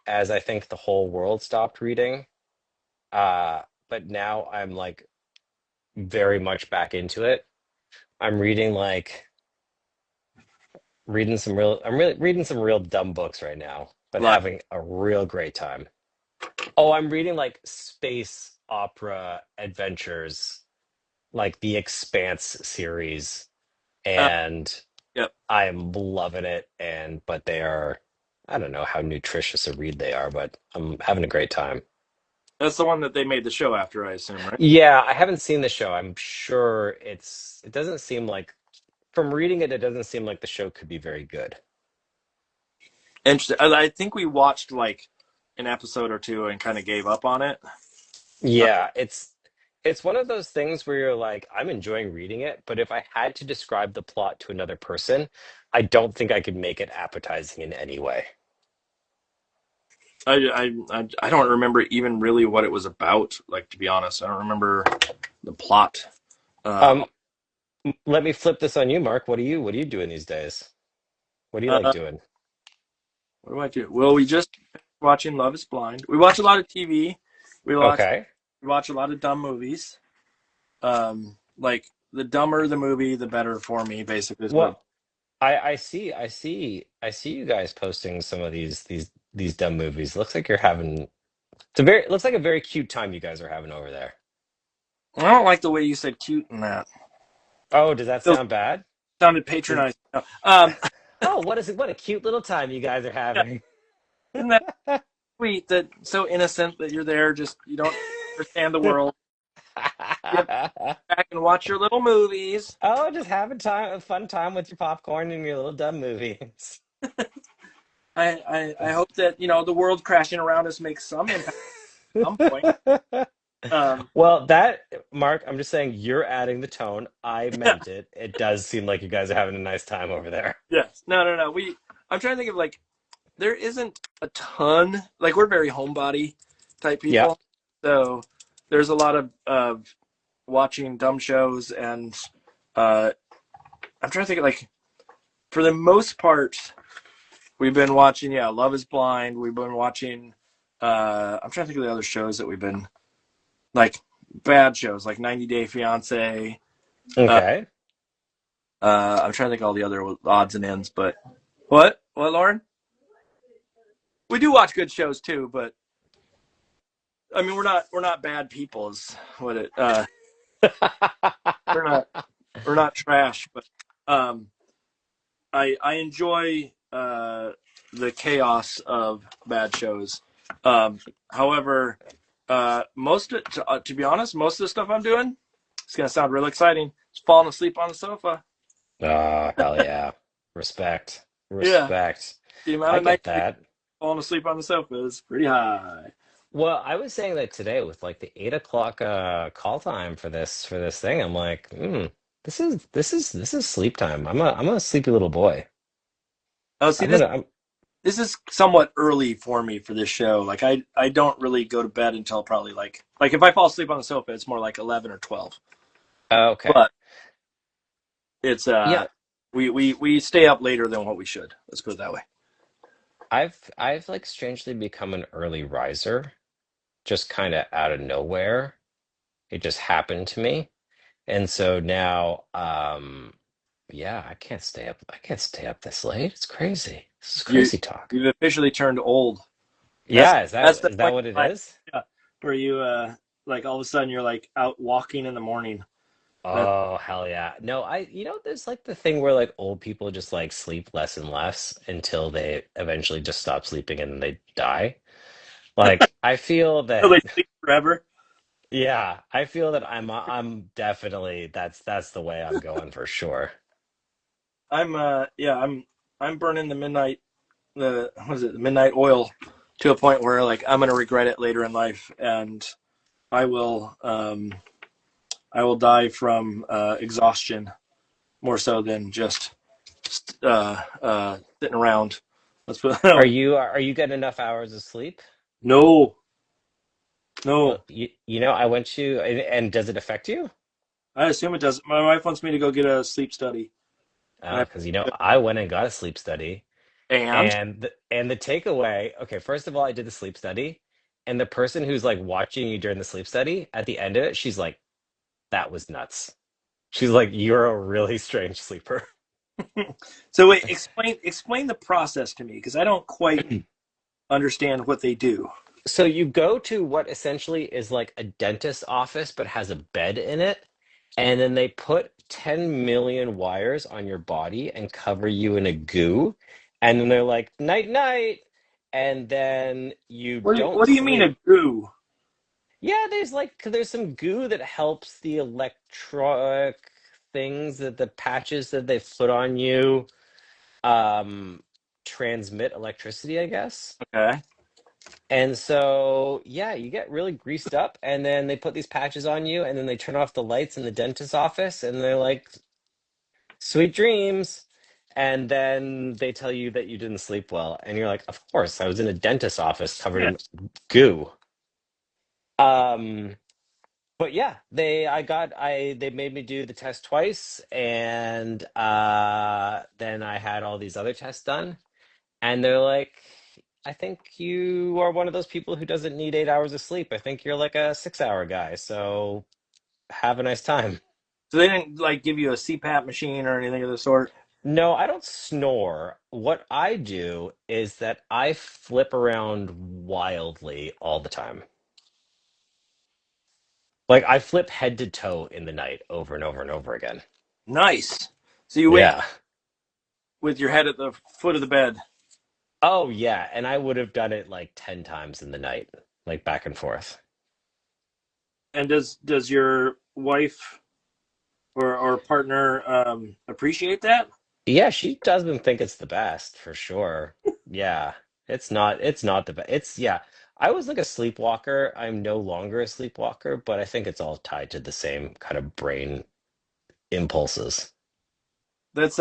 [SPEAKER 1] as I think the whole world stopped reading. But now I'm like very much back into it. I'm reading reading some real dumb books right now, but
[SPEAKER 3] Like
[SPEAKER 1] having a real great time. Oh, I'm reading like space opera adventures, like the Expanse series,
[SPEAKER 3] uh,
[SPEAKER 1] and
[SPEAKER 3] yep.
[SPEAKER 1] I am loving it. And but they are I don't know how nutritious a read they are, but I'm having a great time.
[SPEAKER 3] That's the one that they made the show after, I assume, right?
[SPEAKER 1] Yeah, I haven't seen the show. I'm sure it doesn't seem like from reading it, it doesn't seem like the show could be very good.
[SPEAKER 3] Interesting. I think we watched like an episode or two and kind of gave up on it. Uh,
[SPEAKER 1] Yeah, it's one of those things where you're like, I'm enjoying reading it, but if I had to describe the plot to another person, I don't think I could make it appetizing in any way.
[SPEAKER 3] I don't remember even really what it was about. Like, to be honest, I don't remember the plot. Uh,
[SPEAKER 1] Um, Let me flip this on you, Mark. What are you doing these days? What do you like
[SPEAKER 3] uh,
[SPEAKER 1] doing?
[SPEAKER 3] what do I do? Well, we just watching Love Is Blind. We watch a lot of TV. We watch
[SPEAKER 1] Okay.
[SPEAKER 3] we watch a lot of dumb movies. Like the dumber the movie, the better for me. Basically, is what.
[SPEAKER 1] Well, I see you guys posting some of these dumb movies. Looks like you're having it looks like a very cute time you guys are having over there.
[SPEAKER 3] I don't like the way you said "cute" in that.
[SPEAKER 1] Oh, does that
[SPEAKER 3] Those
[SPEAKER 1] sound bad?
[SPEAKER 3] sounded
[SPEAKER 1] Does,
[SPEAKER 3] patronizing. No.
[SPEAKER 1] oh, what is it? What a cute little time you guys are
[SPEAKER 3] Yeah,
[SPEAKER 1] having.
[SPEAKER 3] isn't that sweet? That so innocent that you're there. Just you don't understand the world. Get back and watch your little movies.
[SPEAKER 1] Oh, just having a fun time with your popcorn and your little dumb movies.
[SPEAKER 3] I hope that the world crashing around us makes some impact at some point. Um,
[SPEAKER 1] Well, Mark, I'm just saying you're adding the tone. I meant it. It does seem like you guys are having a nice time over there.
[SPEAKER 3] yes, no. I'm trying to think of like there isn't a ton. Like we're very homebody type
[SPEAKER 1] Yeah.
[SPEAKER 3] people, so there's a lot of watching dumb shows, and I'm trying to think of like for the most part, we've been watching Love Is Blind. We've been watching. I'm trying to think of the other shows that we've been like bad shows like 90 Day Fiance. Uh,
[SPEAKER 1] Okay.
[SPEAKER 3] I'm trying to think of all the other odds and ends, but what, Lauren? We do watch good shows too, but I mean we're not bad people. Is what it we're not we're not trash, but um, I enjoy the chaos of bad shows. However, to be honest, most of the stuff I'm doing, it's gonna sound real exciting. It's falling asleep on the sofa.
[SPEAKER 1] Oh, hell yeah. Respect.
[SPEAKER 3] Yeah,
[SPEAKER 1] Respect.
[SPEAKER 3] the amount
[SPEAKER 1] I
[SPEAKER 3] of nights
[SPEAKER 1] get that.
[SPEAKER 3] falling asleep on the sofa is pretty high.
[SPEAKER 1] Well, I was saying that today with like the 8 o'clock call time for this thing. I'm like, this is sleep time. I'm a sleepy little boy.
[SPEAKER 3] Oh, see
[SPEAKER 1] I'm
[SPEAKER 3] this.
[SPEAKER 1] gonna I'm
[SPEAKER 3] This is somewhat early for me for this show. Like I don't really go to bed until probably like if I fall asleep on the sofa, it's more like 11 or 12.
[SPEAKER 1] okay.
[SPEAKER 3] But it's
[SPEAKER 1] Yeah,
[SPEAKER 3] we stay up later than what we should. Let's put it that way.
[SPEAKER 1] I've like strangely become an early riser, just kind of out of nowhere. It just happened to me. And so now, yeah, I can't stay up this late. It's crazy. This is
[SPEAKER 3] You
[SPEAKER 1] crazy talk.
[SPEAKER 3] you've officially turned old. That's
[SPEAKER 1] Yeah, is that
[SPEAKER 3] that's the
[SPEAKER 1] is that
[SPEAKER 3] point
[SPEAKER 1] what it
[SPEAKER 3] in life,
[SPEAKER 1] is?
[SPEAKER 3] yeah, where you like all of a sudden you're like out walking in the morning. That
[SPEAKER 1] Oh, hell yeah. No, there's like the thing where like old people just like sleep less and less until they eventually just stop sleeping and they die. Like I feel
[SPEAKER 3] so they
[SPEAKER 1] that
[SPEAKER 3] sleep forever.
[SPEAKER 1] yeah, I feel that I'm definitely that's the way I'm going for sure.
[SPEAKER 3] I'm burning the midnight the what is it the midnight oil to a point where like I'm gonna regret it later in life, and I will um I will die from exhaustion more so than just sitting around. Let's put it that
[SPEAKER 1] Are
[SPEAKER 3] way.
[SPEAKER 1] you getting enough hours of sleep?
[SPEAKER 3] No, no.
[SPEAKER 1] Well, I went to, and does it affect you?
[SPEAKER 3] I assume it does. My wife wants me to go get a sleep study, and
[SPEAKER 1] Because I went and got a sleep study,
[SPEAKER 3] and
[SPEAKER 1] and the takeaway. Okay, first of all, I did the sleep study, and the person who's like watching you during the sleep study, at the end of it, she's like, "That was nuts." She's like, "You're a really strange sleeper."
[SPEAKER 3] so wait, explain the process to me because I don't quite understand what they do.
[SPEAKER 1] So you go to what essentially is like a dentist office, but has a bed in it, and then they put 10 million wires on your body and cover you in a goo, And then they're like, night, night. And then you don't
[SPEAKER 3] What do you mean
[SPEAKER 1] sleep.
[SPEAKER 3] a goo?
[SPEAKER 1] Yeah, there's some goo that helps the electric things that the patches that they put on you um transmit electricity, I guess.
[SPEAKER 3] Okay.
[SPEAKER 1] And so, yeah, you get really greased up, and then they put these patches on you, and then they turn off the lights in the dentist's office, and they're like, sweet dreams. And then they tell you that you didn't sleep well, and you're like, of course, I was in a dentist's office covered
[SPEAKER 3] Yeah.
[SPEAKER 1] in goo. Um, but yeah, they made me do the test twice, and then I had all these other tests done, and they're like, I think you are one of those people who doesn't need 8 hours of sleep. I think you're like a 6 hour guy. So have a nice time.
[SPEAKER 3] So they didn't like give you a CPAP machine or anything of the sort.
[SPEAKER 1] No, I don't snore. What I do is that I flip around wildly all the time. Like I flip head to toe in the night over and over and over again.
[SPEAKER 3] Nice. So you wake up
[SPEAKER 1] Yeah.
[SPEAKER 3] with your head at the foot of the bed.
[SPEAKER 1] Oh, yeah. And I would have done it like 10 times in the night, like back and forth.
[SPEAKER 3] And does your wife or partner appreciate that?
[SPEAKER 1] Yeah, she doesn't think it's the best for sure. Yeah, it's not the best. Yeah. I was like a sleepwalker. I'm no longer a sleepwalker, but I think it's all tied to the same kind of brain impulses.
[SPEAKER 3] That's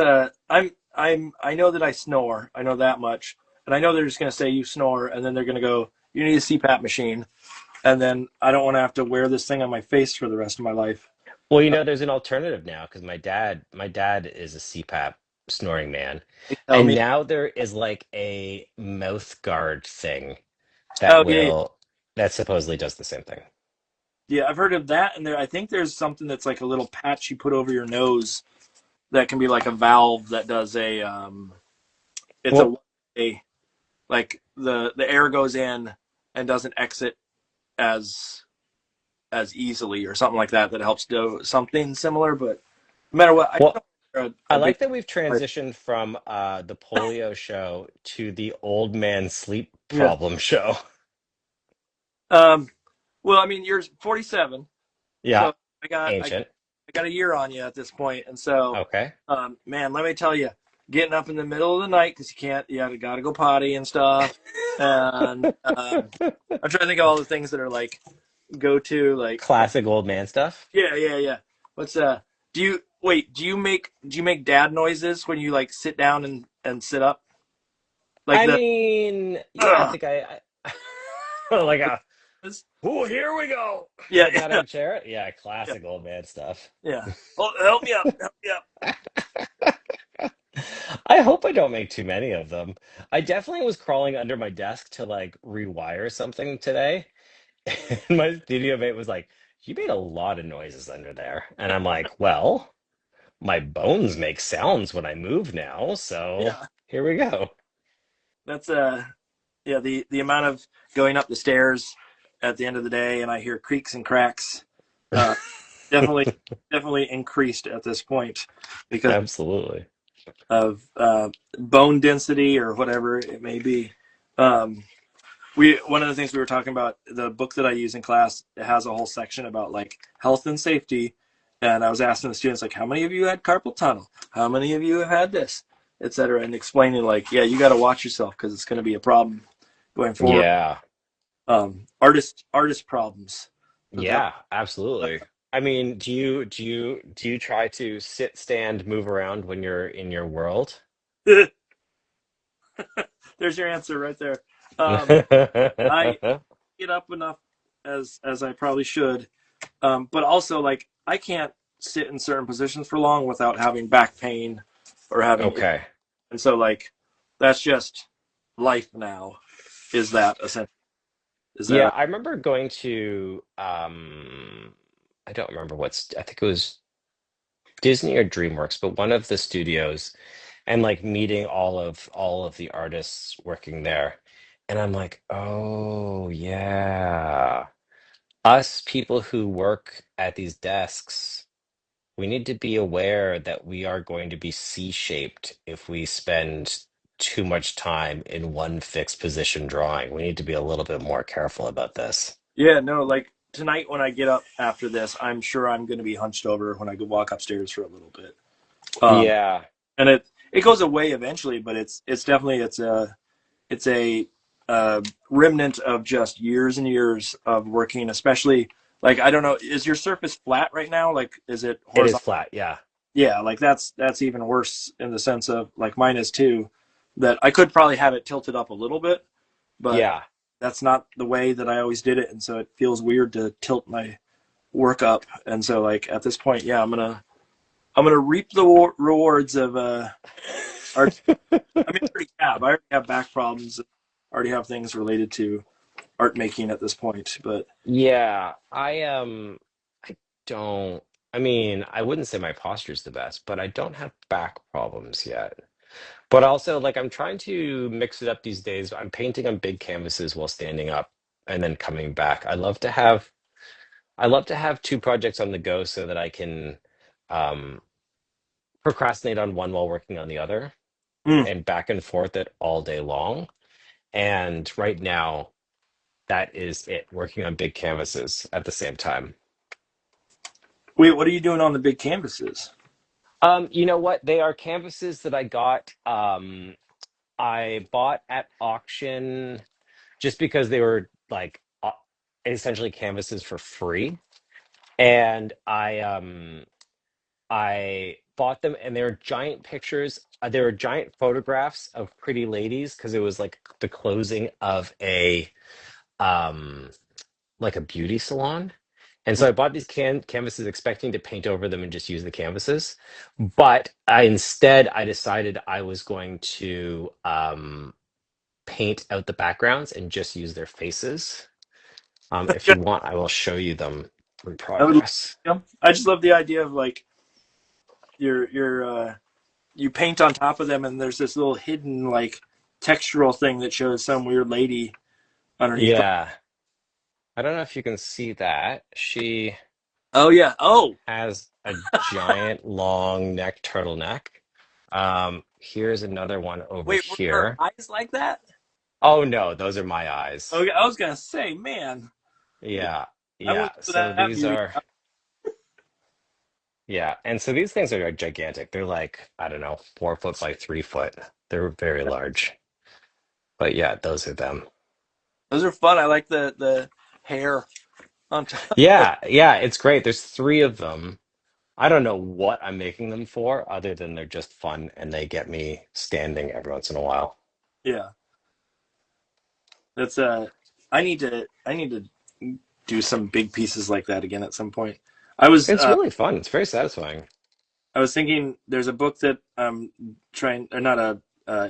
[SPEAKER 3] I know that I snore. I know that much. And I know they're just gonna say you snore and then they're gonna go, you need a CPAP machine. And then I don't want to have to wear this thing on my face for the rest of my life.
[SPEAKER 1] Well, there's an alternative now because my dad is a CPAP snoring man,
[SPEAKER 3] They tell
[SPEAKER 1] and
[SPEAKER 3] me,
[SPEAKER 1] now there is like a mouth guard thing that
[SPEAKER 3] oh yeah,
[SPEAKER 1] will that supposedly does the same thing.
[SPEAKER 3] yeah, I've heard of that. And there, I think there's something that's like a little patch you put over your nose that can be like a valve that does it's
[SPEAKER 1] Well,
[SPEAKER 3] a like the air goes in and doesn't exit as easily or something like that that helps do something similar. But no matter what, I
[SPEAKER 1] well,
[SPEAKER 3] know you're
[SPEAKER 1] I
[SPEAKER 3] a big.
[SPEAKER 1] like that we've transitioned from the polio show to the old man sleep
[SPEAKER 3] Yeah.
[SPEAKER 1] problem show.
[SPEAKER 3] Um. Well, I mean, you're 47,
[SPEAKER 1] Yeah,
[SPEAKER 3] so I
[SPEAKER 1] ancient.
[SPEAKER 3] got a year on you at this point, and so,
[SPEAKER 1] Okay.
[SPEAKER 3] man, let me tell you, getting up in the middle of the night because you can't, you got to go potty and stuff, and I'm trying to think of all the things that are like go to like
[SPEAKER 1] Classic old man stuff.
[SPEAKER 3] yeah. What's Do you wait? Do you make dad noises when you like sit down and sit up like
[SPEAKER 1] I
[SPEAKER 3] the
[SPEAKER 1] mean, yeah, I
[SPEAKER 3] uh,
[SPEAKER 1] think like a oh, here we go.
[SPEAKER 3] yeah
[SPEAKER 1] Getting out of a chair. Yeah,
[SPEAKER 3] yeah
[SPEAKER 1] classic old man stuff.
[SPEAKER 3] yeah. Oh, help me up.
[SPEAKER 1] I hope I don't make too many of them. I definitely was crawling under my desk to like rewire something today. And my studio mate was like, "You made a lot of noises under there." And I'm like, "Well, my bones make sounds when I move now, so
[SPEAKER 3] Yeah.
[SPEAKER 1] here we go."
[SPEAKER 3] That's yeah, the amount of going up the stairs at the end of the day and I hear creaks and cracks uh definitely definitely increased at this point because
[SPEAKER 1] Absolutely.
[SPEAKER 3] of bone density or whatever it may be. Um we One of the things we were talking about, the book that I use in class, it has a whole section about like health and safety, and I was asking the students like, how many of you had carpal tunnel, how many of you have had this, etc., and explaining like, yeah, you got to watch yourself because it's going to be a problem going forward.
[SPEAKER 1] Yeah.
[SPEAKER 3] Artist problems. But that
[SPEAKER 1] Yeah, absolutely. I mean, do you try to sit, stand, move around when you're in your world?
[SPEAKER 3] there's your answer right there. um I get up enough as I probably should, but also like I can't sit in certain positions for long without having back pain or having,
[SPEAKER 1] Okay.
[SPEAKER 3] and so like that's just life now. Is that essential? Is
[SPEAKER 1] Yeah,
[SPEAKER 3] that
[SPEAKER 1] I remember going to I don't remember I think it was Disney or DreamWorks, but one of the studios and like meeting all of the artists working there. And I'm like, "Oh, yeah. Us people who work at these desks, we need to be aware that we are going to be C-shaped if we spend too much time in one fixed position drawing. We need to be a little bit more careful about this.
[SPEAKER 3] Yeah, no, like tonight when I get up after this, I'm sure I'm going to be hunched over when I go walk upstairs for a little bit. Um,
[SPEAKER 1] Yeah,
[SPEAKER 3] and it goes away eventually, but it's definitely it's a remnant of just years and years of working, especially like I don't know, is your surface flat right now? Like, is it
[SPEAKER 1] it is
[SPEAKER 3] horizontal?
[SPEAKER 1] flat. Yeah.
[SPEAKER 3] Yeah, like that's even worse in the sense of like mine is too. That I could probably have it tilted up a little bit, but
[SPEAKER 1] Yeah.
[SPEAKER 3] that's not the way that I always did it, and so it feels weird to tilt my work up. And so like at this point, yeah, I'm gonna reap the rewards of art. I mean, I already have back problems. I already have things related to art making at this point. But
[SPEAKER 1] Yeah, I don't I mean, I wouldn't say my posture's the best, but I don't have back problems yet. But also like I'm trying to mix it up these days. I'm painting on big canvases while standing up and then coming back. I love to have two projects on the go so that I can um procrastinate on one while working on the other
[SPEAKER 3] mm,
[SPEAKER 1] and back and forth it all day long. And right now that is it, working on big canvases at the same time.
[SPEAKER 3] wait, what are you doing on the big canvases?
[SPEAKER 1] You know what? They are canvases that I got. I bought at auction just because they were like essentially canvases for free, and I bought them, and they were giant pictures. They were giant photographs of pretty ladies because it was like the closing of a um like a beauty salon. And so I bought these canvases expecting to paint over them and just use the canvases. But I decided I was going to paint out the backgrounds and just use their faces. If you want, I will show you them in
[SPEAKER 3] I would,
[SPEAKER 1] progress.
[SPEAKER 3] I just love the idea of like your you paint on top of them, and there's this little hidden like textural thing that shows some weird lady underneath.
[SPEAKER 1] Yeah. I don't know if you can see that. She
[SPEAKER 3] Oh yeah. Oh
[SPEAKER 1] has a giant long neck turtleneck. Here's another one over
[SPEAKER 3] wait, were her
[SPEAKER 1] here.
[SPEAKER 3] eyes like that?
[SPEAKER 1] Oh no, those are my eyes.
[SPEAKER 3] Okay, I was gonna say, man,
[SPEAKER 1] Yeah,
[SPEAKER 3] I
[SPEAKER 1] yeah.
[SPEAKER 3] went for
[SPEAKER 1] So
[SPEAKER 3] that
[SPEAKER 1] these
[SPEAKER 3] beauty.
[SPEAKER 1] are, yeah. And so these things are like gigantic. They're like, I don't know, 4 foot by 3 foot. They're very large. But yeah, those are them.
[SPEAKER 3] Those are fun. I like the hair on top.
[SPEAKER 1] Yeah, yeah, it's great. There's three of them. I don't know what I'm making them for, other than they're just fun and they get me standing every once in a while.
[SPEAKER 3] Yeah, that's I need to do some big pieces like that again at some point. I was
[SPEAKER 1] It's
[SPEAKER 3] uh,
[SPEAKER 1] really fun. It's very satisfying.
[SPEAKER 3] I was thinking there's a book that I'm trying, or not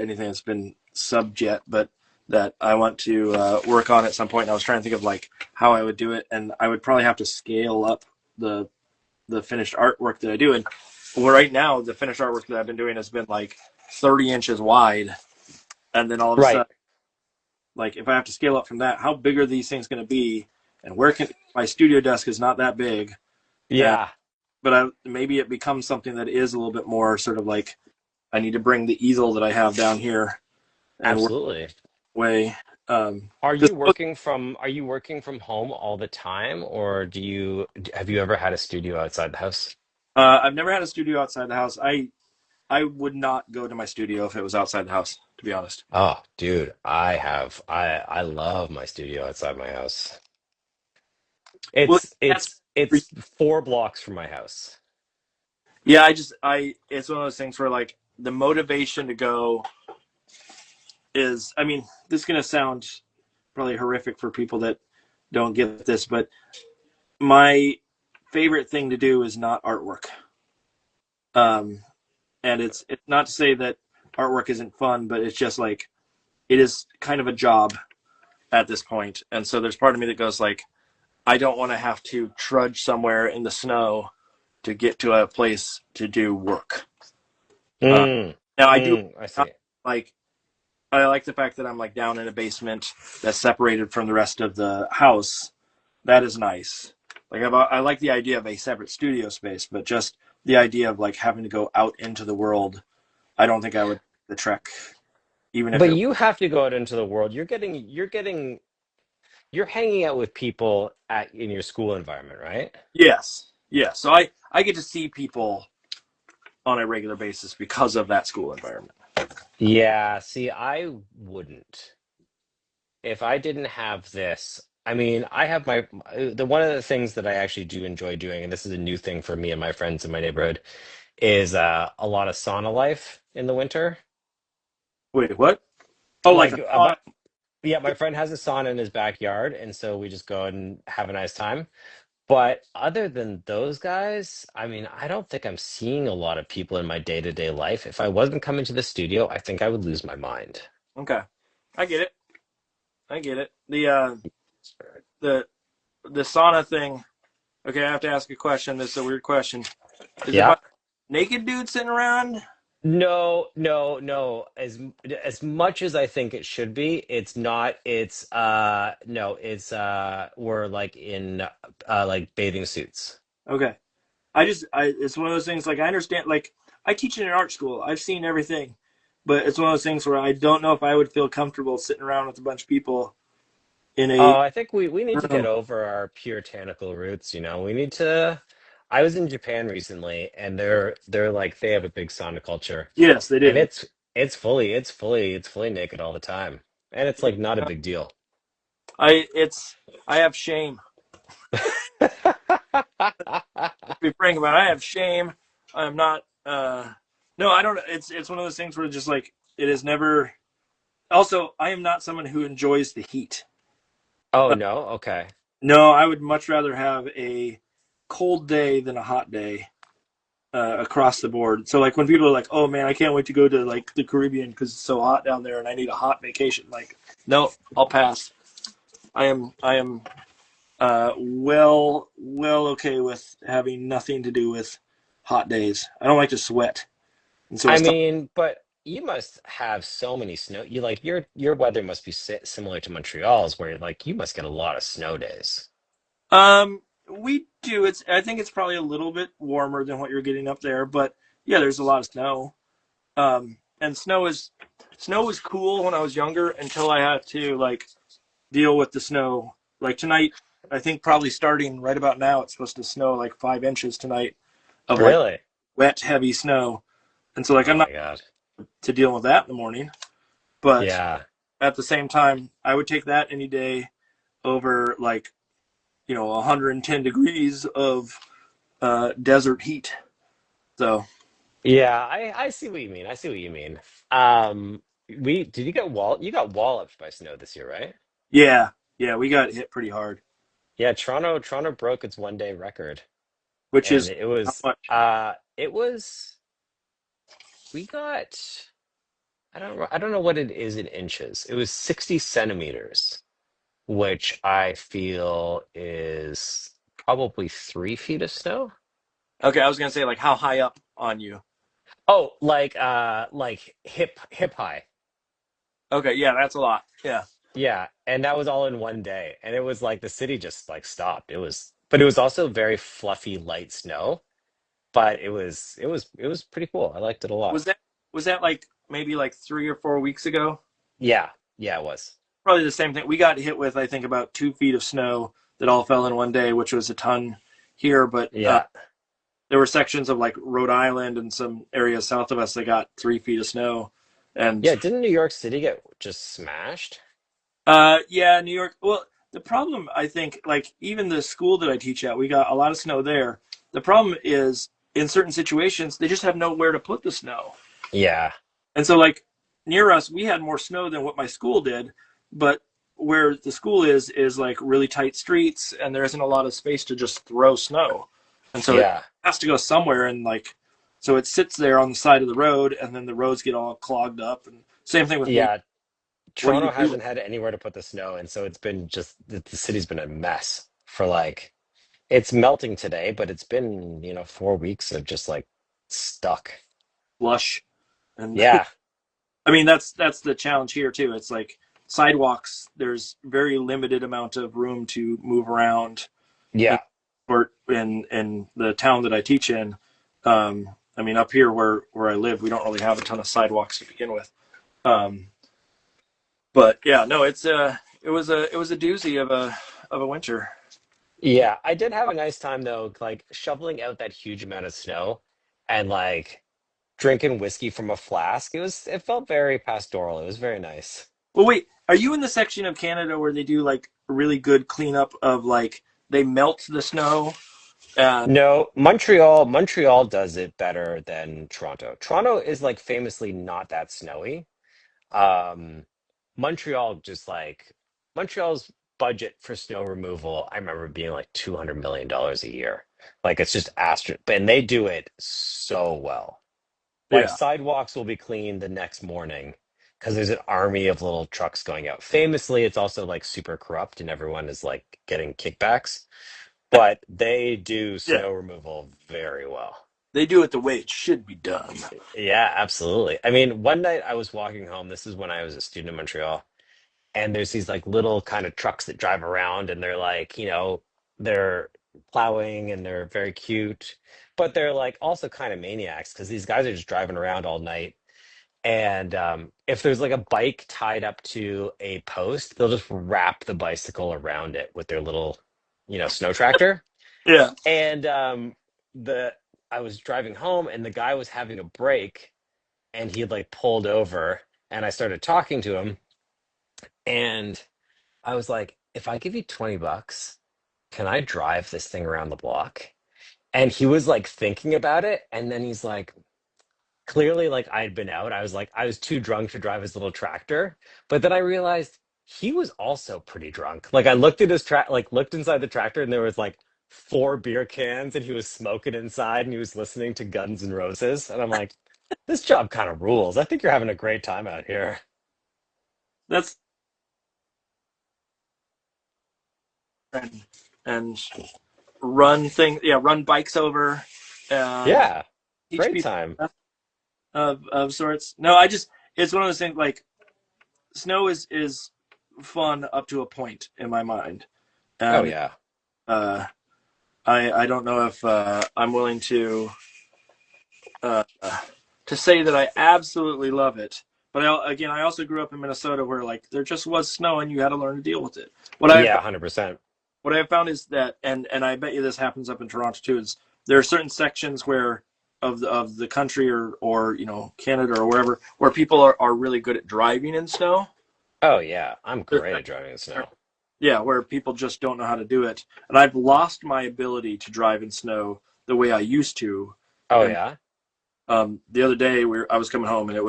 [SPEAKER 3] anything that's been subbed yet, but that I want to work on at some point. And I was trying to think of like how I would do it, and I would probably have to scale up the the finished artwork that I do. And well, right now, the finished artwork that I've been doing has been like 30 inches wide, and then all of a
[SPEAKER 1] Right.
[SPEAKER 3] sudden, like if I have to scale up from that, how big are these things going to be, and where can my studio desk is not that big, and
[SPEAKER 1] Yeah,
[SPEAKER 3] but maybe it becomes something that is a little bit more sort of like I need to bring the easel that I have down here and work
[SPEAKER 1] absolutely.
[SPEAKER 3] away.
[SPEAKER 1] Are
[SPEAKER 3] 'Cause,
[SPEAKER 1] you working from home all the time, or have you ever had a studio outside the house?
[SPEAKER 3] I've never had a studio outside the house. I would not go to my studio if it was outside the house, to be honest.
[SPEAKER 1] Oh, dude, I love my studio outside my house.
[SPEAKER 3] Well,
[SPEAKER 1] It's
[SPEAKER 3] that's
[SPEAKER 1] it's it's 4 blocks from my house.
[SPEAKER 3] yeah. I it's one of those things where like the motivation to go is. I mean, this is gonna sound probably horrific for people that don't get this, but my favorite thing to do is not artwork. Um, and it's not to say that artwork isn't fun, but it's just like it is kind of a job at this point. And so there's part of me that goes like, I don't want to have to trudge somewhere in the snow to get to a place to do work. Uh,
[SPEAKER 1] Mm,
[SPEAKER 3] now I do
[SPEAKER 1] I see.
[SPEAKER 3] like I like the fact that I'm like down in a basement that's separated from the rest of the house. That is nice. Like I like the idea of a separate studio space, but just the idea of like having to go out into the world, I don't think I would the trek. even if
[SPEAKER 1] But
[SPEAKER 3] it.
[SPEAKER 1] you have to go out into the world. You're hanging out with people in your school environment, right?
[SPEAKER 3] Yes, yes. So I get to see people on a regular basis because of that school environment.
[SPEAKER 1] Yeah, see, I wouldn't. If I didn't have this, I mean, I have the one of the things that I actually do enjoy doing, and this is a new thing for me and my friends in my neighborhood, is a lot of sauna life in the winter.
[SPEAKER 3] Wait, what? Oh, like
[SPEAKER 1] Like,
[SPEAKER 3] a sauna.
[SPEAKER 1] yeah, my friend has a sauna in his backyard, and so we just go and have a nice time. But other than those guys, I mean, I don't think I'm seeing a lot of people in my day-to-day life. If I wasn't coming to the studio, I think I would lose my mind.
[SPEAKER 3] Okay, I get it. I get it. The the sauna thing. Okay, I have to ask a question. This is a weird question. Is it a
[SPEAKER 1] Yeah.
[SPEAKER 3] bunch of naked dudes sitting around?
[SPEAKER 1] No, no, no. As much as I think it should be, it's not. It's no, it's we're like in like bathing suits.
[SPEAKER 3] Okay. It's one of those things. Like I understand. Like I teach in an art school. I've seen everything, but it's one of those things where I don't know if I would feel comfortable sitting around with a bunch of people in a
[SPEAKER 1] Oh, I think we need to get
[SPEAKER 3] room.
[SPEAKER 1] over our puritanical roots, you know. We need to I was in Japan recently and they're like they have a big sauna culture.
[SPEAKER 3] Yes, they
[SPEAKER 1] And
[SPEAKER 3] do.
[SPEAKER 1] it's fully naked all the time. And it's like not a big deal.
[SPEAKER 3] I have shame. Let's be frank about it. I have shame. I'm not. No, I don't. It's one of those things where just like it is never. Also, I am not someone who enjoys the heat.
[SPEAKER 1] Oh no? Okay.
[SPEAKER 3] No, I would much rather have a cold day than a hot day across the board. So like when people are like, "Oh man, I can't wait to go to like the Caribbean because it's so hot down there and I need a hot vacation," like, no, I'll pass. I am well okay with having nothing to do with hot days. I don't like to sweat, and so
[SPEAKER 1] I
[SPEAKER 3] it's
[SPEAKER 1] mean, but you must have so many snow. You like your weather must be similar to Montreal's, where like you must get a lot of snow days.
[SPEAKER 3] we do. It's I think it's probably a little bit warmer than what you're getting up there, but yeah, there's a lot of snow. And snow was cool when I was younger until I had to like deal with the snow. Like tonight, I think probably starting right about now, it's supposed to snow like 5 inches tonight of like
[SPEAKER 1] Really?
[SPEAKER 3] wet, heavy snow. And so like
[SPEAKER 1] Oh
[SPEAKER 3] I'm not
[SPEAKER 1] my God.
[SPEAKER 3] to deal with that in the morning, but
[SPEAKER 1] Yeah.
[SPEAKER 3] at the same time, I would take that any day over like 110 degrees of desert heat. So
[SPEAKER 1] Yeah, I see what you mean. I see what you mean. We did you got walloped by snow this year, right?
[SPEAKER 3] yeah, yeah, we got hit pretty hard,
[SPEAKER 1] Yeah, Toronto broke its 1 day record.
[SPEAKER 3] which
[SPEAKER 1] And
[SPEAKER 3] is
[SPEAKER 1] it
[SPEAKER 3] how
[SPEAKER 1] was
[SPEAKER 3] much?
[SPEAKER 1] it was we got I don't know what it is in inches. It was 60 centimeters, which I feel is probably 3 feet of snow.
[SPEAKER 3] Okay, I was gonna say like how high up on you.
[SPEAKER 1] Oh, like hip high.
[SPEAKER 3] Okay, yeah, that's a lot. Yeah.
[SPEAKER 1] Yeah, and that was all in 1 day. And it was like the city just like stopped. But it was also very fluffy light snow, but it was pretty cool. I liked it a lot.
[SPEAKER 3] Was that was that like maybe like 3 or 4 weeks ago?
[SPEAKER 1] Yeah, yeah, it was.
[SPEAKER 3] Probably the same thing. We got hit with I think about 2 feet of snow that all fell in one day, which was a ton here. But
[SPEAKER 1] Yeah.
[SPEAKER 3] there were sections of like Rhode Island and some areas south of us that got 3 feet of snow. And
[SPEAKER 1] Yeah, didn't New York City get just smashed?
[SPEAKER 3] yeah, New York. Well, the problem I think, like even the school that I teach at, we got a lot of snow there. The problem is in certain situations they just have nowhere to put the snow.
[SPEAKER 1] Yeah.
[SPEAKER 3] And so, like near us, we had more snow than what my school did, but where the school is like really tight streets, and there isn't a lot of space to just throw snow, and so it
[SPEAKER 1] Yeah.
[SPEAKER 3] has to go somewhere, and like so it sits there on the side of the road, and then the roads get all clogged up, and same thing with me.
[SPEAKER 1] Yeah.
[SPEAKER 3] What do you
[SPEAKER 1] Toronto
[SPEAKER 3] do?
[SPEAKER 1] hasn't had anywhere to put the snow, and so it's been just the city's been a mess for like it's melting today, but it's been, 4 weeks of just like stuck.
[SPEAKER 3] Flush, and
[SPEAKER 1] Yeah.
[SPEAKER 3] I mean that's the challenge here too. It's like sidewalks. There's very limited amount of room to move around in
[SPEAKER 1] Yeah.
[SPEAKER 3] or in the town that I teach in. I mean, up here where I live, we don't really have a ton of sidewalks to begin with. Um, But yeah, no, it was a doozy of a winter.
[SPEAKER 1] Yeah, I did have a nice time though, like shoveling out that huge amount of snow and like drinking whiskey from a flask. It felt very pastoral. It was very nice.
[SPEAKER 3] Well, wait, are you in the section of Canada where they do like really good cleanup of like they melt the snow and
[SPEAKER 1] No, Montreal does it better than Toronto. Toronto is like famously not that snowy. Um, Montreal just like Montreal's budget for snow removal, I remember being like $200 million a year. Like it's just and they do it so well. Like
[SPEAKER 3] yeah,
[SPEAKER 1] sidewalks will be cleaned the next morning because there's an army of little trucks going out. Famously, it's also like super corrupt and everyone is like getting kickbacks, but they do
[SPEAKER 3] yeah,
[SPEAKER 1] snow removal very well.
[SPEAKER 3] they do it the way it should be done.
[SPEAKER 1] Yeah, absolutely. I mean, one night I was walking home. This is when I was a student in Montreal, and there's these like little kind of trucks that drive around, and they're like, they're plowing and they're very cute, but they're like also kind of maniacs because these guys are just driving around all night. And if there's like a bike tied up to a post, they'll just wrap the bicycle around it with their little, snow tractor.
[SPEAKER 3] Yeah,
[SPEAKER 1] And the I was driving home, and the guy was having a break, and he had like pulled over, and I started talking to him, and I was like, if I give you $20, can I drive this thing around the block? And he was like thinking about it, and then he's like, clearly like I'd been out. I was like, I was too drunk to drive his little tractor. But then I realized he was also pretty drunk. Like I looked at his looked inside the tractor, and there was like four beer cans, and he was smoking inside, and he was listening to Guns N' Roses. And I'm like, this job kind of rules. I think you're having a great time out here.
[SPEAKER 3] that's and, and run bikes over and
[SPEAKER 1] Yeah,
[SPEAKER 3] teach
[SPEAKER 1] great
[SPEAKER 3] people
[SPEAKER 1] time.
[SPEAKER 3] of sorts. No, it's one of those things like snow is fun up to a point in my mind,
[SPEAKER 1] Oh
[SPEAKER 3] and
[SPEAKER 1] yeah.
[SPEAKER 3] uh, I don't know if I'm willing uh, to say that I absolutely love it. But again, I also grew up in Minnesota where like there just was snow and you had to learn to deal with it. What I
[SPEAKER 1] Yeah, 100%.
[SPEAKER 3] what I have found is that, and I bet you this happens up in Toronto too, is there are certain sections where of the country or Canada or wherever where people are really good at driving in snow.
[SPEAKER 1] Oh yeah, I'm
[SPEAKER 3] There's
[SPEAKER 1] great at
[SPEAKER 3] sections
[SPEAKER 1] driving in
[SPEAKER 3] where-
[SPEAKER 1] snow.
[SPEAKER 3] yeah, where people just don't know how to do it, and I've lost my ability to drive in snow the way I used to.
[SPEAKER 1] Oh
[SPEAKER 3] And
[SPEAKER 1] yeah.
[SPEAKER 3] the other day I was coming home and it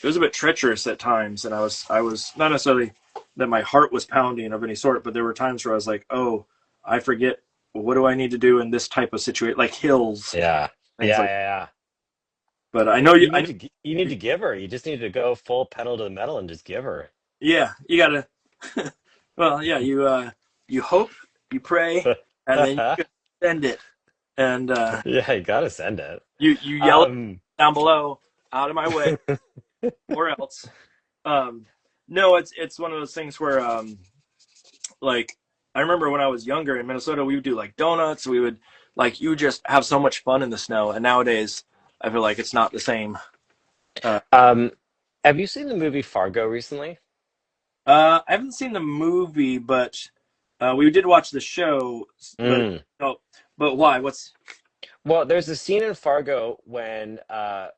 [SPEAKER 3] was a bit treacherous at times, and I was not necessarily that my heart was pounding of any sort, but there were times where I was like, oh, I forget what do I need to do in this type of situation, like hills,
[SPEAKER 1] Yeah.
[SPEAKER 3] things
[SPEAKER 1] Yeah,
[SPEAKER 3] like.
[SPEAKER 1] yeah, yeah.
[SPEAKER 3] But I know
[SPEAKER 1] You
[SPEAKER 3] I
[SPEAKER 1] need
[SPEAKER 3] know,
[SPEAKER 1] you need to give her. You just need to go full pedal to the metal and just give her.
[SPEAKER 3] yeah, you gotta. Well, yeah, you hope, you pray, and then you send it, and
[SPEAKER 1] Yeah, you gotta send it.
[SPEAKER 3] you yell it
[SPEAKER 1] Um,
[SPEAKER 3] down below, out of my way, or else. Um, no, it's one of those things where like I remember when I was younger in Minnesota, we would do like donuts. We would like you just have so much fun in the snow, and nowadays I feel like it's not the same. Uh,
[SPEAKER 1] um, have you seen the movie Fargo recently?
[SPEAKER 3] I haven't seen the movie, but we did watch the show. But
[SPEAKER 1] Mm.
[SPEAKER 3] oh, but why? What's
[SPEAKER 1] Well, there's a scene in Fargo when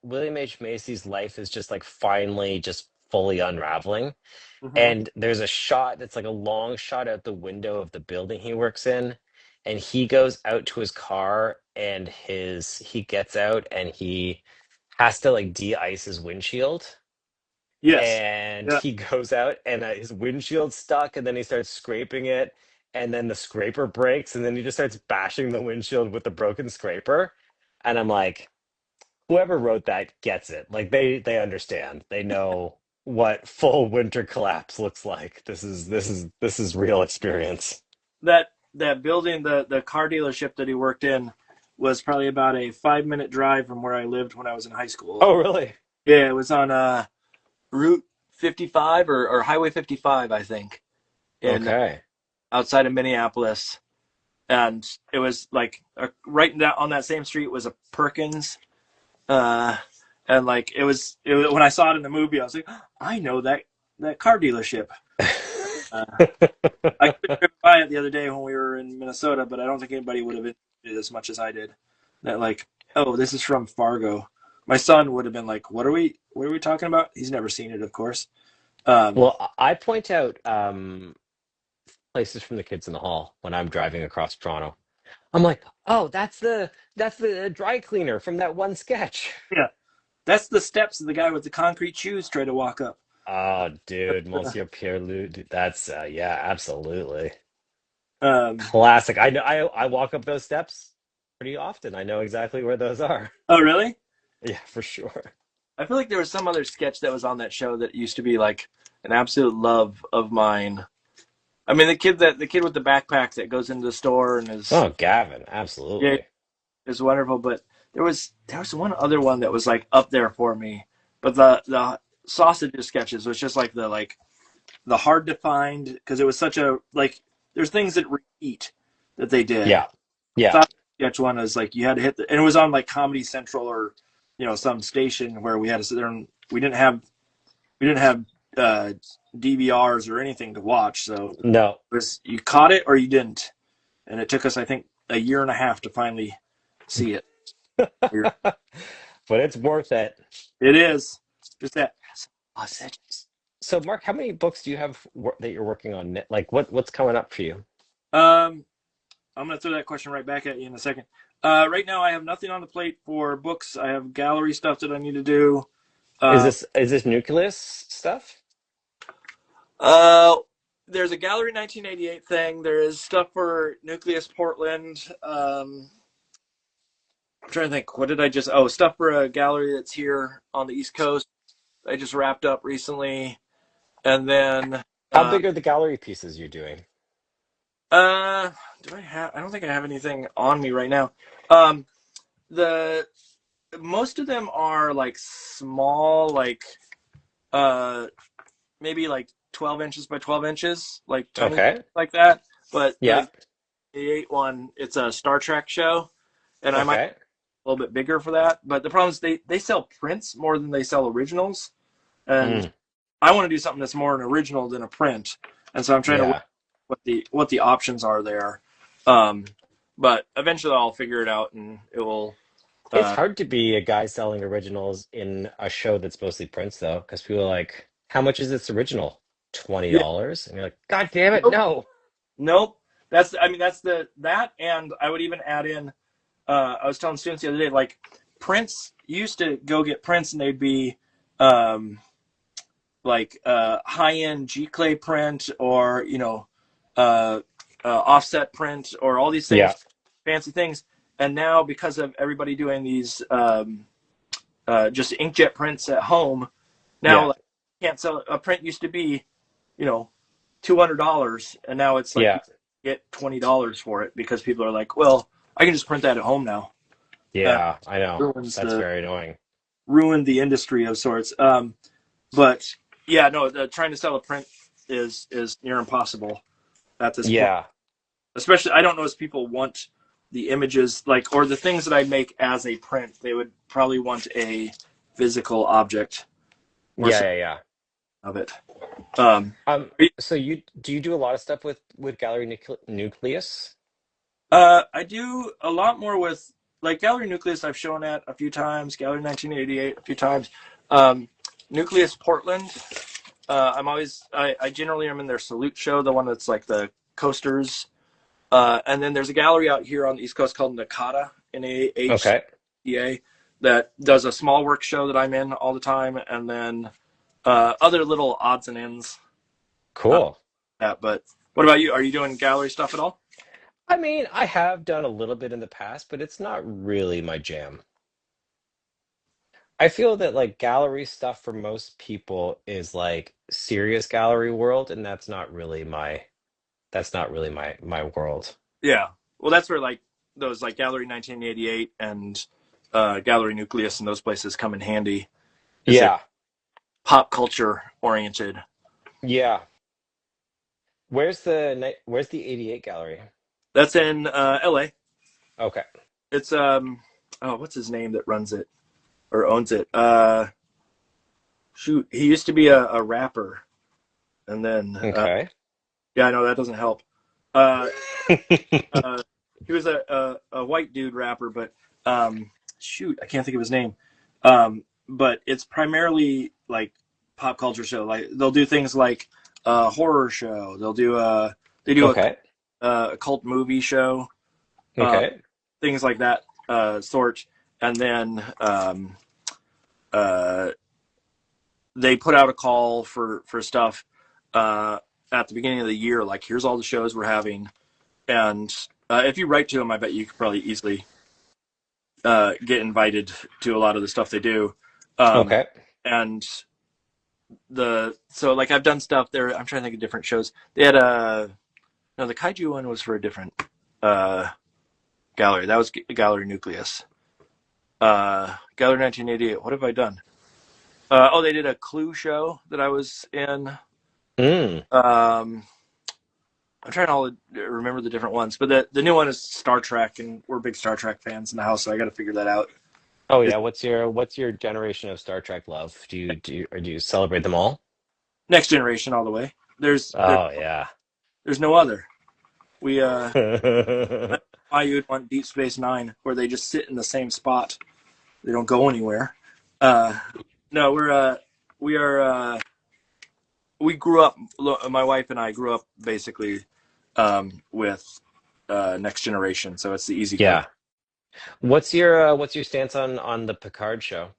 [SPEAKER 1] William H. Macy's life is just like finally just fully unraveling.
[SPEAKER 3] hmm
[SPEAKER 1] And there's a shot that's like a long shot out the window of the building he works in. And he goes out to his car and he gets out and he has to like de-ice his windshield.
[SPEAKER 3] yes,
[SPEAKER 1] And
[SPEAKER 3] yeah,
[SPEAKER 1] he goes out and his windshield's stuck and then he starts scraping it. And then the scraper breaks and then he just starts bashing the windshield with the broken scraper. And I'm like, whoever wrote that gets it. Like they understand. They know what full winter collapse looks like. This is real experience.
[SPEAKER 3] that building, the car dealership that he worked in, was probably about a 5 minute drive from where I lived when I was in high school.
[SPEAKER 1] Oh, really?
[SPEAKER 3] Yeah, it was on Route 55 or Highway 55, I think, in
[SPEAKER 1] Okay.
[SPEAKER 3] outside of Minneapolis. And it was like right on that same street was a Perkins, uh, and like it was when I saw it in the movie, I was like, I know that that car dealership. Uh, I could drive by it the other day when we were in Minnesota, but I don't think anybody would have enjoyed it as much as I did. That like, oh, this is from Fargo. My son would have been like, what are we talking about? He's never seen it, of course. Um,
[SPEAKER 1] Well, I point out places from the kids in the hall when I'm driving across Toronto. I'm like, oh, that's the dry cleaner from that one sketch.
[SPEAKER 3] yeah, that's the steps the guy with the concrete shoes tried to walk up.
[SPEAKER 1] Oh, dude, Monsieur Pierre Loup, that's yeah, absolutely
[SPEAKER 3] Um,
[SPEAKER 1] classic. I know I walk up those steps pretty often. I know exactly where those are.
[SPEAKER 3] oh, really?
[SPEAKER 1] Yeah, for sure.
[SPEAKER 3] I feel like there was some other sketch that was on that show that used to be like an absolute love of mine. I mean, the kid with the backpack that goes into the store and is
[SPEAKER 1] Oh, Gavin,
[SPEAKER 3] yeah,
[SPEAKER 1] absolutely.
[SPEAKER 3] is wonderful. But there was one other one that was like up there for me. But the sausages sketches was just like the hard to find because it was such a like there's things that repeat that they did.
[SPEAKER 1] Yeah, yeah.
[SPEAKER 3] Sausage sketch one is like you had to hit and it was on like Comedy Central or some station where we had to sit there and we didn't have uh, DVRs or anything to watch, so
[SPEAKER 1] No,
[SPEAKER 3] it was you caught it or you didn't, and it took us I think a year and a half to finally see it.
[SPEAKER 1] but it's worth it.
[SPEAKER 3] It is just that sausage.
[SPEAKER 1] So, Mark, how many books do you have that you're working on? Like, what's coming up for you?
[SPEAKER 3] Um, I'm gonna throw that question right back at you in a second. Right now, I have nothing on the plate for books. I have gallery stuff that I need to do.
[SPEAKER 1] Is
[SPEAKER 3] Uh,
[SPEAKER 1] this nucleus stuff?
[SPEAKER 3] uh, there's a Gallery 1988 thing. There is stuff for Nucleus Portland. I'm trying to think. What did I just? Oh, stuff for a gallery that's here on the East Coast. I just wrapped up recently, and then
[SPEAKER 1] How
[SPEAKER 3] uh,
[SPEAKER 1] big are the gallery pieces you're doing?
[SPEAKER 3] uh, do I have? I don't think I have anything on me right now. Um, the most of them are like small, like uh, maybe like 12 inches by 12 inches, like tiny
[SPEAKER 1] Okay.
[SPEAKER 3] like that. But
[SPEAKER 1] Yeah.
[SPEAKER 3] the 88 one, it's a Star Trek show, and I might
[SPEAKER 1] Okay.
[SPEAKER 3] a little bit bigger for that. But the problem is they sell prints more than they sell originals, and
[SPEAKER 1] Mm,
[SPEAKER 3] I want to do something that's more an original than a print. And so I'm trying to work
[SPEAKER 1] yeah.
[SPEAKER 3] what the options are there. Um, but eventually I'll figure it out, and it will.
[SPEAKER 1] It's
[SPEAKER 3] Uh,
[SPEAKER 1] hard to be a guy selling originals in a show that's mostly prints, though, because people are like, "How much is this original? $20?"
[SPEAKER 3] yeah,
[SPEAKER 1] And you're like, "God damn it,
[SPEAKER 3] nope,
[SPEAKER 1] no!"
[SPEAKER 3] nope. That's the that, and I would even add in. I was telling students the other day, like prints used to go get prints, and they'd be um, like high end G clay print or uh, offset print or all these
[SPEAKER 1] Yeah.
[SPEAKER 3] things, fancy things. And now because of everybody doing these just inkjet prints at home, now
[SPEAKER 1] Yeah.
[SPEAKER 3] like, you can't sell a print used to be you know $200, and now it's like you
[SPEAKER 1] Yeah.
[SPEAKER 3] get $20 for it because people are like, well, I can just print that at home now. Uh,
[SPEAKER 1] Yeah. I know.
[SPEAKER 3] ruins
[SPEAKER 1] That's
[SPEAKER 3] the
[SPEAKER 1] very annoying.
[SPEAKER 3] ruined the industry of sorts. But yeah, no, trying to sell a print is near impossible at this point.
[SPEAKER 1] Yeah.
[SPEAKER 3] Especially, I don't know if people want the images like or the things that I make as a print. They would probably want a physical object or
[SPEAKER 1] Yeah.
[SPEAKER 3] something
[SPEAKER 1] Yeah. Yeah.
[SPEAKER 3] of it. Um,
[SPEAKER 1] So you do a lot of stuff with Gallery Nucleus?
[SPEAKER 3] I do a lot more with like Gallery Nucleus. I've shown at a few times. Gallery 1988 a few times. Um, Nucleus Portland. I generally am in their salute show, the one that's like the coasters. And then there's a gallery out here on the East Coast called Nakata,
[SPEAKER 1] Okay.
[SPEAKER 3] NAHCA, that does a small work show that I'm in all the time, and then other little odds and ends. Uh,
[SPEAKER 1] Cool.
[SPEAKER 3] but what about you? Are you doing gallery stuff at all?
[SPEAKER 1] I mean, I have done a little bit in the past, but it's not really my jam. I feel that like gallery stuff for most people is like serious gallery world, and that's not really my world.
[SPEAKER 3] Yeah. Well, that's where like those like Gallery 1988 and Gallery Nucleus and those places come in handy. Is they're
[SPEAKER 1] Yeah,
[SPEAKER 3] pop culture oriented.
[SPEAKER 1] yeah. Where's the 88 gallery?
[SPEAKER 3] That's in L.A.
[SPEAKER 1] Okay.
[SPEAKER 3] It's oh, what's his name that runs it or owns it? Shoot, he used to be a rapper. and then
[SPEAKER 1] Okay.
[SPEAKER 3] yeah, I know that doesn't help. Uh, uh, he was a white dude rapper, but shoot, I can't think of his name. But it's primarily like pop culture show. Like they'll do things like a horror show. They do
[SPEAKER 1] Okay.
[SPEAKER 3] a cult movie show, um,
[SPEAKER 1] Okay.
[SPEAKER 3] things like that sort. And then uh, they put out a call for stuff at the beginning of the year. Like here's all the shows we're having, and if you write to them, I bet you could probably easily get invited to a lot of the stuff they do. Um,
[SPEAKER 1] Okay.
[SPEAKER 3] and so like I've done stuff there. I'm trying to think of different shows. They had a no, the kaiju one was for a different uh, gallery. That was Gallery Nucleus. Gallery 1988. What have I done? Oh, they did a Clue show that I was in.
[SPEAKER 1] Mm.
[SPEAKER 3] I'm trying to remember the different ones, but the new one is Star Trek, and we're big Star Trek fans in the house, so I got to figure that out.
[SPEAKER 1] Oh
[SPEAKER 3] It's
[SPEAKER 1] yeah. What's your generation of Star Trek love? Do you celebrate them all?
[SPEAKER 3] Next Generation all the way.
[SPEAKER 1] Oh yeah.
[SPEAKER 3] There's no other. We I would want Deep Space Nine, where they just sit in the same spot. They don't go anywhere. Uh, no, we are we grew up. My wife and I grew up basically with Next Generation, so it's the easy click.
[SPEAKER 1] Yeah. What's your stance on the Picard show?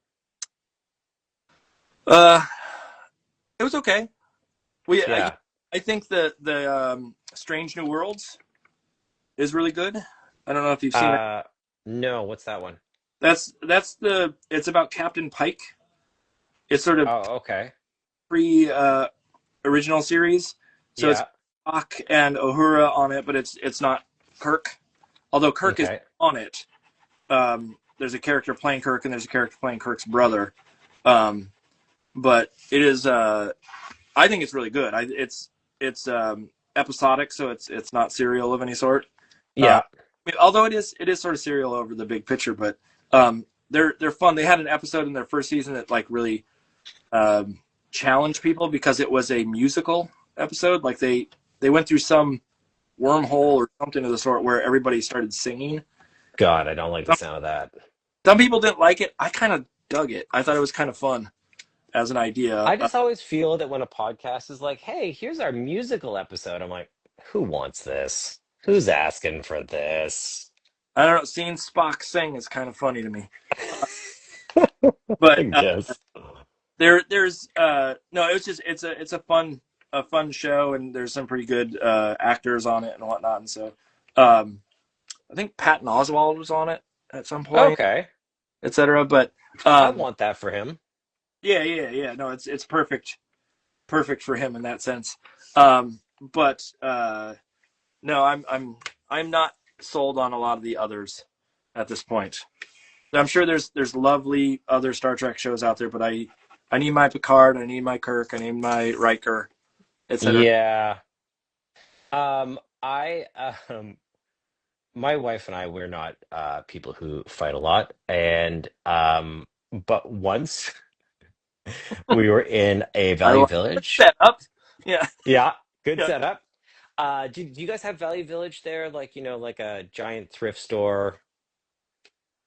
[SPEAKER 3] Uh, it was okay.
[SPEAKER 1] Yeah.
[SPEAKER 3] I think the Strange New Worlds is really good. I don't know if you've seen it.
[SPEAKER 1] Uh no, what's that one?
[SPEAKER 3] It's about Captain Pike. It's sort of
[SPEAKER 1] Oh, okay.
[SPEAKER 3] pre original series, so it's
[SPEAKER 1] Yeah.
[SPEAKER 3] Spock and Uhura on it, but it's not Kirk. Although Kirk is
[SPEAKER 1] Okay.
[SPEAKER 3] on it, there's a character playing Kirk and there's a character playing Kirk's brother. Um, but it is I think it's really good. It's episodic, so it's not serial of any sort.
[SPEAKER 1] Yeah.
[SPEAKER 3] Although it is sort of serial over the big picture, but they're fun. They had an episode in their first season that like really challenged people because it was a musical episode. Like they went through some wormhole or something of the sort where everybody started singing.
[SPEAKER 1] God, I don't like the
[SPEAKER 3] Some,
[SPEAKER 1] sound of that.
[SPEAKER 3] some people didn't like it. I kind of dug it. I thought it was kind of fun as an idea.
[SPEAKER 1] I just always feel that when a podcast is like, "Hey, here's our musical episode," I'm like, "Who wants this? Who's asking for this?"
[SPEAKER 3] I don't know. Seeing Spock sing is kind of funny to me.
[SPEAKER 1] I
[SPEAKER 3] But
[SPEAKER 1] guess.
[SPEAKER 3] there's no. It's a fun show, and there's some pretty good actors on it and whatnot. And so um, I think Patton Oswalt was on it at some point,
[SPEAKER 1] Okay.
[SPEAKER 3] etc. But
[SPEAKER 1] I
[SPEAKER 3] um,
[SPEAKER 1] want that for him.
[SPEAKER 3] yeah. No, it's perfect for him in that sense. But no, I'm not sold on a lot of the others at this point. I'm sure there's lovely other Star Trek shows out there, but I need my Picard, I need my Kirk, I need my Riker, etc.
[SPEAKER 1] Yeah. I my wife and I, we're not people who fight a lot, and but once we were in a
[SPEAKER 3] I
[SPEAKER 1] Value
[SPEAKER 3] like
[SPEAKER 1] Village.
[SPEAKER 3] that up. Yeah,
[SPEAKER 1] Yeah, good
[SPEAKER 3] yeah.
[SPEAKER 1] setup. Do you guys have Value Village there? Like, like a giant thrift store?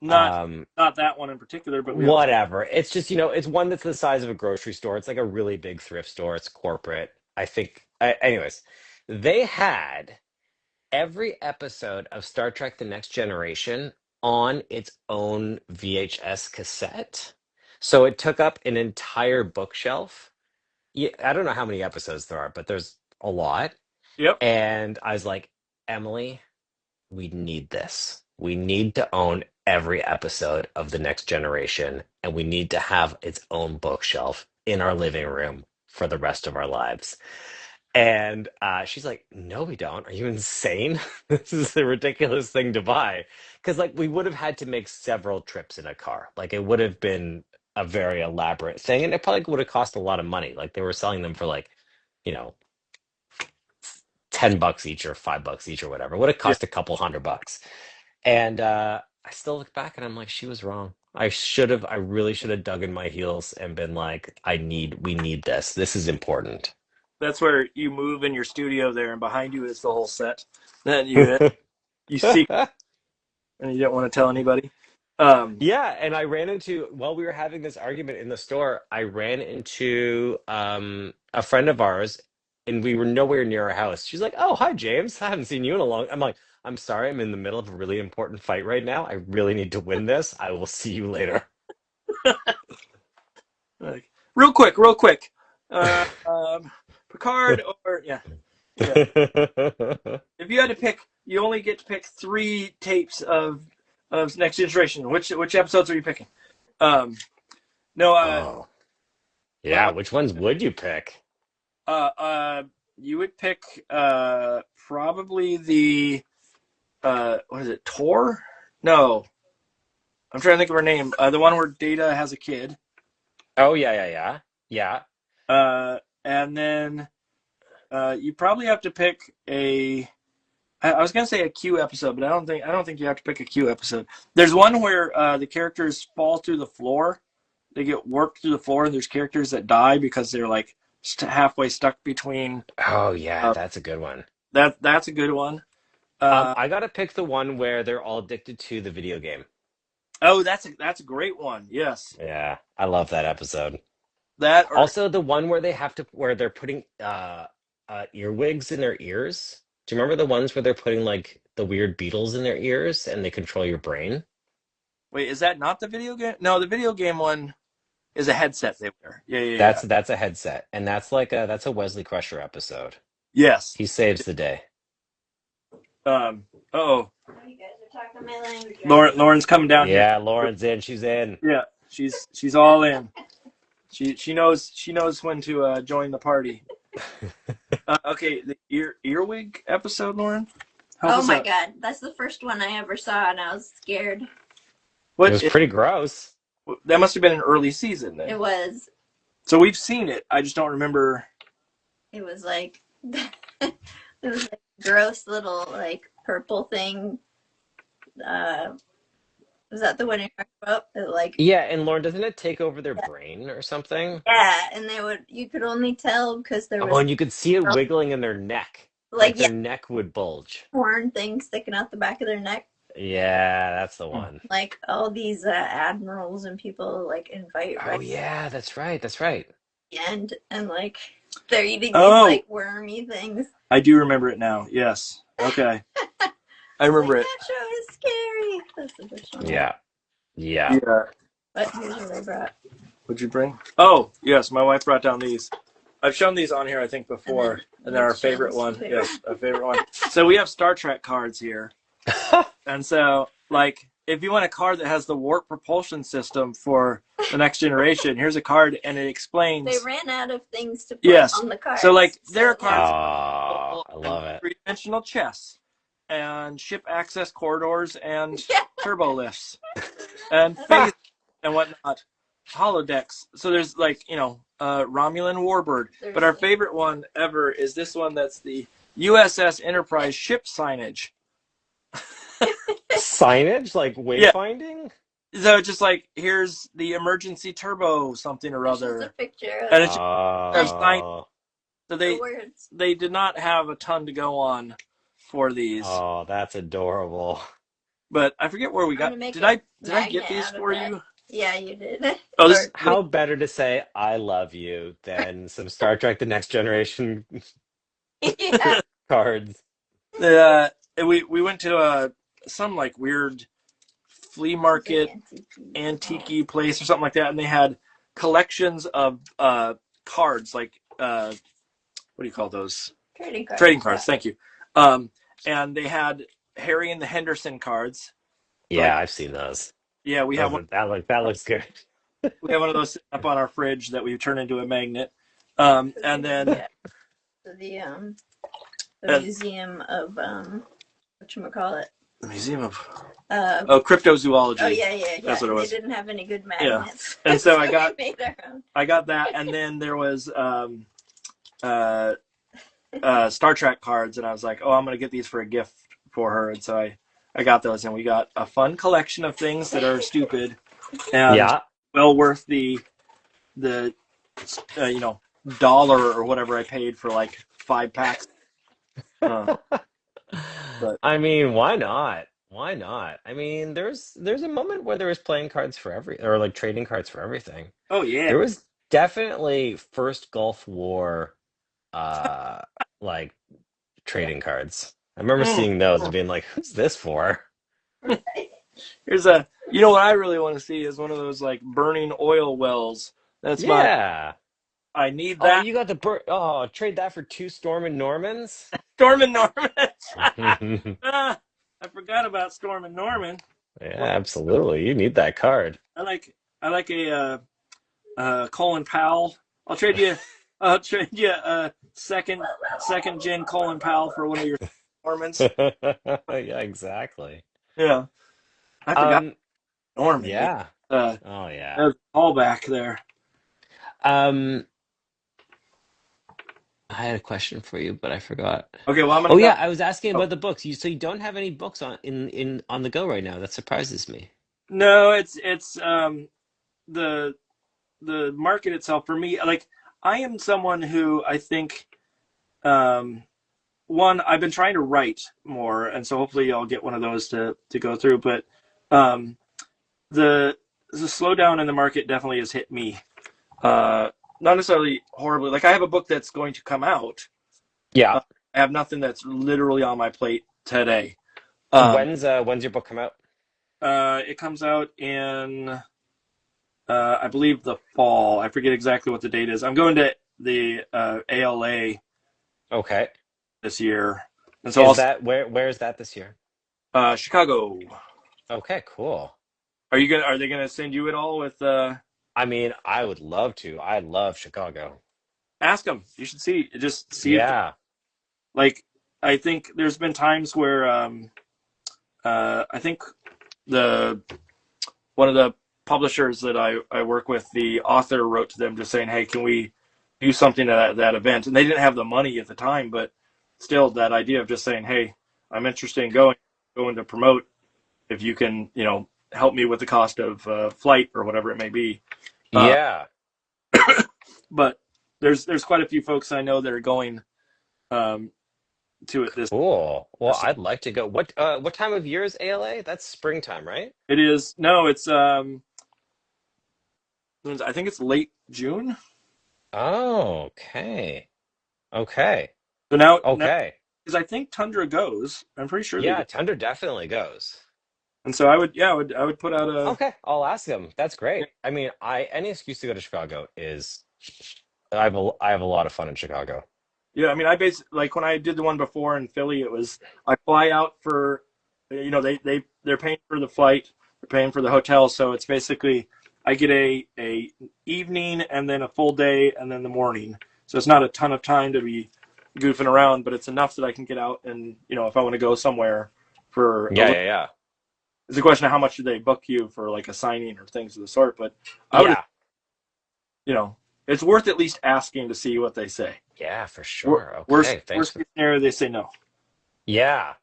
[SPEAKER 3] Not
[SPEAKER 1] Um,
[SPEAKER 3] not that one in particular, but we also
[SPEAKER 1] whatever. It's just, it's one that's the size of a grocery store. It's like a really big thrift store. It's corporate. I think, anyways, they had every episode of Star Trek The Next Generation on its own VHS cassette. So it took up an entire bookshelf. Yeah, I don't know how many episodes there are, but there's a lot.
[SPEAKER 3] yep.
[SPEAKER 1] And I was like, Emily, we need this. We need to own every episode of The Next Generation, and we need to have its own bookshelf in our living room for the rest of our lives. And she's like, "No, we don't. Are you insane? This is a ridiculous thing to buy." Because like we would have had to make several trips in a car. Like it would have been a very elaborate thing, and it probably would have cost a lot of money. Like they were selling them for like, you know, $10 each or $5 each or whatever. It would have
[SPEAKER 3] Yeah.
[SPEAKER 1] cost a couple $100. And I still look back and I'm like, she was wrong. I really should have dug in my heels and been like, we need this. This is important.
[SPEAKER 3] That's where you move in your studio there, and behind you is the whole set that you see, and you don't want to tell anybody.
[SPEAKER 1] Yeah, and I ran into while we were having this argument in the store, I ran into a friend of ours and we were nowhere near our house. She's like, "Oh, hi James. I haven't seen you in a long." I'm like, "I'm sorry, I'm in the middle of a really important fight right now. I really need to win this. I will see you later."
[SPEAKER 3] Like, real quick. Picard or yeah. If you had to pick, you only get to pick 3 tapes of Next Generation. Which episodes are you picking? No,
[SPEAKER 1] Oh. Yeah,
[SPEAKER 3] well,
[SPEAKER 1] which ones would you pick?
[SPEAKER 3] you would pick probably the what is it, Tor? No, I'm trying to think of her name. The one where Data has a kid.
[SPEAKER 1] Oh, yeah. Yeah.
[SPEAKER 3] And then you probably have to pick a. I was gonna say a Q episode, but I don't think you have to pick a Q episode. There's one where the characters fall through the floor. They get warped through the floor, and there's characters that die because they're like halfway stuck between.
[SPEAKER 1] Oh, yeah, that's a good one.
[SPEAKER 3] That's a good one.
[SPEAKER 1] I gotta pick the one where they're all addicted to the video game.
[SPEAKER 3] Oh, that's a great one. Yes,
[SPEAKER 1] Yeah, I love that episode.
[SPEAKER 3] that or
[SPEAKER 1] Also, the one where where they're putting earwigs in their ears. Do you remember the ones where they're putting like the weird beetles in their ears and they control your brain?
[SPEAKER 3] wait, is that not the video game? No, the video game one is a headset they wear. Yeah.
[SPEAKER 1] That's a headset, and that's a Wesley Crusher episode.
[SPEAKER 3] Yes.
[SPEAKER 1] He saves the day.
[SPEAKER 3] Oh,
[SPEAKER 4] You guys are talking my language.
[SPEAKER 3] Lauren's coming down here.
[SPEAKER 1] Yeah, Lauren's in. She's in.
[SPEAKER 3] Yeah, she's all in. She knows when to join the party. Okay, the earwig episode, Lauren.
[SPEAKER 4] Oh my god, that's the first one I ever saw, and I was scared.
[SPEAKER 3] What?
[SPEAKER 1] It was pretty gross.
[SPEAKER 3] That must have been an early season then.
[SPEAKER 4] It was.
[SPEAKER 3] So we've seen it. I just don't remember.
[SPEAKER 4] It was like it was like a gross little like purple thing. Was that the one you're talking about? Like
[SPEAKER 1] Yeah, and Lauren, doesn't it take over their brain or something?
[SPEAKER 4] yeah, and you could only tell because there
[SPEAKER 1] Oh,
[SPEAKER 4] was
[SPEAKER 1] and you could see it wiggling in their neck. Like
[SPEAKER 4] like
[SPEAKER 1] their neck would bulge.
[SPEAKER 4] horn thing sticking out the back of their neck.
[SPEAKER 1] Yeah, that's the one.
[SPEAKER 4] Like all these admirals and people like invite
[SPEAKER 1] Oh yeah, that's right. That's right.
[SPEAKER 4] and like they're eating
[SPEAKER 3] Oh.
[SPEAKER 4] these like wormy things.
[SPEAKER 3] I do remember it now. Yes. Okay. I remember
[SPEAKER 4] like,
[SPEAKER 3] it.
[SPEAKER 4] that show is scary. That's the good show.
[SPEAKER 1] Yeah.
[SPEAKER 3] Yeah.
[SPEAKER 4] But here's what I brought.
[SPEAKER 3] What'd you bring? Oh, yes, my wife brought down these. I've shown these on here, I think, before. And then our favorite one.
[SPEAKER 4] too.
[SPEAKER 3] Yes, our favorite one. So we have Star Trek cards here. And so, like, if you want a card that has the warp propulsion system for the Next Generation, here's a card, and it explains.
[SPEAKER 4] They ran out of things to put
[SPEAKER 3] Yes.
[SPEAKER 4] on the cards.
[SPEAKER 3] So, like, there are cards.
[SPEAKER 1] Oh, I love it.
[SPEAKER 3] Three-dimensional chess, and ship access corridors, and
[SPEAKER 4] Yeah.
[SPEAKER 3] turbo lifts, and phase and whatnot. Holodecks. So there's like, Romulan Warbird. But our favorite one ever is this one that's the USS Enterprise ship signage.
[SPEAKER 1] Signage, like wayfinding?
[SPEAKER 3] So just like, here's the emergency turbo something or
[SPEAKER 4] It's just
[SPEAKER 3] other.
[SPEAKER 4] a picture of
[SPEAKER 3] And it's
[SPEAKER 1] Oh,
[SPEAKER 3] So
[SPEAKER 4] the words.
[SPEAKER 3] they did not have a ton to go on for these.
[SPEAKER 1] oh, that's adorable.
[SPEAKER 3] But I forget where we got.
[SPEAKER 4] I'm gonna make
[SPEAKER 3] Did I get
[SPEAKER 4] magnet
[SPEAKER 3] these
[SPEAKER 4] out of
[SPEAKER 3] for
[SPEAKER 4] that.
[SPEAKER 3] you?
[SPEAKER 4] Yeah, you did.
[SPEAKER 3] Oh, this
[SPEAKER 1] How better to say I love you than some Star Trek The Next Generation
[SPEAKER 4] Yeah.
[SPEAKER 1] cards.
[SPEAKER 3] we went to some like weird flea market antique place or something like that, and they had collections of cards, like what do you call those?
[SPEAKER 4] Trading cards.
[SPEAKER 3] Trading cards. Thank you. And they had Harry and the Henderson cards.
[SPEAKER 1] Yeah,
[SPEAKER 3] Like-
[SPEAKER 1] I've seen those.
[SPEAKER 3] Yeah, we have one.
[SPEAKER 1] That looks good.
[SPEAKER 3] We have one of those sitting up on our fridge that we turn into a magnet. And then
[SPEAKER 4] Yeah. So the museum of whatchamacallit?
[SPEAKER 3] the Museum of Cryptozoology.
[SPEAKER 4] Oh yeah.
[SPEAKER 3] That's what it was.
[SPEAKER 4] They didn't have any good magnets.
[SPEAKER 3] And so I got-
[SPEAKER 4] we made our own.
[SPEAKER 3] I got that, and then there was Star Trek cards, and I was like, oh, I'm gonna get these for a gift for her, and so I got those, and we got a fun collection of things that are stupid and
[SPEAKER 1] Yeah.
[SPEAKER 3] well worth the dollar or whatever I paid for like 5 packs. Uh, but
[SPEAKER 1] I mean, why not? Why not? I mean, there's a moment where there was playing cards for every or like trading cards for everything.
[SPEAKER 3] oh yeah,
[SPEAKER 1] There was definitely first Gulf War uh like trading cards. I remember
[SPEAKER 3] mm.
[SPEAKER 1] seeing those and being like, who's this for?
[SPEAKER 3] Here's a. You know what I really want to see is one of those like burning oil wells. That's my.
[SPEAKER 1] Yeah.
[SPEAKER 3] I need
[SPEAKER 1] Oh,
[SPEAKER 3] that.
[SPEAKER 1] you got the trade that for two Storm and Normans?
[SPEAKER 3] Storm and Norman.
[SPEAKER 1] Yeah,
[SPEAKER 3] Ah, I forgot about Storm and Norman. Well,
[SPEAKER 1] absolutely. You need that card.
[SPEAKER 3] I like a Colin Powell. I'll trade you. I'll trade you a second gen Colin Powell for one of your Normans.
[SPEAKER 1] Yeah, exactly.
[SPEAKER 3] Yeah, I forgot
[SPEAKER 1] Um,
[SPEAKER 3] Norman. Man.
[SPEAKER 1] yeah.
[SPEAKER 3] Uh,
[SPEAKER 1] Oh yeah.
[SPEAKER 3] there's a callback there.
[SPEAKER 1] Um, I had a question for you, but I forgot.
[SPEAKER 3] Okay, well I'm
[SPEAKER 1] Oh
[SPEAKER 3] gonna
[SPEAKER 1] yeah,
[SPEAKER 3] go.
[SPEAKER 1] I was asking
[SPEAKER 3] Oh,
[SPEAKER 1] about the books. So you don't have any books on the go right now. That surprises me.
[SPEAKER 3] no, it's the the market itself for me. Like I am someone who I think um, one I've been trying to write more, and so hopefully I'll get one of those to go through. But um, the the slowdown in the market definitely has hit me. Uh, Not necessarily horribly. Like I have a book that's going to come out.
[SPEAKER 1] Yeah.
[SPEAKER 3] I have nothing that's literally on my plate today. Um,
[SPEAKER 1] When's your book come out?
[SPEAKER 3] it comes out in I believe the fall. I forget exactly what the date is. I'm going to the ALA
[SPEAKER 1] Okay.
[SPEAKER 3] this year, and so
[SPEAKER 1] Is
[SPEAKER 3] I'll
[SPEAKER 1] that where is that this year?
[SPEAKER 3] Chicago.
[SPEAKER 1] Okay, cool.
[SPEAKER 3] Are you gonna? Are they gonna send you it all with?
[SPEAKER 1] I mean, I would love to. I love Chicago.
[SPEAKER 3] Ask them. You should see. Just see if
[SPEAKER 1] Yeah.
[SPEAKER 3] like. I think there's been times where I think the one of the publishers that I work with, the author wrote to them just saying, "Hey, can we do something at that event?" And they didn't have the money at the time, but still, that idea of just saying, "Hey, I'm interested in going to promote. If you can, help me with the cost of flight or whatever it may be." Uh,
[SPEAKER 1] Yeah.
[SPEAKER 3] but there's quite a few folks I know that are going um, to it this.
[SPEAKER 1] Cool. Well,
[SPEAKER 3] So
[SPEAKER 1] I'd like to go. What time of year is ALA? That's springtime, right?
[SPEAKER 3] it is no, it's I think it's late June.
[SPEAKER 1] Oh, okay. Okay.
[SPEAKER 3] So now
[SPEAKER 1] Okay.
[SPEAKER 3] because I think Tundra goes. I'm pretty sure they
[SPEAKER 1] Yeah,
[SPEAKER 3] go.
[SPEAKER 1] Tundra definitely goes.
[SPEAKER 3] And so I would put out a
[SPEAKER 1] Okay, I'll ask him. That's great. I mean, I any excuse to go to Chicago is I have a lot of fun in Chicago.
[SPEAKER 3] yeah. I mean, I basically like when I did the one before in Philly, it was I fly out for they're paying for the flight, they're paying for the hotel, so it's basically I get a evening and then a full day and then the morning. So it's not a ton of time to be goofing around, but it's enough that I can get out and if I want to go somewhere for a
[SPEAKER 1] Yeah,
[SPEAKER 3] little.
[SPEAKER 1] yeah, yeah.
[SPEAKER 3] It's a question of how much do they book you for like a signing or things of the sort. But I would,
[SPEAKER 1] Yeah.
[SPEAKER 3] it's worth at least asking to see what they say.
[SPEAKER 1] Yeah, for sure.
[SPEAKER 3] Worst
[SPEAKER 1] Okay, thanks
[SPEAKER 3] worst
[SPEAKER 1] for
[SPEAKER 3] case scenario, they say no.
[SPEAKER 1] Yeah.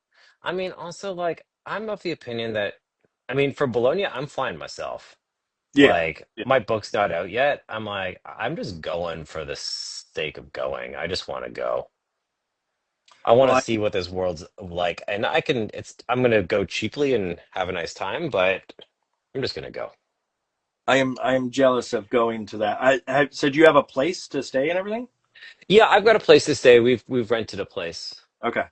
[SPEAKER 1] I mean, also like I'm of the opinion that I mean, for Bologna, I'm flying myself.
[SPEAKER 3] Yeah,
[SPEAKER 1] Like
[SPEAKER 3] yeah.
[SPEAKER 1] my book's not out yet. I'm like, I'm just going for the sake of going. I just want to go. I want
[SPEAKER 3] Well,
[SPEAKER 1] to see what this world's like. And I'm gonna go cheaply and have a nice time, but I'm just gonna go.
[SPEAKER 3] I am jealous of going to that. I said you have a place to stay and everything.
[SPEAKER 1] Yeah, I've got a place to stay. We've rented a place.
[SPEAKER 3] Okay.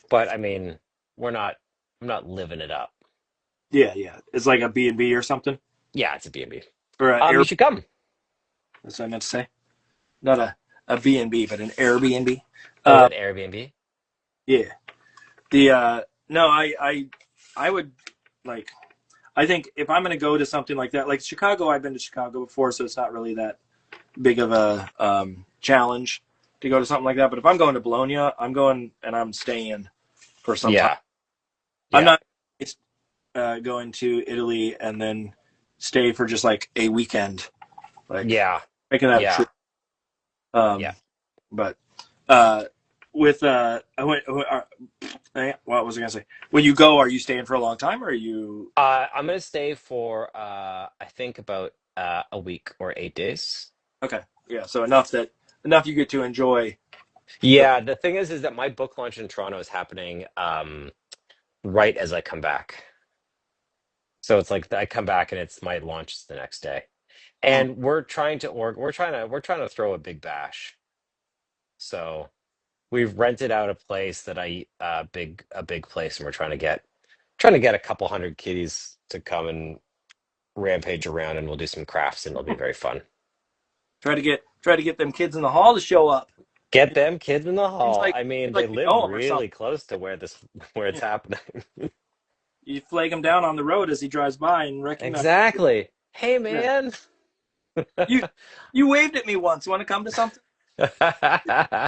[SPEAKER 1] But I mean, we're not I'm not living it up.
[SPEAKER 3] Yeah, yeah. It's like a B&B or something,
[SPEAKER 1] Yeah, it's a B&B.
[SPEAKER 3] or an Air.
[SPEAKER 1] You should come.
[SPEAKER 3] That's what I meant to say. Not a B&B, but an Airbnb.
[SPEAKER 1] Oh,
[SPEAKER 3] Uh,
[SPEAKER 1] an Airbnb?
[SPEAKER 3] yeah. The no, I would like. I think if I'm going to go to something like that, like Chicago, I've been to Chicago before, so it's not really that big of a challenge to go to something like that. But if I'm going to Bologna, I'm going and I'm staying for some time.
[SPEAKER 1] Yeah.
[SPEAKER 3] I'm
[SPEAKER 1] Yeah.
[SPEAKER 3] not going to Italy and then stay for just like a weekend, like
[SPEAKER 1] Yeah.
[SPEAKER 3] making that a
[SPEAKER 1] Yeah.
[SPEAKER 3] trip. Um,
[SPEAKER 1] Yeah.
[SPEAKER 3] but uh, with I went. What was I gonna say? When you go, are you staying for a long time, or are you?
[SPEAKER 1] I'm gonna stay for I think about a week or 8 days.
[SPEAKER 3] Okay, yeah. So enough that enough you get to enjoy. The,
[SPEAKER 1] Yeah, the thing is that my book launch in Toronto is happening right as I come back. So it's like I come back and it's my launch is the next day.
[SPEAKER 3] mm.
[SPEAKER 1] And we're trying to we're trying to throw a big bash. So we've rented out a place that a big place, and we're trying to get a couple hundred kiddies to come and rampage around, and we'll do some crafts, and it'll be very fun.
[SPEAKER 3] Try to get them kids in the hall to show up.
[SPEAKER 1] Get them kids in the
[SPEAKER 3] Seems
[SPEAKER 1] hall.
[SPEAKER 3] like
[SPEAKER 1] I mean,
[SPEAKER 3] seems
[SPEAKER 1] they
[SPEAKER 3] like you
[SPEAKER 1] live
[SPEAKER 3] know him or something.
[SPEAKER 1] really close to where it's
[SPEAKER 3] Yeah.
[SPEAKER 1] happening.
[SPEAKER 3] You flag him down on the road as he drives by and recognize
[SPEAKER 1] Exactly. Hey,
[SPEAKER 3] yeah.
[SPEAKER 1] man.
[SPEAKER 3] You you waved at me once. Want to come to something?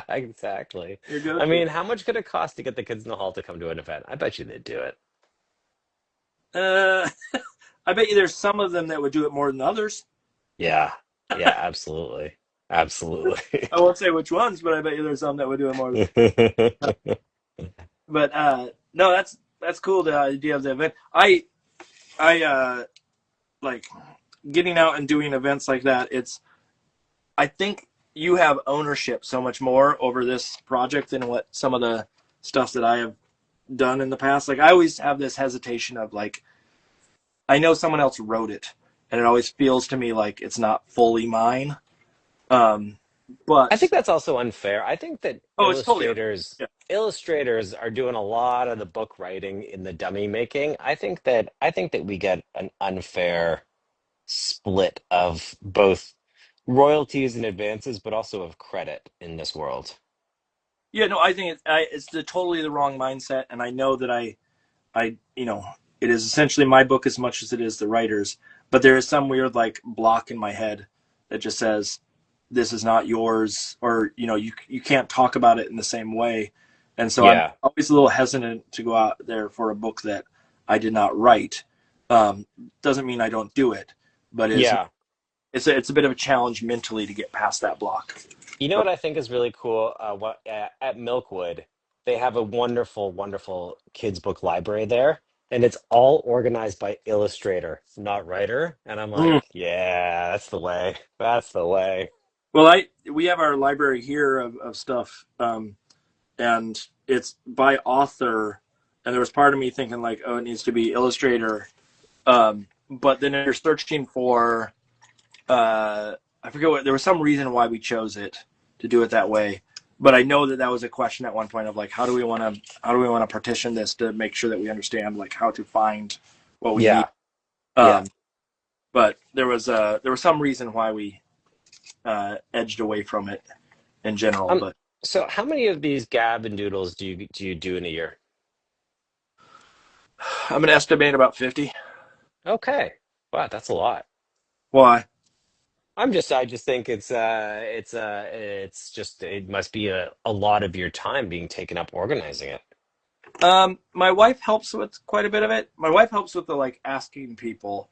[SPEAKER 1] Exactly.
[SPEAKER 3] Your
[SPEAKER 1] I
[SPEAKER 3] go-to.
[SPEAKER 1] mean, how much could it cost to get the kids in the hall to come to an event? I bet you they'd do it.
[SPEAKER 3] Uh, I bet you there's some of them that would do it more than others.
[SPEAKER 1] Yeah. Yeah, absolutely. Absolutely.
[SPEAKER 3] I won't say which ones, but I bet you there's some that would do it more. But no, that's cool. The idea of the event. I like getting out and doing events like that. I think you have ownership so much more over this project than what some of the stuff that I have done in the past. Like I always have this hesitation of like I know someone else wrote it, and it always feels to me like it's not fully mine. Um,
[SPEAKER 1] I think
[SPEAKER 3] but
[SPEAKER 1] that's also unfair. I think that
[SPEAKER 3] oh, it's totally yeah.
[SPEAKER 1] illustrators are doing a lot of the book writing in the dummy making. I think that we get an unfair split of both royalties and advances, but also of credit in this world.
[SPEAKER 3] Yeah, no, I think it's totally the wrong mindset, and I know that it is essentially my book as much as it is the writer's, but there is some weird like block in my head that just says this is not yours, or you can't talk about it in the same way, and so I'm
[SPEAKER 1] Yeah.
[SPEAKER 3] always a little hesitant to go out there for a book that I did not write. Doesn't mean I don't do it, but
[SPEAKER 1] Yeah.
[SPEAKER 3] it's a bit of a challenge mentally to get past that block.
[SPEAKER 1] You know what I think is really cool? At Milkwood, they have a wonderful, wonderful kids book library there, and it's all organized by illustrator, not writer. And I'm
[SPEAKER 3] Mm.
[SPEAKER 1] like, yeah, that's the way. That's the way.
[SPEAKER 3] Well, we have our library here of stuff. And it's by author. And there was part of me thinking like, oh, it needs to be illustrator. But then if you're searching for, I forget what, there was some reason why we chose it to do it that way. But I know that that was a question at one point of like, how do we want to partition this to make sure that we understand like how to find what we need.
[SPEAKER 1] Yeah. Yeah.
[SPEAKER 3] But there was some reason why we edged away from it in general.
[SPEAKER 1] Um,
[SPEAKER 3] But
[SPEAKER 1] so how many of these Gab and Doodles do you do in a year?
[SPEAKER 3] I'm gonna estimate about 50.
[SPEAKER 1] Okay. Wow, that's a lot.
[SPEAKER 3] Why?
[SPEAKER 1] I just think it's just it must be a lot of your time being taken up organizing it.
[SPEAKER 3] My wife helps with quite a bit of it. My wife helps with the like asking people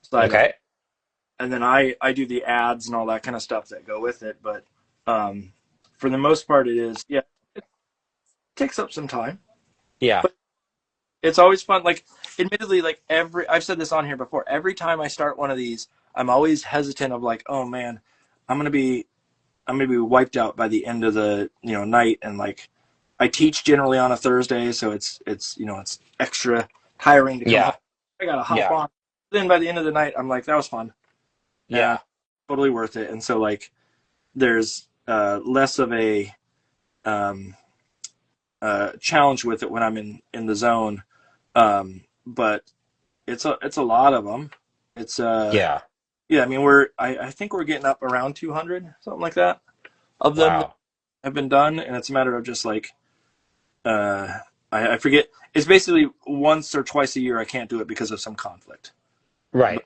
[SPEAKER 3] side of,
[SPEAKER 1] Okay.
[SPEAKER 3] and then I do the ads and all that kind of stuff that go with it. But um, for the most part, it takes up some time.
[SPEAKER 1] Yeah.
[SPEAKER 3] But it's always fun. Like, admittedly, like I've said this on here before. Every time I start one of these, I'm always hesitant of like, oh man, I'm gonna be I'm gonna be wiped out by the end of the night, and like I teach generally on a Thursday, so it's extra tiring to come home.
[SPEAKER 1] Yeah.
[SPEAKER 3] I gotta hop
[SPEAKER 1] Yeah.
[SPEAKER 3] on. Then by the end of the night, I'm like, that was fun and
[SPEAKER 1] Yeah.
[SPEAKER 3] totally worth it. And so like there's less of a um, challenge with it when I'm in the zone. But it's a lot of them. It's
[SPEAKER 1] Yeah.
[SPEAKER 3] yeah. I mean I think we're getting up around 200 something like that of them that
[SPEAKER 1] Wow.
[SPEAKER 3] have been done, and it's a matter of just like uh, I forget. It's basically once or twice a year I can't do it because of some conflict. But
[SPEAKER 1] Right.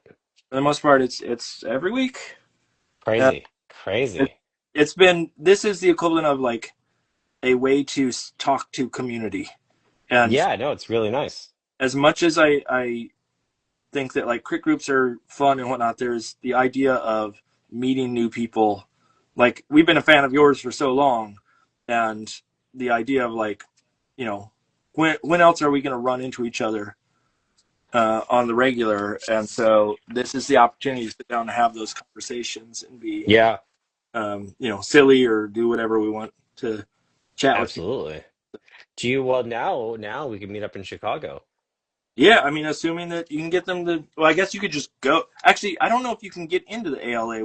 [SPEAKER 3] for the most part, it's every week. Uh,
[SPEAKER 1] Crazy.
[SPEAKER 3] it,
[SPEAKER 1] Crazy.
[SPEAKER 3] this is the equivalent of like a way to talk to community. And
[SPEAKER 1] Yeah, no, it's really nice.
[SPEAKER 3] as much as I think that like crit groups are fun and whatnot, there's the idea of meeting new people. Like we've been a fan of yours for so long, and the idea of like, you know, when else are we going to run into each other on the regular? And so this is the opportunity to sit down and have those conversations and be
[SPEAKER 1] Yeah.
[SPEAKER 3] silly or do whatever we want to chat with people.
[SPEAKER 1] Absolutely. Do you, well, now we can meet up in Chicago.
[SPEAKER 3] Yeah, I mean, assuming that you can get them to. Well, I guess you could just go. Actually, I don't know if you can get into the ALA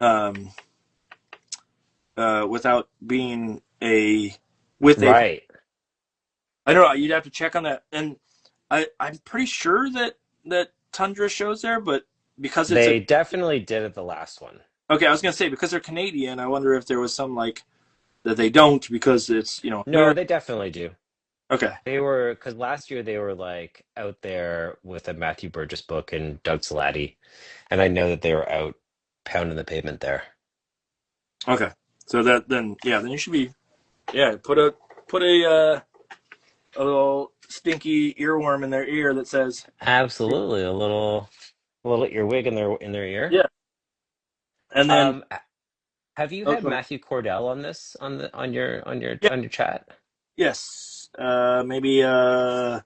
[SPEAKER 3] um, without being a with a.
[SPEAKER 1] Right.
[SPEAKER 3] I don't know. You'd have to check on that, and I'm pretty sure that Tundra shows there, but because it's a
[SPEAKER 1] They definitely did at the last one.
[SPEAKER 3] okay, I was gonna say because they're Canadian, I wonder if there was some like that they don't because it's
[SPEAKER 1] No,
[SPEAKER 3] American.
[SPEAKER 1] they definitely do.
[SPEAKER 3] Okay,
[SPEAKER 1] They were, because last year they were like out there with a Matthew Burgess book and Doug Salati, and I know that they were out pounding the pavement there.
[SPEAKER 3] okay. So that then yeah, then you should be yeah put a little stinky earworm in their ear that says
[SPEAKER 1] Absolutely, a little earwig in their ear.
[SPEAKER 3] yeah, and then
[SPEAKER 1] Um, have you
[SPEAKER 3] oh,
[SPEAKER 1] had
[SPEAKER 3] go ahead.
[SPEAKER 1] Matthew Cordell on this
[SPEAKER 3] Yeah,
[SPEAKER 1] on your chat?
[SPEAKER 3] yes, maybe I'm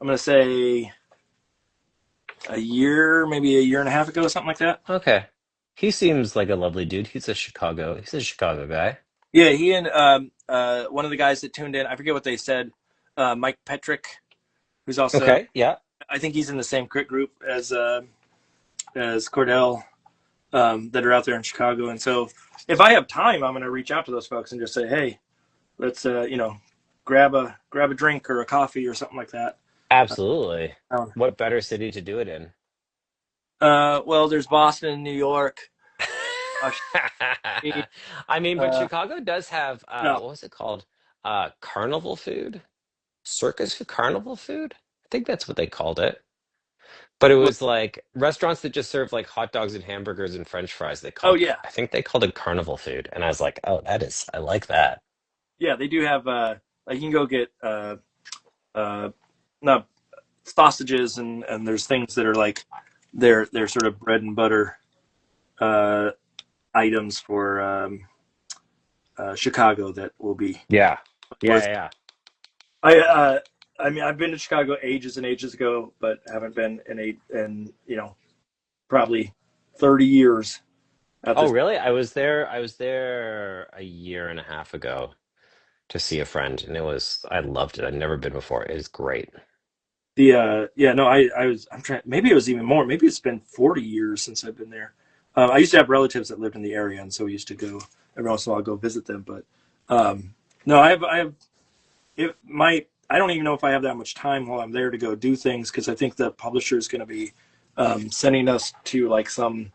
[SPEAKER 3] gonna say a year, maybe a year and a half ago, something like that.
[SPEAKER 1] Okay. He seems like a lovely dude. He's a Chicago guy.
[SPEAKER 3] Yeah, he and one of the guys that tuned in, I forget what they said, Mike Petrick, who's also
[SPEAKER 1] Okay, yeah,
[SPEAKER 3] I think he's in the same crit group as Cordell that are out there in Chicago. And so if I have time, I'm going to reach out to those folks and just say, hey, let's grab a drink or a coffee or something like that.
[SPEAKER 1] absolutely.
[SPEAKER 3] Um,
[SPEAKER 1] What better city to do it in?
[SPEAKER 3] well, there's Boston and New York. Uh,
[SPEAKER 1] I mean, but
[SPEAKER 3] uh,
[SPEAKER 1] Chicago does have
[SPEAKER 3] no,
[SPEAKER 1] what was it called? Carnival food? Carnival food? I think that's what they called it. But it
[SPEAKER 3] well,
[SPEAKER 1] was like restaurants that just served like hot dogs and hamburgers and French fries.
[SPEAKER 3] oh yeah,
[SPEAKER 1] I think they called it carnival food. And I was like, oh, I like that.
[SPEAKER 3] yeah, they do have like you can go get uh, not sausages and there's things that are like they're sort of bread and butter uh, items for Chicago that will be
[SPEAKER 1] Yeah. Yeah,
[SPEAKER 3] worth.
[SPEAKER 1] yeah.
[SPEAKER 3] I I mean I've been to Chicago ages and ages ago, but haven't been in probably 30 years at
[SPEAKER 1] Oh,
[SPEAKER 3] this.
[SPEAKER 1] really? I was there a year and a half ago to see a friend, and I loved it. I'd never been before. It is great.
[SPEAKER 3] The yeah no I'm trying maybe it was even more maybe it's been 40 years since I've been there. I used to have relatives that lived in the area, and so we used to go every once in a while go visit them. But no, I have it might I don't even know if I have that much time while I'm there to go do things because I think the publisher is going to be sending us to like some.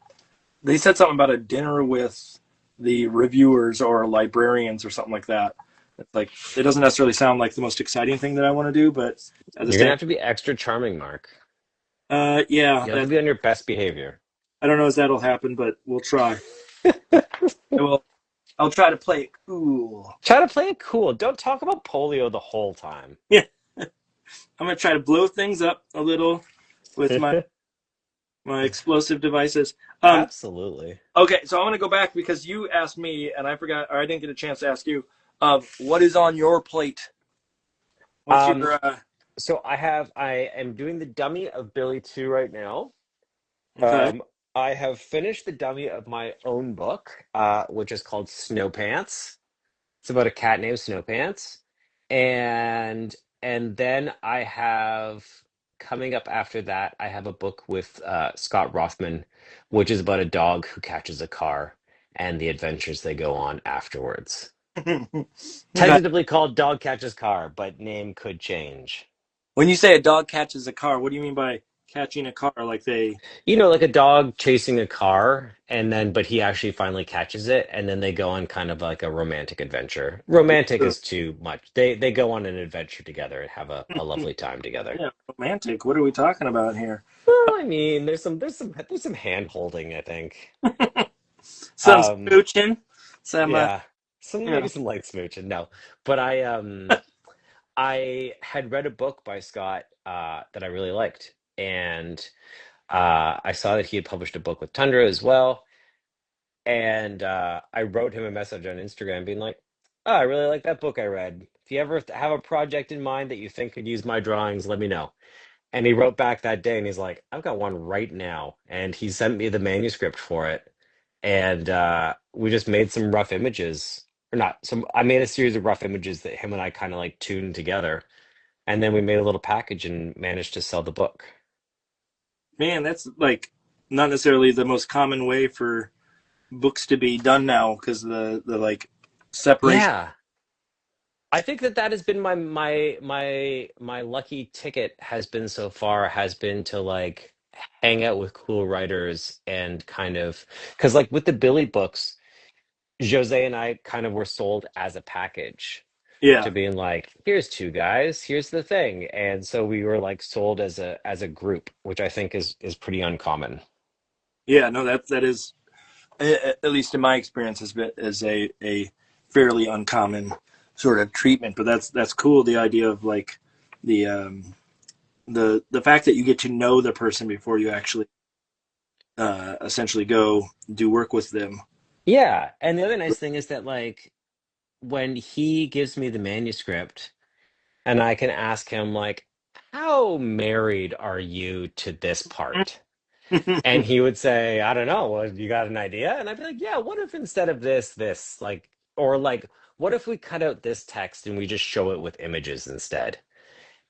[SPEAKER 3] They said something about a dinner with the reviewers or librarians or something like that. It's like it doesn't necessarily sound like the most exciting thing that I want to do, but at the
[SPEAKER 1] You're gonna
[SPEAKER 3] same,
[SPEAKER 1] have to be extra charming, Mark.
[SPEAKER 3] yeah,
[SPEAKER 1] You have to
[SPEAKER 3] that
[SPEAKER 1] be on your best behavior.
[SPEAKER 3] I don't know if that'll happen, but we'll try. I will. I'll try to play it cool.
[SPEAKER 1] Try to play it cool. Don't talk about polio the whole time.
[SPEAKER 3] Yeah, I'm gonna try to blow things up a little with my explosive devices.
[SPEAKER 1] Absolutely.
[SPEAKER 3] Okay, so I'm gonna go back because you asked me and I forgot, or I didn't get a chance to ask you. What is on your plate? What's
[SPEAKER 1] Um,
[SPEAKER 3] your
[SPEAKER 1] so I am doing the dummy of Billy 2 right now.
[SPEAKER 3] okay?
[SPEAKER 1] I have finished the dummy of my own book, which is called Snow Pants. It's about a cat named Snow Pants. And and then I have coming up after that, I have a book with Scott Rothman, which is about a dog who catches a car and the adventures they go on afterwards.
[SPEAKER 3] Okay.
[SPEAKER 1] Tentatively called Dog Catches Car, but name could change.
[SPEAKER 3] When you say a dog catches a car, what do you mean by catching a car? Like they?
[SPEAKER 1] Like a dog chasing a car, and then, but he actually finally catches it, and then they go on kind of like a romantic adventure. Romantic is too much. They go on an adventure together and have a lovely time together.
[SPEAKER 3] Yeah, romantic. What are we talking about here?
[SPEAKER 1] Well, I mean, there's some hand holding, I think.
[SPEAKER 3] Some
[SPEAKER 1] Um,
[SPEAKER 3] smooching. Some
[SPEAKER 1] yeah, some
[SPEAKER 3] you
[SPEAKER 1] maybe
[SPEAKER 3] know.
[SPEAKER 1] some light smooching. No, but I had read a book by Scott that I really liked, and I saw that he had published a book with Tundra as well. And I wrote him a message on Instagram being like, oh, I really like that book I read. If you ever have a project in mind that you think could use my drawings, let me know. And he wrote back that day and he's like, I've got one right now. And he sent me the manuscript for it. and we just made some rough images, or not some. I made a series of rough images that him and I kind of like tuned together, and then we made a little package and managed to sell the book.
[SPEAKER 3] Man, that's like not necessarily the most common way for books to be done now because the like separation.
[SPEAKER 1] Yeah, I think that that has been my lucky ticket has been so far has been to like hang out with cool writers and kind of because like with the Billy books, Jose and I kind of were sold as a package
[SPEAKER 3] Yeah,
[SPEAKER 1] to being like, here's two guys, here's the thing. And so we were like sold as a group, which I think is pretty uncommon.
[SPEAKER 3] yeah, no, that is at least in my experience is a fairly uncommon sort of treatment. But that's cool. The idea of like the the fact that you get to know the person before you actually essentially go do work with them.
[SPEAKER 1] Yeah. And the other nice thing is that like when he gives me the manuscript and I can ask him like, how married are you to this part? And he would say, I don't know, well, you got an idea? And I'd be like, yeah, what if instead of this, like, or like, what if we cut out this text and we just show it with images instead?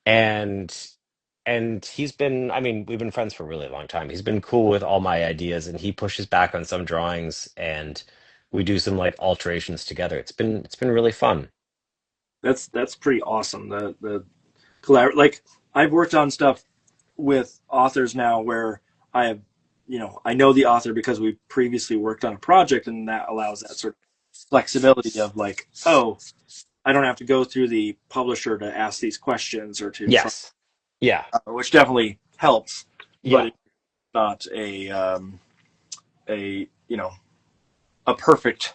[SPEAKER 1] And he's been, I mean, we've been friends for a really long time. He's been cool with all my ideas and he pushes back on some drawings and we do some like alterations together. It's been really fun.
[SPEAKER 3] That's pretty awesome. The like I've worked on stuff with authors now where I have, I know the author because we previously worked on a project, and that allows that sort of flexibility of like, oh, I don't have to go through the publisher to ask these questions or to try,
[SPEAKER 1] Yes. Yeah.
[SPEAKER 3] which definitely helps, but
[SPEAKER 1] Yeah.
[SPEAKER 3] it's not a a perfect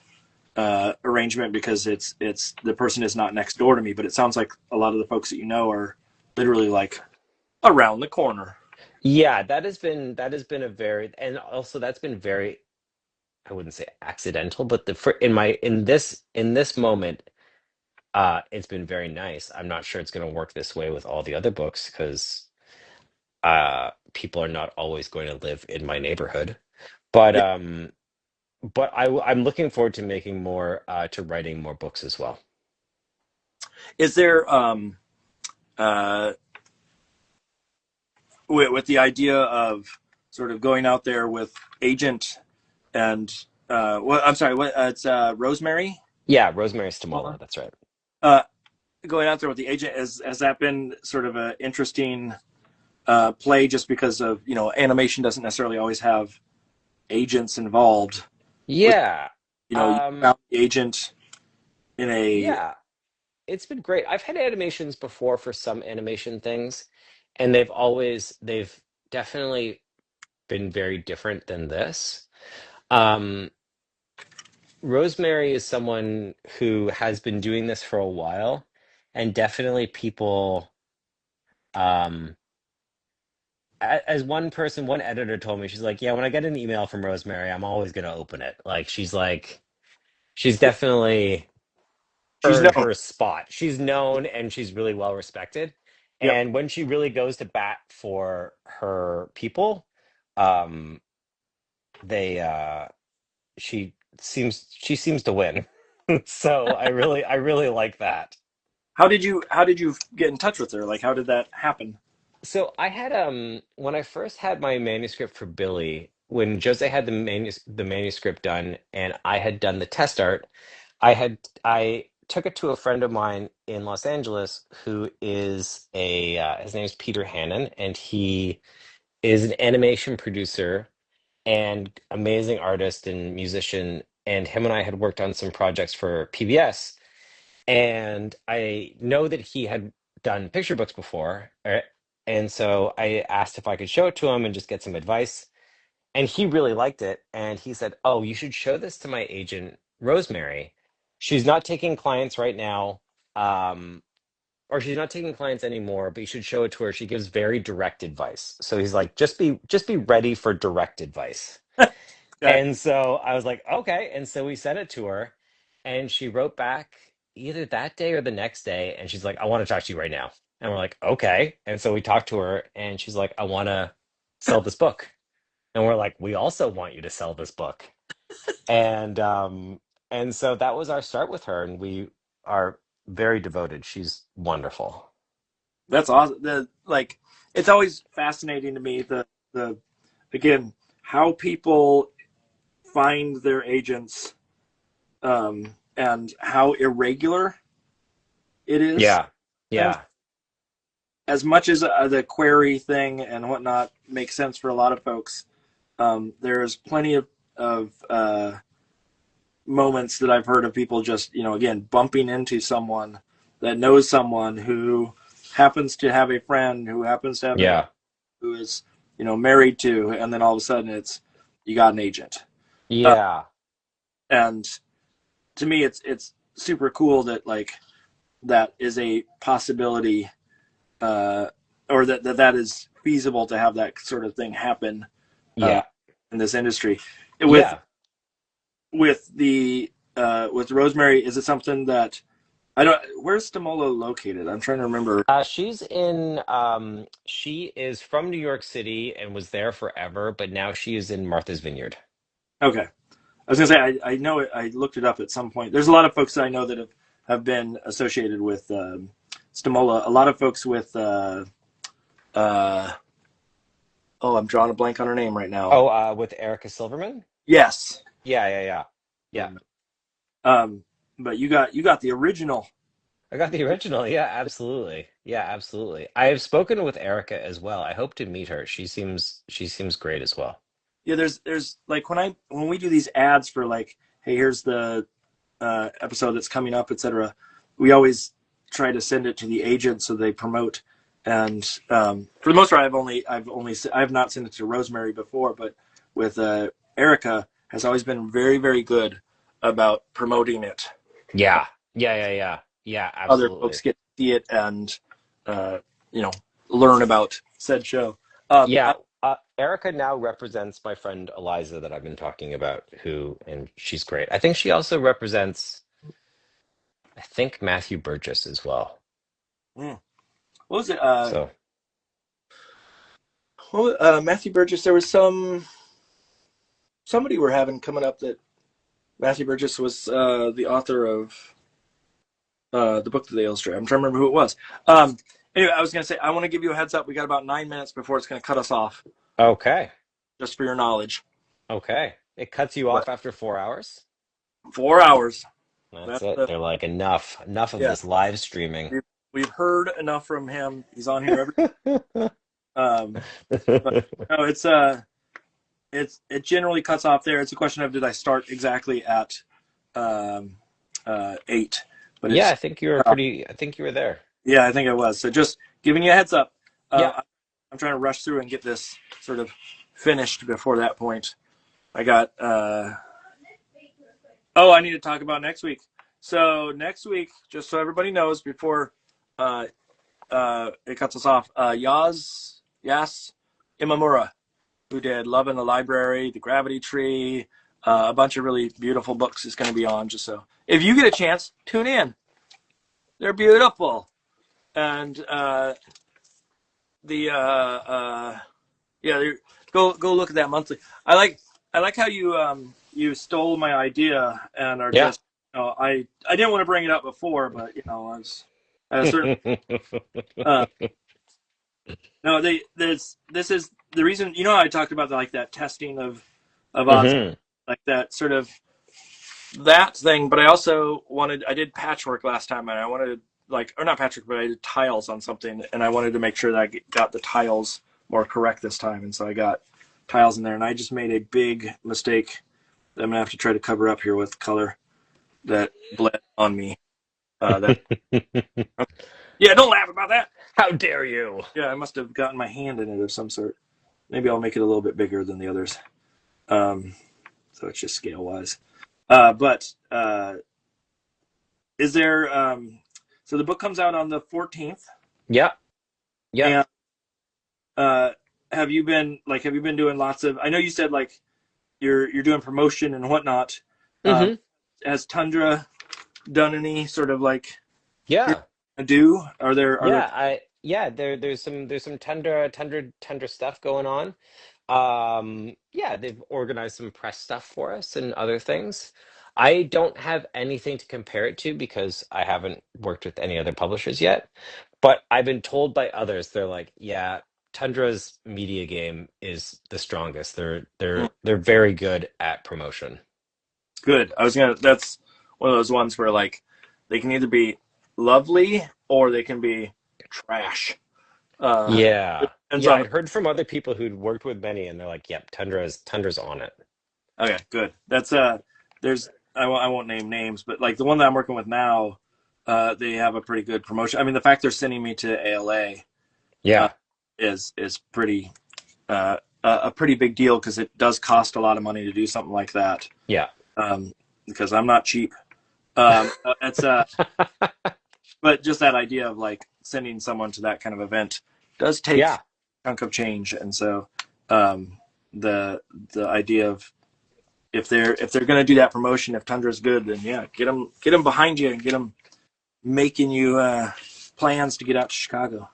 [SPEAKER 3] arrangement because it's the person is not next door to me, but it sounds like a lot of the folks that you know are literally like around the corner.
[SPEAKER 1] Yeah, that has been a very and also that's been very I wouldn't say accidental, but the for in my in this moment, it's been very nice. I'm not sure it's going to work this way with all the other books because people are not always going to live in my neighborhood. But
[SPEAKER 3] Yeah.
[SPEAKER 1] I'm looking forward to making more to writing more books as well.
[SPEAKER 3] Is there uh, with the idea of sort of going out there with agent and what I'm sorry, what it's Rosemary.
[SPEAKER 1] Yeah, Rosemary Stamala, that's right.
[SPEAKER 3] Uh, Going out there with the agent has that been sort of an interesting play just because of animation doesn't necessarily always have agents involved with
[SPEAKER 1] Yeah.
[SPEAKER 3] you found the agent in a
[SPEAKER 1] Yeah. It's been great. I've had animations before for some animation things, and they've definitely been very different than this. Um, Rosemary is someone who has been doing this for a while, and definitely people, um, as one person, one editor told me, she's like, yeah, when I get an email from Rosemary, I'm always gonna open it. Like she's definitely
[SPEAKER 3] she's
[SPEAKER 1] earned
[SPEAKER 3] known.
[SPEAKER 1] her spot. She's known and she's really well respected.
[SPEAKER 3] Yep.
[SPEAKER 1] And when she really goes to bat for her people, um, they she seems to win. So I really like that.
[SPEAKER 3] How did you get in touch with her? Like how did that happen?
[SPEAKER 1] So I had when I first had my manuscript for Billy, when Jose had the manuscript done and I had done the test art, I took it to a friend of mine in Los Angeles who is a his name is Peter Hannon and he is an animation producer and amazing artist and musician and him and I had worked on some projects for PBS and I know that he had done picture books before and so I asked if I could show it to him and just get some advice and he really liked it and he said, oh, you should show this to my agent Rosemary. She's not taking clients right now, um or she's not taking clients anymore, but you should show it to her. She gives very direct advice. So he's like, just be ready for direct advice.
[SPEAKER 3] Okay.
[SPEAKER 1] And so I was like, okay. And so we sent it to her and she wrote back either that day or the next day and she's like, I want to talk to you right now. And we're like, okay. And so we talked to her and she's like, I want to sell this book. And we're like, we also want you to sell this book. and and so that was our start with her, and we are very devoted. She's wonderful.
[SPEAKER 3] That's awesome. It's always fascinating to me the again how people find their agents, and how irregular it is.
[SPEAKER 1] Yeah, yeah,
[SPEAKER 3] As much as the query thing and whatnot makes sense for a lot of folks, there's plenty of moments that I've heard of people just, again, bumping into someone that knows someone who happens to have a friend who happens to have an agent
[SPEAKER 1] yeah,
[SPEAKER 3] who is, married to, and then all of a sudden you got an agent. Uh,
[SPEAKER 1] yeah,
[SPEAKER 3] and to me, it's super cool that that is a possibility, or that is feasible to have that sort of thing happen, uh,
[SPEAKER 1] yeah,
[SPEAKER 3] in this industry. With
[SPEAKER 1] yeah.
[SPEAKER 3] with Rosemary, is it something that I don't? Where's Stimolo located? I'm trying to remember.
[SPEAKER 1] She is from New York City and was there forever, but now she is in Martha's Vineyard.
[SPEAKER 3] Okay, I was gonna say I know it. I looked it up at some point. There's a lot of folks that I know that have been associated with Stimola. A lot of folks with uh, oh, I'm drawing a blank on her name right now.
[SPEAKER 1] Oh, with Erica Silverman?
[SPEAKER 3] Yes.
[SPEAKER 1] Yeah, yeah, yeah. Yeah.
[SPEAKER 3] Um, but you got the original.
[SPEAKER 1] I got the original. Yeah, absolutely. Yeah, absolutely. I have spoken with Erica as well. I hope to meet her. She seems great as well.
[SPEAKER 3] Yeah, there's like when we do these ads for like, hey, here's the episode that's coming up, etc. We always try to send it to the agent so they promote. And for the most part, I've not sent it to Rosemary before, but with Erica has always been very very good about promoting it.
[SPEAKER 1] Yeah. Yeah, yeah, yeah. Yeah,
[SPEAKER 3] Other folks
[SPEAKER 1] absolutely.
[SPEAKER 3] get to see it and uh, you know learn about said show.
[SPEAKER 1] Yeah, Erica now represents my friend Eliza that I've been talking about, and she's great. I think she also represents, I think, Matthew Burgess as well.
[SPEAKER 3] what was it?
[SPEAKER 1] So,
[SPEAKER 3] Matthew Burgess. There was somebody we're having coming up that Matthew Burgess was the author of the book that they illustrate. I'm trying to remember who it was. Anyway, I was going to say, I want to give you a heads up. We got about 9 minutes before it's going to cut us off,
[SPEAKER 1] okay.
[SPEAKER 3] just for your knowledge.
[SPEAKER 1] Okay. It cuts you
[SPEAKER 3] But
[SPEAKER 1] off after 4 hours?
[SPEAKER 3] 4 hours.
[SPEAKER 1] That's
[SPEAKER 3] That's
[SPEAKER 1] it. They're like, enough of
[SPEAKER 3] yeah.
[SPEAKER 1] this live streaming.
[SPEAKER 3] We've heard enough from him. He's on here every. Um, but no, it generally cuts off there. It's a question of did I start exactly at 8? But
[SPEAKER 1] Yeah,
[SPEAKER 3] it's
[SPEAKER 1] I think you were there.
[SPEAKER 3] yeah, I think it was. So just giving you a heads up.
[SPEAKER 1] Yeah.
[SPEAKER 3] I'm trying to rush through and get this sort of finished before that point. I got. Oh, I need to talk about next week. So next week, just so everybody knows, before uh, it cuts us off, Yas Imamura, who did Love in the Library, The Gravity Tree, a bunch of really beautiful books, is going to be on. Just so if you get a chance, tune in. They're beautiful, and the yeah, go look at that monthly. I like how you stole my idea and are
[SPEAKER 1] Yeah.
[SPEAKER 3] just I didn't want to bring it up before, but I was at a certain uh, no this is the reason how I talked about like that testing of odds,
[SPEAKER 1] Hmm.
[SPEAKER 3] like that sort of that thing, but I did patchwork last time and I wanted or not patchwork, but I did tiles on something and I wanted to make sure that I got the tiles more correct this time, and so I got tiles in there and I just made a big mistake that I'm gonna have to try to cover up here with color that bled on me. That yeah, don't laugh about that.
[SPEAKER 1] How dare you?
[SPEAKER 3] Yeah, I must have gotten my hand in it of some sort. Maybe I'll make it a little bit bigger than the others, so it's just scale wise. But is there? So the book comes out on the 14th,
[SPEAKER 1] Yeah. Yeah.
[SPEAKER 3] and uh, have you been doing lots of? I know you said like you're doing promotion and whatnot.
[SPEAKER 1] Hmm.
[SPEAKER 3] Has Tundra done any sort of like
[SPEAKER 1] Yeah.
[SPEAKER 3] do? Are there?
[SPEAKER 1] Yeah. There's some tundra stuff going on. Yeah, they've organized some press stuff for us and other things. I don't have anything to compare it to because I haven't worked with any other publishers yet. But I've been told by others, they're like, yeah, Tundra's media game is the strongest.
[SPEAKER 3] Mm,
[SPEAKER 1] They're very good at promotion.
[SPEAKER 3] good. That's one of those ones where like they can either be lovely or they can be trash. It
[SPEAKER 1] Yeah.
[SPEAKER 3] depends
[SPEAKER 1] Yeah,
[SPEAKER 3] on.
[SPEAKER 1] I'd heard from other people who'd worked with many and they're like, yep, Tundra's on it.
[SPEAKER 3] Okay, good. That's there's I won't name names, but like the one that I'm working with now, they have a pretty good promotion. I mean, the fact they're sending me to ALA uh,
[SPEAKER 1] Yeah.
[SPEAKER 3] is pretty a pretty big deal because it does cost a lot of money to do something like that.
[SPEAKER 1] Yeah.
[SPEAKER 3] Because I'm not cheap. It's but just that idea of like sending someone to that kind of event does take a
[SPEAKER 1] Yeah.
[SPEAKER 3] chunk of change, and so um, the idea of if they're going to do that promotion, if Tundra's good, then yeah, get them behind you and get them making you plans to get out to Chicago.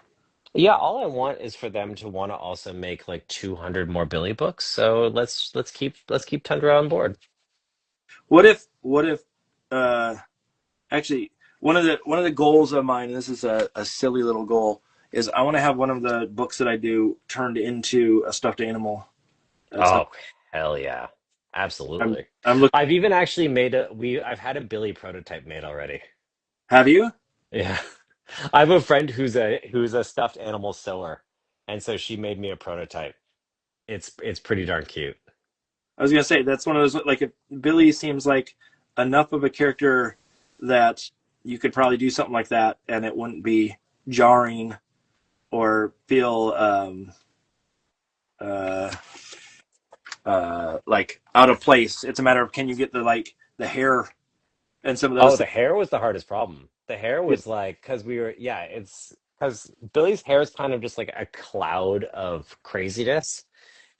[SPEAKER 1] Yeah, all I want is for them to want to also make like 200 more Billy books. So let's keep Tundra on board.
[SPEAKER 3] What if uh, actually one of the goals of mine, and this is a silly little goal, is I want to have one of the books that I do turned into a stuffed animal at some.
[SPEAKER 1] Oh, hell yeah.
[SPEAKER 3] I'm
[SPEAKER 1] Absolutely.
[SPEAKER 3] I'm looking.
[SPEAKER 1] I've even actually made I've had a Billy prototype made already.
[SPEAKER 3] Have you?
[SPEAKER 1] Yeah. I have a friend who's a stuffed animal sewer, and so she made me a prototype. It's pretty darn cute.
[SPEAKER 3] I was gonna say that's one of those like if Billy seems like enough of a character that you could probably do something like that and it wouldn't be jarring or feel uh, like out of place. It's a matter of can you get the hair and some of
[SPEAKER 1] Oh,
[SPEAKER 3] those
[SPEAKER 1] the
[SPEAKER 3] things.
[SPEAKER 1] hair was the hardest problem. The hair
[SPEAKER 3] Yeah,
[SPEAKER 1] was like because we were yeah, it's because Billy's hair is kind of just like a cloud of craziness,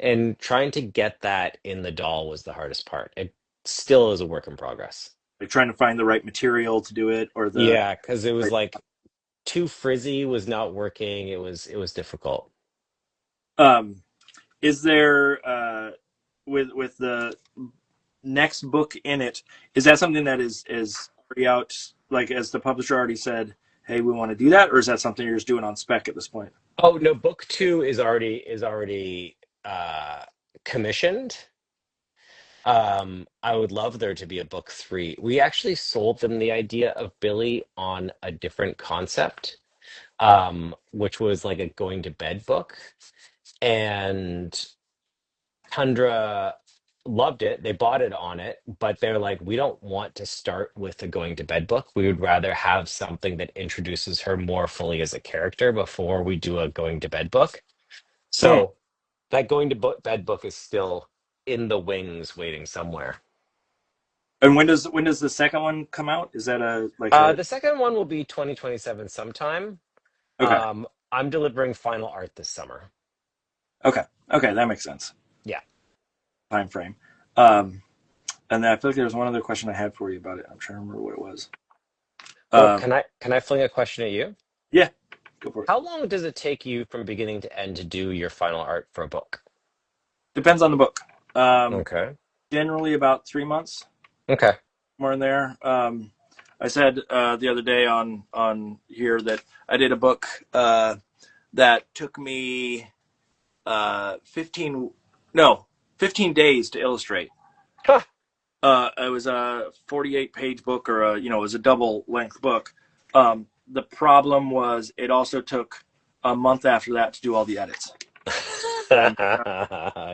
[SPEAKER 1] and trying to get that in the doll was the hardest part. It still is a work in progress.
[SPEAKER 3] like trying to find the right material to do it or the
[SPEAKER 1] Yeah, because it was
[SPEAKER 3] right.
[SPEAKER 1] like too frizzy was not working. It was difficult.
[SPEAKER 3] Um, is there with the next book in it, is that something that is already out? Like, as the publisher already said, hey, we want to do that, or is that something you're just doing on spec at this point?
[SPEAKER 1] Oh no, book two is already commissioned. I would love there to be a book three. We actually sold them the idea of Billy on a different concept, which was like a going to bed book. And Tundra loved it. They bought it on it, but they're like, we don't want to start with a going to bed book. We would rather have something that introduces her more fully as a character before we do a going to bed book.
[SPEAKER 3] Hmm.
[SPEAKER 1] So that going to bed book is still in the wings waiting somewhere.
[SPEAKER 3] And when does the second one come out? Is that a like a
[SPEAKER 1] The second one will be 2027 sometime.
[SPEAKER 3] okay,
[SPEAKER 1] I'm delivering final art this summer.
[SPEAKER 3] okay, okay? That makes sense.
[SPEAKER 1] Yeah.
[SPEAKER 3] Time frame. Um, and then I feel like there was one other question I had for you about it. I'm trying to remember what it was.
[SPEAKER 1] Oh,
[SPEAKER 3] Um,
[SPEAKER 1] can I fling a question at you?
[SPEAKER 3] yeah, go for it.
[SPEAKER 1] How long does it take you from beginning to end to do your final art for a book?
[SPEAKER 3] Depends on the book.
[SPEAKER 1] Okay.
[SPEAKER 3] Generally about 3 months,
[SPEAKER 1] Okay.
[SPEAKER 3] more in there. I said the other day on here that I did a book that took me 15 no 15 days to illustrate.
[SPEAKER 1] Huh.
[SPEAKER 3] It was a 48-page book, or it was a double length book. The problem was it also took a month after that to do all the edits. And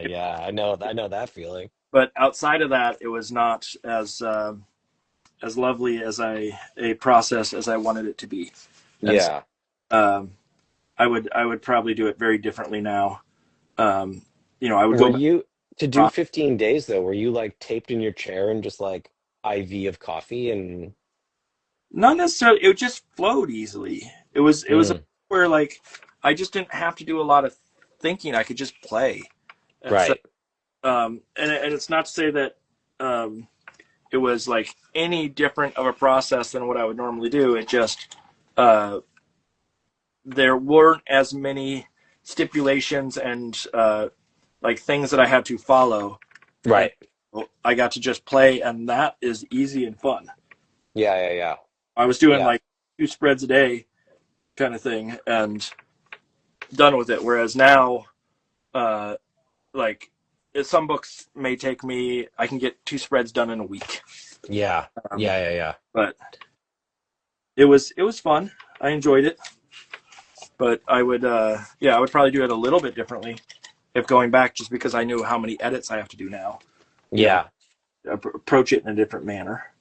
[SPEAKER 1] Yeah, I know that feeling.
[SPEAKER 3] but outside of that, it was not as lovely as a process as I wanted it to be. And so,
[SPEAKER 1] Yeah.
[SPEAKER 3] um, I would probably do it very differently now. Um, I would
[SPEAKER 1] Were
[SPEAKER 3] go back.
[SPEAKER 1] you to do 15 days though? Were you like taped in your chair and just like IV of coffee and
[SPEAKER 3] Not necessarily. It just flowed easily. It was
[SPEAKER 1] Mm,
[SPEAKER 3] where like I just didn't have to do a lot of thinking. I could just play, and so
[SPEAKER 1] right.
[SPEAKER 3] and it's not to say that um, it was like any different of a process than what I would normally do. It just uh, there weren't as many stipulations and like things that I had to follow, and
[SPEAKER 1] Right.
[SPEAKER 3] I got to just play, and that is easy and fun.
[SPEAKER 1] Yeah.
[SPEAKER 3] I was doing
[SPEAKER 1] Yeah.
[SPEAKER 3] like 2 spreads a day kind of thing and done with it. Whereas now, uh, like some books may take me, I can get 2 spreads done in a week.
[SPEAKER 1] Yeah.
[SPEAKER 3] Um,
[SPEAKER 1] Yeah.
[SPEAKER 3] but it was fun. I enjoyed it. But I would, I would probably do it a little bit differently if going back, just because I knew how many edits I have to do now. You know,
[SPEAKER 1] Yeah.
[SPEAKER 3] approach it in a different manner.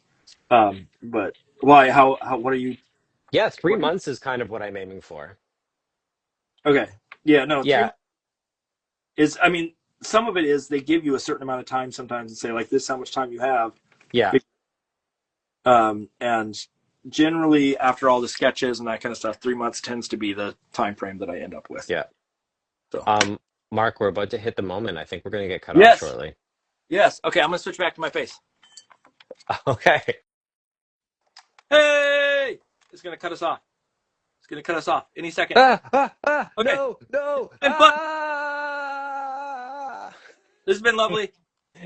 [SPEAKER 3] But why? How? What are you?
[SPEAKER 1] Yeah. 3
[SPEAKER 3] What are you?
[SPEAKER 1] months is kind of what I'm aiming for.
[SPEAKER 3] Okay. Yeah. No. 3
[SPEAKER 1] Yeah.
[SPEAKER 3] months is. I mean, some of it is they give you a certain amount of time sometimes and say like this is how much time you have.
[SPEAKER 1] Yeah.
[SPEAKER 3] And generally after all the sketches and that kind of stuff, 3 months tends to be the time frame that I end up with.
[SPEAKER 1] Yeah.
[SPEAKER 3] So.
[SPEAKER 1] Mark, we're about to hit the moment. I think we're going to get cut off
[SPEAKER 3] Yes.
[SPEAKER 1] shortly.
[SPEAKER 3] Yes. Okay. I'm gonna switch back to my face.
[SPEAKER 1] Okay.
[SPEAKER 3] Hey! It's gonna cut us off. It's gonna cut us off any second. Okay.
[SPEAKER 1] No, no.
[SPEAKER 3] It's been fun. This has been lovely.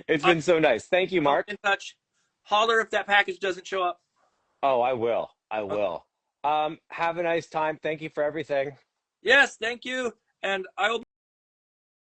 [SPEAKER 1] It's
[SPEAKER 3] I
[SPEAKER 1] been so nice. Thank you,
[SPEAKER 3] will
[SPEAKER 1] Mark.
[SPEAKER 3] be in touch. Holler if that package doesn't show up.
[SPEAKER 1] Oh, I will. I
[SPEAKER 3] Okay.
[SPEAKER 1] will. Have a nice time. Thank you for everything.
[SPEAKER 3] Yes, thank you. And I will